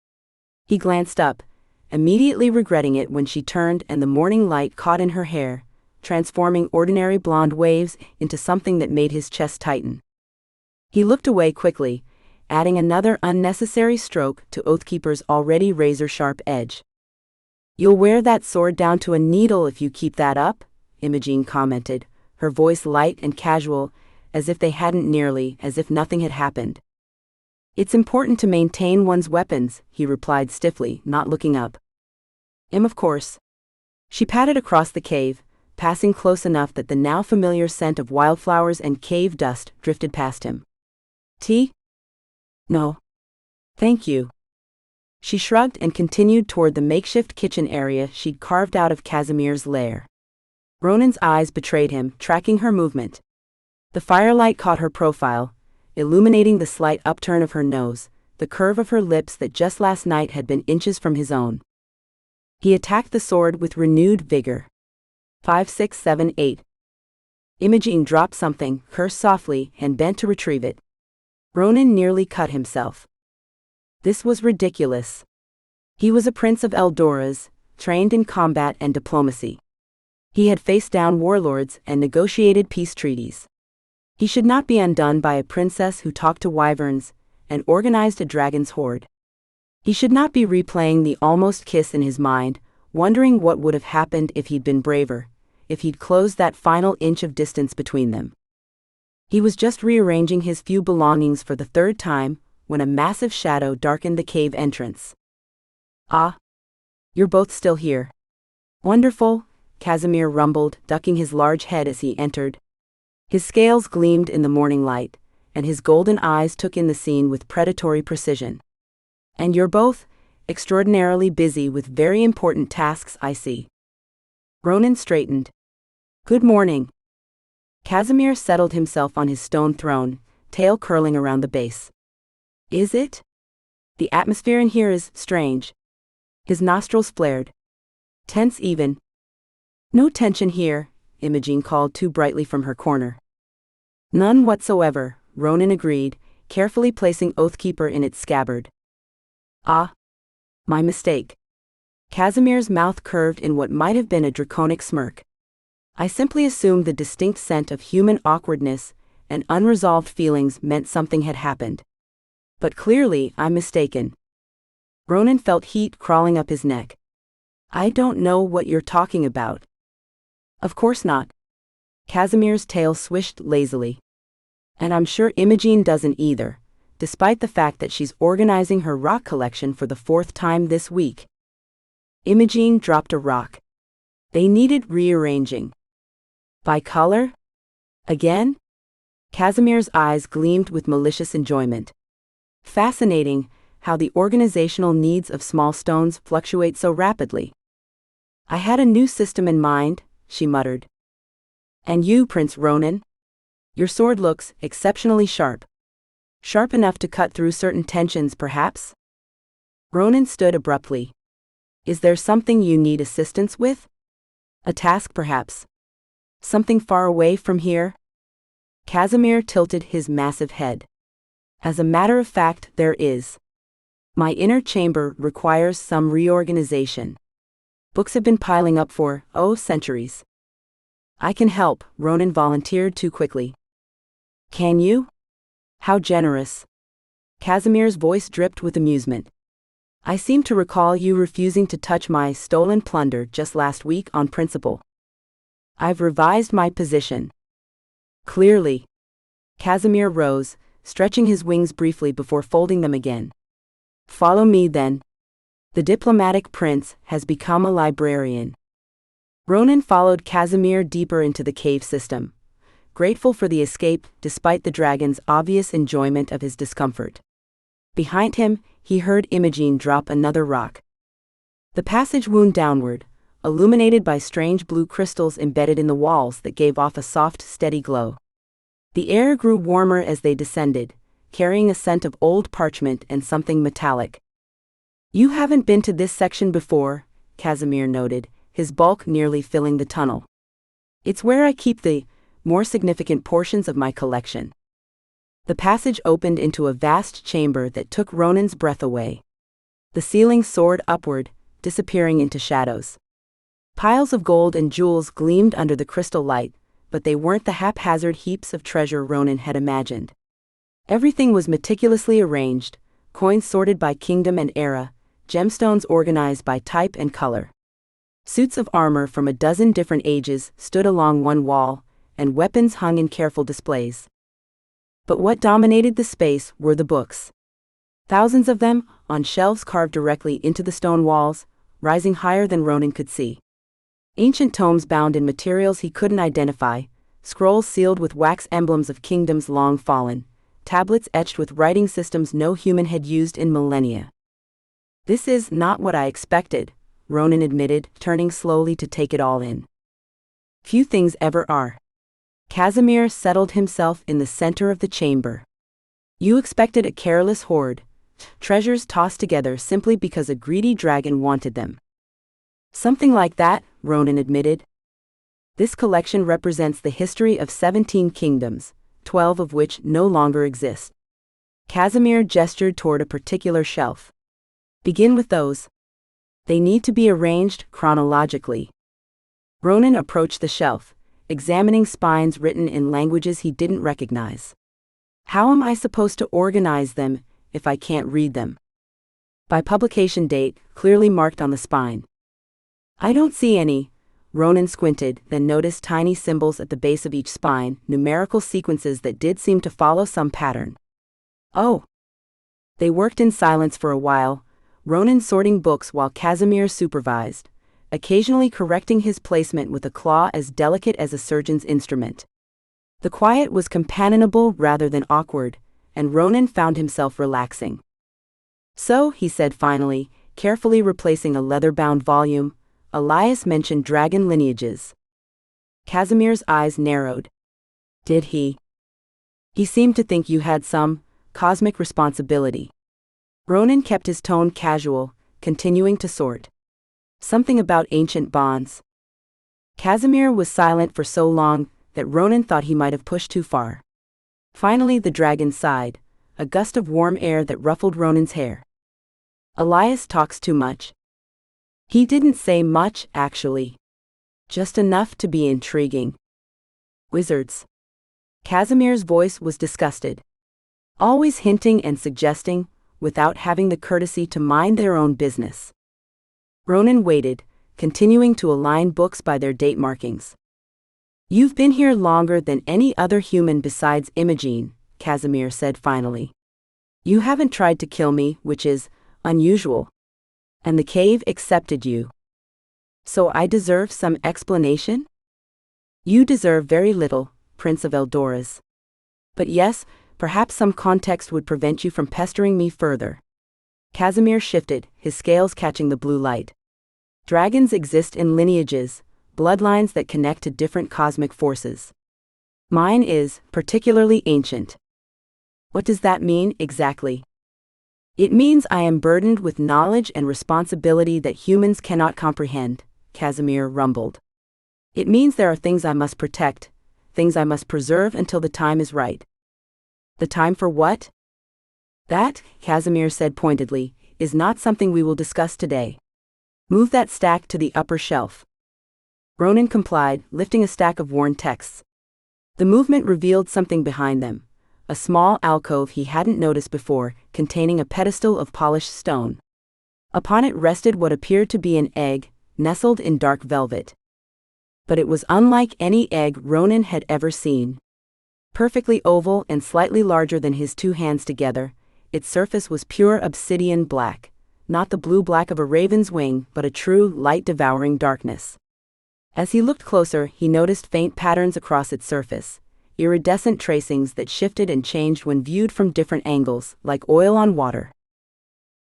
He glanced up, immediately regretting it when she turned and the morning light caught in her hair, transforming ordinary blonde waves into something that made his chest tighten. He looked away quickly, adding another unnecessary stroke to Oathkeeper's already razor-sharp edge. "You'll wear that sword down to a needle if you keep that up," Imogen commented, her voice light and casual, as if nothing had happened. "It's important to maintain one's weapons," he replied stiffly, not looking up. Of course." She padded across the cave, passing close enough that the now familiar scent of wildflowers and cave dust drifted past him. "Tea?" "No. Thank you." She shrugged and continued toward the makeshift kitchen area she'd carved out of Casimir's lair. Ronan's eyes betrayed him, tracking her movement. The firelight caught her profile, illuminating the slight upturn of her nose, the curve of her lips that just last night had been inches from his own. He attacked the sword with renewed vigor. 5, 6, 7, 8. Imogen dropped something, cursed softly, and bent to retrieve it. Ronan nearly cut himself. This was ridiculous. He was a prince of Eldoras, trained in combat and diplomacy. He had faced down warlords and negotiated peace treaties. He should not be undone by a princess who talked to wyverns and organized a dragon's hoard. He should not be replaying the almost kiss in his mind, wondering what would have happened if he'd been braver, if he'd closed that final inch of distance between them. He was just rearranging his few belongings for the third time when a massive shadow darkened the cave entrance. "Ah. You're both still here." "Wonderful," Casimir rumbled, ducking his large head as he entered. His scales gleamed in the morning light, and his golden eyes took in the scene with predatory precision. "And you're both extraordinarily busy with very important tasks, I see." Ronan straightened. "Good morning." Casimir settled himself on his stone throne, tail curling around the base. "Is it? The atmosphere in here is strange." His nostrils flared. "Tense even." "No tension here," Imogen called too brightly from her corner. "None whatsoever," Ronan agreed, carefully placing Oathkeeper in its scabbard. "Ah. My mistake." Casimir's mouth curved in what might have been a draconic smirk. "I simply assumed the distinct scent of human awkwardness and unresolved feelings meant something had happened. But clearly I'm mistaken." Ronan felt heat crawling up his neck. "I don't know what you're talking about." "Of course not." Casimir's tail swished lazily. "And I'm sure Imogen doesn't either, despite the fact that she's organizing her rock collection for the 4th time this week." Imogen dropped a rock. They needed rearranging. "By color? Again?" Casimir's eyes gleamed with malicious enjoyment. "Fascinating how the organizational needs of small stones fluctuate so rapidly." "I had a new system in mind," she muttered. "And you, Prince Ronan? Your sword looks exceptionally sharp. Sharp enough to cut through certain tensions, perhaps?" Ronan stood abruptly. "Is there something you need assistance with? A task, perhaps? Something far away from here?" Casimir tilted his massive head. "As a matter of fact, there is. My inner chamber requires some reorganization. Books have been piling up for, centuries." "I can help," Ronan volunteered too quickly. "Can you? How generous." Casimir's voice dripped with amusement. "I seem to recall you refusing to touch my stolen plunder just last week on principle. I've revised my position." "Clearly." Casimir rose, stretching his wings briefly before folding them again. "Follow me then. The diplomatic prince has become a librarian." Ronan followed Casimir deeper into the cave system, grateful for the escape despite the dragon's obvious enjoyment of his discomfort. Behind him, he heard Imogen drop another rock. The passage wound downward, illuminated by strange blue crystals embedded in the walls that gave off a soft, steady glow. The air grew warmer as they descended, carrying a scent of old parchment and something metallic. "You haven't been to this section before," Casimir noted, his bulk nearly filling the tunnel. "It's where I keep the more significant portions of my collection." The passage opened into a vast chamber that took Ronan's breath away. The ceiling soared upward, disappearing into shadows. Piles of gold and jewels gleamed under the crystal light, but they weren't the haphazard heaps of treasure Ronan had imagined. Everything was meticulously arranged, coins sorted by kingdom and era, gemstones organized by type and color. Suits of armor from a dozen different ages stood along one wall, and weapons hung in careful displays. But what dominated the space were the books. Thousands of them, on shelves carved directly into the stone walls, rising higher than Ronan could see. Ancient tomes bound in materials he couldn't identify, scrolls sealed with wax emblems of kingdoms long fallen, tablets etched with writing systems no human had used in millennia. "This is not what I expected," Ronan admitted, turning slowly to take it all in. "Few things ever are." Casimir settled himself in the center of the chamber. "You expected a careless hoard, treasures tossed together simply because a greedy dragon wanted them." "Something like that," Ronan admitted. "This collection represents the history of 17 kingdoms, 12 of which no longer exist." Casimir gestured toward a particular shelf. "Begin with those. They need to be arranged chronologically." Ronan approached the shelf, examining spines written in languages he didn't recognize. "How am I supposed to organize them if I can't read them?" "By publication date, clearly marked on the spine." "I don't see any." Ronan squinted, then noticed tiny symbols at the base of each spine, numerical sequences that did seem to follow some pattern. "Oh." They worked in silence for a while, Ronan sorting books while Casimir supervised, occasionally correcting his placement with a claw as delicate as a surgeon's instrument. The quiet was companionable rather than awkward, and Ronan found himself relaxing. "So," he said finally, carefully replacing a leather-bound volume, "Elias mentioned dragon lineages." Casimir's eyes narrowed. "Did he?" "He seemed to think you had some cosmic responsibility." Ronan kept his tone casual, continuing to sort. "Something about ancient bonds." Casimir was silent for so long that Ronan thought he might have pushed too far. Finally the dragon sighed, a gust of warm air that ruffled Ronan's hair. "Elias talks too much." "He didn't say much, actually. Just enough to be intriguing." "Wizards." Casimir's voice was disgusted. "Always hinting and suggesting, without having the courtesy to mind their own business." Ronan waited, continuing to align books by their date markings. "You've been here longer than any other human besides Imogen," Casimir said finally. "You haven't tried to kill me, which is unusual. And the cave accepted you. So I deserve some explanation?" "You deserve very little, Prince of Eldoras. But yes, perhaps some context would prevent you from pestering me further." Casimir shifted, his scales catching the blue light. "Dragons exist in lineages, bloodlines that connect to different cosmic forces. Mine is particularly ancient." "What does that mean, exactly?" "It means I am burdened with knowledge and responsibility that humans cannot comprehend," Casimir rumbled. "It means there are things I must protect, things I must preserve until the time is right." "The time for what?" "That," Casimir said pointedly, "is not something we will discuss today. Move that stack to the upper shelf." Ronan complied, lifting a stack of worn texts. The movement revealed something behind them, a small alcove he hadn't noticed before, containing a pedestal of polished stone. Upon it rested what appeared to be an egg, nestled in dark velvet. But it was unlike any egg Ronan had ever seen. Perfectly oval and slightly larger than his two hands together, its surface was pure obsidian black, not the blue-black of a raven's wing but a true light-devouring darkness. As he looked closer, he noticed faint patterns across its surface, iridescent tracings that shifted and changed when viewed from different angles, like oil on water.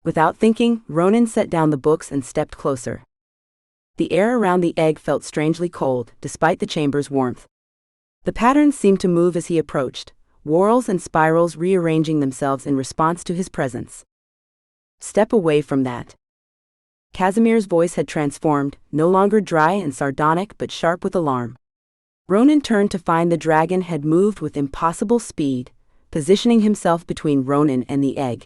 Without thinking, Ronan set down the books and stepped closer. The air around the egg felt strangely cold, despite the chamber's warmth. The patterns seemed to move as he approached, whorls and spirals rearranging themselves in response to his presence. "Step away from that." Casimir's voice had transformed, no longer dry and sardonic but sharp with alarm. Ronan turned to find the dragon had moved with impossible speed, positioning himself between Ronan and the egg.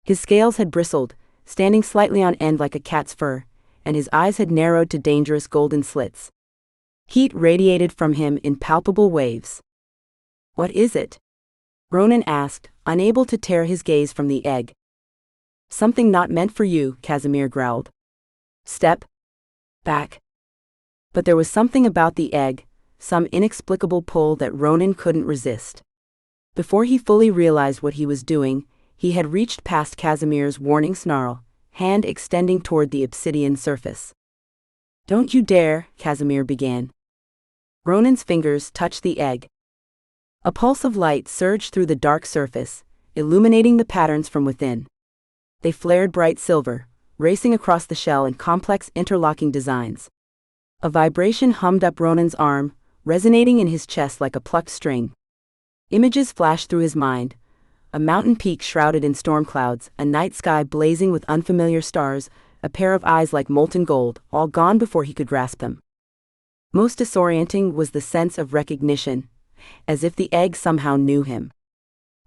His scales had bristled, standing slightly on end like a cat's fur, and his eyes had narrowed to dangerous golden slits. Heat radiated from him in palpable waves. "What is it?" Ronan asked, unable to tear his gaze from the egg. "Something not meant for you," Casimir growled. "Step back." But there was something about the egg, some inexplicable pull that Ronan couldn't resist. Before he fully realized what he was doing, he had reached past Casimir's warning snarl, hand extending toward the obsidian surface. "Don't you dare," Casimir began. Ronan's fingers touched the egg. A pulse of light surged through the dark surface, illuminating the patterns from within. They flared bright silver, racing across the shell in complex interlocking designs. A vibration hummed up Ronan's arm, resonating in his chest like a plucked string. Images flashed through his mind: a mountain peak shrouded in storm clouds, a night sky blazing with unfamiliar stars, a pair of eyes like molten gold, all gone before he could grasp them. Most disorienting was the sense of recognition, as if the egg somehow knew him.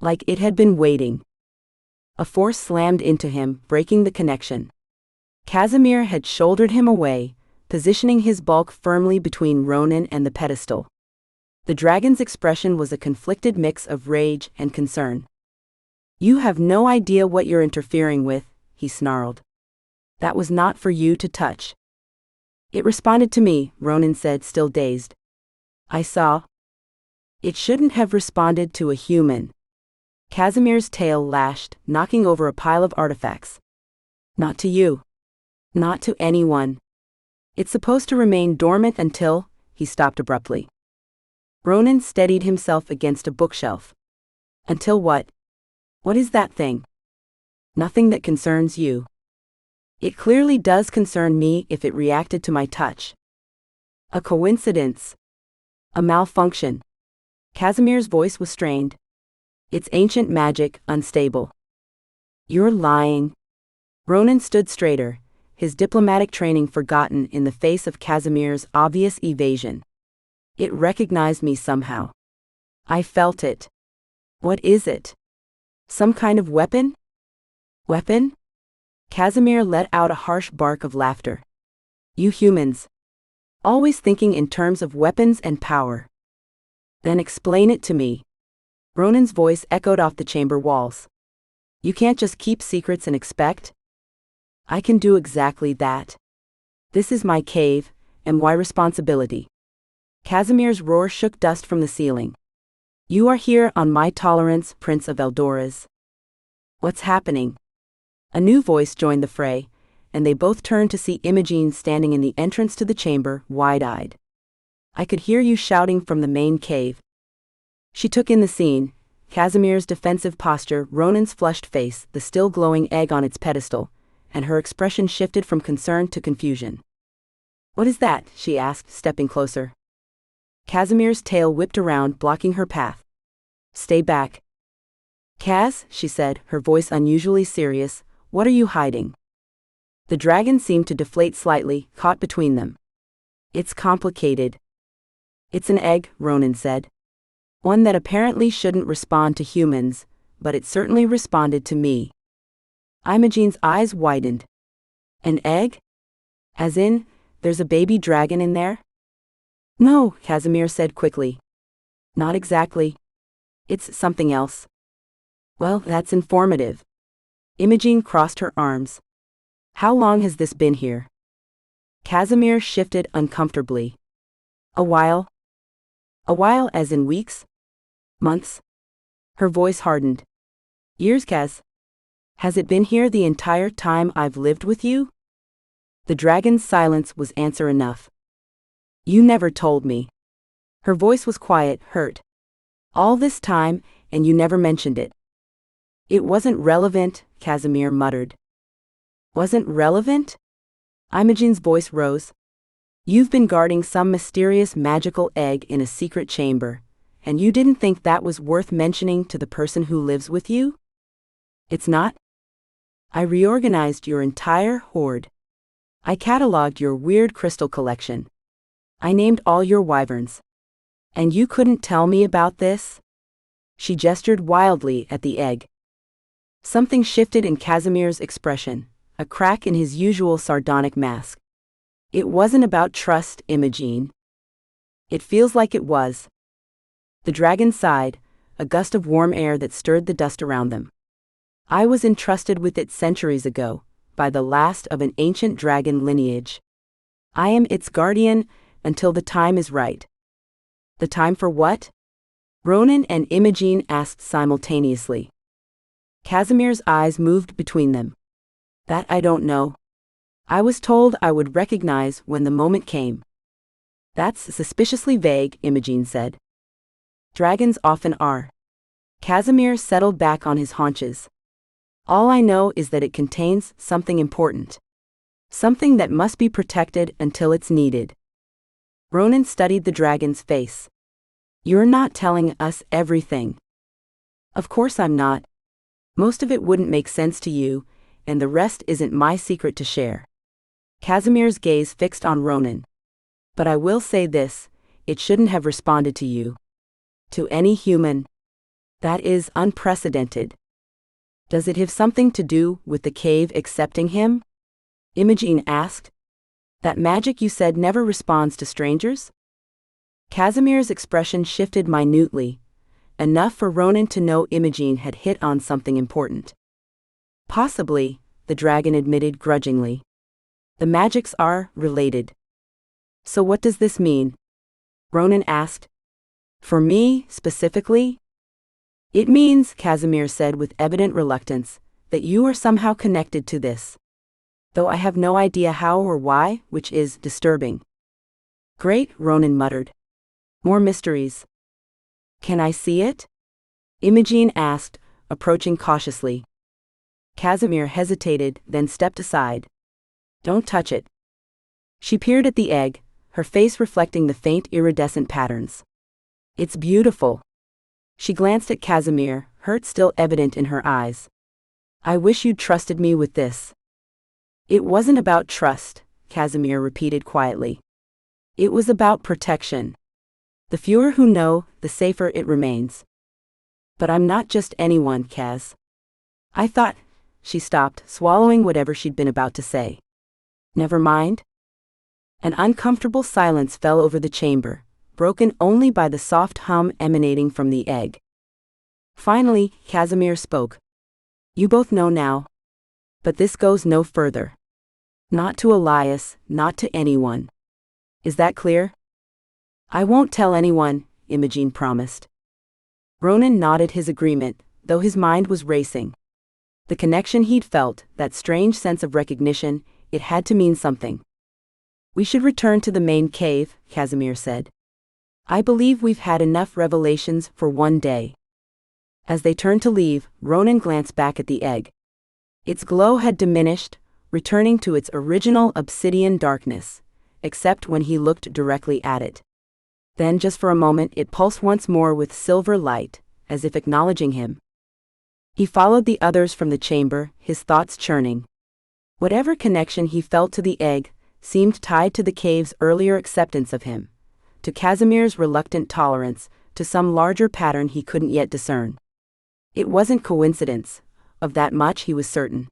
Like it had been waiting. A force slammed into him, breaking the connection. Casimir had shouldered him away, positioning his bulk firmly between Ronan and the pedestal. The dragon's expression was a conflicted mix of rage and concern. "You have no idea what you're interfering with," he snarled. "That was not for you to touch." "It responded to me," Ronan said, still dazed. "I saw." "It shouldn't have responded to a human." Casimir's tail lashed, knocking over a pile of artifacts. "Not to you. Not to anyone. It's supposed to remain dormant until—" He stopped abruptly. Ronan steadied himself against a bookshelf. "Until what? What is that thing?" "Nothing that concerns you." "It clearly does concern me if it reacted to my touch." "A coincidence. A malfunction." Casimir's voice was strained. "It's ancient magic, unstable." "You're lying." Ronan stood straighter, his diplomatic training forgotten in the face of Casimir's obvious evasion. "It recognized me somehow. I felt it." "What is it? Some kind of weapon?" "Weapon?" Casimir let out a harsh bark of laughter. "You humans. Always thinking in terms of weapons and power." "Then explain it to me." Ronan's voice echoed off the chamber walls. "You can't just keep secrets and expect." "I can do exactly that. This is my cave, and why responsibility?" Casimir's roar shook dust from the ceiling. "You are here on my tolerance, Prince of Eldoras." "What's happening?" A new voice joined the fray, and they both turned to see Imogen standing in the entrance to the chamber, wide-eyed. "I could hear you shouting from the main cave." She took in the scene: Casimir's defensive posture, Ronan's flushed face, the still glowing egg on its pedestal, and her expression shifted from concern to confusion. "What is that?" she asked, stepping closer. Casimir's tail whipped around, blocking her path. "Stay back." "Cas," she said, her voice unusually serious, "what are you hiding?" The dragon seemed to deflate slightly, caught between them. "It's complicated." "It's an egg," Ronan said. "One that apparently shouldn't respond to humans, but it certainly responded to me." Imogen's eyes widened. "An egg? As in, there's a baby dragon in there?" "No," Casimir said quickly. "Not exactly. It's something else." "Well, that's informative." Imogen crossed her arms. "How long has this been here?" Casimir shifted uncomfortably. "A while." "A while as in weeks? Months?" Her voice hardened. "Years, Cas. Has it been here the entire time I've lived with you?" The dragon's silence was answer enough. You never told me. Her voice was quiet, hurt. All this time, and you never mentioned it. It wasn't relevant, Casimir muttered. Wasn't relevant? Imogen's voice rose. You've been guarding some mysterious magical egg in a secret chamber, and you didn't think that was worth mentioning to the person who lives with you? It's not? I reorganized your entire hoard. I cataloged your weird crystal collection. I named all your wyverns. And you couldn't tell me about this? She gestured wildly at the egg. Something shifted in Casimir's expression, a crack in his usual sardonic mask. It wasn't about trust, Imogen. It feels like it was. The dragon sighed, a gust of warm air that stirred the dust around them. I was entrusted with it centuries ago, by the last of an ancient dragon lineage. I am its guardian, until the time is right. The time for what? Ronan and Imogen asked simultaneously. Casimir's eyes moved between them. That I don't know. I was told I would recognize when the moment came. That's suspiciously vague, Imogen said. Dragons often are. Casimir settled back on his haunches. All I know is that it contains something important. Something that must be protected until it's needed. Ronan studied the dragon's face. You're not telling us everything. Of course I'm not. Most of it wouldn't make sense to you, and the rest isn't my secret to share. Casimir's gaze fixed on Ronan. But I will say this, it shouldn't have responded to you. To any human. That is unprecedented. Does it have something to do with the cave accepting him? Imogen asked. That magic you said never responds to strangers? Casimir's expression shifted minutely, enough for Ronan to know Imogen had hit on something important. Possibly, the dragon admitted grudgingly. The magics are related. So what does this mean? Ronan asked. For me, specifically? It means, Casimir said with evident reluctance, that you are somehow connected to this. Though I have no idea how or why, which is disturbing. Great, Ronan muttered. More mysteries. Can I see it? Imogen asked, approaching cautiously. Casimir hesitated, then stepped aside. Don't touch it. She peered at the egg, her face reflecting the faint iridescent patterns. It's beautiful. She glanced at Casimir, hurt still evident in her eyes. I wish you'd trusted me with this. It wasn't about trust, Casimir repeated quietly. It was about protection. The fewer who know, the safer it remains. But I'm not just anyone, Cas. I thought. She stopped, swallowing whatever she'd been about to say. Never mind. An uncomfortable silence fell over the chamber, broken only by the soft hum emanating from the egg. Finally, Casimir spoke. You both know now. But this goes no further. Not to Elias, not to anyone. Is that clear? I won't tell anyone, Imogen promised. Ronan nodded his agreement, though his mind was racing. The connection he'd felt, that strange sense of recognition, it had to mean something. We should return to the main cave, Casimir said. I believe we've had enough revelations for one day. As they turned to leave, Ronan glanced back at the egg. Its glow had diminished, returning to its original obsidian darkness, except when he looked directly at it. Then just for a moment it pulsed once more with silver light, as if acknowledging him. He followed the others from the chamber, his thoughts churning. Whatever connection he felt to the egg seemed tied to the cave's earlier acceptance of him, to Casimir's reluctant tolerance, to some larger pattern he couldn't yet discern. It wasn't coincidence, of that much he was certain.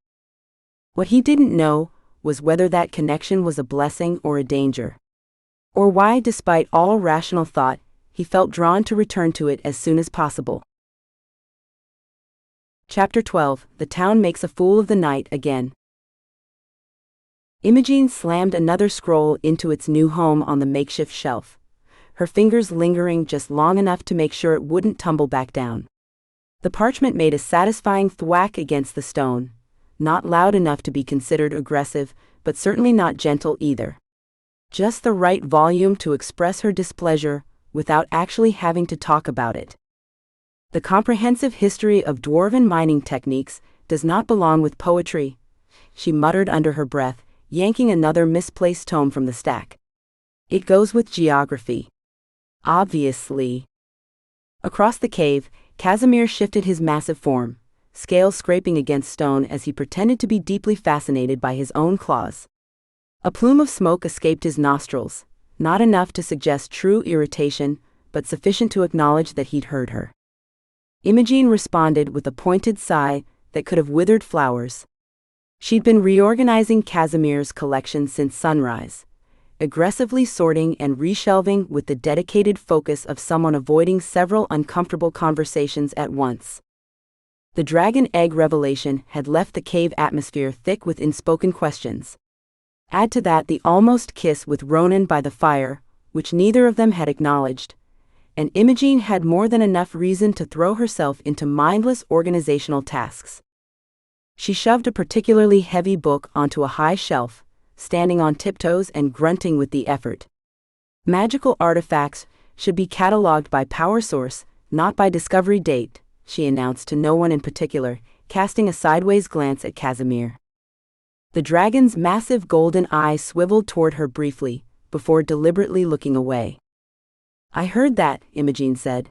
What he didn't know was whether that connection was a blessing or a danger. Or why, despite all rational thought, he felt drawn to return to it as soon as possible. Chapter 12. The town makes a fool of the night again. Imogen slammed another scroll into its new home on the makeshift shelf, her fingers lingering just long enough to make sure it wouldn't tumble back down. The parchment made a satisfying thwack against the stone, not loud enough to be considered aggressive, but certainly not gentle either. Just the right volume to express her displeasure without actually having to talk about it. The comprehensive history of dwarven mining techniques does not belong with poetry, she muttered under her breath, yanking another misplaced tome from the stack. It goes with geography. Obviously. Across the cave, Casimir shifted his massive form, scales scraping against stone as he pretended to be deeply fascinated by his own claws. A plume of smoke escaped his nostrils, not enough to suggest true irritation, but sufficient to acknowledge that he'd heard her. Imogen responded with a pointed sigh that could have withered flowers. She'd been reorganizing Casimir's collection since sunrise, aggressively sorting and reshelving with the dedicated focus of someone avoiding several uncomfortable conversations at once. The dragon egg revelation had left the cave atmosphere thick with unspoken questions. Add to that the almost kiss with Ronan by the fire, which neither of them had acknowledged, and Imogen had more than enough reason to throw herself into mindless organizational tasks. She shoved a particularly heavy book onto a high shelf, standing on tiptoes and grunting with the effort. Magical artifacts should be cataloged by power source, not by discovery date, she announced to no one in particular, casting a sideways glance at Casimir. The dragon's massive golden eyes swiveled toward her briefly, before deliberately looking away. I heard that, Imogen said.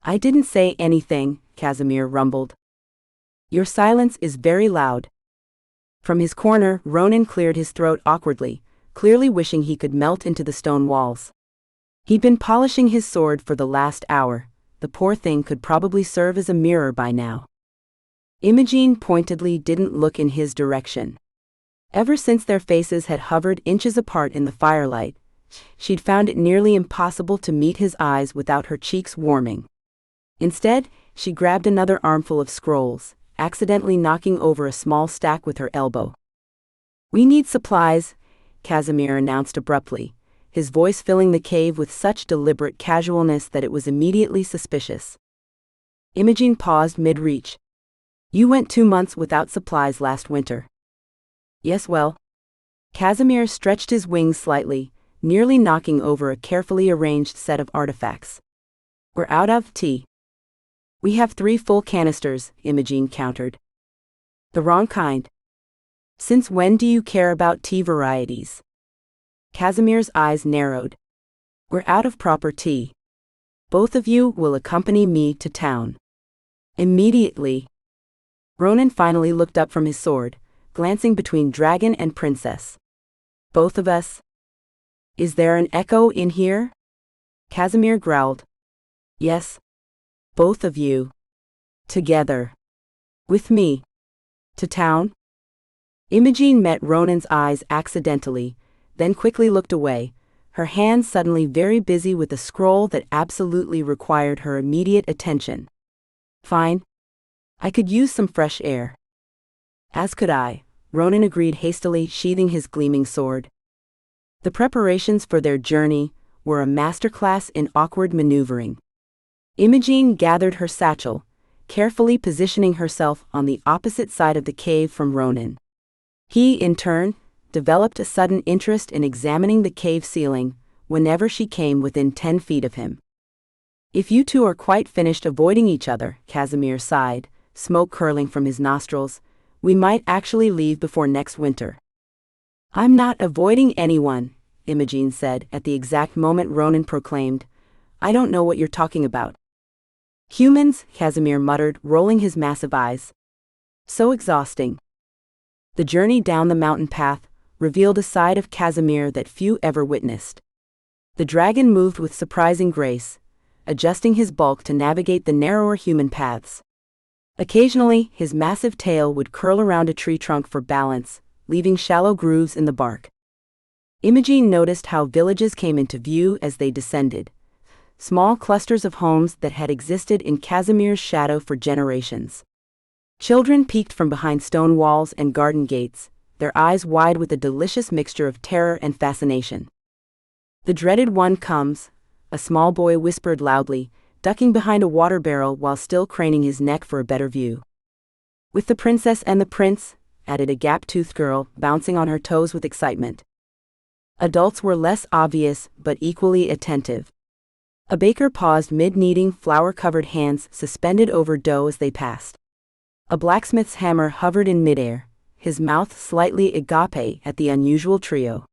I didn't say anything, Casimir rumbled. Your silence is very loud. From his corner, Ronan cleared his throat awkwardly, clearly wishing he could melt into the stone walls. He'd been polishing his sword for the last hour. The poor thing could probably serve as a mirror by now. Imogen pointedly didn't look in his direction. Ever since their faces had hovered inches apart in the firelight, she'd found it nearly impossible to meet his eyes without her cheeks warming. Instead, she grabbed another armful of scrolls, accidentally knocking over a small stack with her elbow. We need supplies, Casimir announced abruptly, his voice filling the cave with such deliberate casualness that it was immediately suspicious. Imogen paused mid-reach. You went 2 months without supplies last winter. Yes, well. Casimir stretched his wings slightly, nearly knocking over a carefully arranged set of artifacts. We're out of tea. We have 3 full canisters, Imogen countered. The wrong kind. Since when do you care about tea varieties? Casimir's eyes narrowed. We're out of proper tea. Both of you will accompany me to town. Immediately. Ronan finally looked up from his sword, glancing between dragon and princess. Both of us? Is there an echo in here? Casimir growled. Yes. Both of you. Together. With me. To town? Imogen met Ronan's eyes accidentally, then quickly looked away, her hands suddenly very busy with a scroll that absolutely required her immediate attention. Fine. I could use some fresh air. As could I, Ronan agreed hastily, sheathing his gleaming sword. The preparations for their journey were a masterclass in awkward maneuvering. Imogen gathered her satchel, carefully positioning herself on the opposite side of the cave from Ronan. He, in turn, developed a sudden interest in examining the cave ceiling whenever she came within 10 feet of him. If you two are quite finished avoiding each other, Casimir sighed, smoke curling from his nostrils, we might actually leave before next winter. I'm not avoiding anyone, Imogen said at the exact moment Ronan proclaimed, I don't know what you're talking about. Humans, Casimir muttered, rolling his massive eyes. So exhausting. The journey down the mountain path revealed a side of Casimir that few ever witnessed. The dragon moved with surprising grace, adjusting his bulk to navigate the narrower human paths. Occasionally, his massive tail would curl around a tree trunk for balance, leaving shallow grooves in the bark. Imogen noticed how villages came into view as they descended, small clusters of homes that had existed in Casimir's shadow for generations. Children peeked from behind stone walls and garden gates, their eyes wide with a delicious mixture of terror and fascination. The dreaded one comes, a small boy whispered loudly, ducking behind a water barrel while still craning his neck for a better view. With the princess and the prince, added a gap-toothed girl, bouncing on her toes with excitement. Adults were less obvious but equally attentive. A baker paused mid-kneading flour-covered hands suspended over dough as they passed. A blacksmith's hammer hovered in midair, his mouth slightly agape at the unusual trio.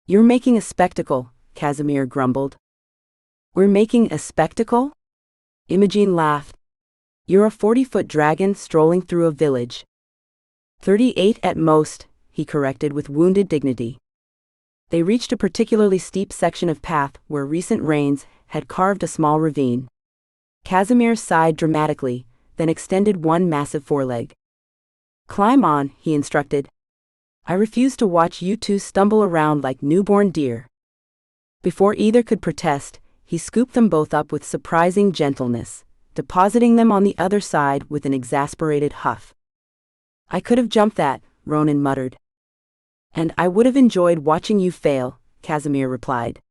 "You're making a spectacle," Casimir grumbled. "We're making a spectacle?" Imogen laughed. "You're a 40-foot dragon strolling through a village." 38 at most, he corrected with wounded dignity. They reached a particularly steep section of path where recent rains had carved a small ravine. Casimir sighed dramatically, then extended one massive foreleg. "Climb on," he instructed. "I refuse to watch you two stumble around like newborn deer." Before either could protest, he scooped them both up with surprising gentleness, depositing them on the other side with an exasperated huff. "I could have jumped that," Ronan muttered. "And I would have enjoyed watching you fail," Casimir replied.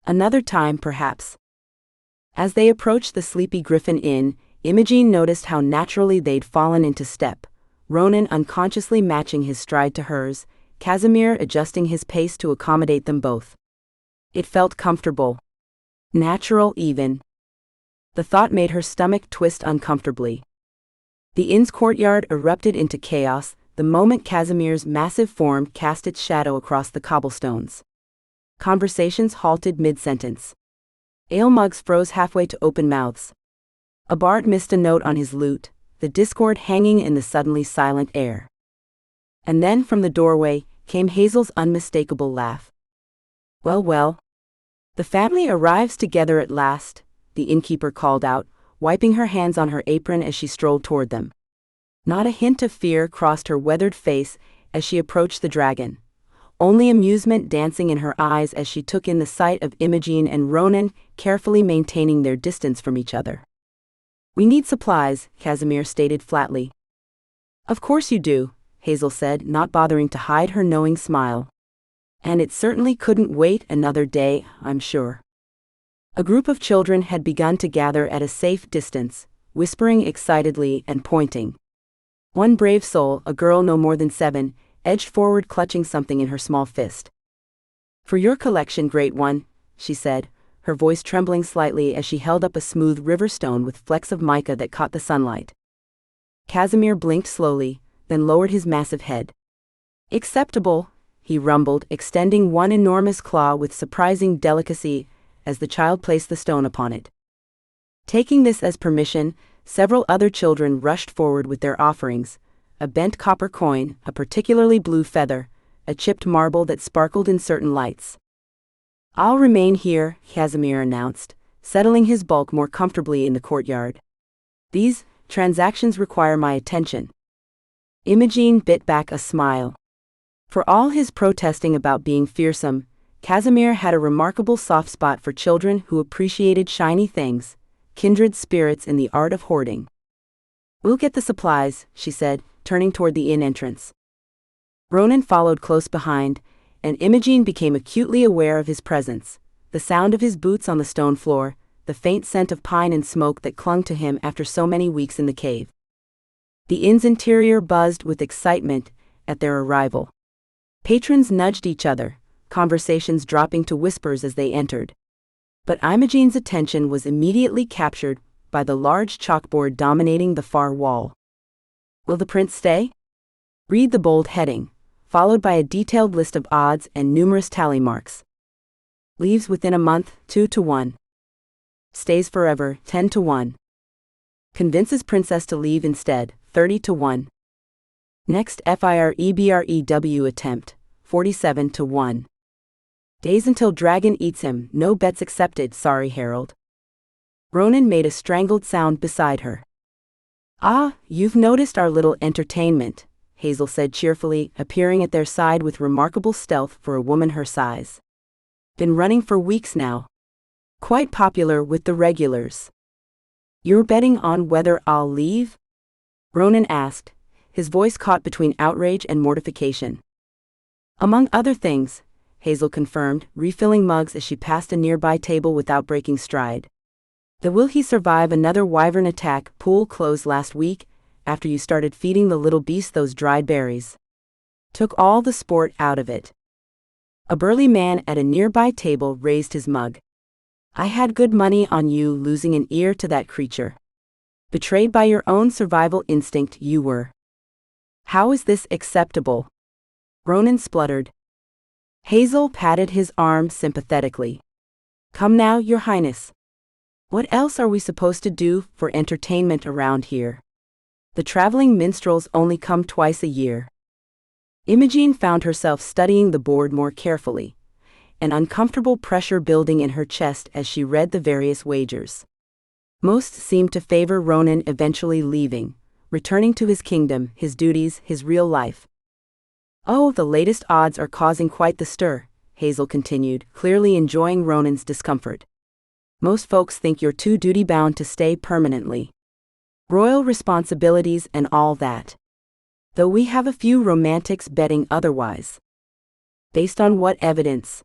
"Another time, perhaps." As they approached the Sleepy Griffin Inn, Imogen noticed how naturally they'd fallen into step, Ronan unconsciously matching his stride to hers, Casimir adjusting his pace to accommodate them both. It felt comfortable. Natural even. The thought made her stomach twist uncomfortably. The inn's courtyard erupted into chaos the moment Casimir's massive form cast its shadow across the cobblestones. Conversations halted mid-sentence. Ale mugs froze halfway to open mouths. A bard missed a note on his lute, the discord hanging in the suddenly silent air. And then from the doorway came Hazel's unmistakable laugh. "Well, well. The family arrives together at last," the innkeeper called out, wiping her hands on her apron as she strolled toward them. Not a hint of fear crossed her weathered face as she approached the dragon, only amusement dancing in her eyes as she took in the sight of Imogen and Ronan carefully maintaining their distance from each other. "We need supplies," Casimir stated flatly. "Of course you do," Hazel said, not bothering to hide her knowing smile. "And it certainly couldn't wait another day, I'm sure." A group of children had begun to gather at a safe distance, whispering excitedly and pointing. One brave soul, a girl no more than 7, edged forward clutching something in her small fist. "For your collection, great one," she said, her voice trembling slightly as she held up a smooth river stone with flecks of mica that caught the sunlight. Casimir blinked slowly, then lowered his massive head. "Acceptable," he rumbled, extending one enormous claw with surprising delicacy as the child placed the stone upon it. Taking this as permission, several other children rushed forward with their offerings, a bent copper coin, a particularly blue feather, a chipped marble that sparkled in certain lights. "I'll remain here," Casimir announced, settling his bulk more comfortably in the courtyard. "These transactions require my attention." Imogen bit back a smile. For all his protesting about being fearsome, Casimir had a remarkable soft spot for children who appreciated shiny things, kindred spirits in the art of hoarding. "We'll get the supplies," she said, turning toward the inn entrance. Ronan followed close behind, and Imogen became acutely aware of his presence, the sound of his boots on the stone floor, the faint scent of pine and smoke that clung to him after so many weeks in the cave. The inn's interior buzzed with excitement at their arrival. Patrons nudged each other, conversations dropping to whispers as they entered. But Imogen's attention was immediately captured by the large chalkboard dominating the far wall. "Will the prince stay?" Read the bold heading, followed by a detailed list of odds and numerous tally marks. "Leaves within a month, 2-1. Stays forever, 10-1. Convinces princess to leave instead, 30-1. Next FIREBREW attempt, 47-1. Days until dragon eats him, no bets accepted, sorry Harold." Ronan made a strangled sound beside her. "Ah, you've noticed our little entertainment," Hazel said cheerfully, appearing at their side with remarkable stealth for a woman her size. "Been running for weeks now. Quite popular with the regulars." "You're betting on whether I'll leave?" Ronan asked, his voice caught between outrage and mortification. "Among other things," Hazel confirmed, refilling mugs as she passed a nearby table without breaking stride. "The will he survive another wyvern attack? Pool closed last week, after you started feeding the little beast those dried berries. Took all the sport out of it." A burly man at a nearby table raised his mug. I had good money on you losing an ear to that creature. Betrayed by your own survival instinct, you were. How is this acceptable? Ronan spluttered. Hazel patted his arm sympathetically. Come now, Your Highness. What else are we supposed to do for entertainment around here? The traveling minstrels only come twice a year. Imogene found herself studying the board more carefully, an uncomfortable pressure building in her chest as she read the various wagers. Most seemed to favor Ronan eventually leaving, returning to his kingdom, his duties, his real life. Oh, the latest odds are causing quite the stir, Hazel continued, clearly enjoying Ronan's discomfort. Most folks think you're too duty-bound to stay permanently. Royal responsibilities and all that. Though we have a few romantics betting otherwise. Based on what evidence?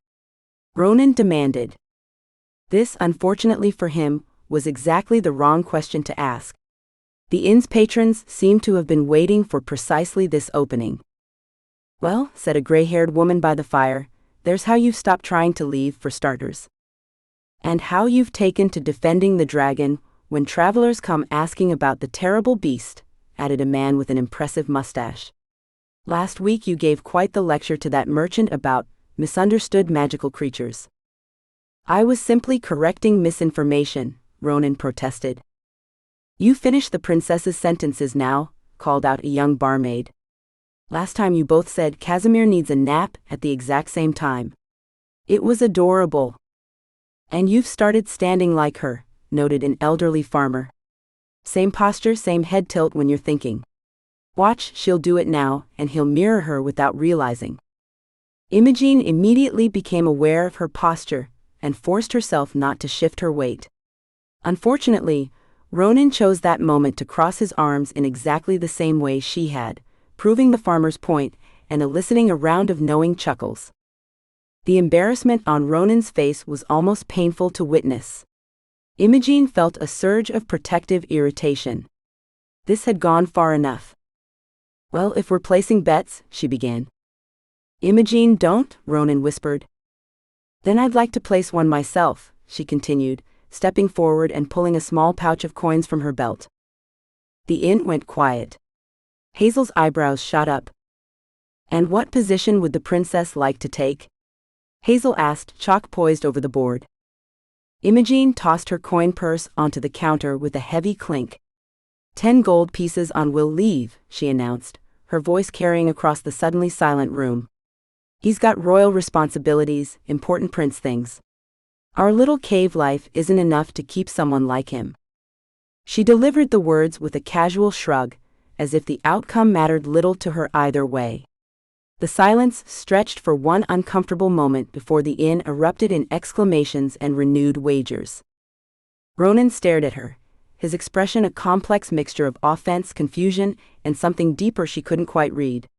Ronan demanded. This, unfortunately for him, was exactly the wrong question to ask. The inn's patrons seemed to have been waiting for precisely this opening. Well, said a gray-haired woman by the fire, there's how you've stopped trying to leave, for starters. And how you've taken to defending the dragon when travelers come asking about the terrible beast, added a man with an impressive mustache. Last week you gave quite the lecture to that merchant about misunderstood magical creatures. I was simply correcting misinformation, Ronan protested. You finish the princess's sentences now, called out a young barmaid. Last time you both said Casimir needs a nap at the exact same time. It was adorable. And you've started standing like her, noted an elderly farmer. Same posture, same head tilt when you're thinking. Watch, she'll do it now, and he'll mirror her without realizing. Imogene immediately became aware of her posture and forced herself not to shift her weight. Unfortunately, Ronan chose that moment to cross his arms in exactly the same way she had, proving the farmer's point and eliciting a round of knowing chuckles. The embarrassment on Ronan's face was almost painful to witness. Imogene felt a surge of protective irritation. This had gone far enough. Well, if we're placing bets, she began. Imogene, don't, Ronan whispered. Then I'd like to place one myself, she continued, stepping forward and pulling a small pouch of coins from her belt. The inn went quiet. Hazel's eyebrows shot up. And what position would the princess like to take? Hazel asked, chalk poised over the board. Imogene tossed her coin purse onto the counter with a heavy clink. 10 gold pieces on will leave, she announced, her voice carrying across the suddenly silent room. He's got royal responsibilities, important prince things. Our little cave life isn't enough to keep someone like him. She delivered the words with a casual shrug, as if the outcome mattered little to her either way. The silence stretched for one uncomfortable moment before the inn erupted in exclamations and renewed wagers. Ronan stared at her, his expression a complex mixture of offense, confusion, and something deeper she couldn't quite read.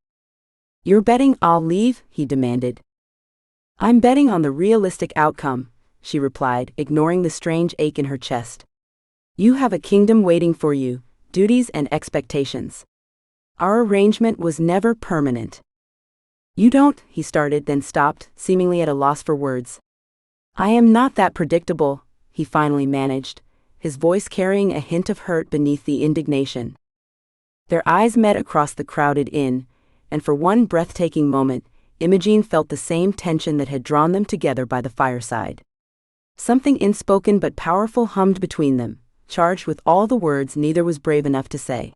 You're betting I'll leave? He demanded. I'm betting on the realistic outcome, she replied, ignoring the strange ache in her chest. You have a kingdom waiting for you, duties and expectations. Our arrangement was never permanent. You don't, he started, then stopped, seemingly at a loss for words. I am not that predictable, he finally managed, his voice carrying a hint of hurt beneath the indignation. Their eyes met across the crowded inn, and for one breathtaking moment, Imogene felt the same tension that had drawn them together by the fireside. Something unspoken but powerful hummed between them, charged with all the words neither was brave enough to say.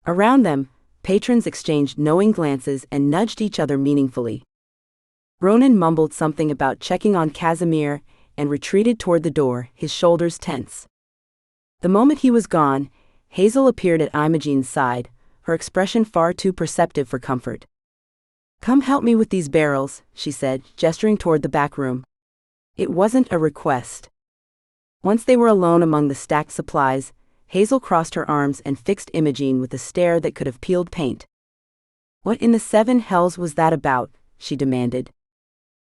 Around them, patrons exchanged knowing glances and nudged each other meaningfully. Ronan mumbled something about checking on Casimir and retreated toward the door, his shoulders tense. The moment he was gone, Hazel appeared at Imogene's side, her expression far too perceptive for comfort. Come help me with these barrels, she said, gesturing toward the back room. It wasn't a request. Once they were alone among the stacked supplies, Hazel crossed her arms and fixed Imogene with a stare that could have peeled paint. What in the 7 hells was that about? She demanded.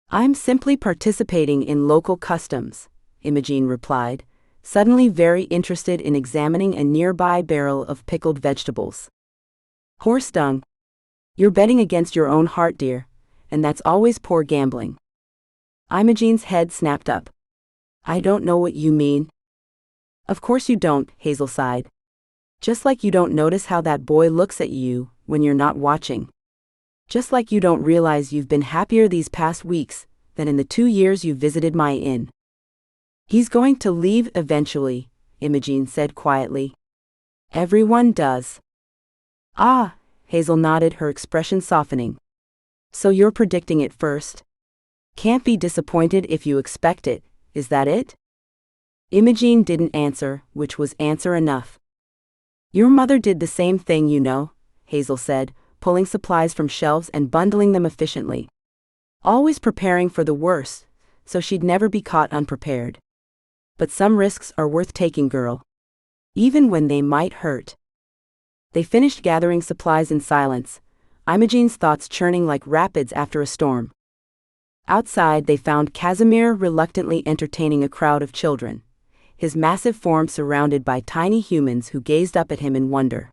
I'm simply participating in local customs, Imogene replied, suddenly very interested in examining a nearby barrel of pickled vegetables. Horse dung. You're betting against your own heart, dear, and that's always poor gambling. Imogene's head snapped up. I don't know what you mean. Of course you don't, Hazel sighed. Just like you don't notice how that boy looks at you when you're not watching. Just like you don't realize you've been happier these past weeks than in the 2 years you visited my inn. He's going to leave eventually, Imogene said quietly. Everyone does. Ah, Hazel nodded, her expression softening. So you're predicting it first? Can't be disappointed if you expect it, is that it? Imogene didn't answer, which was answer enough. Your mother did the same thing, you know, Hazel said, pulling supplies from shelves and bundling them efficiently. Always preparing for the worst, so she'd never be caught unprepared. But some risks are worth taking, girl. Even when they might hurt. They finished gathering supplies in silence, Imogene's thoughts churning like rapids after a storm. Outside they found Casimir reluctantly entertaining a crowd of children, his massive form surrounded by tiny humans who gazed up at him in wonder.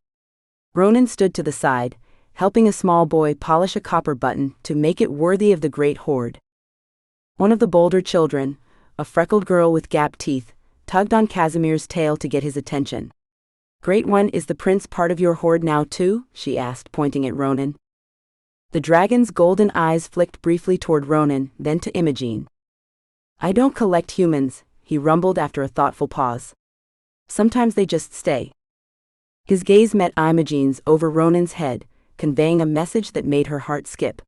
Ronan stood to the side, helping a small boy polish a copper button to make it worthy of the great hoard. One of the bolder children, a freckled girl with gap teeth, tugged on Casimir's tail to get his attention. Great one, is the prince part of your hoard now too? She asked, pointing at Ronan. The dragon's golden eyes flicked briefly toward Ronan, then to Imogene. I don't collect humans, he rumbled after a thoughtful pause. Sometimes they just stay. His gaze met Imogene's over Ronan's head, conveying a message that made her heart skip.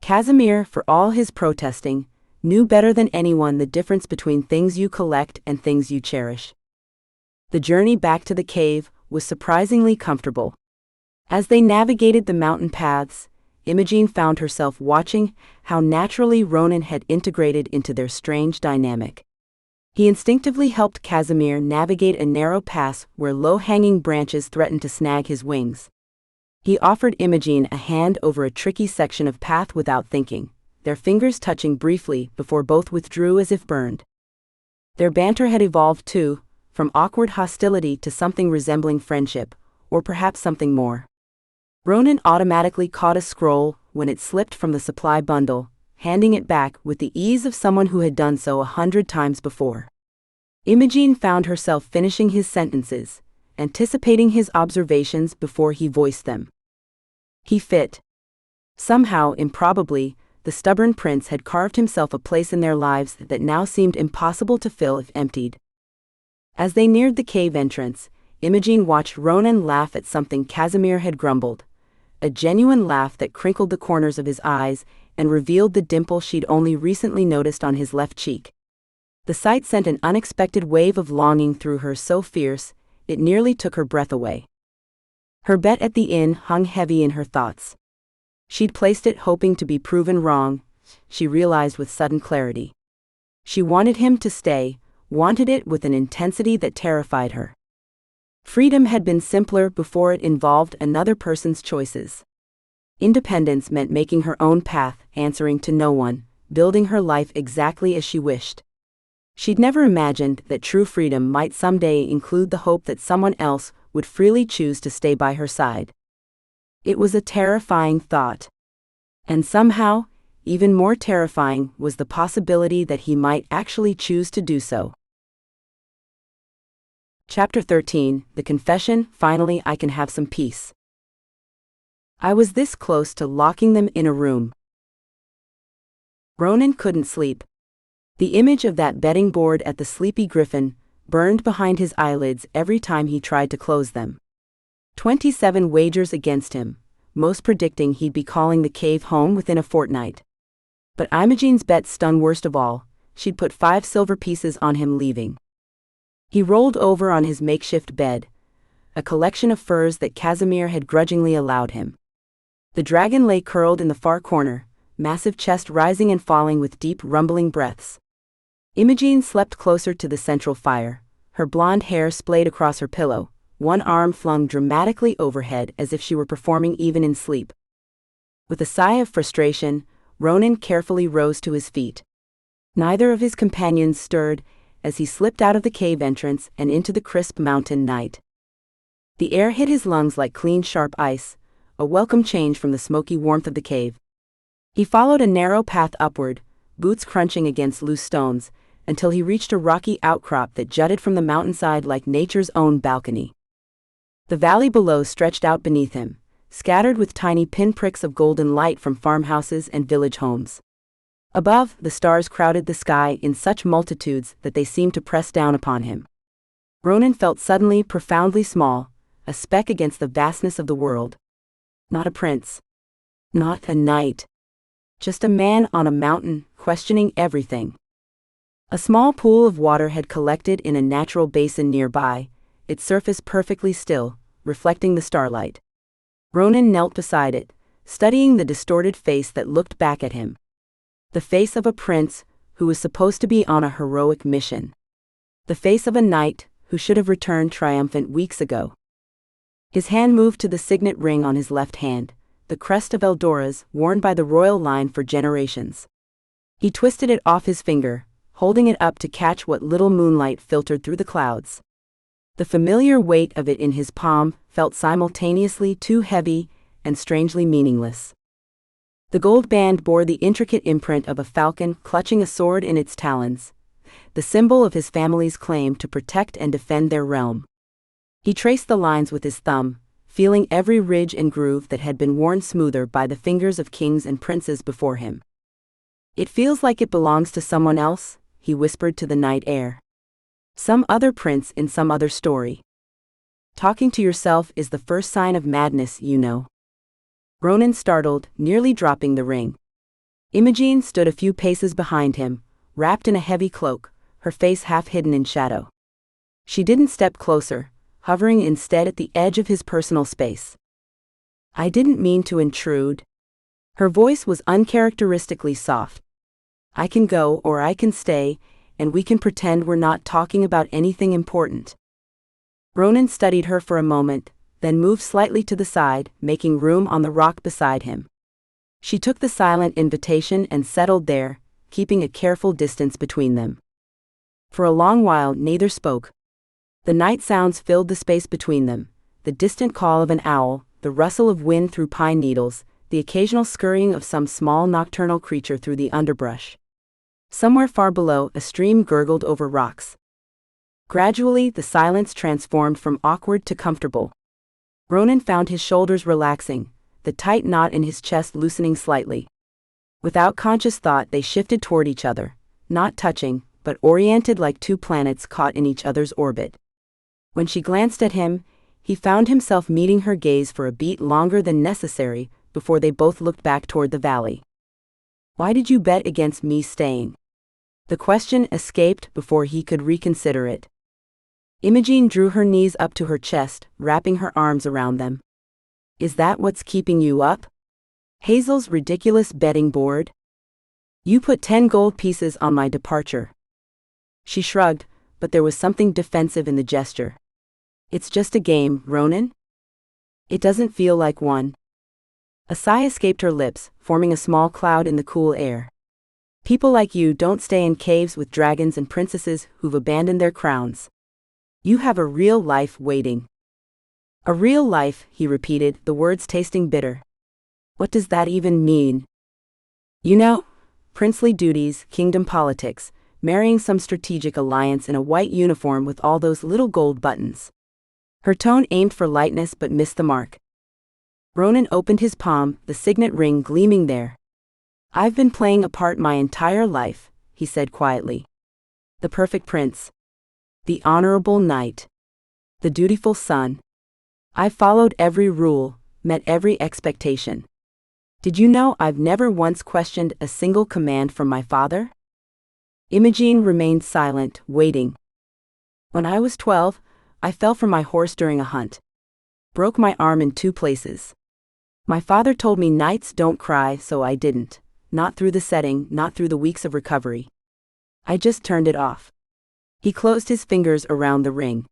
Casimir, for all his protesting, knew better than anyone the difference between things you collect and things you cherish. The journey back to the cave was surprisingly comfortable. As they navigated the mountain paths, Imogene found herself watching how naturally Ronan had integrated into their strange dynamic. He instinctively helped Casimir navigate a narrow pass where low-hanging branches threatened to snag his wings. He offered Imogene a hand over a tricky section of path without thinking, their fingers touching briefly before both withdrew as if burned. Their banter had evolved too, from awkward hostility to something resembling friendship, or perhaps something more. Ronan automatically caught a scroll when it slipped from the supply bundle, handing it back with the ease of someone who had done so 100 times before. Imogene found herself finishing his sentences, anticipating his observations before he voiced them. He fit. Somehow, improbably, the stubborn prince had carved himself a place in their lives that now seemed impossible to fill if emptied. As they neared the cave entrance, Imogene watched Ronan laugh at something Casimir had grumbled, a genuine laugh that crinkled the corners of his eyes and revealed the dimple she'd only recently noticed on his left cheek. The sight sent an unexpected wave of longing through her so fierce, it nearly took her breath away. Her bet at the inn hung heavy in her thoughts. She'd placed it hoping to be proven wrong, she realized with sudden clarity. She wanted him to stay, wanted it with an intensity that terrified her. Freedom had been simpler before it involved another person's choices. Independence meant making her own path, answering to no one, building her life exactly as she wished. She'd never imagined that true freedom might someday include the hope that someone else would freely choose to stay by her side. It was a terrifying thought. And somehow, even more terrifying was the possibility that he might actually choose to do so. Chapter 13, The Confession. Finally, I can have some peace. I was this close to locking them in a room. Ronan couldn't sleep. The image of that betting board at the Sleepy Griffin burned behind his eyelids every time he tried to close them. 27 wagers against him, most predicting he'd be calling the cave home within a fortnight. But Imogene's bet stung worst of all. She'd put 5 silver pieces on him leaving. He rolled over on his makeshift bed, a collection of furs that Casimir had grudgingly allowed him. The dragon lay curled in the far corner, massive chest rising and falling with deep rumbling breaths. Imogene slept closer to the central fire, her blonde hair splayed across her pillow, one arm flung dramatically overhead as if she were performing even in sleep. With a sigh of frustration, Ronan carefully rose to his feet. Neither of his companions stirred as he slipped out of the cave entrance and into the crisp mountain night. The air hit his lungs like clean, sharp ice, a welcome change from the smoky warmth of the cave. He followed a narrow path upward, boots crunching against loose stones, until he reached a rocky outcrop that jutted from the mountainside like nature's own balcony. The valley below stretched out beneath him, scattered with tiny pinpricks of golden light from farmhouses and village homes. Above, the stars crowded the sky in such multitudes that they seemed to press down upon him. Ronan felt suddenly profoundly small, a speck against the vastness of the world. Not a prince. Not a knight. Just a man on a mountain, questioning everything. A small pool of water had collected in a natural basin nearby, its surface perfectly still, reflecting the starlight. Ronan knelt beside it, studying the distorted face that looked back at him. The face of a prince who was supposed to be on a heroic mission. The face of a knight who should have returned triumphant weeks ago. His hand moved to the signet ring on his left hand, the crest of Eldora's worn by the royal line for generations. He twisted it off his finger, holding it up to catch what little moonlight filtered through the clouds. The familiar weight of it in his palm felt simultaneously too heavy and strangely meaningless. The gold band bore the intricate imprint of a falcon clutching a sword in its talons, the symbol of his family's claim to protect and defend their realm. He traced the lines with his thumb, feeling every ridge and groove that had been worn smoother by the fingers of kings and princes before him. "It feels like it belongs to someone else," he whispered to the night air. "Some other prince in some other story. Talking to yourself is the first sign of madness, you know." Ronan startled, nearly dropping the ring. Imogen stood a few paces behind him, wrapped in a heavy cloak, her face half hidden in shadow. She didn't step closer, hovering instead at the edge of his personal space. "I didn't mean to intrude." Her voice was uncharacteristically soft. "I can go or I can stay, and we can pretend we're not talking about anything important." Ronan studied her for a moment, then moved slightly to the side, making room on the rock beside him. She took the silent invitation and settled there, keeping a careful distance between them. For a long while neither spoke. The night sounds filled the space between them, the distant call of an owl, the rustle of wind through pine needles, the occasional scurrying of some small nocturnal creature through the underbrush. Somewhere far below, a stream gurgled over rocks. Gradually, the silence transformed from awkward to comfortable. Ronan found his shoulders relaxing, the tight knot in his chest loosening slightly. Without conscious thought, they shifted toward each other, not touching, but oriented like two planets caught in each other's orbit. When she glanced at him, he found himself meeting her gaze for a beat longer than necessary before they both looked back toward the valley. "Why did you bet against me staying?" The question escaped before he could reconsider it. Imogen drew her knees up to her chest, wrapping her arms around them. "Is that what's keeping you up? Hazel's ridiculous betting board? You put 10 gold pieces on my departure." She shrugged, but there was something defensive in the gesture. "It's just a game, Ronan. It doesn't feel like one." A sigh escaped her lips, forming a small cloud in the cool air. "People like you don't stay in caves with dragons and princesses who've abandoned their crowns. You have a real life waiting." "A real life," he repeated, the words tasting bitter. "What does that even mean?" "You know, princely duties, kingdom politics, marrying some strategic alliance in a white uniform with all those little gold buttons." Her tone aimed for lightness but missed the mark. Ronan opened his palm, the signet ring gleaming there. "I've been playing a part my entire life," he said quietly. "The perfect prince. The honorable knight. The dutiful son. I've followed every rule, met every expectation. Did you know I've never once questioned a single command from my father?" Imogen remained silent, waiting. "When I was 12, I fell from my horse during a hunt. Broke my arm in 2 places. My father told me knights don't cry, so I didn't. Not through the setting, not through the weeks of recovery. I just turned it off." He closed his fingers around the ring.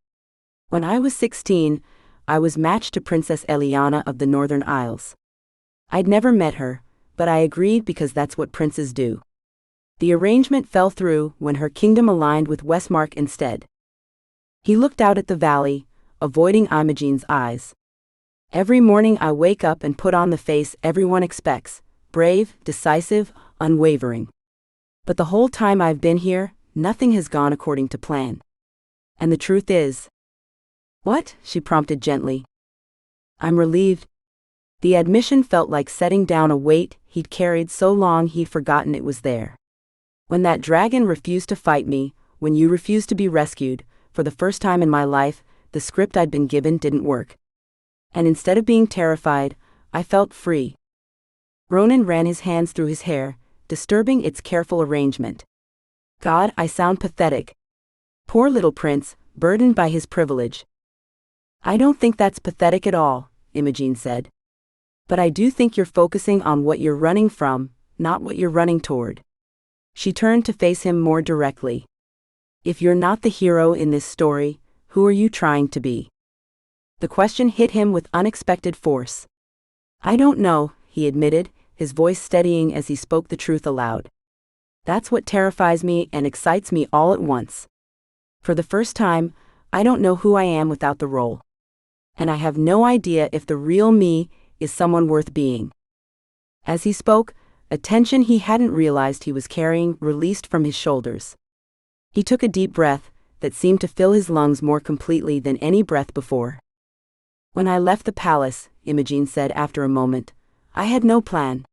"When I was 16, I was matched to Princess Eliana of the Northern Isles. I'd never met her, but I agreed because that's what princes do. The arrangement fell through when her kingdom aligned with Westmark instead." He looked out at the valley, avoiding Imogen's eyes. "Every morning I wake up and put on the face everyone expects, brave, decisive, unwavering. But the whole time I've been here, nothing has gone according to plan. And the truth is—" "What?" she prompted gently. "I'm relieved." The admission felt like setting down a weight he'd carried so long he'd forgotten it was there. When that dragon refused to fight me, when you refused to be rescued, for the first time in my life, the script I'd been given didn't work. And instead of being terrified, I felt free. Ronan ran his hands through his hair, disturbing its careful arrangement. God, I sound pathetic. Poor little prince, burdened by his privilege. "I don't think that's pathetic at all," Imogen said. "But I do think you're focusing on what you're running from, not what you're running toward." She turned to face him more directly. "If you're not the hero in this story, who are you trying to be?" The question hit him with unexpected force. "I don't know," he admitted, his voice steadying as he spoke the truth aloud. "That's what terrifies me and excites me all at once. For the first time, I don't know who I am without the role. And I have no idea if the real me is someone worth being." As he spoke, a tension he hadn't realized he was carrying released from his shoulders. He took a deep breath that seemed to fill his lungs more completely than any breath before. "When I left the palace," Imogen said after a moment, "I had no plan.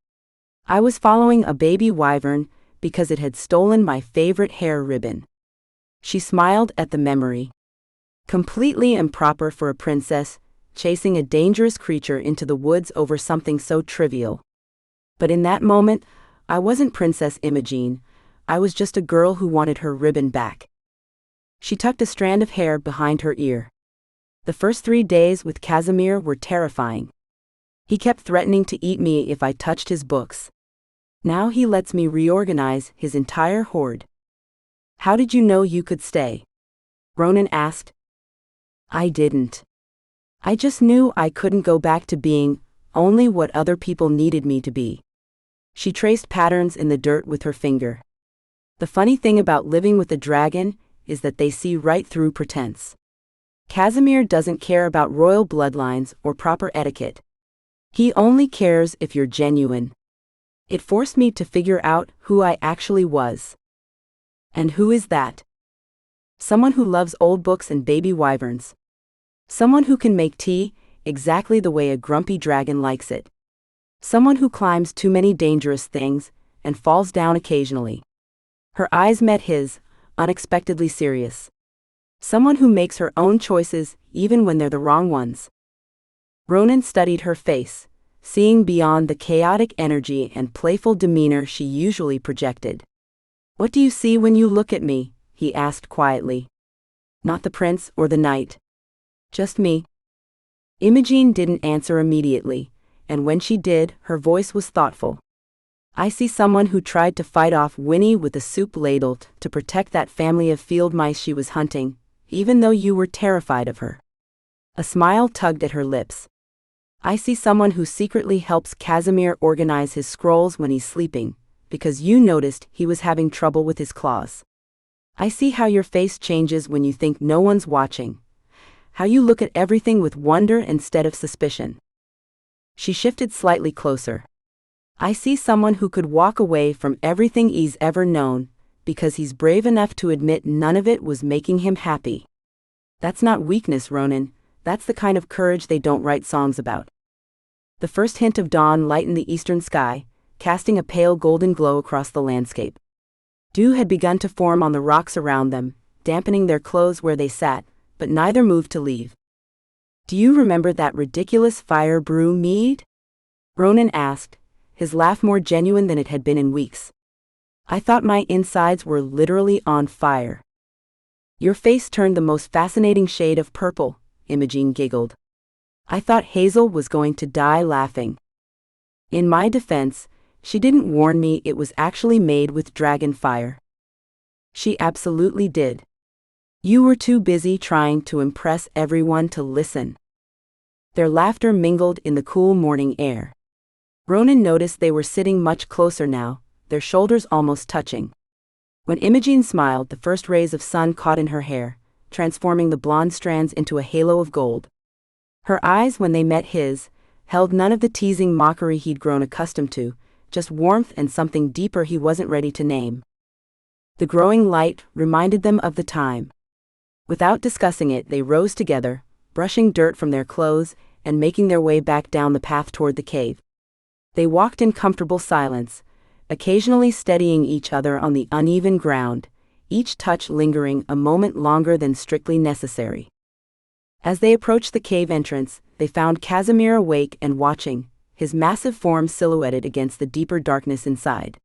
I was following a baby wyvern because it had stolen my favorite hair ribbon." She smiled at the memory. Completely improper for a princess, chasing a dangerous creature into the woods over something so trivial. But in that moment, I wasn't Princess Imogen. I was just a girl who wanted her ribbon back. She tucked a strand of hair behind her ear. "The first 3 days with Casimir were terrifying. He kept threatening to eat me if I touched his books. Now he lets me reorganize his entire hoard." "How did you know you could stay?" Ronan asked. "I didn't. I just knew I couldn't go back to being only what other people needed me to be." She traced patterns in the dirt with her finger. "The funny thing about living with a dragon is that they see right through pretense. Casimir doesn't care about royal bloodlines or proper etiquette. He only cares if you're genuine. It forced me to figure out who I actually was." "And who is that?" "Someone who loves old books and baby wyverns. Someone who can make tea exactly the way a grumpy dragon likes it. Someone who climbs too many dangerous things and falls down occasionally." Her eyes met his, unexpectedly serious. "Someone who makes her own choices even when they're the wrong ones." Ronan studied her face, seeing beyond the chaotic energy and playful demeanor she usually projected. "What do you see when you look at me?" he asked quietly. "Not the prince or the knight. Just me." Imogen didn't answer immediately, and when she did, her voice was thoughtful. "I see someone who tried to fight off Winnie with a soup ladle to protect that family of field mice she was hunting, even though you were terrified of her." A smile tugged at her lips. "I see someone who secretly helps Casimir organize his scrolls when he's sleeping, because you noticed he was having trouble with his claws. I see how your face changes when you think no one's watching, how you look at everything with wonder instead of suspicion." She shifted slightly closer. "I see someone who could walk away from everything he's ever known, because he's brave enough to admit none of it was making him happy. That's not weakness, Ronan. That's the kind of courage they don't write songs about." The first hint of dawn lightened the eastern sky, casting a pale golden glow across the landscape. Dew had begun to form on the rocks around them, dampening their clothes where they sat, but neither moved to leave. "Do you remember that ridiculous fire brew mead?" Ronan asked, his laugh more genuine than it had been in weeks. "I thought my insides were literally on fire." Your face turned the most fascinating shade of purple, Imogen giggled. "I thought Hazel was going to die laughing." In my defense, she didn't warn me it was actually made with dragon fire. She absolutely did. You were too busy trying to impress everyone to listen. Their laughter mingled in the cool morning air. Ronan noticed they were sitting much closer now, their shoulders almost touching. When Imogen smiled, the first rays of sun caught in her hair, transforming the blonde strands into a halo of gold. Her eyes, when they met his, held none of the teasing mockery he'd grown accustomed to, just warmth and something deeper he wasn't ready to name. The growing light reminded them of the time. Without discussing it, they rose together, brushing dirt from their clothes and making their way back down the path toward the cave. They walked in comfortable silence, occasionally steadying each other on the uneven ground, each touch lingering a moment longer than strictly necessary. As they approached the cave entrance, they found Casimir awake and watching, his massive form silhouetted against the deeper darkness inside.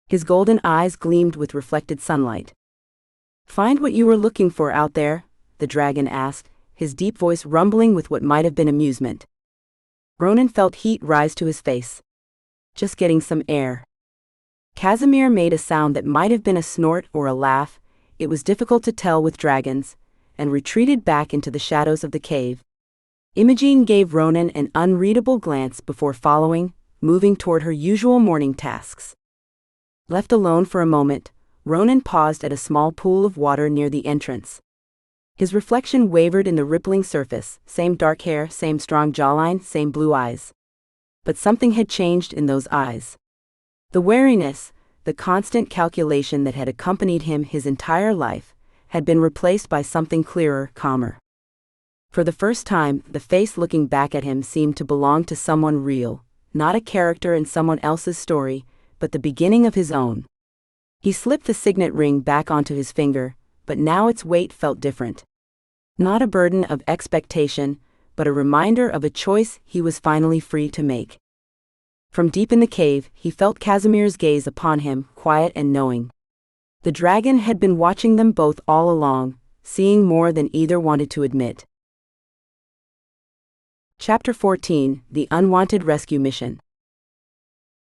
His golden eyes gleamed with reflected sunlight. "Find what you were looking for out there?" the dragon asked, his deep voice rumbling with what might have been amusement. Ronan felt heat rise to his face. "Just getting some air." Casimir made a sound that might have been a snort or a laugh, it was difficult to tell with dragons, and retreated back into the shadows of the cave. Imogen gave Ronan an unreadable glance before following, moving toward her usual morning tasks. Left alone for a moment, Ronan paused at a small pool of water near the entrance. His reflection wavered in the rippling surface, same dark hair, same strong jawline, same blue eyes. But something had changed in those eyes. The wariness, the constant calculation that had accompanied him his entire life, had been replaced by something clearer, calmer. For the first time, the face looking back at him seemed to belong to someone real, not a character in someone else's story, but the beginning of his own. He slipped the signet ring back onto his finger, but now its weight felt different. Not a burden of expectation, but a reminder of a choice he was finally free to make. From deep in the cave, he felt Casimir's gaze upon him, quiet and knowing. The dragon had been watching them both all along, seeing more than either wanted to admit. Chapter 14, The Unwanted Rescue Mission.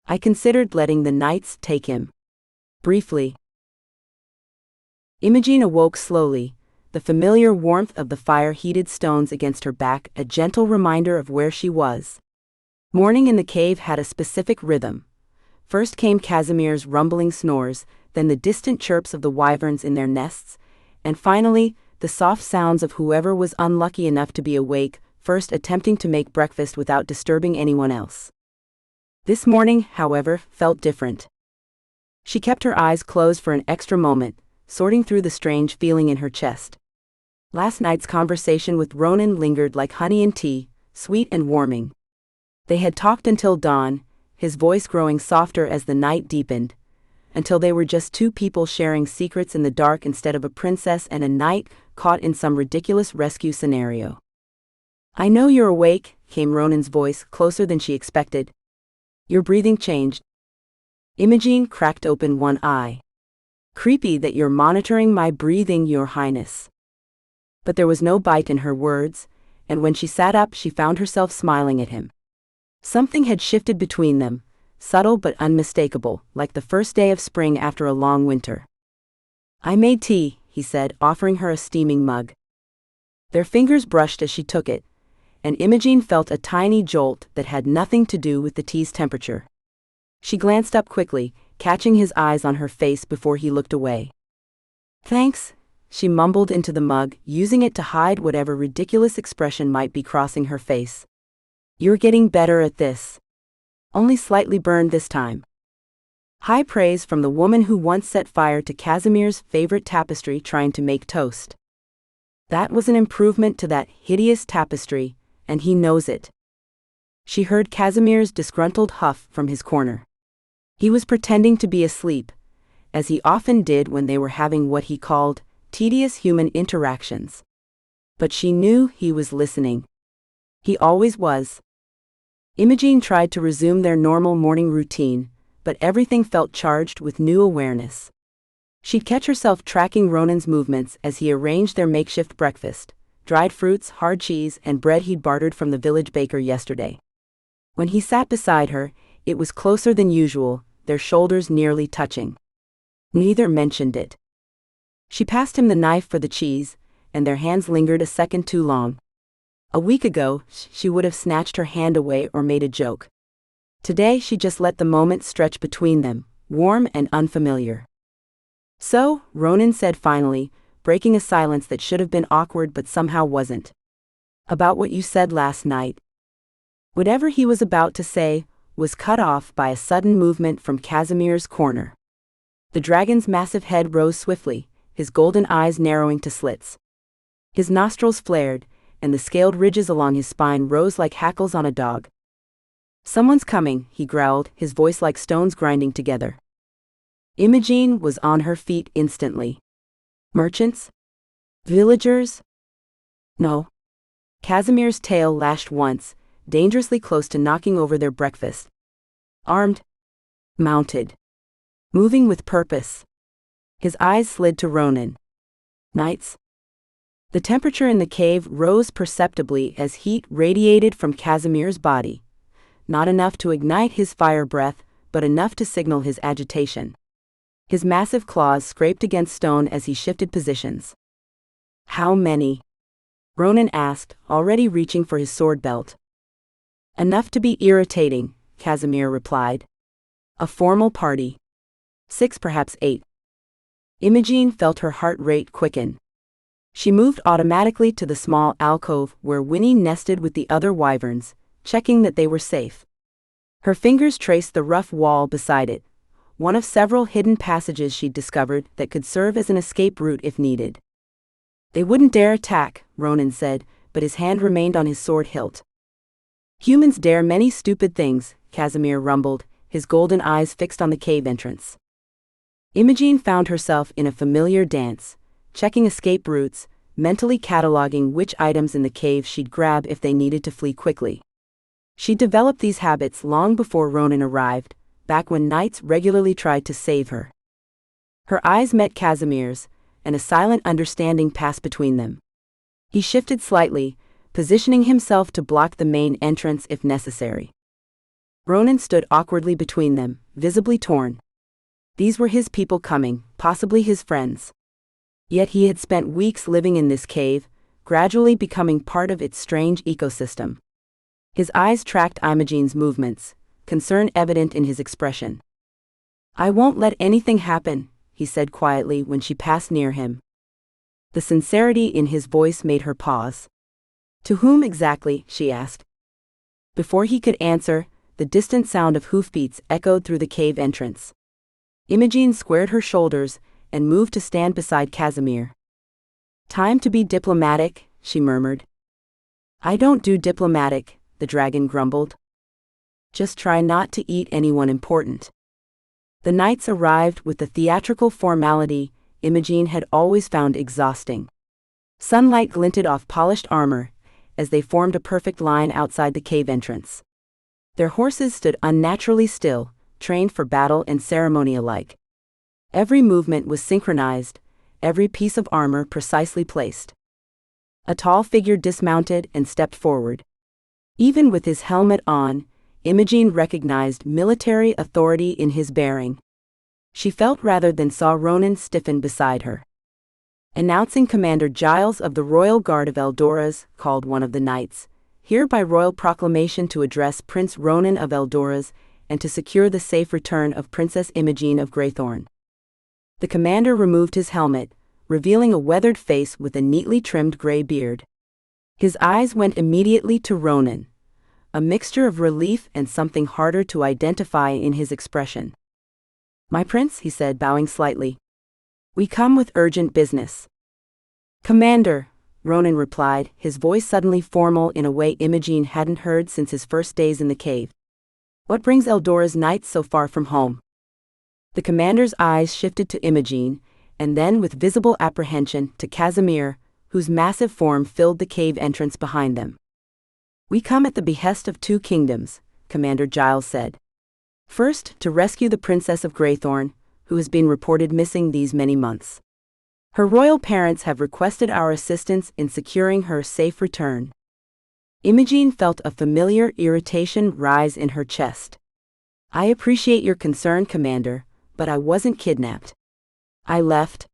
I considered letting the knights take him. Briefly. Imogen awoke slowly, the familiar warmth of the fire-heated stones against her back a gentle reminder of where she was. Morning in the cave had a specific rhythm. First came Casimir's rumbling snores, then the distant chirps of the wyverns in their nests, and finally, the soft sounds of whoever was unlucky enough to be awake, first attempting to make breakfast without disturbing anyone else. This morning, however, felt different. She kept her eyes closed for an extra moment, sorting through the strange feeling in her chest. Last night's conversation with Ronan lingered like honey in tea, sweet and warming. They had talked until dawn, his voice growing softer as the night deepened, until they were just two people sharing secrets in the dark instead of a princess and a knight caught in some ridiculous rescue scenario. "I know you're awake," came Ronan's voice, closer than she expected. "Your breathing changed." Imogen cracked open one eye. "Creepy that you're monitoring my breathing, Your Highness." But there was no bite in her words, and when she sat up she found herself smiling at him. Something had shifted between them, subtle but unmistakable, like the first day of spring after a long winter. "I made tea," he said, offering her a steaming mug. Their fingers brushed as she took it, and Imogen felt a tiny jolt that had nothing to do with the tea's temperature. She glanced up quickly, catching his eyes on her face before he looked away. "Thanks," she mumbled into the mug, using it to hide whatever ridiculous expression might be crossing her face. "You're getting better at this." Only slightly burned this time. High praise from the woman who once set fire to Casimir's favorite tapestry trying to make toast. That was an improvement to that hideous tapestry, and he knows it. She heard Casimir's disgruntled huff from his corner. He was pretending to be asleep, as he often did when they were having what he called tedious human interactions. But she knew he was listening. He always was. Imogen tried to resume their normal morning routine, but everything felt charged with new awareness. She'd catch herself tracking Ronan's movements as he arranged their makeshift breakfast, dried fruits, hard cheese, and bread he'd bartered from the village baker yesterday. When he sat beside her, it was closer than usual, their shoulders nearly touching. Neither mentioned it. She passed him the knife for the cheese, and their hands lingered a second too long. A week ago, she would have snatched her hand away or made a joke. Today she just let the moment stretch between them, warm and unfamiliar. "So," Ronan said finally, breaking a silence that should have been awkward but somehow wasn't. "About what you said last night." Whatever he was about to say, was cut off by a sudden movement from Casimir's corner. The dragon's massive head rose swiftly, his golden eyes narrowing to slits. His nostrils flared, and the scaled ridges along his spine rose like hackles on a dog. "Someone's coming," he growled, his voice like stones grinding together. Imogen was on her feet instantly. "Merchants? Villagers?" "No." Casimir's tail lashed once, dangerously close to knocking over their breakfast. "Armed. Mounted. Moving with purpose." His eyes slid to Ronan. "Knights?" The temperature in the cave rose perceptibly as heat radiated from Casimir's body. Not enough to ignite his fire breath, but enough to signal his agitation. His massive claws scraped against stone as he shifted positions. "How many?" Ronan asked, already reaching for his sword belt. "Enough to be irritating," Casimir replied. "A formal party. 6, perhaps 8. Imogen felt her heart rate quicken. She moved automatically to the small alcove where Winnie nested with the other wyverns, checking that they were safe. Her fingers traced the rough wall beside it, one of several hidden passages she'd discovered that could serve as an escape route if needed. "They wouldn't dare attack," Ronan said, but his hand remained on his sword hilt. "Humans dare many stupid things," Casimir rumbled, his golden eyes fixed on the cave entrance. Imogen found herself in a familiar dance, checking escape routes, mentally cataloging which items in the cave she'd grab if they needed to flee quickly. She developed these habits long before Ronan arrived, back when knights regularly tried to save her. Her eyes met Casimir's, and a silent understanding passed between them. He shifted slightly, positioning himself to block the main entrance if necessary. Ronan stood awkwardly between them, visibly torn. These were his people coming, possibly his friends. Yet he had spent weeks living in this cave, gradually becoming part of its strange ecosystem. His eyes tracked Imogen's movements, concern evident in his expression. "I won't let anything happen," he said quietly when she passed near him. The sincerity in his voice made her pause. "To whom exactly?" she asked. Before he could answer, the distant sound of hoofbeats echoed through the cave entrance. Imogen squared her shoulders and moved to stand beside Casimir. "Time to be diplomatic," she murmured. "I don't do diplomatic," the dragon grumbled. "Just try not to eat anyone important." The knights arrived with the theatrical formality Imogen had always found exhausting. Sunlight glinted off polished armor as they formed a perfect line outside the cave entrance. Their horses stood unnaturally still, trained for battle and ceremony alike. Every movement was synchronized, every piece of armor precisely placed. A tall figure dismounted and stepped forward. Even with his helmet on, Imogen recognized military authority in his bearing. She felt rather than saw Ronan stiffen beside her. "Announcing Commander Giles of the Royal Guard of Eldoras," called one of the knights, "here by royal proclamation to address Prince Ronan of Eldoras and to secure the safe return of Princess Imogen of Greythorn." The commander removed his helmet, revealing a weathered face with a neatly trimmed gray beard. His eyes went immediately to Ronan, a mixture of relief and something harder to identify in his expression. "My prince," he said, bowing slightly. "We come with urgent business." "Commander," Ronan replied, his voice suddenly formal in a way Imogen hadn't heard since his first days in the cave. "What brings Eldora's knights so far from home?" The commander's eyes shifted to Imogen, and then with visible apprehension to Casimir, whose massive form filled the cave entrance behind them. "We come at the behest of 2 kingdoms, Commander Giles said. First, to rescue the Princess of Greythorn, who has been reported missing these many months. Her royal parents have requested our assistance in securing her safe return." Imogen felt a familiar irritation rise in her chest. "I appreciate your concern, Commander, but I wasn't kidnapped. I left."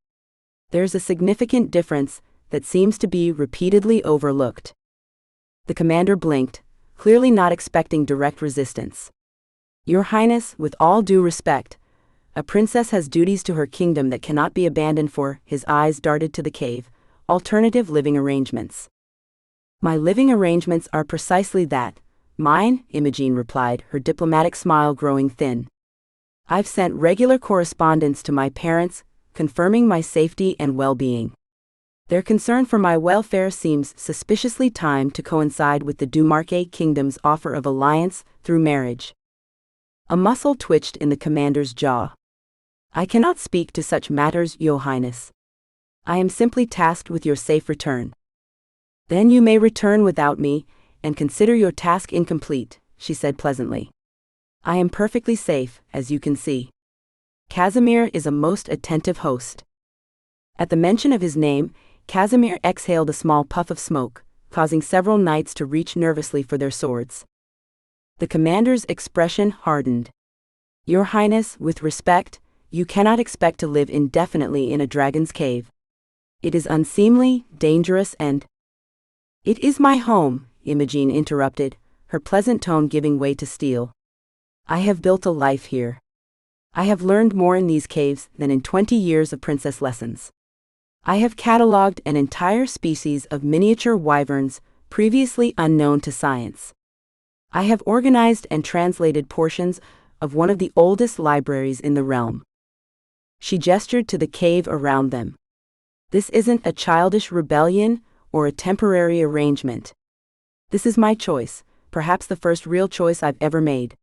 There's a significant difference that seems to be repeatedly overlooked. The commander blinked, clearly not expecting direct resistance. "Your Highness, with all due respect, a princess has duties to her kingdom that cannot be abandoned for," his eyes darted to the cave, "alternative living arrangements." "My living arrangements are precisely that," Mine, Imogen replied, her diplomatic smile growing thin. I've sent regular correspondence to my parents, confirming my safety and well-being. Their concern for my welfare seems suspiciously timed to coincide with the Dumarque Kingdom's offer of alliance through marriage. A muscle twitched in the commander's jaw. I cannot speak to such matters, Your Highness. I am simply tasked with your safe return. Then you may return without me, and consider your task incomplete, she said pleasantly. I am perfectly safe, as you can see. Casimir is a most attentive host. At the mention of his name, Casimir exhaled a small puff of smoke, causing several knights to reach nervously for their swords. The commander's expression hardened. Your Highness, with respect, you cannot expect to live indefinitely in a dragon's cave. It is unseemly, dangerous, and— It is my home, Imogen interrupted, her pleasant tone giving way to steel. I have built a life here. I have learned more in these caves than in 20 years of princess lessons. I have catalogued an entire species of miniature wyverns previously unknown to science. I have organized and translated portions of one of the oldest libraries in the realm. She gestured to the cave around them. This isn't a childish rebellion or a temporary arrangement. This is my choice, perhaps the first real choice I've ever made.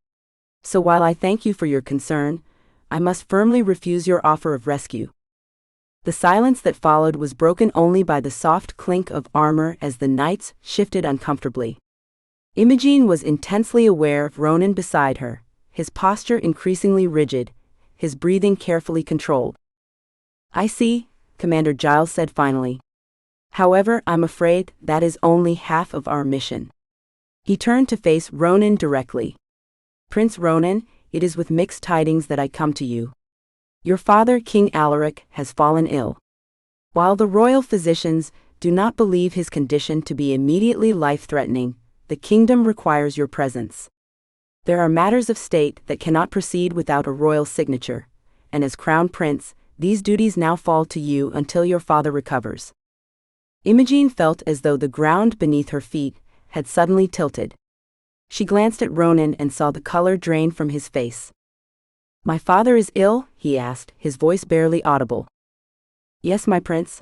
So while I thank you for your concern, I must firmly refuse your offer of rescue. The silence that followed was broken only by the soft clink of armor as the knights shifted uncomfortably. Imogen was intensely aware of Ronan beside her, his posture increasingly rigid, his breathing carefully controlled. I see, Commander Giles said finally. However, I'm afraid that is only half of our mission. He turned to face Ronan directly. Prince Ronan, it is with mixed tidings that I come to you. Your father, King Alaric, has fallen ill. While the royal physicians do not believe his condition to be immediately life-threatening, the kingdom requires your presence. There are matters of state that cannot proceed without a royal signature, and as crown prince, these duties now fall to you until your father recovers. Imogen felt as though the ground beneath her feet had suddenly tilted. She glanced at Ronan and saw the color drain from his face. My father is ill? He asked, his voice barely audible. Yes, my prince.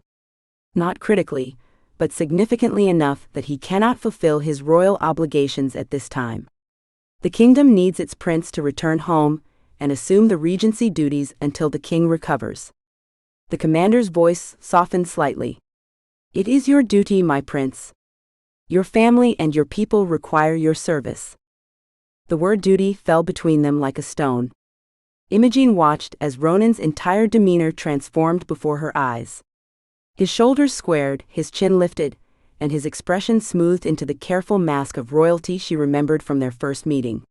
Not critically, but significantly enough that he cannot fulfill his royal obligations at this time. The kingdom needs its prince to return home and assume the regency duties until the king recovers. The commander's voice softened slightly. It is your duty, my prince. Your family and your people require your service. The word duty fell between them like a stone. Imogen watched as Ronan's entire demeanor transformed before her eyes. His shoulders squared, his chin lifted, and his expression smoothed into the careful mask of royalty she remembered from their first meeting.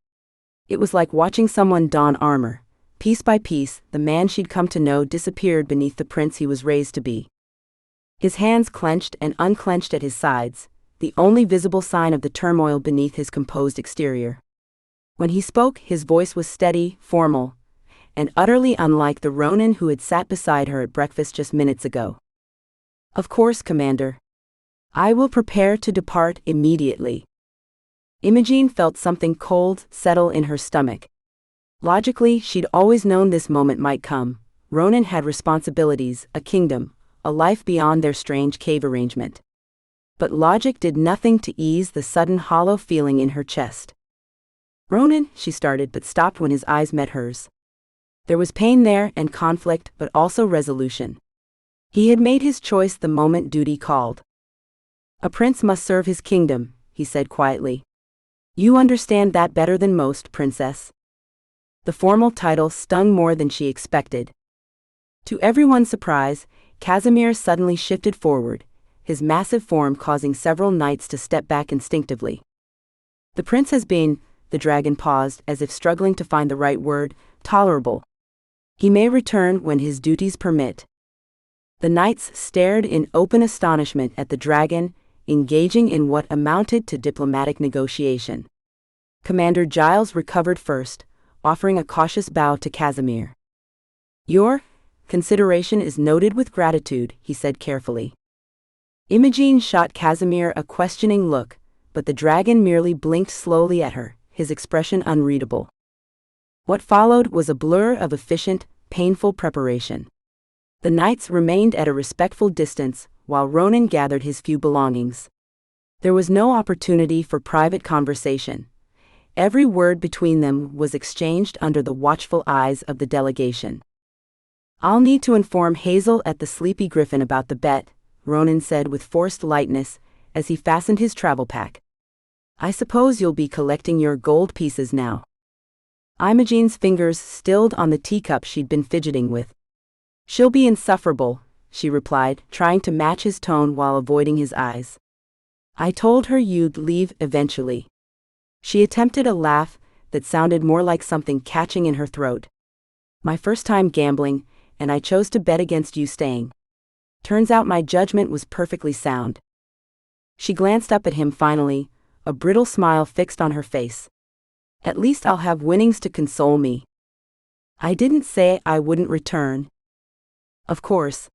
It was like watching someone don armor. Piece by piece, the man she'd come to know disappeared beneath the prince he was raised to be. His hands clenched and unclenched at his sides, the only visible sign of the turmoil beneath his composed exterior. When he spoke, his voice was steady, formal, and utterly unlike the Ronan who had sat beside her at breakfast just minutes ago. Of course, Commander. I will prepare to depart immediately. Imogen felt something cold settle in her stomach. Logically, she'd always known this moment might come. Ronan had responsibilities, a kingdom, a life beyond their strange cave arrangement. But logic did nothing to ease the sudden hollow feeling in her chest. Ronan, she started but stopped when his eyes met hers. There was pain there and conflict, but also resolution. He had made his choice the moment duty called. A prince must serve his kingdom, he said quietly. You understand that better than most, princess. The formal title stung more than she expected. To everyone's surprise, Casimir suddenly shifted forward, his massive form causing several knights to step back instinctively. The prince has been, the dragon paused as if struggling to find the right word, tolerable. He may return when his duties permit. The knights stared in open astonishment at the dragon, engaging in what amounted to diplomatic negotiation. Commander Giles recovered first, offering a cautious bow to Casimir. Your consideration is noted with gratitude, he said carefully. Imogen shot Casimir a questioning look, but the dragon merely blinked slowly at her, his expression unreadable. What followed was a blur of efficient, painful preparation. The knights remained at a respectful distance, while Ronan gathered his few belongings. There was no opportunity for private conversation. Every word between them was exchanged under the watchful eyes of the delegation. "I'll need to inform Hazel at the Sleepy Griffin about the bet," Ronan said with forced lightness, as he fastened his travel pack. "I suppose you'll be collecting your gold pieces now." Imogene's fingers stilled on the teacup she'd been fidgeting with. "She'll be insufferable," she replied, trying to match his tone while avoiding his eyes. "I told her you'd leave eventually." She attempted a laugh that sounded more like something catching in her throat. "My first time gambling, and I chose to bet against you staying. Turns out my judgment was perfectly sound." She glanced up at him finally, a brittle smile fixed on her face. "At least I'll have winnings to console me." "I didn't say I wouldn't return." "Of course.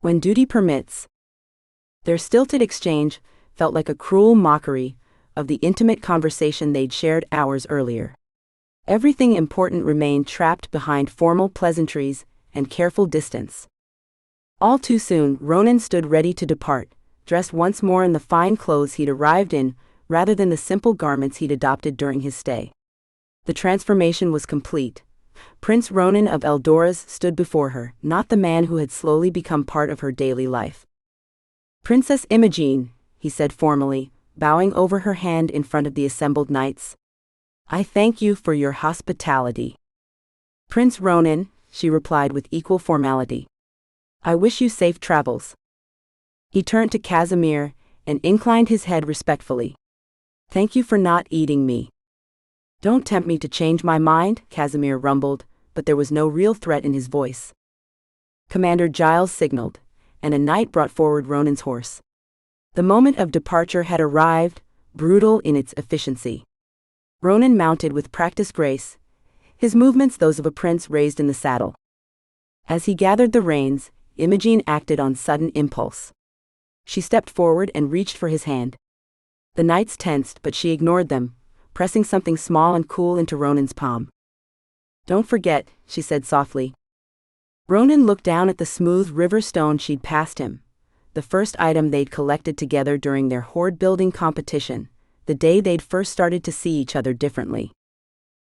When duty permits." Their stilted exchange felt like a cruel mockery of the intimate conversation they'd shared hours earlier. Everything important remained trapped behind formal pleasantries and careful distance. All too soon, Ronan stood ready to depart, dressed once more in the fine clothes he'd arrived in, rather than the simple garments he'd adopted during his stay. The transformation was complete. Prince Ronan of Eldoras stood before her, not the man who had slowly become part of her daily life. "Princess Imogene," he said formally, bowing over her hand in front of the assembled knights. "I thank you for your hospitality." "Prince Ronan," she replied with equal formality. "I wish you safe travels." He turned to Casimir and inclined his head respectfully. "Thank you for not eating me." "Don't tempt me to change my mind," Casimir rumbled, but there was no real threat in his voice. Commander Giles signaled, and a knight brought forward Ronan's horse. The moment of departure had arrived, brutal in its efficiency. Ronan mounted with practiced grace, his movements those of a prince raised in the saddle. As he gathered the reins, Imogene acted on sudden impulse. She stepped forward and reached for his hand. The knights tensed, but she ignored them, pressing something small and cool into Ronan's palm. "Don't forget," she said softly. Ronan looked down at the smooth river stone she'd passed him, the first item they'd collected together during their hoard-building competition, the day they'd first started to see each other differently.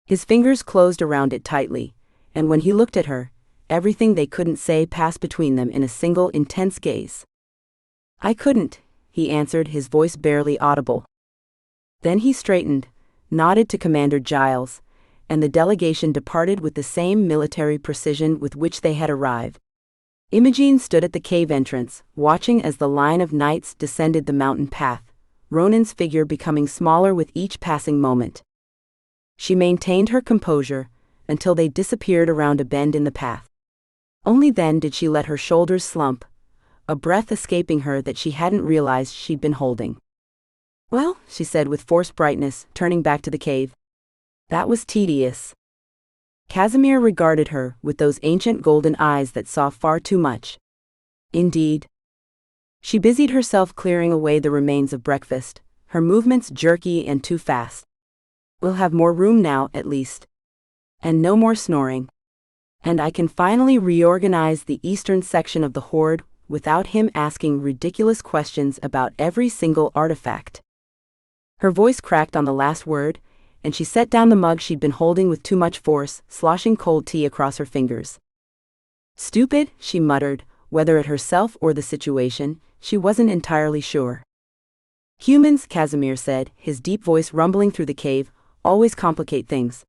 His fingers closed around it tightly, and when he looked at her, everything they couldn't say passed between them in a single intense gaze. "I couldn't," he answered, his voice barely audible. Then he straightened, nodded to Commander Giles, and the delegation departed with the same military precision with which they had arrived. Imogene stood at the cave entrance, watching as the line of knights descended the mountain path, Ronan's figure becoming smaller with each passing moment. She maintained her composure until they disappeared around a bend in the path. Only then did she let her shoulders slump, a breath escaping her that she hadn't realized she'd been holding. "Well," she said with forced brightness, turning back to the cave. "That was tedious." Casimir regarded her with those ancient golden eyes that saw far too much. "Indeed." She busied herself clearing away the remains of breakfast, her movements jerky and too fast. "We'll have more room now, at least. And no more snoring. And I can finally reorganize the eastern section of the hoard without him asking ridiculous questions about every single artifact." Her voice cracked on the last word, and she set down the mug she'd been holding with too much force, sloshing cold tea across her fingers. "Stupid," she muttered, whether at herself or the situation, she wasn't entirely sure. "Humans," Casimir said, his deep voice rumbling through the cave, "always complicate things."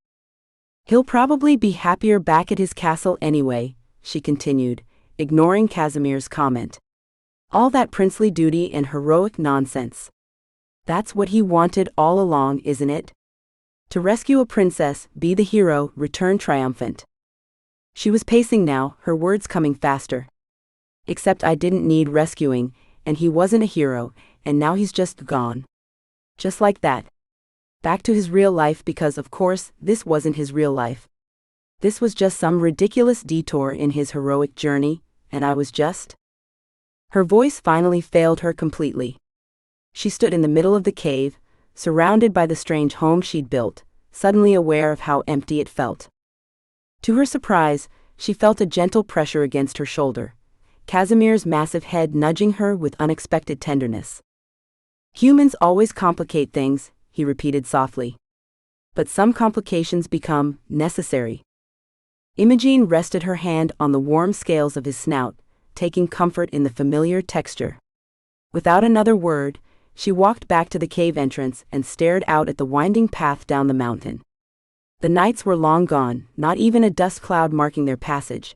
"He'll probably be happier back at his castle anyway," she continued, ignoring Casimir's comment. "All that princely duty and heroic nonsense. That's what he wanted all along, isn't it? To rescue a princess, be the hero, return triumphant." She was pacing now, her words coming faster. "Except I didn't need rescuing, and he wasn't a hero, and now he's just gone. Just like that. Back to his real life because, of course, this wasn't his real life. This was just some ridiculous detour in his heroic journey, and I was just..." Her voice finally failed her completely. She stood in the middle of the cave, surrounded by the strange home she'd built, suddenly aware of how empty it felt. To her surprise, she felt a gentle pressure against her shoulder, Casimir's massive head nudging her with unexpected tenderness. "Humans always complicate things," he repeated softly. "But some complications become necessary." Imogene rested her hand on the warm scales of his snout, taking comfort in the familiar texture. Without another word, she walked back to the cave entrance and stared out at the winding path down the mountain. The nights were long gone, not even a dust cloud marking their passage.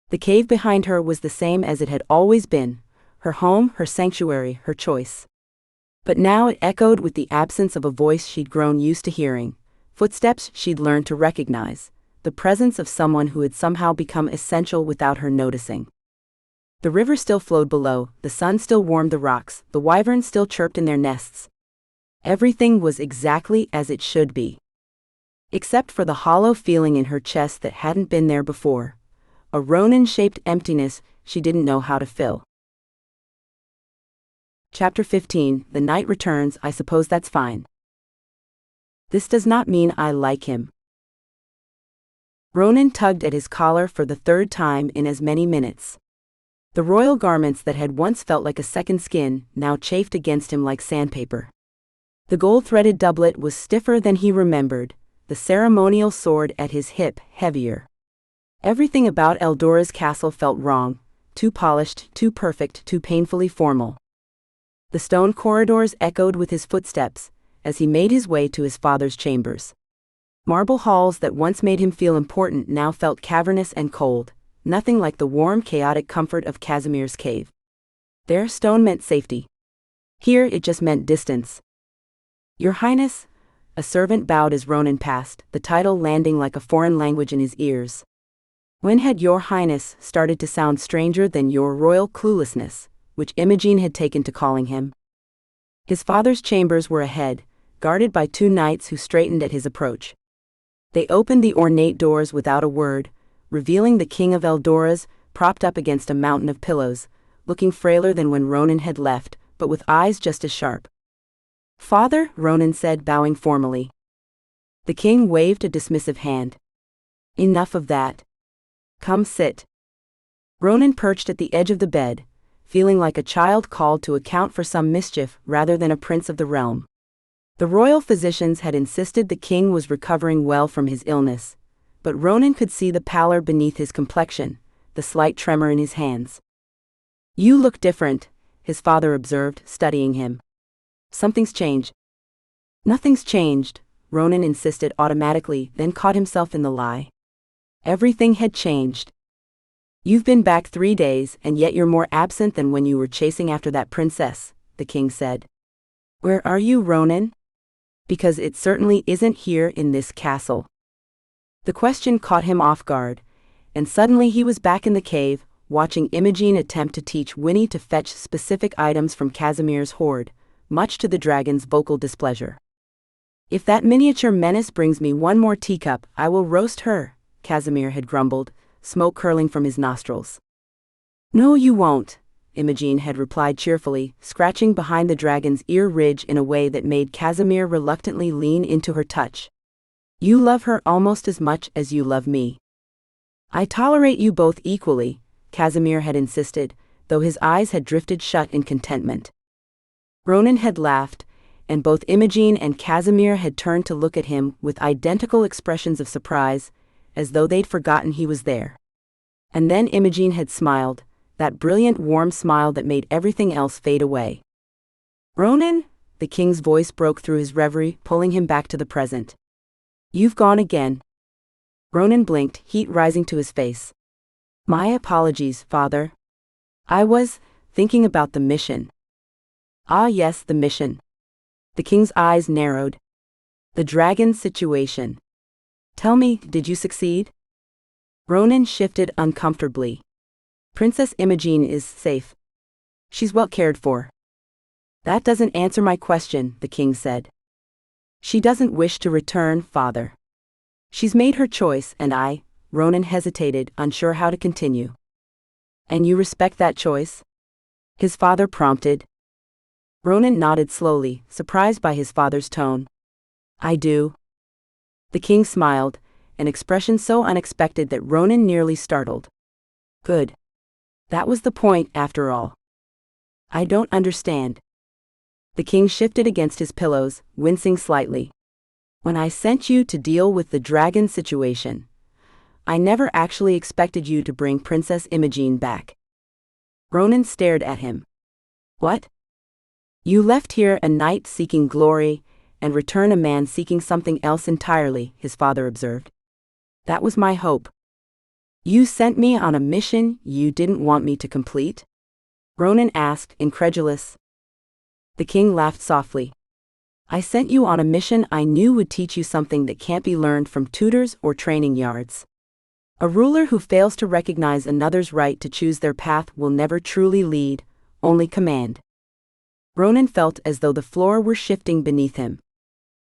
The cave behind her was the same as it had always been, her home, her sanctuary, her choice. But now it echoed with the absence of a voice she'd grown used to hearing, footsteps she'd learned to recognize, the presence of someone who had somehow become essential without her noticing. The river still flowed below, the sun still warmed the rocks, the wyverns still chirped in their nests. Everything was exactly as it should be. Except for the hollow feeling in her chest that hadn't been there before. A Ronin-shaped emptiness she didn't know how to fill. Chapter 15, The Night Returns. I suppose that's fine. This does not mean I like him. Ronin tugged at his collar for the third time in as many minutes. The royal garments that had once felt like a second skin now chafed against him like sandpaper. The gold-threaded doublet was stiffer than he remembered, the ceremonial sword at his hip heavier. Everything about Eldora's castle felt wrong, too polished, too perfect, too painfully formal. The stone corridors echoed with his footsteps as he made his way to his father's chambers. Marble halls that once made him feel important now felt cavernous and cold, nothing like the warm, chaotic comfort of Casimir's cave. There, stone meant safety. Here, it just meant distance. "Your Highness," a servant bowed as Ronin passed, the title landing like a foreign language in his ears. When had Your Highness started to sound stranger than your royal cluelessness, which Imogene had taken to calling him? His father's chambers were ahead, guarded by two knights who straightened at his approach. They opened the ornate doors without a word, revealing the King of Eldora's, propped up against a mountain of pillows, looking frailer than when Ronin had left, but with eyes just as sharp. "Father," Ronin said, bowing formally. The king waved a dismissive hand. "Enough of that. Come sit." Ronin perched at the edge of the bed, feeling like a child called to account for some mischief rather than a prince of the realm. The royal physicians had insisted the king was recovering well from his illness, but Ronin could see the pallor beneath his complexion, the slight tremor in his hands. "You look different," his father observed, studying him. "Something's changed." "Nothing's changed," Ronin insisted automatically, then caught himself in the lie. Everything had changed. "You've been back 3 days, and yet you're more absent than when you were chasing after that princess," the king said. "Where are you, Ronin?" "Because it certainly isn't here in this castle." The question caught him off guard, and suddenly he was back in the cave, watching Imogene attempt to teach Winnie to fetch specific items from Casimir's hoard, much to the dragon's vocal displeasure. "If that miniature menace brings me one more teacup, I will roast her," Casimir had grumbled, smoke curling from his nostrils. "No, you won't," Imogene had replied cheerfully, scratching behind the dragon's ear ridge in a way that made Casimir reluctantly lean into her touch. "You love her almost as much as you love me." "I tolerate you both equally," Casimir had insisted, though his eyes had drifted shut in contentment. Ronin had laughed, and both Imogene and Casimir had turned to look at him with identical expressions of surprise, as though they'd forgotten he was there. And then Imogene had smiled, that brilliant warm smile that made everything else fade away. "Ronin?" The king's voice broke through his reverie, pulling him back to the present. "You've gone again." Ronin blinked, heat rising to his face. "My apologies, father. I was thinking about the mission." "Ah yes, the mission." The king's eyes narrowed. "The dragon situation. Tell me, did you succeed?" Ronin shifted uncomfortably. "Princess Imogene is safe. She's well cared for." "That doesn't answer my question," the king said. "She doesn't wish to return, father. She's made her choice, and Ronin hesitated, unsure how to continue. "And you respect that choice?" his father prompted. Ronan nodded slowly, surprised by his father's tone. I do. The king smiled, an expression so unexpected that Ronan nearly startled. Good. That was the point, after all. I don't understand. The king shifted against his pillows, wincing slightly. When I sent you to deal with the dragon situation, I never actually expected you to bring Princess Imogen back. Ronan stared at him. What? You left here a knight seeking glory, and return a man seeking something else entirely, his father observed. That was my hope. You sent me on a mission you didn't want me to complete? Ronan asked, incredulous. The king laughed softly. I sent you on a mission I knew would teach you something that can't be learned from tutors or training yards. A ruler who fails to recognize another's right to choose their path will never truly lead, only command. Ronan felt as though the floor were shifting beneath him.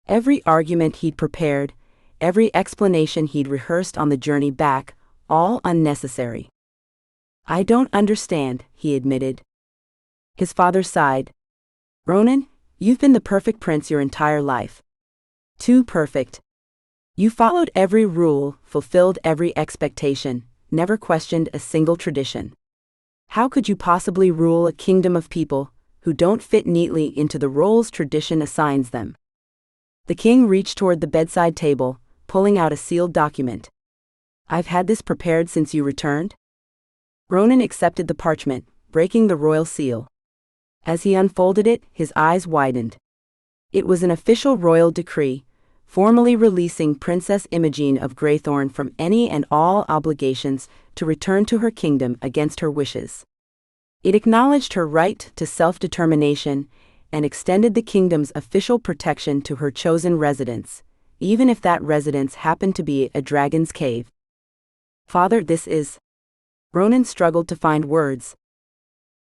Every argument he'd prepared, every explanation he'd rehearsed on the journey back, all unnecessary. I don't understand, he admitted. His father sighed. Ronan, you've been the perfect prince your entire life. Too perfect. You followed every rule, fulfilled every expectation, never questioned a single tradition. How could you possibly rule a kingdom of people who don't fit neatly into the roles tradition assigns them? The king reached toward the bedside table, pulling out a sealed document. I've had this prepared since you returned? Ronan accepted the parchment, breaking the royal seal. As he unfolded it, his eyes widened. It was an official royal decree, formally releasing Princess Imogen of Greythorn from any and all obligations to return to her kingdom against her wishes. It acknowledged her right to self-determination and extended the kingdom's official protection to her chosen residence, even if that residence happened to be a dragon's cave. Father, this is... Ronan struggled to find words.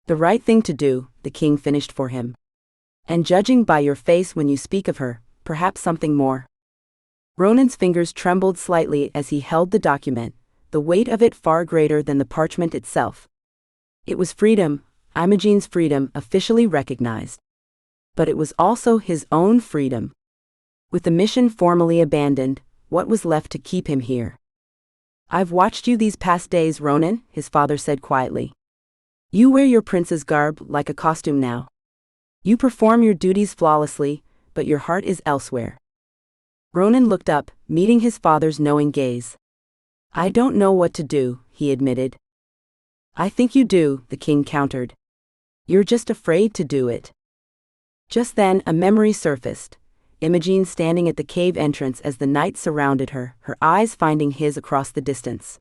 The right thing to do, the king finished for him. And judging by your face when you speak of her, perhaps something more. Ronan's fingers trembled slightly as he held the document, the weight of it far greater than the parchment itself. It was freedom, Imogen's freedom, officially recognized. But it was also his own freedom. With the mission formally abandoned, what was left to keep him here? I've watched you these past days, Ronan, his father said quietly. You wear your prince's garb like a costume now. You perform your duties flawlessly, but your heart is elsewhere. Ronan looked up, meeting his father's knowing gaze. I don't know what to do, he admitted. I think you do, the king countered. You're just afraid to do it. Just then, a memory surfaced. Imogen standing at the cave entrance as the knights surrounded her, her eyes finding his across the distance.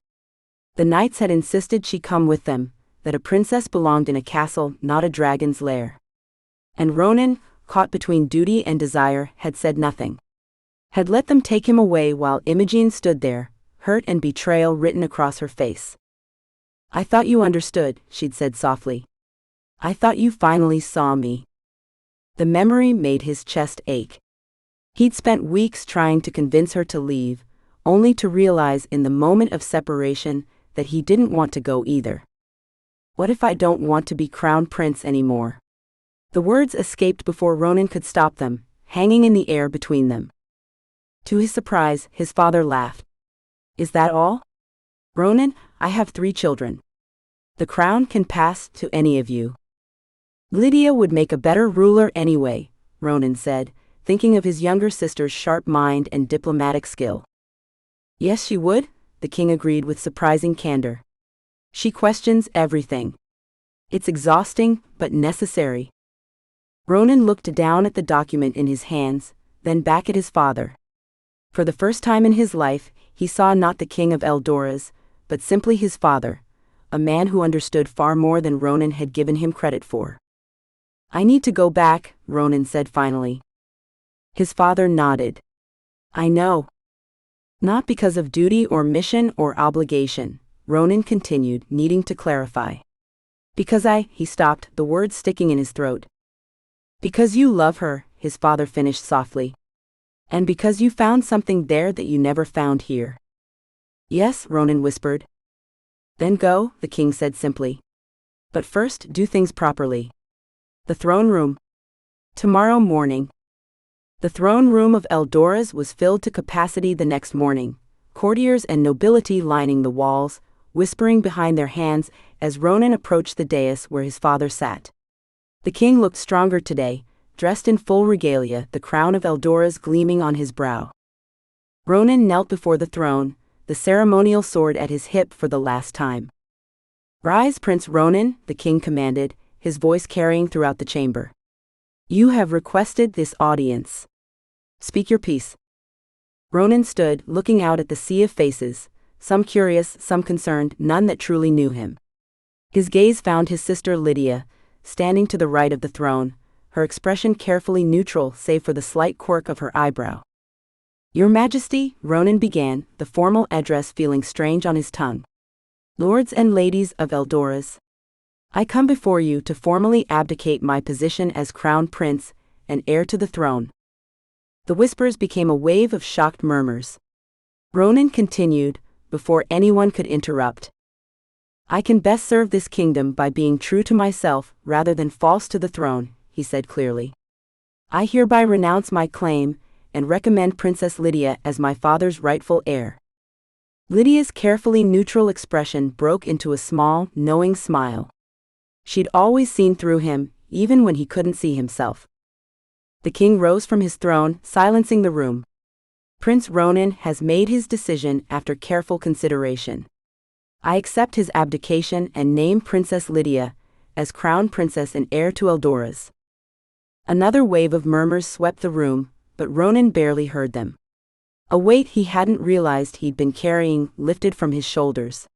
The knights had insisted she come with them, that a princess belonged in a castle, not a dragon's lair. And Ronan, caught between duty and desire, had said nothing. Had let them take him away while Imogen stood there, hurt and betrayal written across her face. I thought you understood, she'd said softly. I thought you finally saw me. The memory made his chest ache. He'd spent weeks trying to convince her to leave, only to realize in the moment of separation that he didn't want to go either. What if I don't want to be crown prince anymore? The words escaped before Ronan could stop them, hanging in the air between them. To his surprise, his father laughed. Is that all? Ronan, I have 3 children. The crown can pass to any of you. Lydia would make a better ruler anyway, Ronan said, thinking of his younger sister's sharp mind and diplomatic skill. Yes, she would, the king agreed with surprising candor. She questions everything. It's exhausting, but necessary. Ronan looked down at the document in his hands, then back at his father. For the first time in his life, he saw not the king of Eldoras, but simply his father, a man who understood far more than Ronan had given him credit for. I need to go back, Ronan said finally. His father nodded. I know. Not because of duty or mission or obligation, Ronan continued, needing to clarify. Because he stopped, the words sticking in his throat. Because you love her, his father finished softly. And because you found something there that you never found here. Yes, Ronan whispered. Then go, the king said simply. But first, do things properly. The throne room. Tomorrow morning. The throne room of Eldora's was filled to capacity the next morning, courtiers and nobility lining the walls, whispering behind their hands as Ronan approached the dais where his father sat. The king looked stronger today, dressed in full regalia, the crown of Eldora's gleaming on his brow. Ronan knelt before the throne, the ceremonial sword at his hip for the last time. "Rise, Prince Ronan," the king commanded, his voice carrying throughout the chamber. "You have requested this audience. Speak your piece." Ronan stood, looking out at the sea of faces, some curious, some concerned, none that truly knew him. His gaze found his sister Lydia, standing to the right of the throne, her expression carefully neutral save for the slight quirk of her eyebrow. "Your Majesty," Ronan began, the formal address feeling strange on his tongue. "Lords and ladies of Eldora's, I come before you to formally abdicate my position as crown prince and heir to the throne." The whispers became a wave of shocked murmurs. Ronan continued, before anyone could interrupt. "I can best serve this kingdom by being true to myself rather than false to the throne," he said clearly. "I hereby renounce my claim and recommend Princess Lydia as my father's rightful heir." Lydia's carefully neutral expression broke into a small, knowing smile. She'd always seen through him, even when he couldn't see himself. The king rose from his throne, silencing the room. "Prince Ronan has made his decision after careful consideration. I accept his abdication and name Princess Lydia as crown princess and heir to Eldora's." Another wave of murmurs swept the room, but Ronan barely heard them. A weight he hadn't realized he'd been carrying lifted from his shoulders.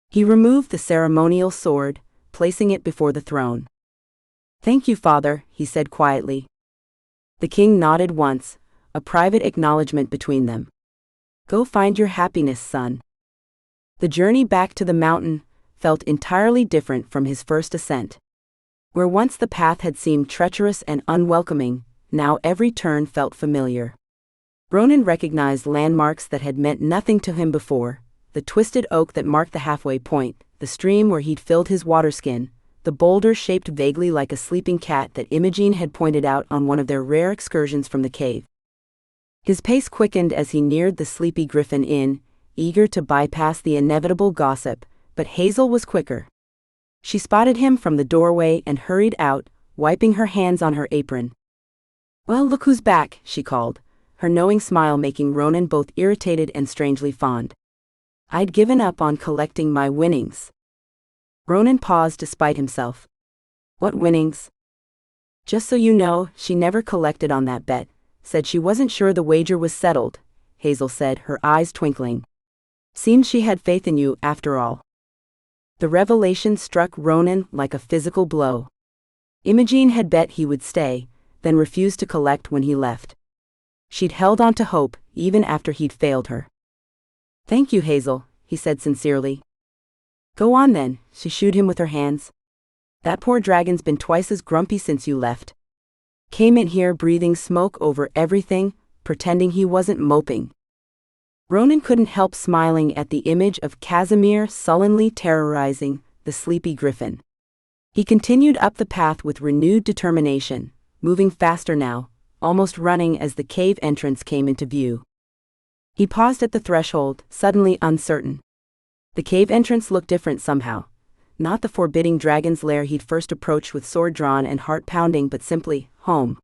He removed the ceremonial sword, placing it before the throne. "Thank you, father," he said quietly. The king nodded once, a private acknowledgement between them. "Go find your happiness, son." The journey back to the mountain felt entirely different from his first ascent. Where once the path had seemed treacherous and unwelcoming, now every turn felt familiar. Ronan recognized landmarks that had meant nothing to him before: the twisted oak that marked the halfway point, the stream where he'd filled his waterskin, the boulder shaped vaguely like a sleeping cat that Imogen had pointed out on one of their rare excursions from the cave. His pace quickened as he neared the Sleepy Griffin Inn, eager to bypass the inevitable gossip, but Hazel was quicker. She spotted him from the doorway and hurried out, wiping her hands on her apron. "Well, look who's back," she called, her knowing smile making Ronan both irritated and strangely fond. "I'd given up on collecting my winnings." Ronan paused despite himself. "What winnings?" "Just so you know, she never collected on that bet. Said she wasn't sure the wager was settled," Hazel said, her eyes twinkling. "Seems she had faith in you, after all." The revelation struck Ronan like a physical blow. Imogen had bet he would stay, then refused to collect when he left. She'd held on to hope, even after he'd failed her. "Thank you, Hazel," he said sincerely. "Go on then," she shooed him with her hands. "That poor dragon's been twice as grumpy since you left. Came in here breathing smoke over everything, pretending he wasn't moping." Ronan couldn't help smiling at the image of Casimir sullenly terrorizing the Sleepy Griffin. He continued up the path with renewed determination, moving faster now, almost running as the cave entrance came into view. He paused at the threshold, suddenly uncertain. The cave entrance looked different somehow. Not the forbidding dragon's lair he'd first approached with sword drawn and heart pounding, but simply, home.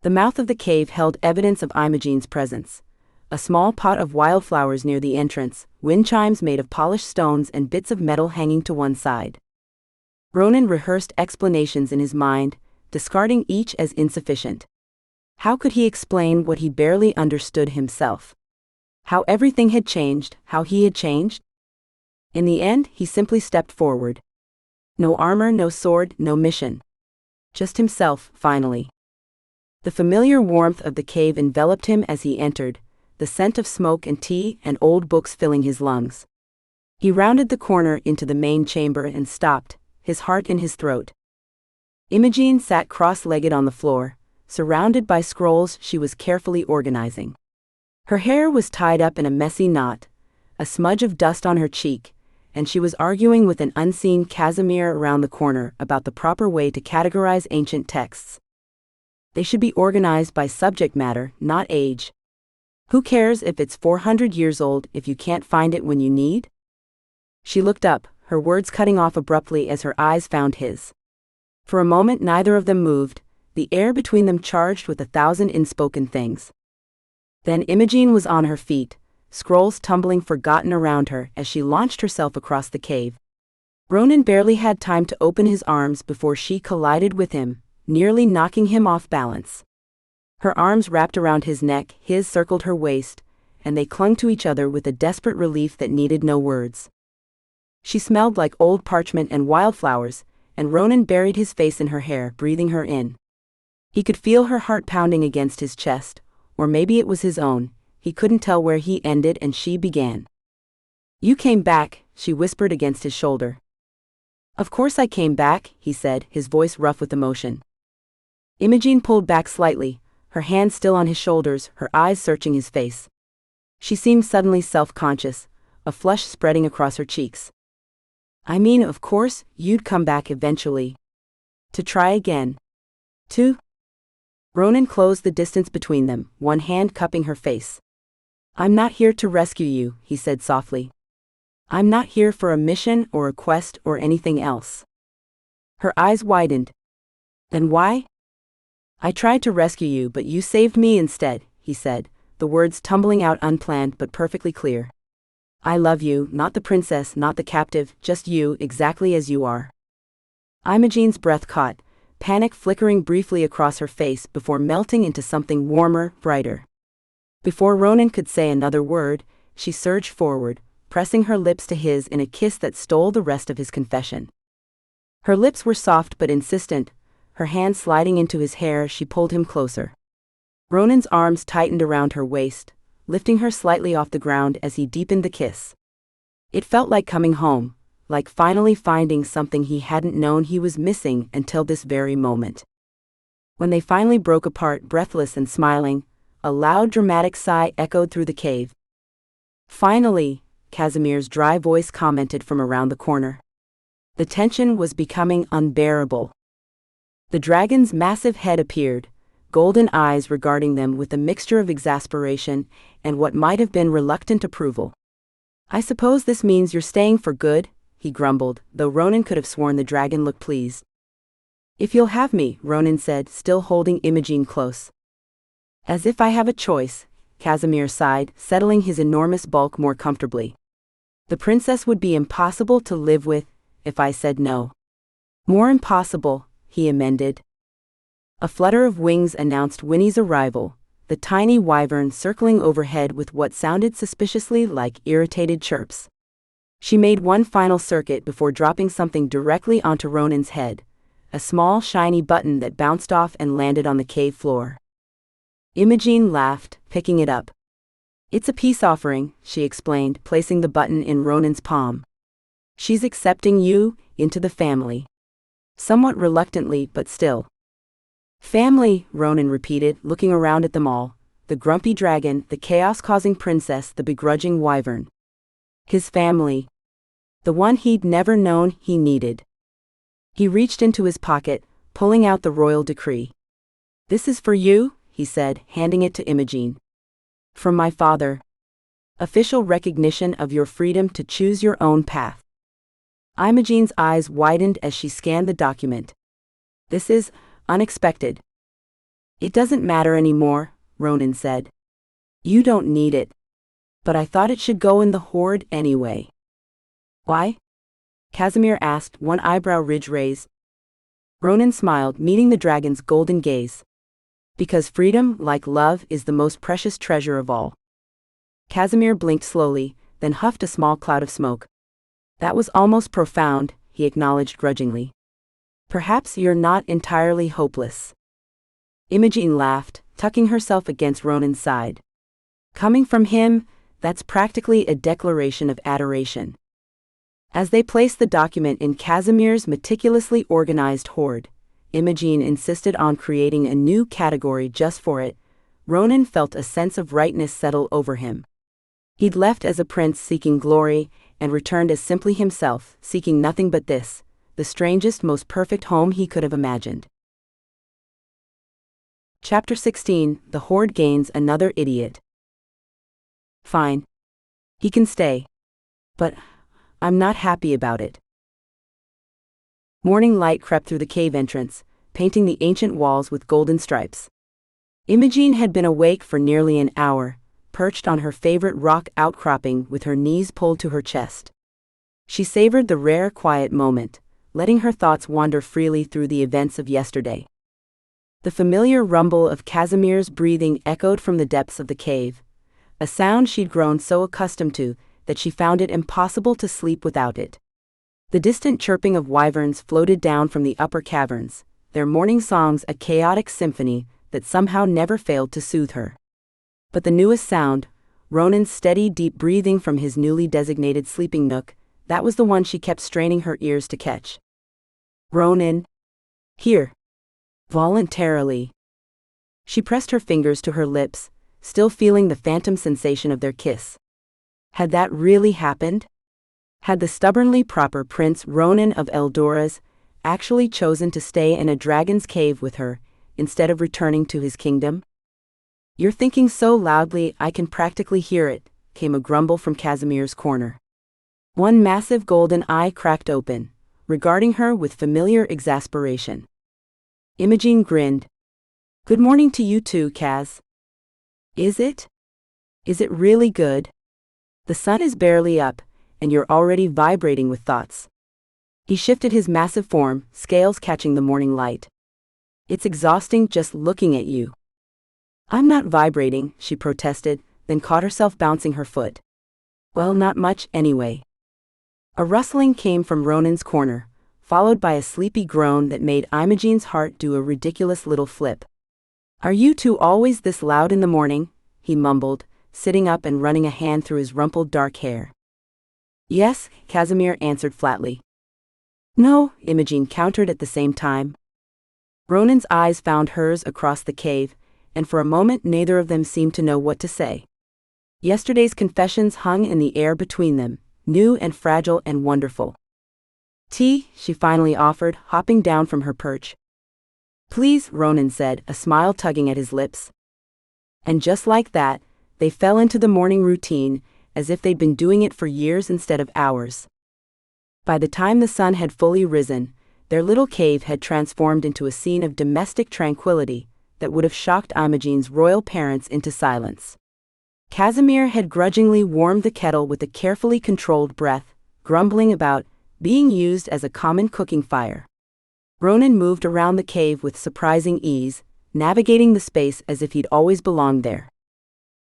The mouth of the cave held evidence of Imogen's presence. A small pot of wildflowers near the entrance, wind chimes made of polished stones and bits of metal hanging to one side. Ronan rehearsed explanations in his mind, discarding each as insufficient. How could he explain what he barely understood himself? How everything had changed, how he had changed? In the end, he simply stepped forward. No armor, no sword, no mission. Just himself, finally. The familiar warmth of the cave enveloped him as he entered, the scent of smoke and tea and old books filling his lungs. He rounded the corner into the main chamber and stopped, his heart in his throat. Imogen sat cross-legged on the floor, surrounded by scrolls she was carefully organizing. Her hair was tied up in a messy knot, a smudge of dust on her cheek, and she was arguing with an unseen Casimir around the corner about the proper way to categorize ancient texts. They should be organized by subject matter, not age. Who cares if it's 400 years old if you can't find it when you need? She looked up, her words cutting off abruptly as her eyes found his. For a moment neither of them moved, the air between them charged with 1,000 unspoken things. Then Imogen was on her feet, scrolls tumbling forgotten around her as she launched herself across the cave. Ronan barely had time to open his arms before she collided with him, nearly knocking him off balance. Her arms wrapped around his neck, his circled her waist, and they clung to each other with a desperate relief that needed no words. She smelled like old parchment and wildflowers, and Ronan buried his face in her hair, breathing her in. He could feel her heart pounding against his chest, or maybe it was his own, he couldn't tell where he ended and she began. "You came back," she whispered against his shoulder. "Of course I came back," he said, his voice rough with emotion. Imogen pulled back slightly, her hands still on his shoulders, her eyes searching his face. She seemed suddenly self-conscious, a flush spreading across her cheeks. "I mean, of course, you'd come back eventually. To try again. To?" Ronan closed the distance between them, one hand cupping her face. "I'm not here to rescue you," he said softly. "I'm not here for a mission or a quest or anything else." Her eyes widened. "Then why?" "I tried to rescue you but you saved me instead," he said, the words tumbling out unplanned but perfectly clear. "I love you, not the princess, not the captive, just you, exactly as you are." Imogen's breath caught, panic flickering briefly across her face before melting into something warmer, brighter. Before Ronan could say another word, she surged forward, pressing her lips to his in a kiss that stole the rest of his confession. Her lips were soft but insistent, her hand sliding into his hair as she pulled him closer. Ronan's arms tightened around her waist, lifting her slightly off the ground as he deepened the kiss. It felt like coming home, like finally finding something he hadn't known he was missing until this very moment. When they finally broke apart, breathless and smiling, a loud dramatic sigh echoed through the cave. "Finally," Casimir's dry voice commented from around the corner. The tension was becoming unbearable. The dragon's massive head appeared, golden eyes regarding them with a mixture of exasperation and what might have been reluctant approval. "I suppose this means you're staying for good," he grumbled, though Ronan could have sworn the dragon looked pleased. "If you'll have me," Ronan said, still holding Imogen close. "As if I have a choice," Casimir sighed, settling his enormous bulk more comfortably. "The princess would be impossible to live with, if I said no." "More impossible," he amended. A flutter of wings announced Winnie's arrival, the tiny wyvern circling overhead with what sounded suspiciously like irritated chirps. She made one final circuit before dropping something directly onto Ronan's head, a small shiny button that bounced off and landed on the cave floor. Imogen laughed, picking it up. "It's a peace offering," she explained, placing the button in Ronan's palm. "She's accepting you into the family." Somewhat reluctantly, but still. "Family," Ronan repeated, looking around at them all, the grumpy dragon, the chaos-causing princess, the begrudging wyvern. His family. The one he'd never known he needed. He reached into his pocket, pulling out the royal decree. "This is for you," he said, handing it to Imogen. "From my father. Official recognition of your freedom to choose your own path." Imogen's eyes widened as she scanned the document. "This is unexpected." "It doesn't matter anymore," Ronan said. "You don't need it. But I thought it should go in the hoard anyway." "Why?" Casimir asked, one eyebrow ridge raised. Ronan smiled, meeting the dragon's golden gaze. "Because freedom, like love, is the most precious treasure of all." Casimir blinked slowly, then huffed a small cloud of smoke. "That was almost profound," he acknowledged grudgingly. "Perhaps you're not entirely hopeless." Imogen laughed, tucking herself against Ronan's side. Coming from him, that's practically a declaration of adoration. As they placed the document in Casimir's meticulously organized hoard, Imogen insisted on creating a new category just for it. Ronan felt a sense of rightness settle over him. He'd left as a prince seeking glory, and returned as simply himself, seeking nothing but this, the strangest, most perfect home he could have imagined. Chapter 16, The Hoard Gains Another Idiot. Fine. He can stay. But I'm not happy about it. Morning light crept through the cave entrance, painting the ancient walls with golden stripes. Imogene had been awake for nearly an hour, perched on her favorite rock outcropping with her knees pulled to her chest. She savored the rare quiet moment, letting her thoughts wander freely through the events of yesterday. The familiar rumble of Casimir's breathing echoed from the depths of the cave, a sound she'd grown so accustomed to that she found it impossible to sleep without it. The distant chirping of wyverns floated down from the upper caverns, their morning songs a chaotic symphony that somehow never failed to soothe her. But the newest sound, Ronan's steady, deep breathing from his newly designated sleeping nook, that was the one she kept straining her ears to catch. Ronan. Here. Voluntarily. She pressed her fingers to her lips, still feeling the phantom sensation of their kiss. Had that really happened? Had the stubbornly proper Prince Ronan of Eldoras actually chosen to stay in a dragon's cave with her, instead of returning to his kingdom? You're thinking so loudly I can practically hear it, came a grumble from Casimir's corner. One massive golden eye cracked open, regarding her with familiar exasperation. Imogene grinned. Good morning to you too, Kaz. Is it? Is it really good? The sun is barely up, and you're already vibrating with thoughts. He shifted his massive form, scales catching the morning light. It's exhausting just looking at you. I'm not vibrating, she protested, then caught herself bouncing her foot. Well, not much anyway. A rustling came from Ronan's corner, followed by a sleepy groan that made Imogene's heart do a ridiculous little flip. Are you two always this loud in the morning? He mumbled, sitting up and running a hand through his rumpled dark hair. Yes, Casimir answered flatly. No, Imogene countered at the same time. Ronan's eyes found hers across the cave, and for a moment neither of them seemed to know what to say. Yesterday's confessions hung in the air between them, new and fragile and wonderful. Tea, she finally offered, hopping down from her perch. Please, Ronan said, a smile tugging at his lips. And just like that, they fell into the morning routine, as if they'd been doing it for years instead of hours. By the time the sun had fully risen, their little cave had transformed into a scene of domestic tranquility that would have shocked Imogene's royal parents into silence. Casimir had grudgingly warmed the kettle with a carefully controlled breath, grumbling about being used as a common cooking fire. Ronan moved around the cave with surprising ease, navigating the space as if he'd always belonged there.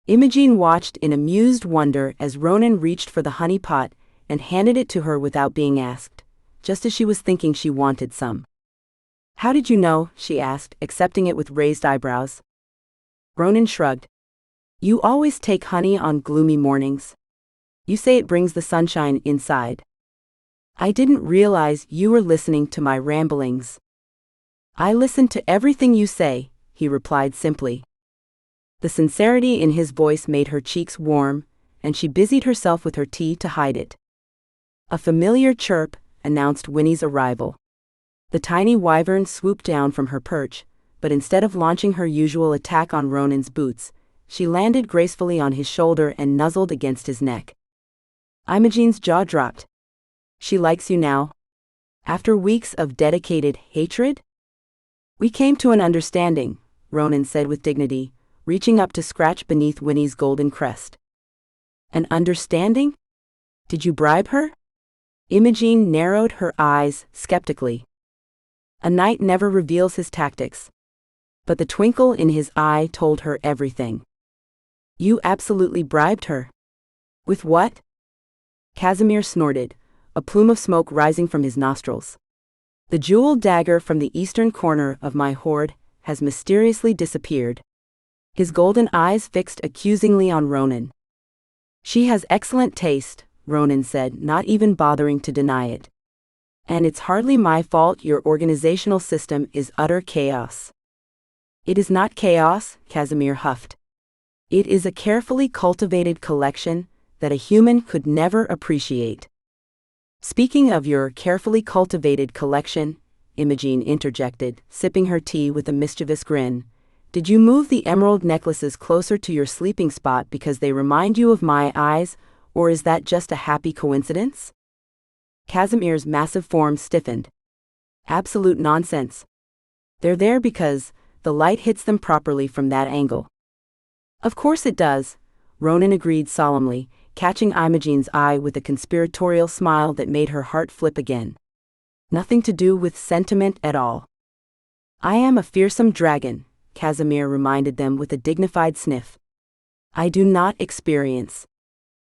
Imogene watched in amused wonder as Ronan reached for the honey pot and handed it to her without being asked, just as she was thinking she wanted some. How did you know? She asked, accepting it with raised eyebrows. Ronan shrugged. You always take honey on gloomy mornings. You say it brings the sunshine inside. I didn't realize you were listening to my ramblings. I listen to everything you say, he replied simply. The sincerity in his voice made her cheeks warm, and she busied herself with her tea to hide it. A familiar chirp announced Winnie's arrival. The tiny wyvern swooped down from her perch, but instead of launching her usual attack on Ronan's boots, she landed gracefully on his shoulder and nuzzled against his neck. Imogene's jaw dropped. She likes you now? After weeks of dedicated hatred? We came to an understanding, Ronan said with dignity, reaching up to scratch beneath Winnie's golden crest. An understanding? Did you bribe her? Imogene narrowed her eyes skeptically. A knight never reveals his tactics. But the twinkle in his eye told her everything. You absolutely bribed her. With what? Casimir snorted, a plume of smoke rising from his nostrils. The jeweled dagger from the eastern corner of my hoard has mysteriously disappeared. His golden eyes fixed accusingly on Ronan. She has excellent taste, Ronan said, not even bothering to deny it. And it's hardly my fault your organizational system is utter chaos. It is not chaos, Casimir huffed. It is a carefully cultivated collection that a human could never appreciate. Speaking of your carefully cultivated collection, Imogene interjected, sipping her tea with a mischievous grin, Did you move the emerald necklaces closer to your sleeping spot because they remind you of my eyes, or is that just a happy coincidence? Casimir's massive form stiffened. Absolute nonsense. They're there because the light hits them properly from that angle. Of course it does, Ronan agreed solemnly, catching Imogene's eye with a conspiratorial smile that made her heart flip again. Nothing to do with sentiment at all. I am a fearsome dragon, Casimir reminded them with a dignified sniff. I do not experience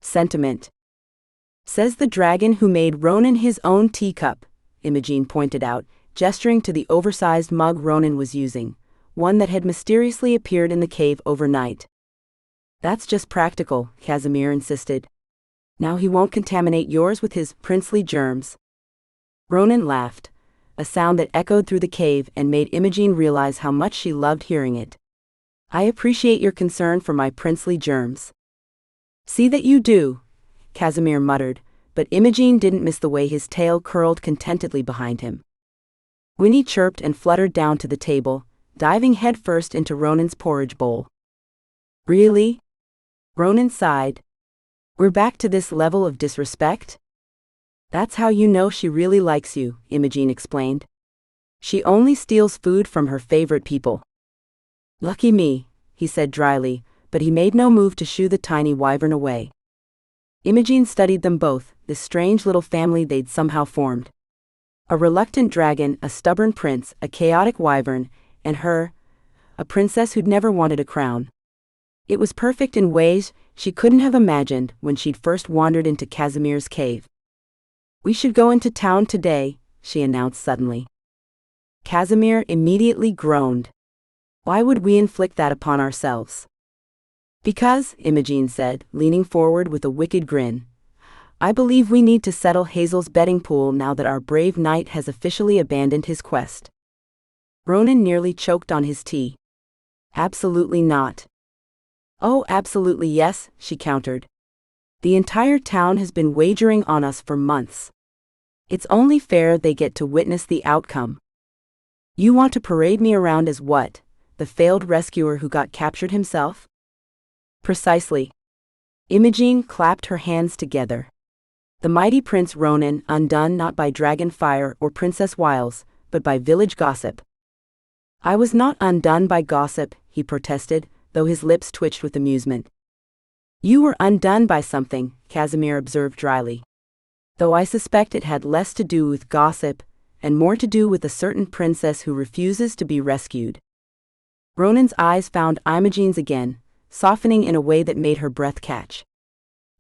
sentiment. Says the dragon who made Ronan his own teacup, Imogene pointed out, gesturing to the oversized mug Ronan was using, one that had mysteriously appeared in the cave overnight. That's just practical, Casimir insisted. Now he won't contaminate yours with his princely germs. Ronan laughed, a sound that echoed through the cave and made Imogene realize how much she loved hearing it. I appreciate your concern for my princely germs. See that you do, Casimir muttered, but Imogene didn't miss the way his tail curled contentedly behind him. Winnie chirped and fluttered down to the table, diving headfirst into Ronan's porridge bowl. Really? Ronan sighed. We're back to this level of disrespect? That's how you know she really likes you, Imogene explained. She only steals food from her favorite people. Lucky me, he said dryly, but he made no move to shoo the tiny wyvern away. Imogene studied them both, this strange little family they'd somehow formed. A reluctant dragon, a stubborn prince, a chaotic wyvern, and her, a princess who'd never wanted a crown. It was perfect in ways she couldn't have imagined when she'd first wandered into Casimir's cave. We should go into town today, she announced suddenly. Casimir immediately groaned. Why would we inflict that upon ourselves? Because, Imogene said, leaning forward with a wicked grin, I believe we need to settle Hazel's betting pool now that our brave knight has officially abandoned his quest. Ronan nearly choked on his tea. Absolutely not. Oh, absolutely yes, she countered. The entire town has been wagering on us for months. It's only fair they get to witness the outcome. You want to parade me around as what, the failed rescuer who got captured himself? Precisely. Imogene clapped her hands together. The mighty Prince Ronan, undone not by dragon fire or princess wiles, but by village gossip. I was not undone by gossip, he protested, though his lips twitched with amusement. You were undone by something, Casimir observed dryly. Though I suspect it had less to do with gossip, and more to do with a certain princess who refuses to be rescued. Ronan's eyes found Imogene's again, softening in a way that made her breath catch.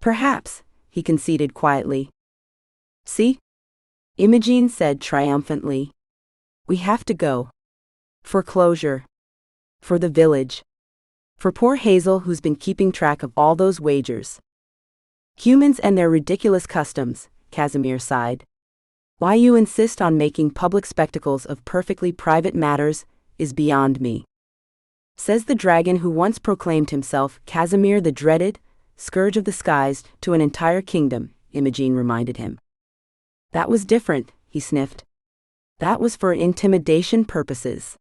Perhaps, he conceded quietly. See? Imogene said triumphantly. We have to go. For closure. For the village. For poor Hazel who's been keeping track of all those wagers. Humans and their ridiculous customs, Casimir sighed. Why you insist on making public spectacles of perfectly private matters is beyond me. Says the dragon who once proclaimed himself Casimir the Dreaded, Scourge of the Skies, to an entire kingdom, Imogene reminded him. That was different, he sniffed. That was for intimidation purposes.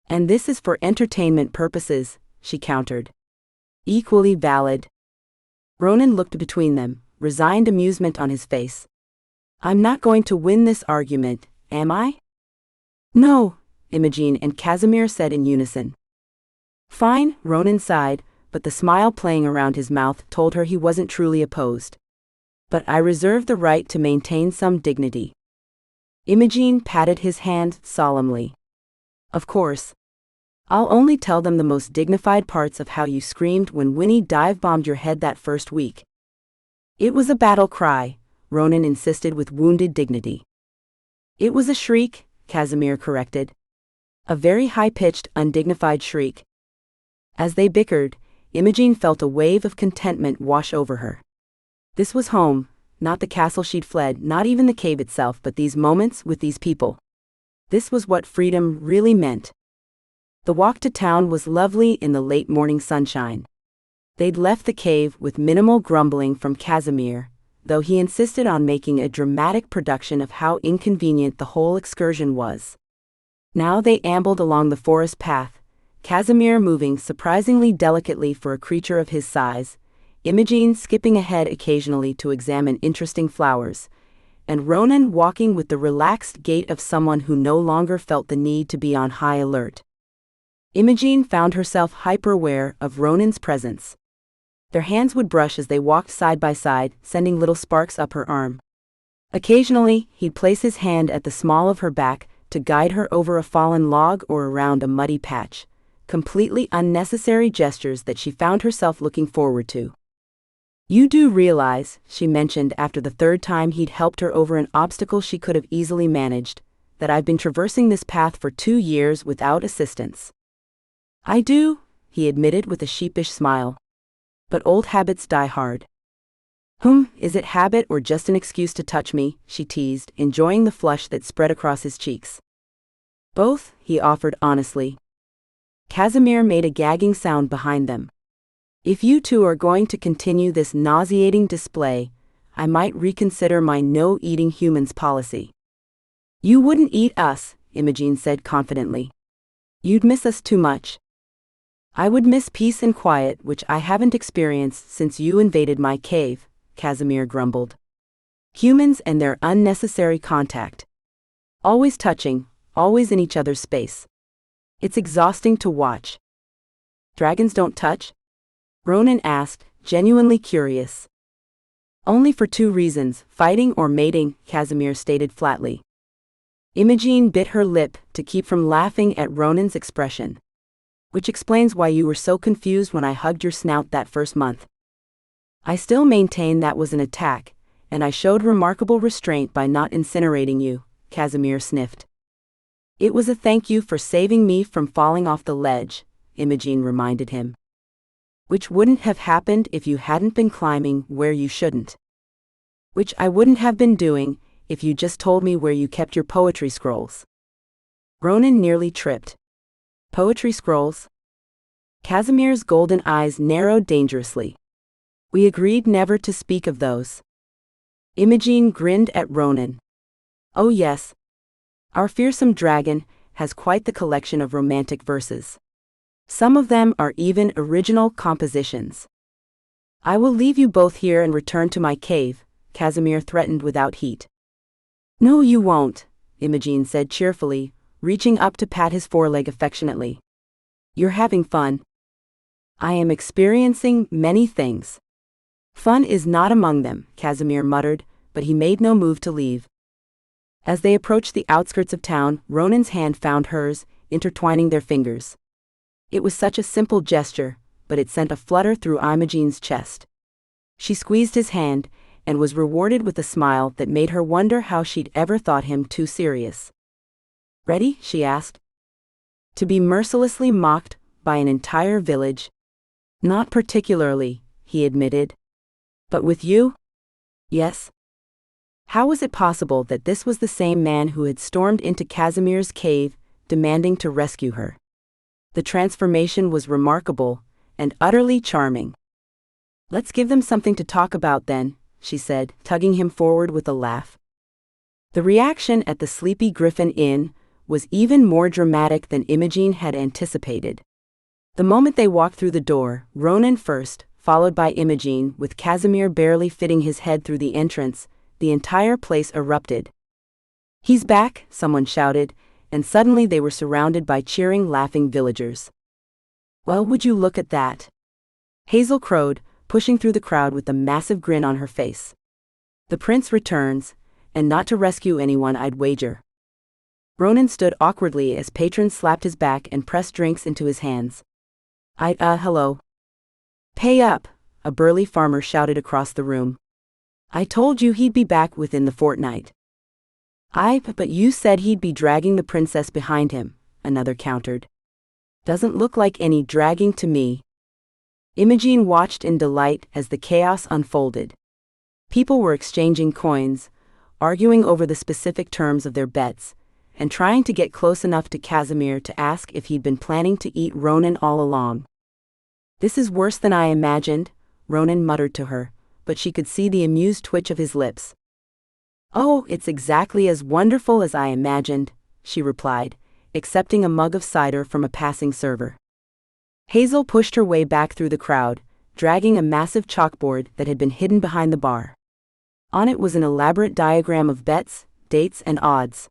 And this is for entertainment purposes, she countered. Equally valid. Ronan looked between them, resigned amusement on his face. I'm not going to win this argument, am I? No, Imogene and Casimir said in unison. Fine, Ronan sighed, but the smile playing around his mouth told her he wasn't truly opposed. But I reserve the right to maintain some dignity. Imogene patted his hand solemnly. Of course. I'll only tell them the most dignified parts of how you screamed when Winnie dive-bombed your head that first week. It was a battle cry, Ronan insisted with wounded dignity. It was a shriek, Casimir corrected. A very high-pitched, undignified shriek. As they bickered, Imogene felt a wave of contentment wash over her. This was home, not the castle she'd fled, not even the cave itself, but these moments with these people. This was what freedom really meant. The walk to town was lovely in the late morning sunshine. They'd left the cave with minimal grumbling from Casimir, though he insisted on making a dramatic production of how inconvenient the whole excursion was. Now they ambled along the forest path, Casimir moving surprisingly delicately for a creature of his size, Imogen skipping ahead occasionally to examine interesting flowers, and Ronan walking with the relaxed gait of someone who no longer felt the need to be on high alert. Imogen found herself hyper-aware of Ronan's presence. Their hands would brush as they walked side by side, sending little sparks up her arm. Occasionally, he'd place his hand at the small of her back to guide her over a fallen log or around a muddy patch, completely unnecessary gestures that she found herself looking forward to. "You do realize," she mentioned after the third time he'd helped her over an obstacle she could have easily managed, "that I've been traversing this path for 2 years without assistance." "I do," he admitted with a sheepish smile. "But old habits die hard." Is it habit or just an excuse to touch me?" she teased, enjoying the flush that spread across his cheeks. "Both," he offered honestly. Casimir made a gagging sound behind them. "If you two are going to continue this nauseating display, I might reconsider my no-eating humans policy." "You wouldn't eat us," Imogen said confidently. "You'd miss us too much." "I would miss peace and quiet, which I haven't experienced since you invaded my cave," Casimir grumbled. "Humans and their unnecessary contact. Always touching, always in each other's space. It's exhausting to watch." "Dragons don't touch?" Ronan asked, genuinely curious. "Only for 2 reasons, fighting or mating," Casimir stated flatly. Imogen bit her lip to keep from laughing at Ronan's expression. "Which explains why you were so confused when I hugged your snout that first month." "I still maintain that was an attack, and I showed remarkable restraint by not incinerating you," Casimir sniffed. "It was a thank you for saving me from falling off the ledge," Imogen reminded him. "Which wouldn't have happened if you hadn't been climbing where you shouldn't. Which I wouldn't have been doing if you just told me where you kept your poetry scrolls." Ronan nearly tripped. "Poetry scrolls?" Casimir's golden eyes narrowed dangerously. "We agreed never to speak of those." Imogen grinned at Ronan. "Oh yes. Our fearsome dragon has quite the collection of romantic verses. Some of them are even original compositions." "I will leave you both here and return to my cave," Casimir threatened without heat. "No you won't," Imogen said cheerfully, reaching up to pat his foreleg affectionately. "You're having fun." "I am experiencing many things. Fun is not among them," Casimir muttered, but he made no move to leave. As they approached the outskirts of town, Ronan's hand found hers, intertwining their fingers. It was such a simple gesture, but it sent a flutter through Imogen's chest. She squeezed his hand, and was rewarded with a smile that made her wonder how she'd ever thought him too serious. "Ready?" she asked. "To be mercilessly mocked by an entire village?" "Not particularly," he admitted. "But with you?" "Yes." How was it possible that this was the same man who had stormed into Casimir's cave, demanding to rescue her? The transformation was remarkable, and utterly charming. "Let's give them something to talk about then," she said, tugging him forward with a laugh. The reaction at the Sleepy Griffin Inn was even more dramatic than Imogen had anticipated. The moment they walked through the door, Ronan first, followed by Imogen, with Casimir barely fitting his head through the entrance, the entire place erupted. "He's back," someone shouted, and suddenly they were surrounded by cheering, laughing villagers. "Well, would you look at that?" Hazel crowed, pushing through the crowd with a massive grin on her face. "The prince returns, and not to rescue anyone, I'd wager." Ronan stood awkwardly as patrons slapped his back and pressed drinks into his hands. Hello." "Pay up," a burly farmer shouted across the room. "I told you he'd be back within the fortnight." But you said he'd be dragging the princess behind him," another countered. "Doesn't look like any dragging to me." Imogen watched in delight as the chaos unfolded. People were exchanging coins, arguing over the specific terms of their bets, and trying to get close enough to Casimir to ask if he'd been planning to eat Ronan all along. "This is worse than I imagined," Ronan muttered to her, but she could see the amused twitch of his lips. "Oh, it's exactly as wonderful as I imagined," she replied, accepting a mug of cider from a passing server. Hazel pushed her way back through the crowd, dragging a massive chalkboard that had been hidden behind the bar. On it was an elaborate diagram of bets, dates, and odds.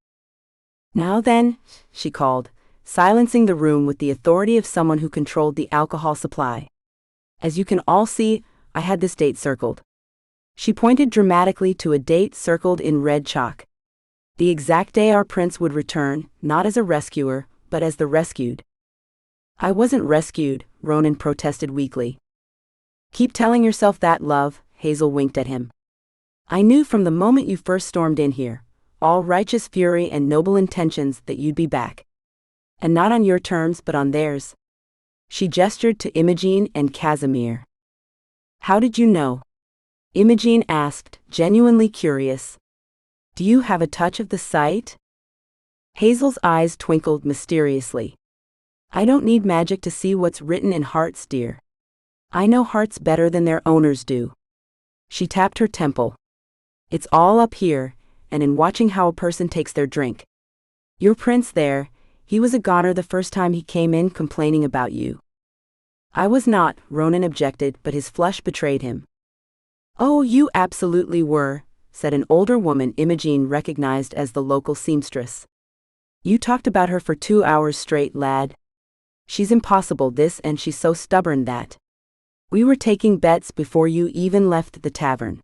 "Now then," she called, silencing the room with the authority of someone who controlled the alcohol supply. "As you can all see, I had this date circled." She pointed dramatically to a date circled in red chalk. "The exact day our prince would return, not as a rescuer, but as the rescued." "I wasn't rescued," Ronan protested weakly. "Keep telling yourself that, love," Hazel winked at him. "I knew from the moment you first stormed in here, all righteous fury and noble intentions, that you'd be back. And not on your terms but on theirs." She gestured to Imogen and Casimir. "How did you know?" Imogen asked, genuinely curious. "Do you have a touch of the sight?" Hazel's eyes twinkled mysteriously. "I don't need magic to see what's written in hearts, dear. I know hearts better than their owners do." She tapped her temple. "It's all up here, and in watching how a person takes their drink. Your prince there, he was a goner the first time he came in complaining about you." "I was not," Ronan objected, but his flush betrayed him. "Oh, you absolutely were," said an older woman Imogen recognized as the local seamstress. "You talked about her for 2 hours straight, lad. She's impossible this, and she's so stubborn that. We were taking bets before you even left the tavern."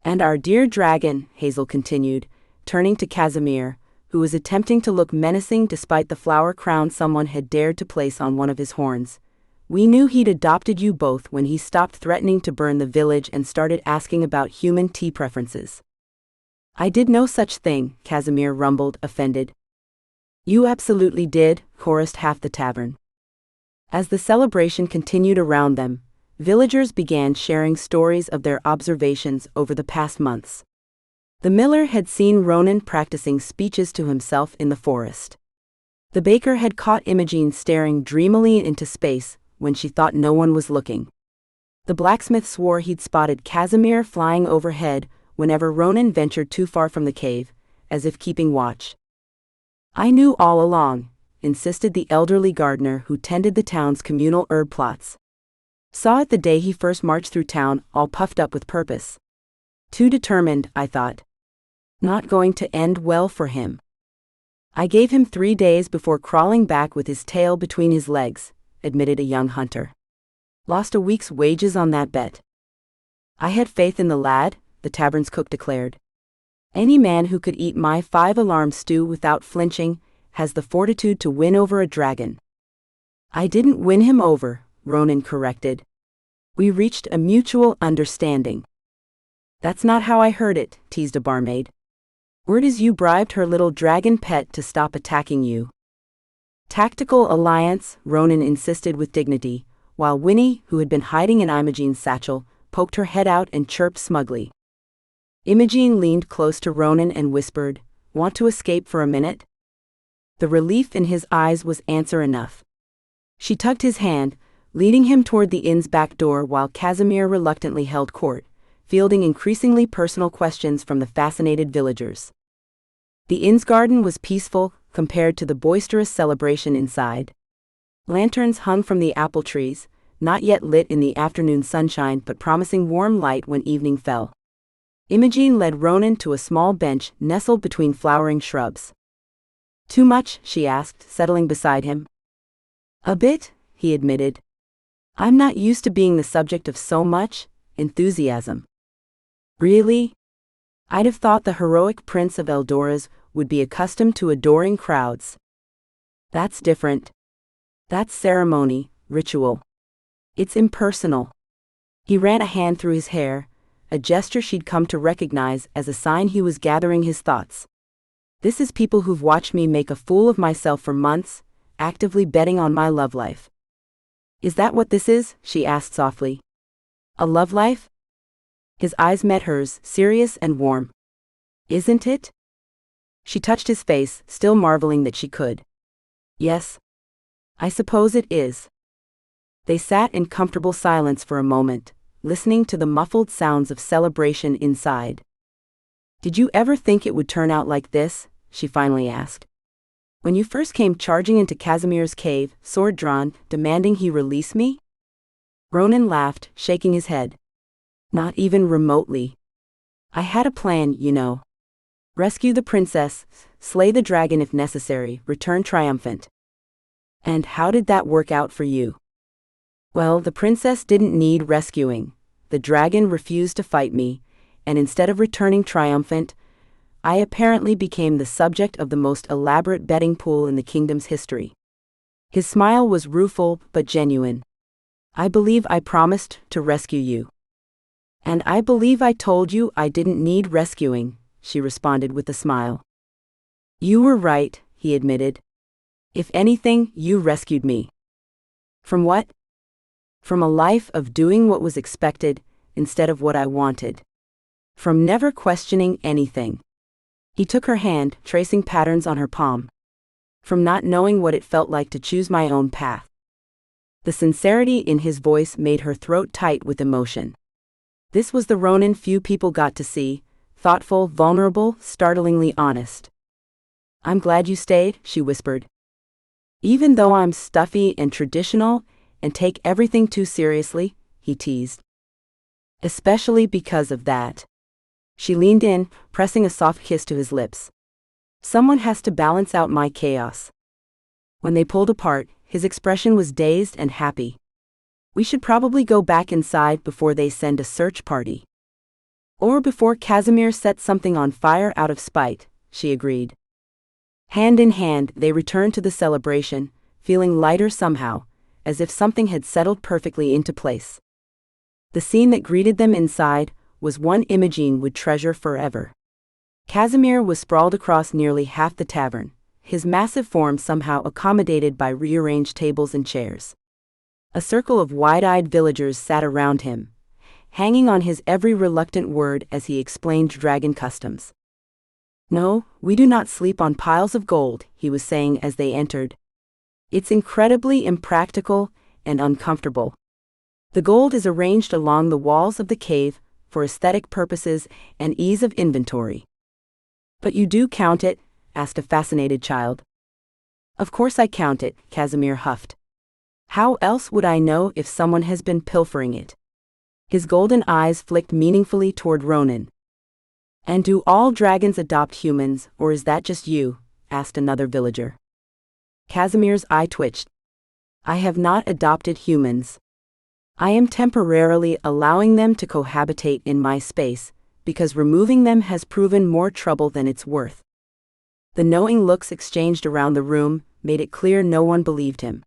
"And our dear dragon," Hazel continued, turning to Casimir, who was attempting to look menacing despite the flower crown someone had dared to place on one of his horns. "We knew he'd adopted you both when he stopped threatening to burn the village and started asking about human tea preferences." "I did no such thing," Casimir rumbled, offended. "You absolutely did," chorused half the tavern. As the celebration continued around them, villagers began sharing stories of their observations over the past months. The miller had seen Ronan practicing speeches to himself in the forest. The baker had caught Imogen staring dreamily into space when she thought no one was looking. The blacksmith swore he'd spotted Casimir flying overhead whenever Ronan ventured too far from the cave, as if keeping watch. "I knew all along," insisted the elderly gardener who tended the town's communal herb plots. "Saw it the day he first marched through town, all puffed up with purpose. Too determined, I thought. Not going to end well for him. I gave him 3 days before crawling back with his tail between his legs," admitted a young hunter. "Lost a week's wages on that bet." "I had faith in the lad," the tavern's cook declared. "Any man who could eat my 5-alarm stew without flinching has the fortitude to win over a dragon." "I didn't win him over," Ronan corrected. "We reached a mutual understanding." "That's not how I heard it," teased a barmaid. "Word is you bribed her little dragon pet to stop attacking you." "Tactical alliance," Ronan insisted with dignity, while Winnie, who had been hiding in Imogen's satchel, poked her head out and chirped smugly. Imogen leaned close to Ronan and whispered, "Want to escape for a minute?" The relief in his eyes was answer enough. She tugged his hand, leading him toward the inn's back door while Casimir reluctantly held court, fielding increasingly personal questions from the fascinated villagers. The inn's garden was peaceful compared to the boisterous celebration inside. Lanterns hung from the apple trees, not yet lit in the afternoon sunshine but promising warm light when evening fell. Imogen led Ronan to a small bench nestled between flowering shrubs. "Too much?" she asked, settling beside him. "A bit," he admitted. "I'm not used to being the subject of so much enthusiasm." "Really? I'd have thought the heroic Prince of Eldoras would be accustomed to adoring crowds." "That's different. That's ceremony, ritual. It's impersonal." He ran a hand through his hair, a gesture she'd come to recognize as a sign he was gathering his thoughts. "This is people who've watched me make a fool of myself for months, actively betting on my love life." "Is that what this is?" she asked softly. "A love life?" His eyes met hers, serious and warm. "Isn't it?" She touched his face, still marveling that she could. "Yes. I suppose it is." They sat in comfortable silence for a moment, listening to the muffled sounds of celebration inside. "Did you ever think it would turn out like this?" she finally asked. When you first came charging into Casimir's cave, sword drawn, demanding he release me?" Ronan laughed, shaking his head. "Not even remotely. I had a plan, you know. Rescue the princess, slay the dragon if necessary, return triumphant." "And how did that work out for you?" "Well, the princess didn't need rescuing. The dragon refused to fight me, and instead of returning triumphant, I apparently became the subject of the most elaborate betting pool in the kingdom's history." His smile was rueful but genuine. "I believe I promised to rescue you." "And I believe I told you I didn't need rescuing," she responded with a smile. "You were right," he admitted. "If anything, you rescued me." "From what?" "From a life of doing what was expected instead of what I wanted. From never questioning anything." He took her hand, tracing patterns on her palm. "From not knowing what it felt like to choose my own path." The sincerity in his voice made her throat tight with emotion. This was the Ronan few people got to see, thoughtful, vulnerable, startlingly honest. "I'm glad you stayed," she whispered. "Even though I'm stuffy and traditional, and take everything too seriously," he teased. "Especially because of that." She leaned in, pressing a soft kiss to his lips. "Someone has to balance out my chaos." When they pulled apart, his expression was dazed and happy. "We should probably go back inside before they send a search party." "Or before Casimir sets something on fire out of spite," she agreed. Hand in hand, they returned to the celebration, feeling lighter somehow, as if something had settled perfectly into place. The scene that greeted them inside was one Imogen would treasure forever. Casimir was sprawled across nearly half the tavern, his massive form somehow accommodated by rearranged tables and chairs. A circle of wide-eyed villagers sat around him, hanging on his every reluctant word as he explained dragon customs. "No, we do not sleep on piles of gold," he was saying as they entered. "It's incredibly impractical and uncomfortable. The gold is arranged along the walls of the cave for aesthetic purposes and ease of inventory." "But you do count it?" asked a fascinated child. "Of course I count it," Casimir huffed. "How else would I know if someone has been pilfering it?" His golden eyes flicked meaningfully toward Ronan. "And do all dragons adopt humans, or is that just you?" asked another villager. Casimir's eye twitched. "I have not adopted humans. I am temporarily allowing them to cohabitate in my space, because removing them has proven more trouble than it's worth." The knowing looks exchanged around the room made it clear no one believed him.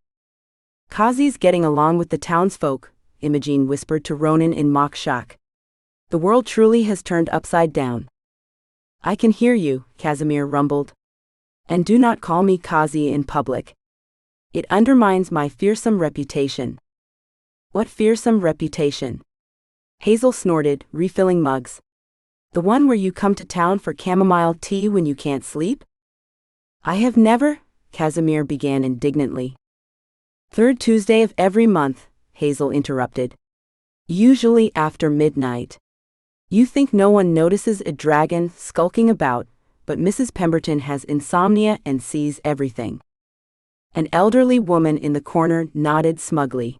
"Kazi's getting along with the townsfolk," Imogen whispered to Ronan in mock shock. "The world truly has turned upside down." "I can hear you," Casimir rumbled. "And do not call me Kazi in public. It undermines my fearsome reputation." "What fearsome reputation?" Hazel snorted, refilling mugs. "The one where you come to town for chamomile tea when you can't sleep?" "I have never," Casimir began indignantly. "Third Tuesday of every month," Hazel interrupted. "Usually after midnight. You think no one notices a dragon skulking about, but Mrs. Pemberton has insomnia and sees everything." An elderly woman in the corner nodded smugly.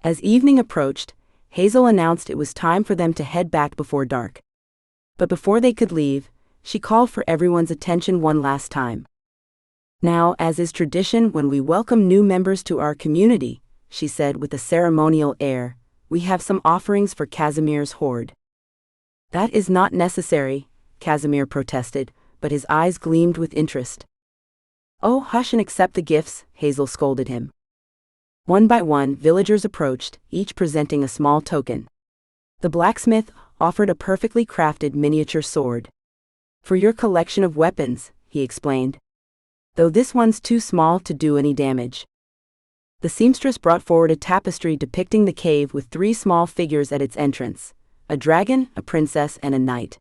As evening approached, Hazel announced it was time for them to head back before dark. But before they could leave, she called for everyone's attention one last time. "Now, as is tradition when we welcome new members to our community," she said with a ceremonial air, "we have some offerings for Casimir's hoard." "That is not necessary," Casimir protested, but his eyes gleamed with interest. "Oh, hush and accept the gifts," Hazel scolded him. One by one, villagers approached, each presenting a small token. The blacksmith offered a perfectly crafted miniature sword. "For your collection of weapons," he explained. "Though this one's too small to do any damage." The seamstress brought forward a tapestry depicting the cave with 3 small figures at its entrance: a dragon, a princess, and a knight.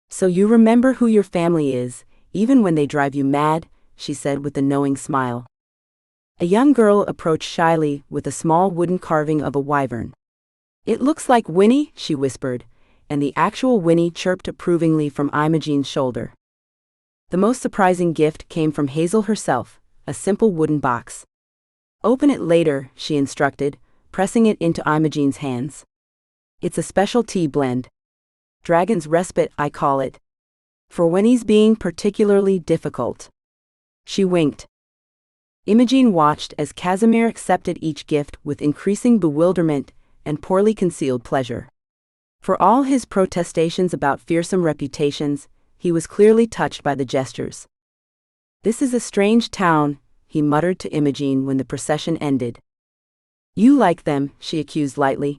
"So you remember who your family is, even when they drive you mad," she said with a knowing smile. A young girl approached shyly with a small wooden carving of a wyvern. "It looks like Winnie," she whispered, and the actual Winnie chirped approvingly from Imogen's shoulder. The most surprising gift came from Hazel herself, a simple wooden box. "Open it later," she instructed, pressing it into Imogene's hands. "It's a special tea blend. Dragon's respite, I call it. For when he's being particularly difficult." She winked. Imogen watched as Casimir accepted each gift with increasing bewilderment and poorly concealed pleasure. For all his protestations about fearsome reputations, he was clearly touched by the gestures. "This is a strange town," he muttered to Imogen when the procession ended. "You like them," she accused lightly.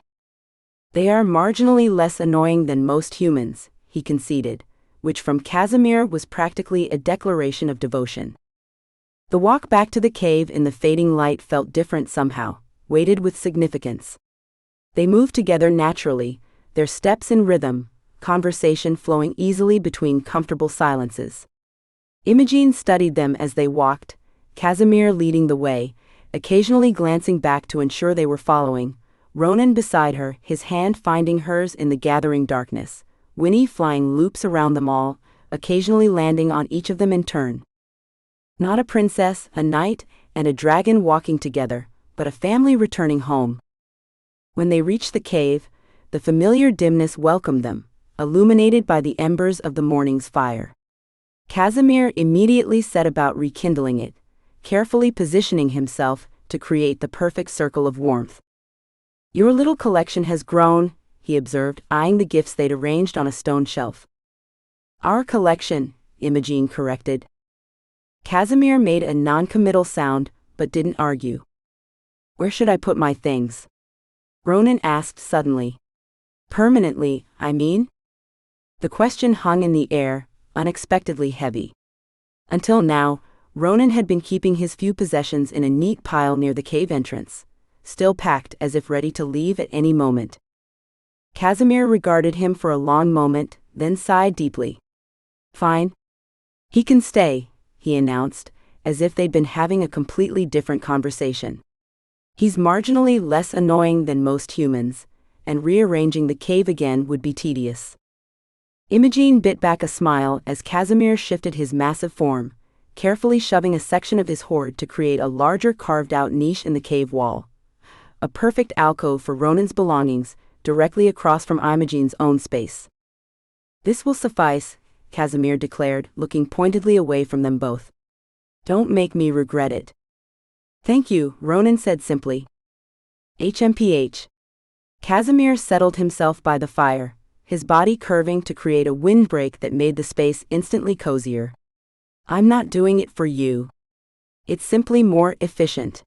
"They are marginally less annoying than most humans," he conceded, which from Casimir was practically a declaration of devotion. The walk back to the cave in the fading light felt different somehow, weighted with significance. They moved together naturally, their steps in rhythm, conversation flowing easily between comfortable silences. Imogen studied them as they walked, Casimir leading the way, occasionally glancing back to ensure they were following, Ronan beside her, his hand finding hers in the gathering darkness, Winnie flying loops around them all, occasionally landing on each of them in turn. Not a princess, a knight, and a dragon walking together, but a family returning home. When they reached the cave, the familiar dimness welcomed them, illuminated by the embers of the morning's fire. Casimir immediately set about rekindling it, carefully positioning himself to create the perfect circle of warmth. "Your little collection has grown," he observed, eyeing the gifts they'd arranged on a stone shelf. "Our collection," Imogen corrected. Casimir made a non-committal sound, but didn't argue. "Where should I put my things?" Ronan asked suddenly. "Permanently, I mean?" The question hung in the air, unexpectedly heavy. Until now, Ronan had been keeping his few possessions in a neat pile near the cave entrance, still packed as if ready to leave at any moment. Casimir regarded him for a long moment, then sighed deeply. "Fine. He can stay," he announced, as if they'd been having a completely different conversation. "He's marginally less annoying than most humans, and rearranging the cave again would be tedious." Imogen bit back a smile as Casimir shifted his massive form, carefully shoving a section of his hoard to create a larger carved-out niche in the cave wall. A perfect alcove for Ronan's belongings, directly across from Imogen's own space. "This will suffice," Casimir declared, looking pointedly away from them both. "Don't make me regret it." "Thank you," Ronan said simply. HMPH. Casimir settled himself by the fire, his body curving to create a windbreak that made the space instantly cozier. "I'm not doing it for you. It's simply more efficient."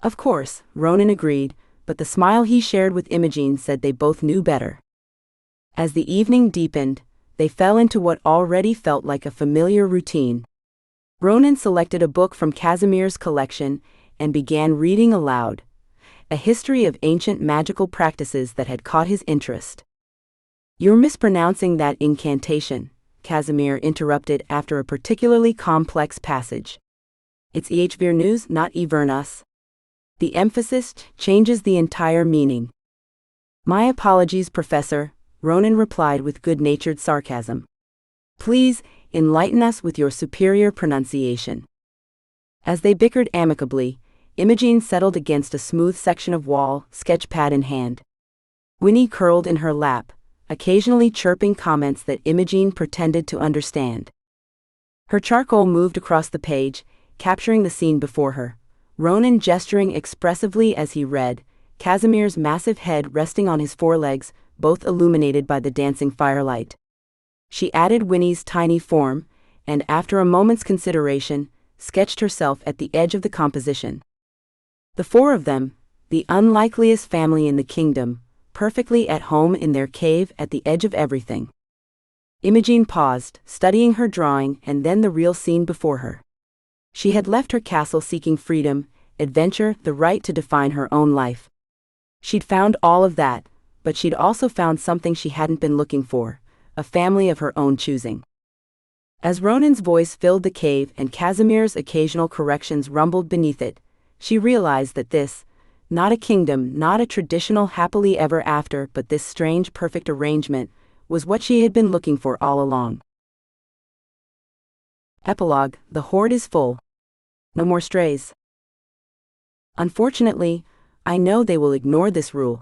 "Of course," Ronan agreed, but the smile he shared with Imogen said they both knew better. As the evening deepened, they fell into what already felt like a familiar routine. Ronan selected a book from Casimir's collection and began reading aloud, a history of ancient magical practices that had caught his interest. "You're mispronouncing that incantation," Casimir interrupted after a particularly complex passage. "It's wyverns, not wyverns. The emphasis changes the entire meaning." "My apologies, Professor," Ronan replied with good-natured sarcasm. "Please, enlighten us with your superior pronunciation." As they bickered amicably, Imogen settled against a smooth section of wall, sketchpad in hand. Winnie curled in her lap, occasionally chirping comments that Imogen pretended to understand. Her charcoal moved across the page, capturing the scene before her, Ronan gesturing expressively as he read, Casimir's massive head resting on his forelegs, both illuminated by the dancing firelight. She added Winnie's tiny form, and after a moment's consideration, sketched herself at the edge of the composition. The four of them, the unlikeliest family in the kingdom, perfectly at home in their cave at the edge of everything. Imogen paused, studying her drawing and then the real scene before her. She had left her castle seeking freedom, adventure, the right to define her own life. She'd found all of that, but she'd also found something she hadn't been looking for, a family of her own choosing. As Ronan's voice filled the cave and Casimir's occasional corrections rumbled beneath it, she realized that this, not a kingdom, not a traditional happily ever after, but this strange perfect arrangement, was what she had been looking for all along. Epilogue: The hoard is full. No more strays. Unfortunately, I know they will ignore this rule.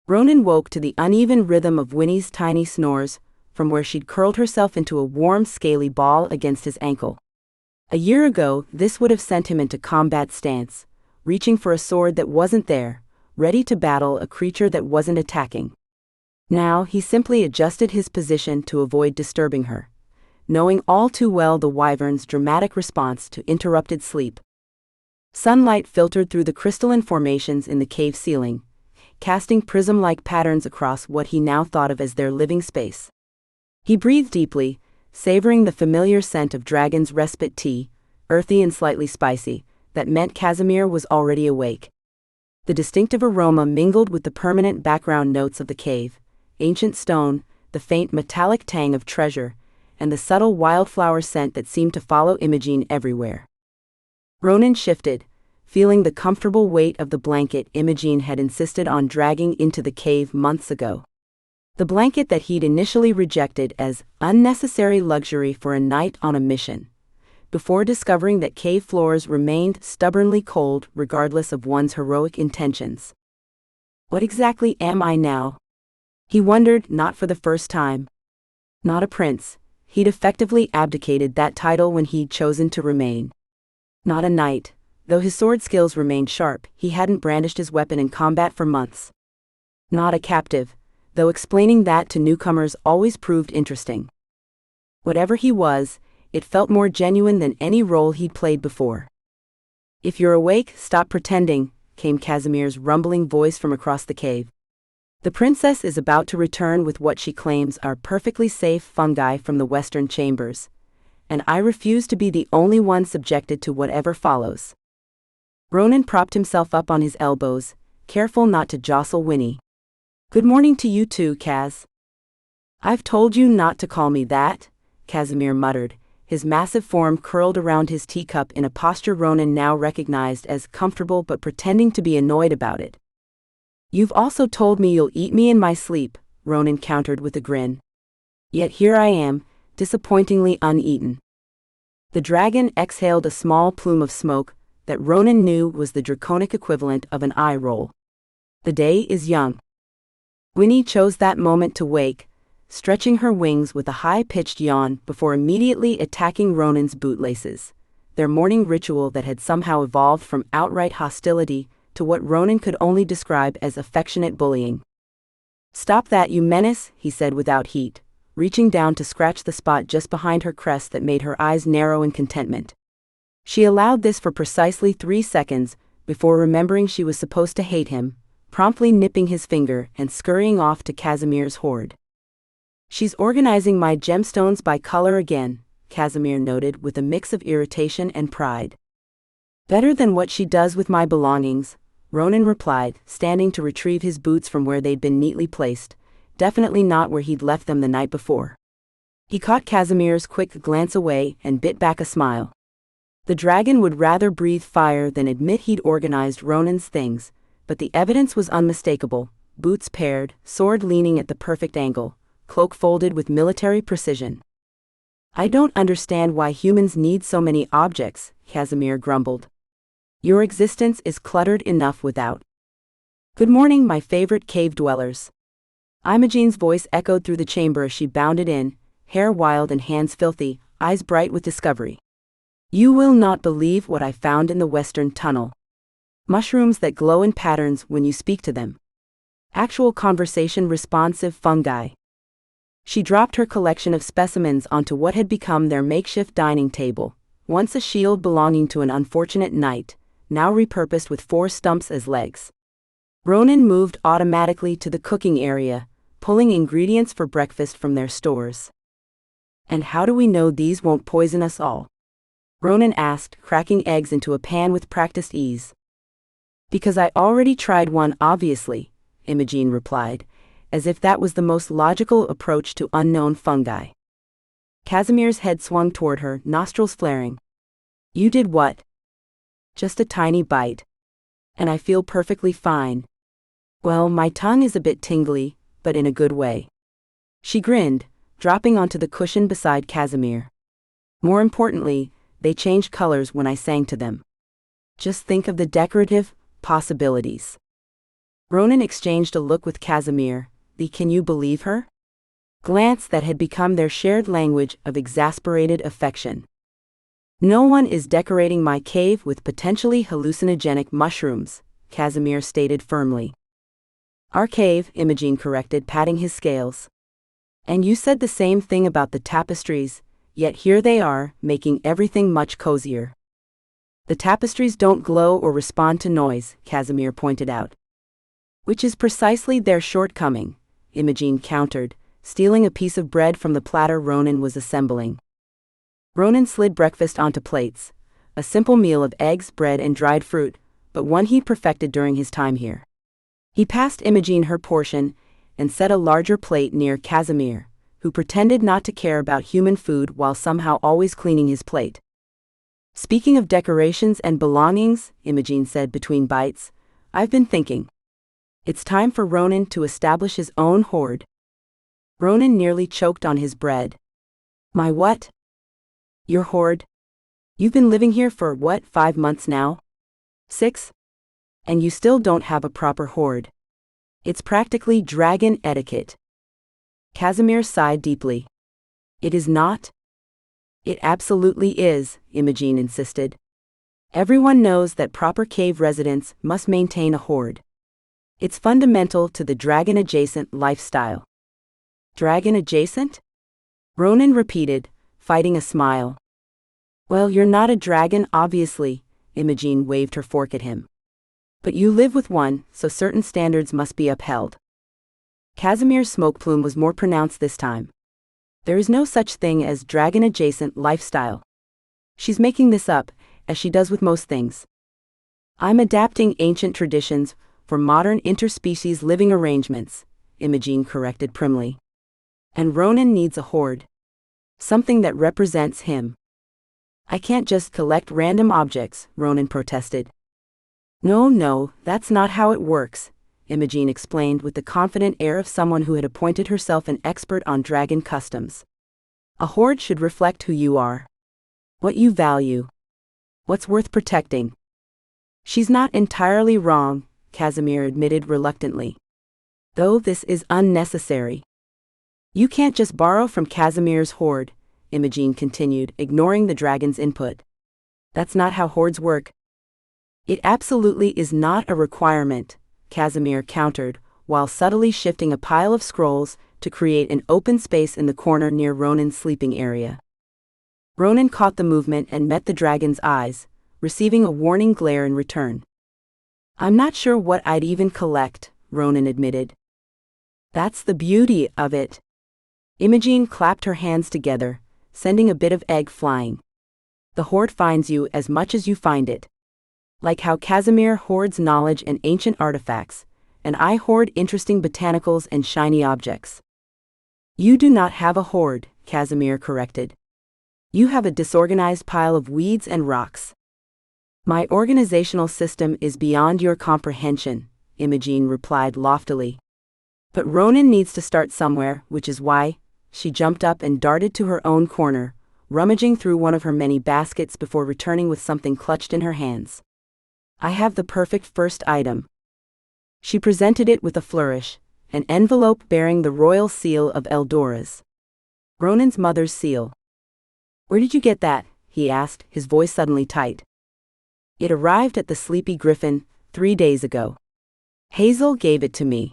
Ronan woke to the uneven rhythm of Winnie's tiny snores, from where she'd curled herself into a warm, scaly ball against his ankle. A year ago, this would have sent him into combat stance, reaching for a sword that wasn't there, ready to battle a creature that wasn't attacking. Now, he simply adjusted his position to avoid disturbing her, knowing all too well the wyvern's dramatic response to interrupted sleep. Sunlight filtered through the crystalline formations in the cave ceiling, casting prism-like patterns across what he now thought of as their living space. He breathed deeply, savoring the familiar scent of Dragon's Respite tea, earthy and slightly spicy, that meant Casimir was already awake. The distinctive aroma mingled with the permanent background notes of the cave, ancient stone, the faint metallic tang of treasure, and the subtle wildflower scent that seemed to follow Imogen everywhere. Ronan shifted, feeling the comfortable weight of the blanket Imogen had insisted on dragging into the cave months ago. The blanket that he'd initially rejected as unnecessary luxury for a night on a mission, before discovering that cave floors remained stubbornly cold regardless of one's heroic intentions. What exactly am I now? He wondered, not for the first time. Not a prince. He'd effectively abdicated that title when he'd chosen to remain. Not a knight. Though his sword skills remained sharp, he hadn't brandished his weapon in combat for months. Not a captive, though explaining that to newcomers always proved interesting. Whatever he was, it felt more genuine than any role he'd played before. "If you're awake, stop pretending," came Casimir's rumbling voice from across the cave. "The princess is about to return with what she claims are perfectly safe fungi from the western chambers, and I refuse to be the only one subjected to whatever follows." Ronan propped himself up on his elbows, careful not to jostle Winnie. "Good morning to you too, Kaz." "I've told you not to call me that," Casimir muttered, his massive form curled around his teacup in a posture Ronan now recognized as comfortable but pretending to be annoyed about it. "You've also told me you'll eat me in my sleep," Ronan countered with a grin. "Yet here I am, disappointingly uneaten." The dragon exhaled a small plume of smoke that Ronan knew was the draconic equivalent of an eye roll. "The day is young." Winnie chose that moment to wake, stretching her wings with a high-pitched yawn before immediately attacking Ronan's bootlaces, their morning ritual that had somehow evolved from outright hostility to what Ronan could only describe as affectionate bullying. "Stop that, you menace," he said without heat, reaching down to scratch the spot just behind her crest that made her eyes narrow in contentment. She allowed this for precisely 3 seconds before remembering she was supposed to hate him, promptly nipping his finger and scurrying off to Casimir's hoard. "She's organizing my gemstones by color again," Casimir noted with a mix of irritation and pride. "Better than what she does with my belongings," Ronan replied, standing to retrieve his boots from where they'd been neatly placed, definitely not where he'd left them the night before. He caught Casimir's quick glance away and bit back a smile. The dragon would rather breathe fire than admit he'd organized Ronan's things, but the evidence was unmistakable: boots paired, sword leaning at the perfect angle, cloak folded with military precision. "I don't understand why humans need so many objects," Casimir grumbled. "Your existence is cluttered enough without." "Good morning, my favorite cave dwellers." Imogen's voice echoed through the chamber as she bounded in, hair wild and hands filthy, eyes bright with discovery. "You will not believe what I found in the western tunnel. Mushrooms that glow in patterns when you speak to them. Actual conversation-responsive fungi." She dropped her collection of specimens onto what had become their makeshift dining table, once a shield belonging to an unfortunate knight, now repurposed with 4 stumps as legs. Ronan moved automatically to the cooking area, pulling ingredients for breakfast from their stores. "And how do we know these won't poison us all?" Ronan asked, cracking eggs into a pan with practiced ease. "Because I already tried one, obviously," Imogen replied, as if that was the most logical approach to unknown fungi. Casimir's head swung toward her, nostrils flaring. "You did what?" "Just a tiny bite. And I feel perfectly fine. Well, my tongue is a bit tingly, but in a good way." She grinned, dropping onto the cushion beside Casimir. More importantly, they changed colors when I sang to them. Just think of the decorative possibilities. Ronan exchanged a look with Casimir, the "can you believe her?" glance that had become their shared language of exasperated affection. No one is decorating my cave with potentially hallucinogenic mushrooms, Casimir stated firmly. Our cave, Imogen corrected, patting his scales. And you said the same thing about the tapestries, yet here they are, making everything much cozier. The tapestries don't glow or respond to noise, Casimir pointed out. Which is precisely their shortcoming, Imogen countered, stealing a piece of bread from the platter Ronan was assembling. Ronan slid breakfast onto plates, a simple meal of eggs, bread and dried fruit, but one he'd perfected during his time here. He passed Imogen her portion and set a larger plate near Casimir, who pretended not to care about human food while somehow always cleaning his plate. Speaking of decorations and belongings, Imogen said between bites, I've been thinking. It's time for Ronan to establish his own hoard. Ronan nearly choked on his bread. My what? Your hoard? You've been living here for, 5 months now? 6? And you still don't have a proper hoard. It's practically dragon etiquette. Casimir sighed deeply. It is not? It absolutely is, Imogen insisted. Everyone knows that proper cave residents must maintain a hoard. It's fundamental to the dragon-adjacent lifestyle. Dragon-adjacent? Ronan repeated, fighting a smile. Well, you're not a dragon, obviously, Imogen waved her fork at him. But you live with one, so certain standards must be upheld. Casimir's smoke plume was more pronounced this time. There is no such thing as dragon-adjacent lifestyle. She's making this up, as she does with most things. I'm adapting ancient traditions for modern interspecies living arrangements, Imogen corrected primly. And Ronan needs a hoard. Something that represents him. I can't just collect random objects, Ronan protested. No, that's not how it works, Imogen explained with the confident air of someone who had appointed herself an expert on dragon customs. A hoard should reflect who you are. What you value. What's worth protecting. She's not entirely wrong, Casimir admitted reluctantly. Though this is unnecessary. You can't just borrow from Casimir's hoard, Imogen continued, ignoring the dragon's input. That's not how hoards work. It absolutely is not a requirement, Casimir countered, while subtly shifting a pile of scrolls to create an open space in the corner near Ronan's sleeping area. Ronan caught the movement and met the dragon's eyes, receiving a warning glare in return. I'm not sure what I'd even collect, Ronan admitted. That's the beauty of it. Imogen clapped her hands together, sending a bit of egg flying. The hoard finds you as much as you find it. Like how Casimir hoards knowledge and ancient artifacts, and I hoard interesting botanicals and shiny objects. You do not have a hoard, Casimir corrected. You have a disorganized pile of weeds and rocks. My organizational system is beyond your comprehension, Imogen replied loftily. But Ronan needs to start somewhere, which is why, she jumped up and darted to her own corner, rummaging through one of her many baskets before returning with something clutched in her hands. I have the perfect first item. She presented it with a flourish, an envelope bearing the royal seal of Eldora's. Ronan's mother's seal. Where did you get that? He asked, his voice suddenly tight. It arrived at the Sleepy Griffin 3 days ago. Hazel gave it to me.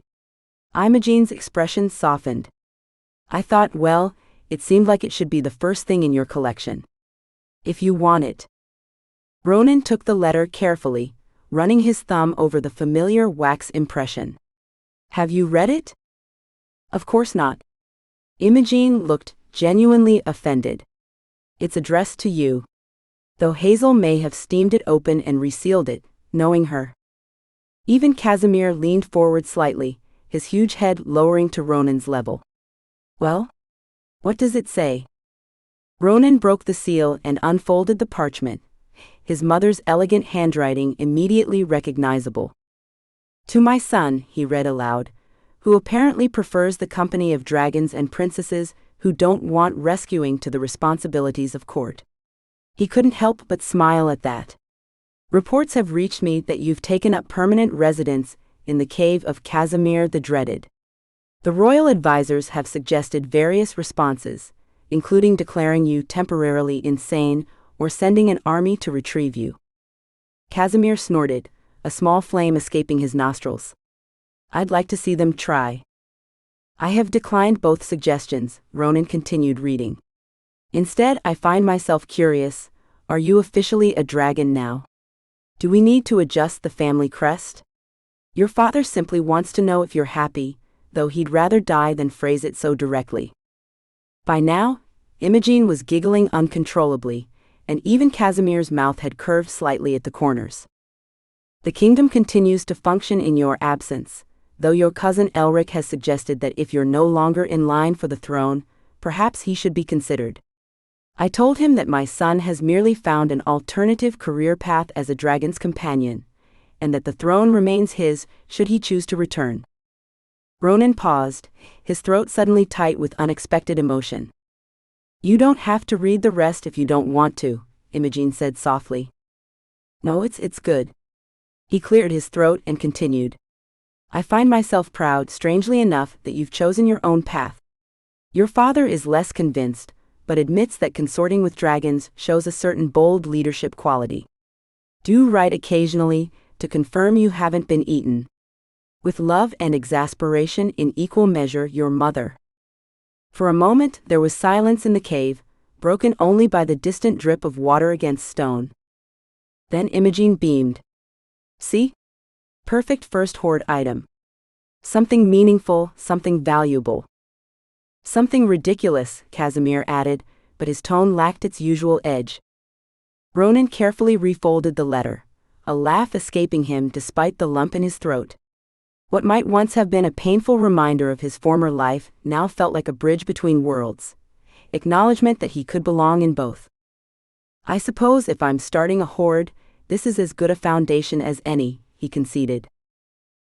Imogen's expression softened. I thought, well, it seemed like it should be the first thing in your collection. If you want it. Ronan took the letter carefully, running his thumb over the familiar wax impression. Have you read it? Of course not. Imogen looked genuinely offended. It's addressed to you. Though Hazel may have steamed it open and resealed it, knowing her. Even Casimir leaned forward slightly, his huge head lowering to Ronan's level. Well? What does it say? Ronan broke the seal and unfolded the parchment, his mother's elegant handwriting immediately recognizable. To my son, he read aloud, who apparently prefers the company of dragons and princesses who don't want rescuing to the responsibilities of court. He couldn't help but smile at that. Reports have reached me that you've taken up permanent residence in the cave of Casimir the Dreaded. The royal advisors have suggested various responses, including declaring you temporarily insane or sending an army to retrieve you. Casimir snorted, a small flame escaping his nostrils. I'd like to see them try. I have declined both suggestions, Ronan continued reading. Instead, I find myself curious, are you officially a dragon now? Do we need to adjust the family crest? Your father simply wants to know if you're happy, though he'd rather die than phrase it so directly. By now, Imogen was giggling uncontrollably, and even Casimir's mouth had curved slightly at the corners. The kingdom continues to function in your absence, though your cousin Elric has suggested that if you're no longer in line for the throne, perhaps he should be considered. I told him that my son has merely found an alternative career path as a dragon's companion, and that the throne remains his should he choose to return. Ronan paused, his throat suddenly tight with unexpected emotion. You don't have to read the rest if you don't want to, Imogen said softly. No, it's good. He cleared his throat and continued. I find myself proud, strangely enough, that you've chosen your own path. Your father is less convinced, but admits that consorting with dragons shows a certain bold leadership quality. Do write occasionally, to confirm you haven't been eaten. With love and exasperation in equal measure, your mother. For a moment there was silence in the cave, broken only by the distant drip of water against stone. Then Imogen beamed. See? Perfect first hoard item. Something meaningful, something valuable. Something ridiculous, Casimir added, but his tone lacked its usual edge. Ronan carefully refolded the letter, a laugh escaping him despite the lump in his throat. What might once have been a painful reminder of his former life now felt like a bridge between worlds, acknowledgement that he could belong in both. I suppose if I'm starting a hoard, this is as good a foundation as any, he conceded.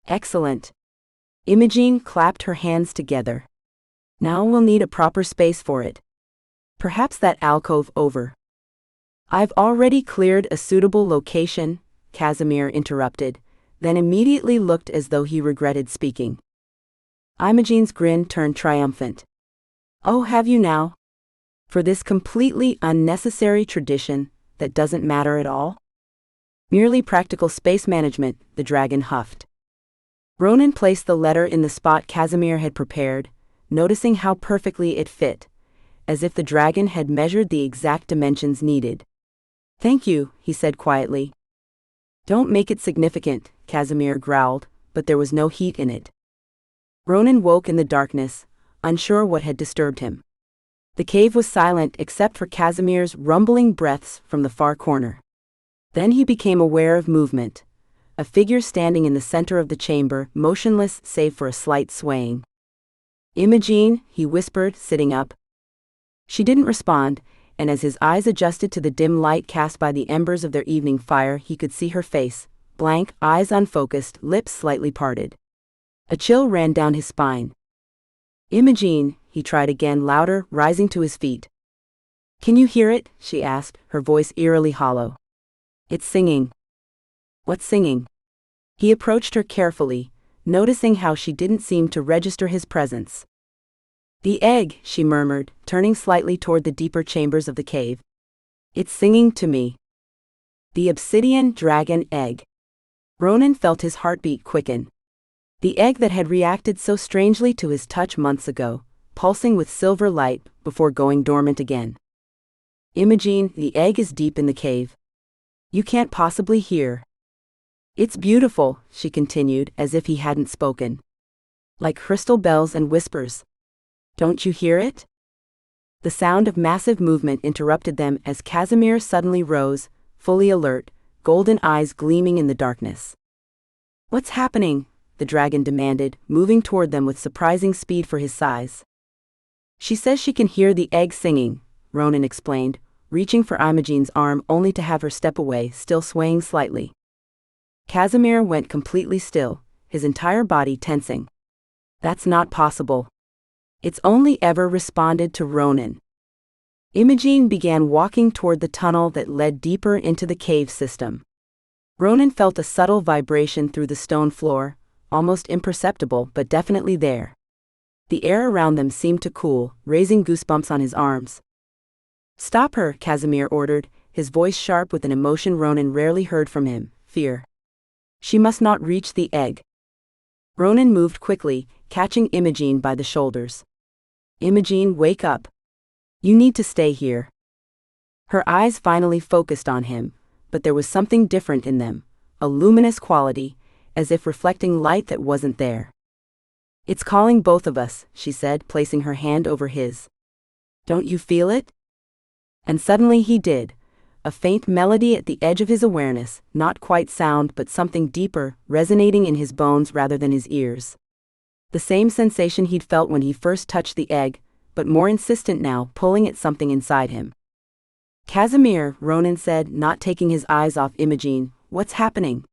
Excellent. Imogen clapped her hands together. Now we'll need a proper space for it. Perhaps that alcove over. I've already cleared a suitable location, Casimir interrupted, then immediately looked as though he regretted speaking. Imogen's grin turned triumphant. Oh, have you now? For this completely unnecessary tradition that doesn't matter at all? Merely practical space management, the dragon huffed. Ronan placed the letter in the spot Casimir had prepared, noticing how perfectly it fit, as if the dragon had measured the exact dimensions needed. Thank you, he said quietly. Don't make it significant, Casimir growled, but there was no heat in it. Ronan woke in the darkness, unsure what had disturbed him. The cave was silent except for Casimir's rumbling breaths from the far corner. Then he became aware of movement, a figure standing in the center of the chamber, motionless save for a slight swaying. Imogen, he whispered, sitting up. She didn't respond, and as his eyes adjusted to the dim light cast by the embers of their evening fire, he could see her face, blank, eyes unfocused, lips slightly parted. A chill ran down his spine. Imogen, he tried again, louder, rising to his feet. Can you hear it? She asked, her voice eerily hollow. It's singing. What's singing? He approached her carefully, noticing how she didn't seem to register his presence. The egg, she murmured, turning slightly toward the deeper chambers of the cave. It's singing to me. The obsidian dragon egg. Ronan felt his heartbeat quicken. The egg that had reacted so strangely to his touch months ago, pulsing with silver light before going dormant again. Imogen, the egg is deep in the cave. You can't possibly hear. It's beautiful, she continued, as if he hadn't spoken. Like crystal bells and whispers. Don't you hear it? The sound of massive movement interrupted them as Casimir suddenly rose, fully alert, golden eyes gleaming in the darkness. What's happening? The dragon demanded, moving toward them with surprising speed for his size. She says she can hear the egg singing, Ronan explained, reaching for Imogen's arm only to have her step away, still swaying slightly. Casimir went completely still, his entire body tensing. That's not possible. It's only ever responded to Ronan. Imogene began walking toward the tunnel that led deeper into the cave system. Ronan felt a subtle vibration through the stone floor, almost imperceptible but definitely there. The air around them seemed to cool, raising goosebumps on his arms. "Stop her," Casimir ordered, his voice sharp with an emotion Ronan rarely heard from him, fear. "She must not reach the egg." Ronan moved quickly, catching Imogene by the shoulders. "Imogene, wake up. You need to stay here." Her eyes finally focused on him, but there was something different in them, a luminous quality, as if reflecting light that wasn't there. "It's calling both of us," she said, placing her hand over his. "Don't you feel it?" And suddenly he did. A faint melody at the edge of his awareness, not quite sound but something deeper, resonating in his bones rather than his ears. The same sensation he'd felt when he first touched the egg, but more insistent now, pulling at something inside him. "Casimir," Ronan said, not taking his eyes off Imogene, "what's happening?"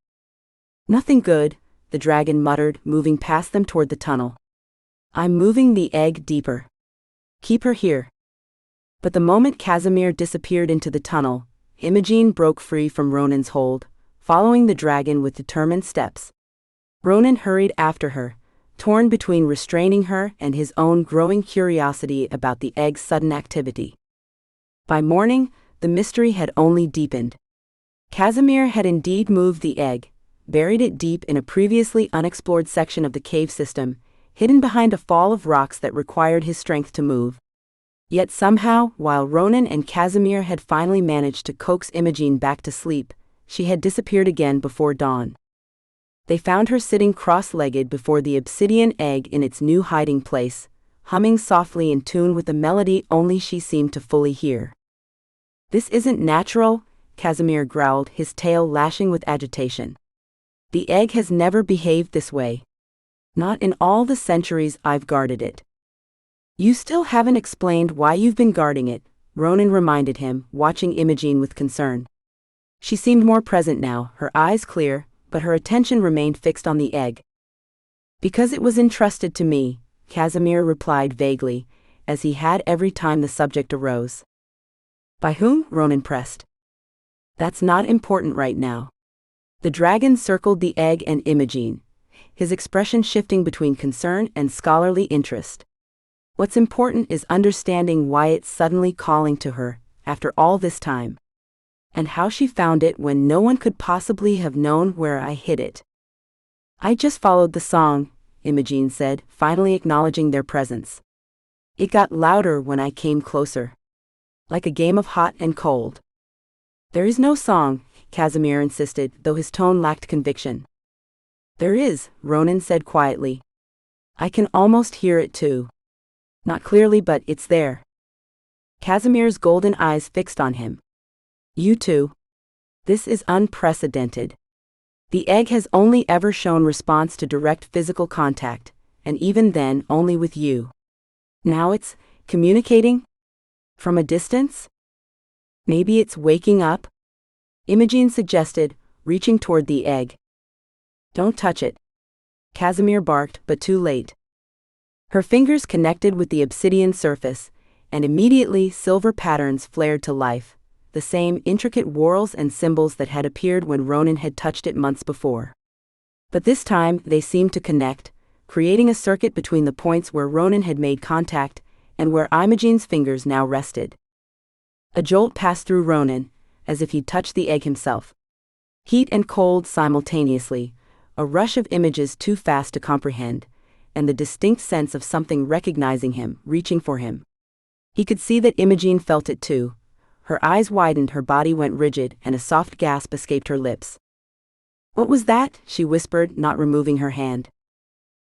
"Nothing good," the dragon muttered, moving past them toward the tunnel. "I'm moving the egg deeper. Keep her here." But the moment Casimir disappeared into the tunnel, Imogene broke free from Ronan's hold, following the dragon with determined steps. Ronan hurried after her, torn between restraining her and his own growing curiosity about the egg's sudden activity. By morning, the mystery had only deepened. Casimir had indeed moved the egg, buried it deep in a previously unexplored section of the cave system, hidden behind a fall of rocks that required his strength to move. Yet somehow, while Ronan and Casimir had finally managed to coax Imogene back to sleep, she had disappeared again before dawn. They found her sitting cross-legged before the obsidian egg in its new hiding place, humming softly in tune with a melody only she seemed to fully hear. "This isn't natural," Casimir growled, his tail lashing with agitation. "The egg has never behaved this way. Not in all the centuries I've guarded it." "You still haven't explained why you've been guarding it," Ronan reminded him, watching Imogene with concern. She seemed more present now, her eyes clear, but her attention remained fixed on the egg. "Because it was entrusted to me," Casimir replied vaguely, as he had every time the subject arose. "By whom?" Ronan pressed. "That's not important right now." The dragon circled the egg and Imogene, his expression shifting between concern and scholarly interest. "What's important is understanding why it's suddenly calling to her, after all this time. And how she found it when no one could possibly have known where I hid it." "I just followed the song," Imogene said, finally acknowledging their presence. "It got louder when I came closer. Like a game of hot and cold." "There is no song," Casimir insisted, though his tone lacked conviction. "There is," Ronan said quietly. "I can almost hear it too. Not clearly, but it's there." Casimir's golden eyes fixed on him. "You too? This is unprecedented. The egg has only ever shown response to direct physical contact, and even then only with you. Now it's communicating? From a distance? Maybe it's waking up?" Imogene suggested, reaching toward the egg. "Don't touch it," Casimir barked, but too late. Her fingers connected with the obsidian surface, and immediately silver patterns flared to life, the same intricate whorls and symbols that had appeared when Ronan had touched it months before. But this time they seemed to connect, creating a circuit between the points where Ronan had made contact and where Imogene's fingers now rested. A jolt passed through Ronan, as if he'd touched the egg himself. Heat and cold simultaneously, a rush of images too fast to comprehend, and the distinct sense of something recognizing him, reaching for him. He could see that Imogene felt it too. Her eyes widened, her body went rigid, and a soft gasp escaped her lips. "What was that?" she whispered, not removing her hand.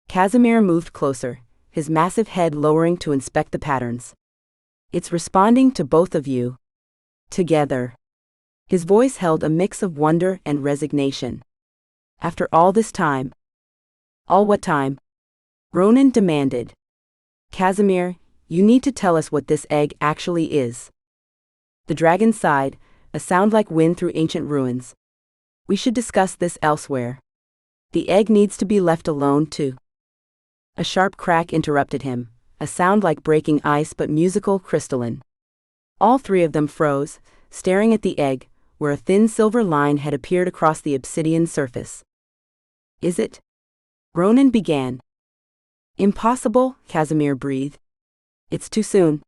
Casimir moved closer, his massive head lowering to inspect the patterns. "It's responding to both of you. Together." His voice held a mix of wonder and resignation. "After all this time." "All what time?" Ronan demanded. "Casimir, you need to tell us what this egg actually is." The dragon sighed, a sound like wind through ancient ruins. "We should discuss this elsewhere. The egg needs to be left alone too." A sharp crack interrupted him, a sound like breaking ice but musical, crystalline. All three of them froze, staring at the egg, where a thin silver line had appeared across the obsidian surface. "Is it?" Ronan began. "Impossible," Casimir breathed. "It's too soon."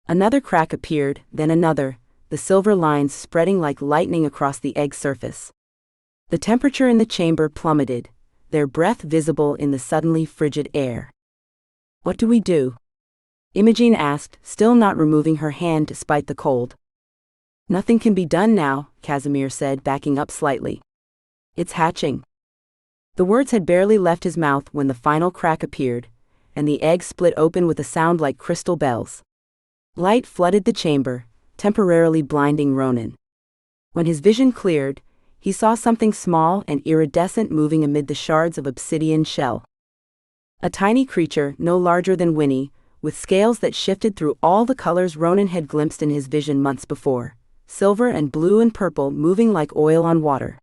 Another crack appeared, then another, the silver lines spreading like lightning across the egg's surface. The temperature in the chamber plummeted, their breath visible in the suddenly frigid air. "What do we do?" Imogen asked, still not removing her hand despite the cold. "Nothing can be done now," Casimir said, backing up slightly. "It's hatching." The words had barely left his mouth when the final crack appeared, and the egg split open with a sound like crystal bells. Light flooded the chamber, temporarily blinding Ronan. When his vision cleared, he saw something small and iridescent moving amid the shards of obsidian shell. A tiny creature, no larger than Winnie, with scales that shifted through all the colors Ronan had glimpsed in his vision months before, silver and blue and purple moving like oil on water.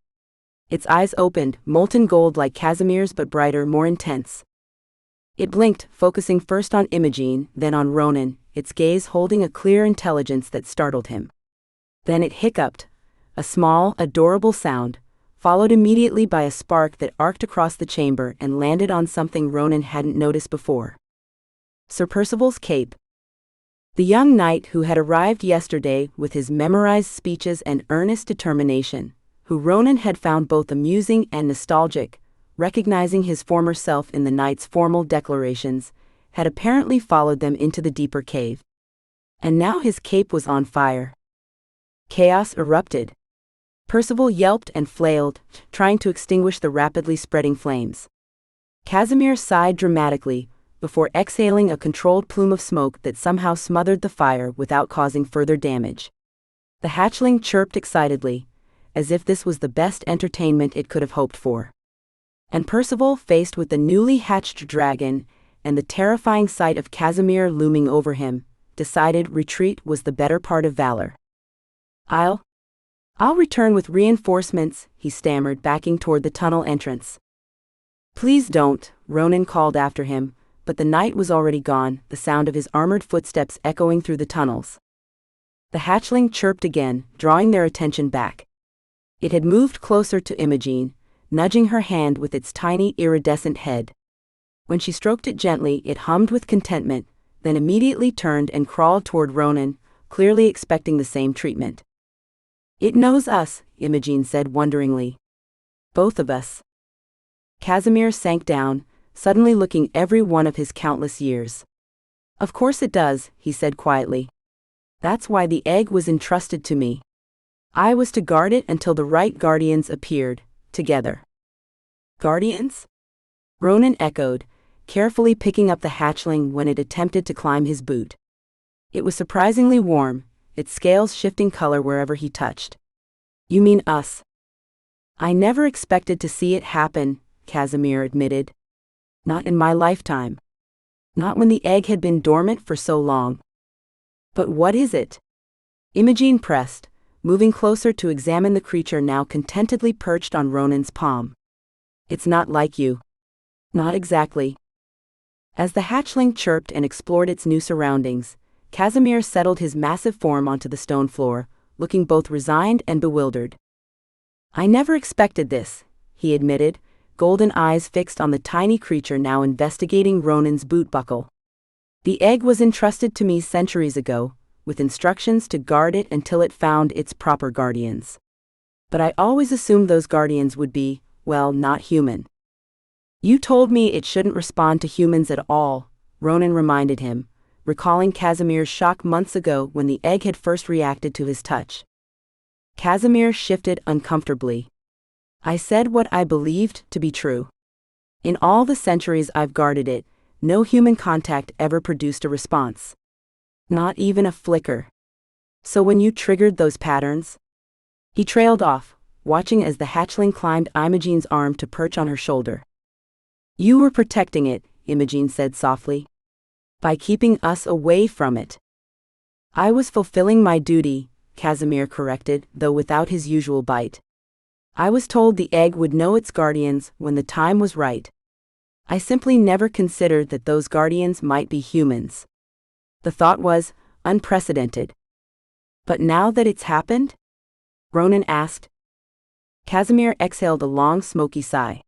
Its eyes opened, molten gold like Casimir's but brighter, more intense. It blinked, focusing first on Imogen, then on Ronan, its gaze holding a clear intelligence that startled him. Then it hiccuped, a small, adorable sound, followed immediately by a spark that arced across the chamber and landed on something Ronan hadn't noticed before. Sir Percival's cape. The young knight who had arrived yesterday with his memorized speeches and earnest determination, who Ronan had found both amusing and nostalgic, recognizing his former self in the knight's formal declarations, had apparently followed them into the deeper cave. And now his cape was on fire. Chaos erupted. Percival yelped and flailed, trying to extinguish the rapidly spreading flames. Casimir sighed dramatically, before exhaling a controlled plume of smoke that somehow smothered the fire without causing further damage. The hatchling chirped excitedly, as if this was the best entertainment it could have hoped for. And Percival, faced with the newly hatched dragon, and the terrifying sight of Casimir looming over him, decided retreat was the better part of valor. I'll return with reinforcements," he stammered, backing toward the tunnel entrance. "Please don't," Ronan called after him, but the knight was already gone, the sound of his armored footsteps echoing through the tunnels. The hatchling chirped again, drawing their attention back. It had moved closer to Imogen, nudging her hand with its tiny iridescent head. When she stroked it gently, it hummed with contentment, then immediately turned and crawled toward Ronan, clearly expecting the same treatment. "It knows us," Imogen said wonderingly. "Both of us." Casimir sank down, suddenly looking every one of his countless years. "Of course it does," he said quietly. "That's why the egg was entrusted to me. I was to guard it until the right guardians appeared, together." "Guardians?" Ronan echoed, carefully picking up the hatchling when it attempted to climb his boot. It was surprisingly warm, its scales shifting color wherever he touched. "You mean us?" "I never expected to see it happen," Casimir admitted. "Not in my lifetime. Not when the egg had been dormant for so long." "But what is it?" Imogen pressed, moving closer to examine the creature now contentedly perched on Ronan's palm. "It's not like you." "Not exactly." As the hatchling chirped and explored its new surroundings, Casimir settled his massive form onto the stone floor, looking both resigned and bewildered. "I never expected this," he admitted, golden eyes fixed on the tiny creature now investigating Ronan's boot buckle. "The egg was entrusted to me centuries ago, with instructions to guard it until it found its proper guardians. But I always assumed those guardians would be, well, not human." "You told me it shouldn't respond to humans at all," Ronan reminded him, recalling Casimir's shock months ago when the egg had first reacted to his touch. Casimir shifted uncomfortably. "I said what I believed to be true. In all the centuries I've guarded it, no human contact ever produced a response. Not even a flicker. So when you triggered those patterns..." He trailed off, watching as the hatchling climbed Imogen's arm to perch on her shoulder. "You were protecting it," Imogen said softly. "By keeping us away from it." "I was fulfilling my duty," Casimir corrected, though without his usual bite. "I was told the egg would know its guardians when the time was right." I simply never considered that those guardians might be humans. The thought was unprecedented. But now that it's happened? Ronan asked. Casimir exhaled a long smoky sigh.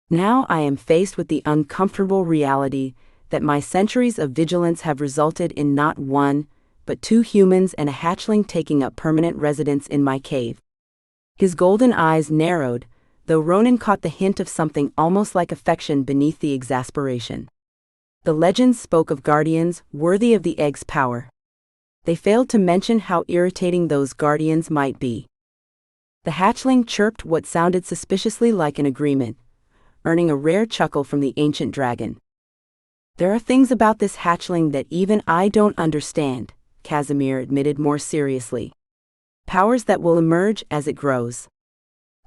Now I am faced with the uncomfortable reality that my centuries of vigilance have resulted in not one, but two humans and a hatchling taking up permanent residence in my cave. His golden eyes narrowed, though Ronan caught the hint of something almost like affection beneath the exasperation. The legends spoke of guardians worthy of the egg's power. They failed to mention how irritating those guardians might be. The hatchling chirped what sounded suspiciously like an agreement, earning a rare chuckle from the ancient dragon. There are things about this hatchling that even I don't understand, Casimir admitted more seriously. Powers that will emerge as it grows.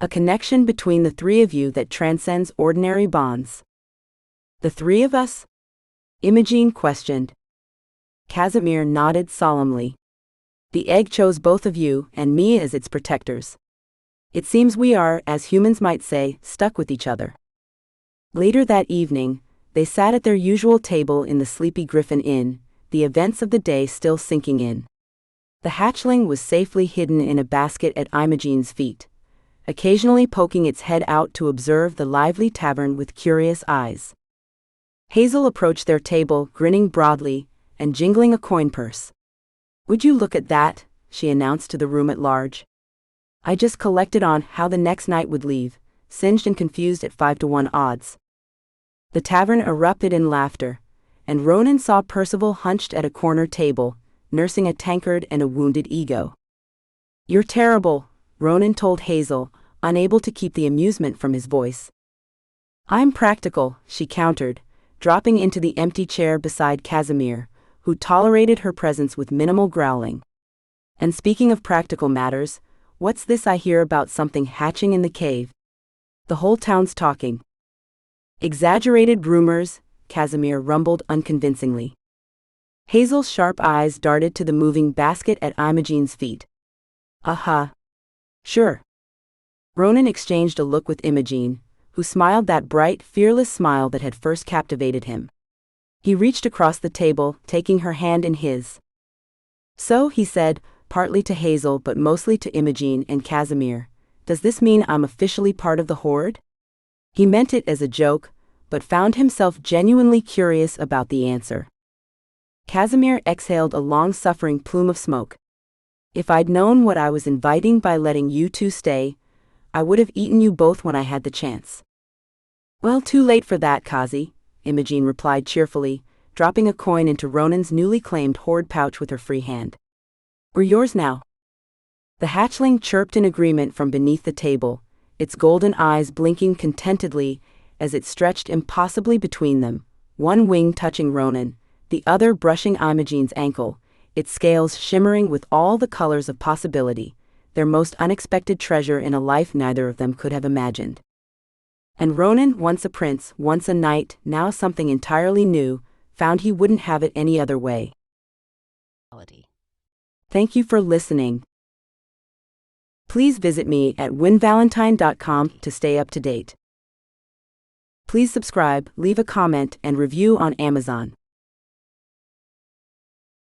A connection between the three of you that transcends ordinary bonds. The three of us? Imogen questioned. Casimir nodded solemnly. The egg chose both of you and me as its protectors. It seems we are, as humans might say, stuck with each other. Later that evening, they sat at their usual table in the Sleepy Griffin Inn, the events of the day still sinking in. The hatchling was safely hidden in a basket at Imogen's feet, occasionally poking its head out to observe the lively tavern with curious eyes. Hazel approached their table, grinning broadly and jingling a coin purse. "Would you look at that?" she announced to the room at large. "I just collected on how the next night would leave, singed and confused at 5-to-1 odds." The tavern erupted in laughter, and Ronan saw Percival hunched at a corner table, nursing a tankard and a wounded ego. "You're terrible," Ronan told Hazel, unable to keep the amusement from his voice. "I'm practical," she countered, dropping into the empty chair beside Casimir, who tolerated her presence with minimal growling. "And speaking of practical matters, what's this I hear about something hatching in the cave? The whole town's talking." "Exaggerated rumors," Casimir rumbled unconvincingly. Hazel's sharp eyes darted to the moving basket at Imogen's feet. Sure." Ronan exchanged a look with Imogen, who smiled that bright, fearless smile that had first captivated him. He reached across the table, taking her hand in his. "So," he said, partly to Hazel but mostly to Imogen and Casimir, "does this mean I'm officially part of the hoard?" He meant it as a joke, but found himself genuinely curious about the answer. Casimir exhaled a long-suffering plume of smoke. "If I'd known what I was inviting by letting you two stay, I would have eaten you both when I had the chance." "Well, too late for that, Kazi," Imogen replied cheerfully, dropping a coin into Ronan's newly claimed hoard pouch with her free hand. "We're yours now." The hatchling chirped in agreement from beneath the table, its golden eyes blinking contentedly as it stretched impossibly between them, one wing touching Ronan, the other brushing Imogen's ankle, its scales shimmering with all the colors of possibility, their most unexpected treasure in a life neither of them could have imagined. And Ronan, once a prince, once a knight, now something entirely new, found he wouldn't have it any other way. Thank you for listening. Please visit me at winvalentine.com to stay up to date. Please subscribe, leave a comment, and review on Amazon.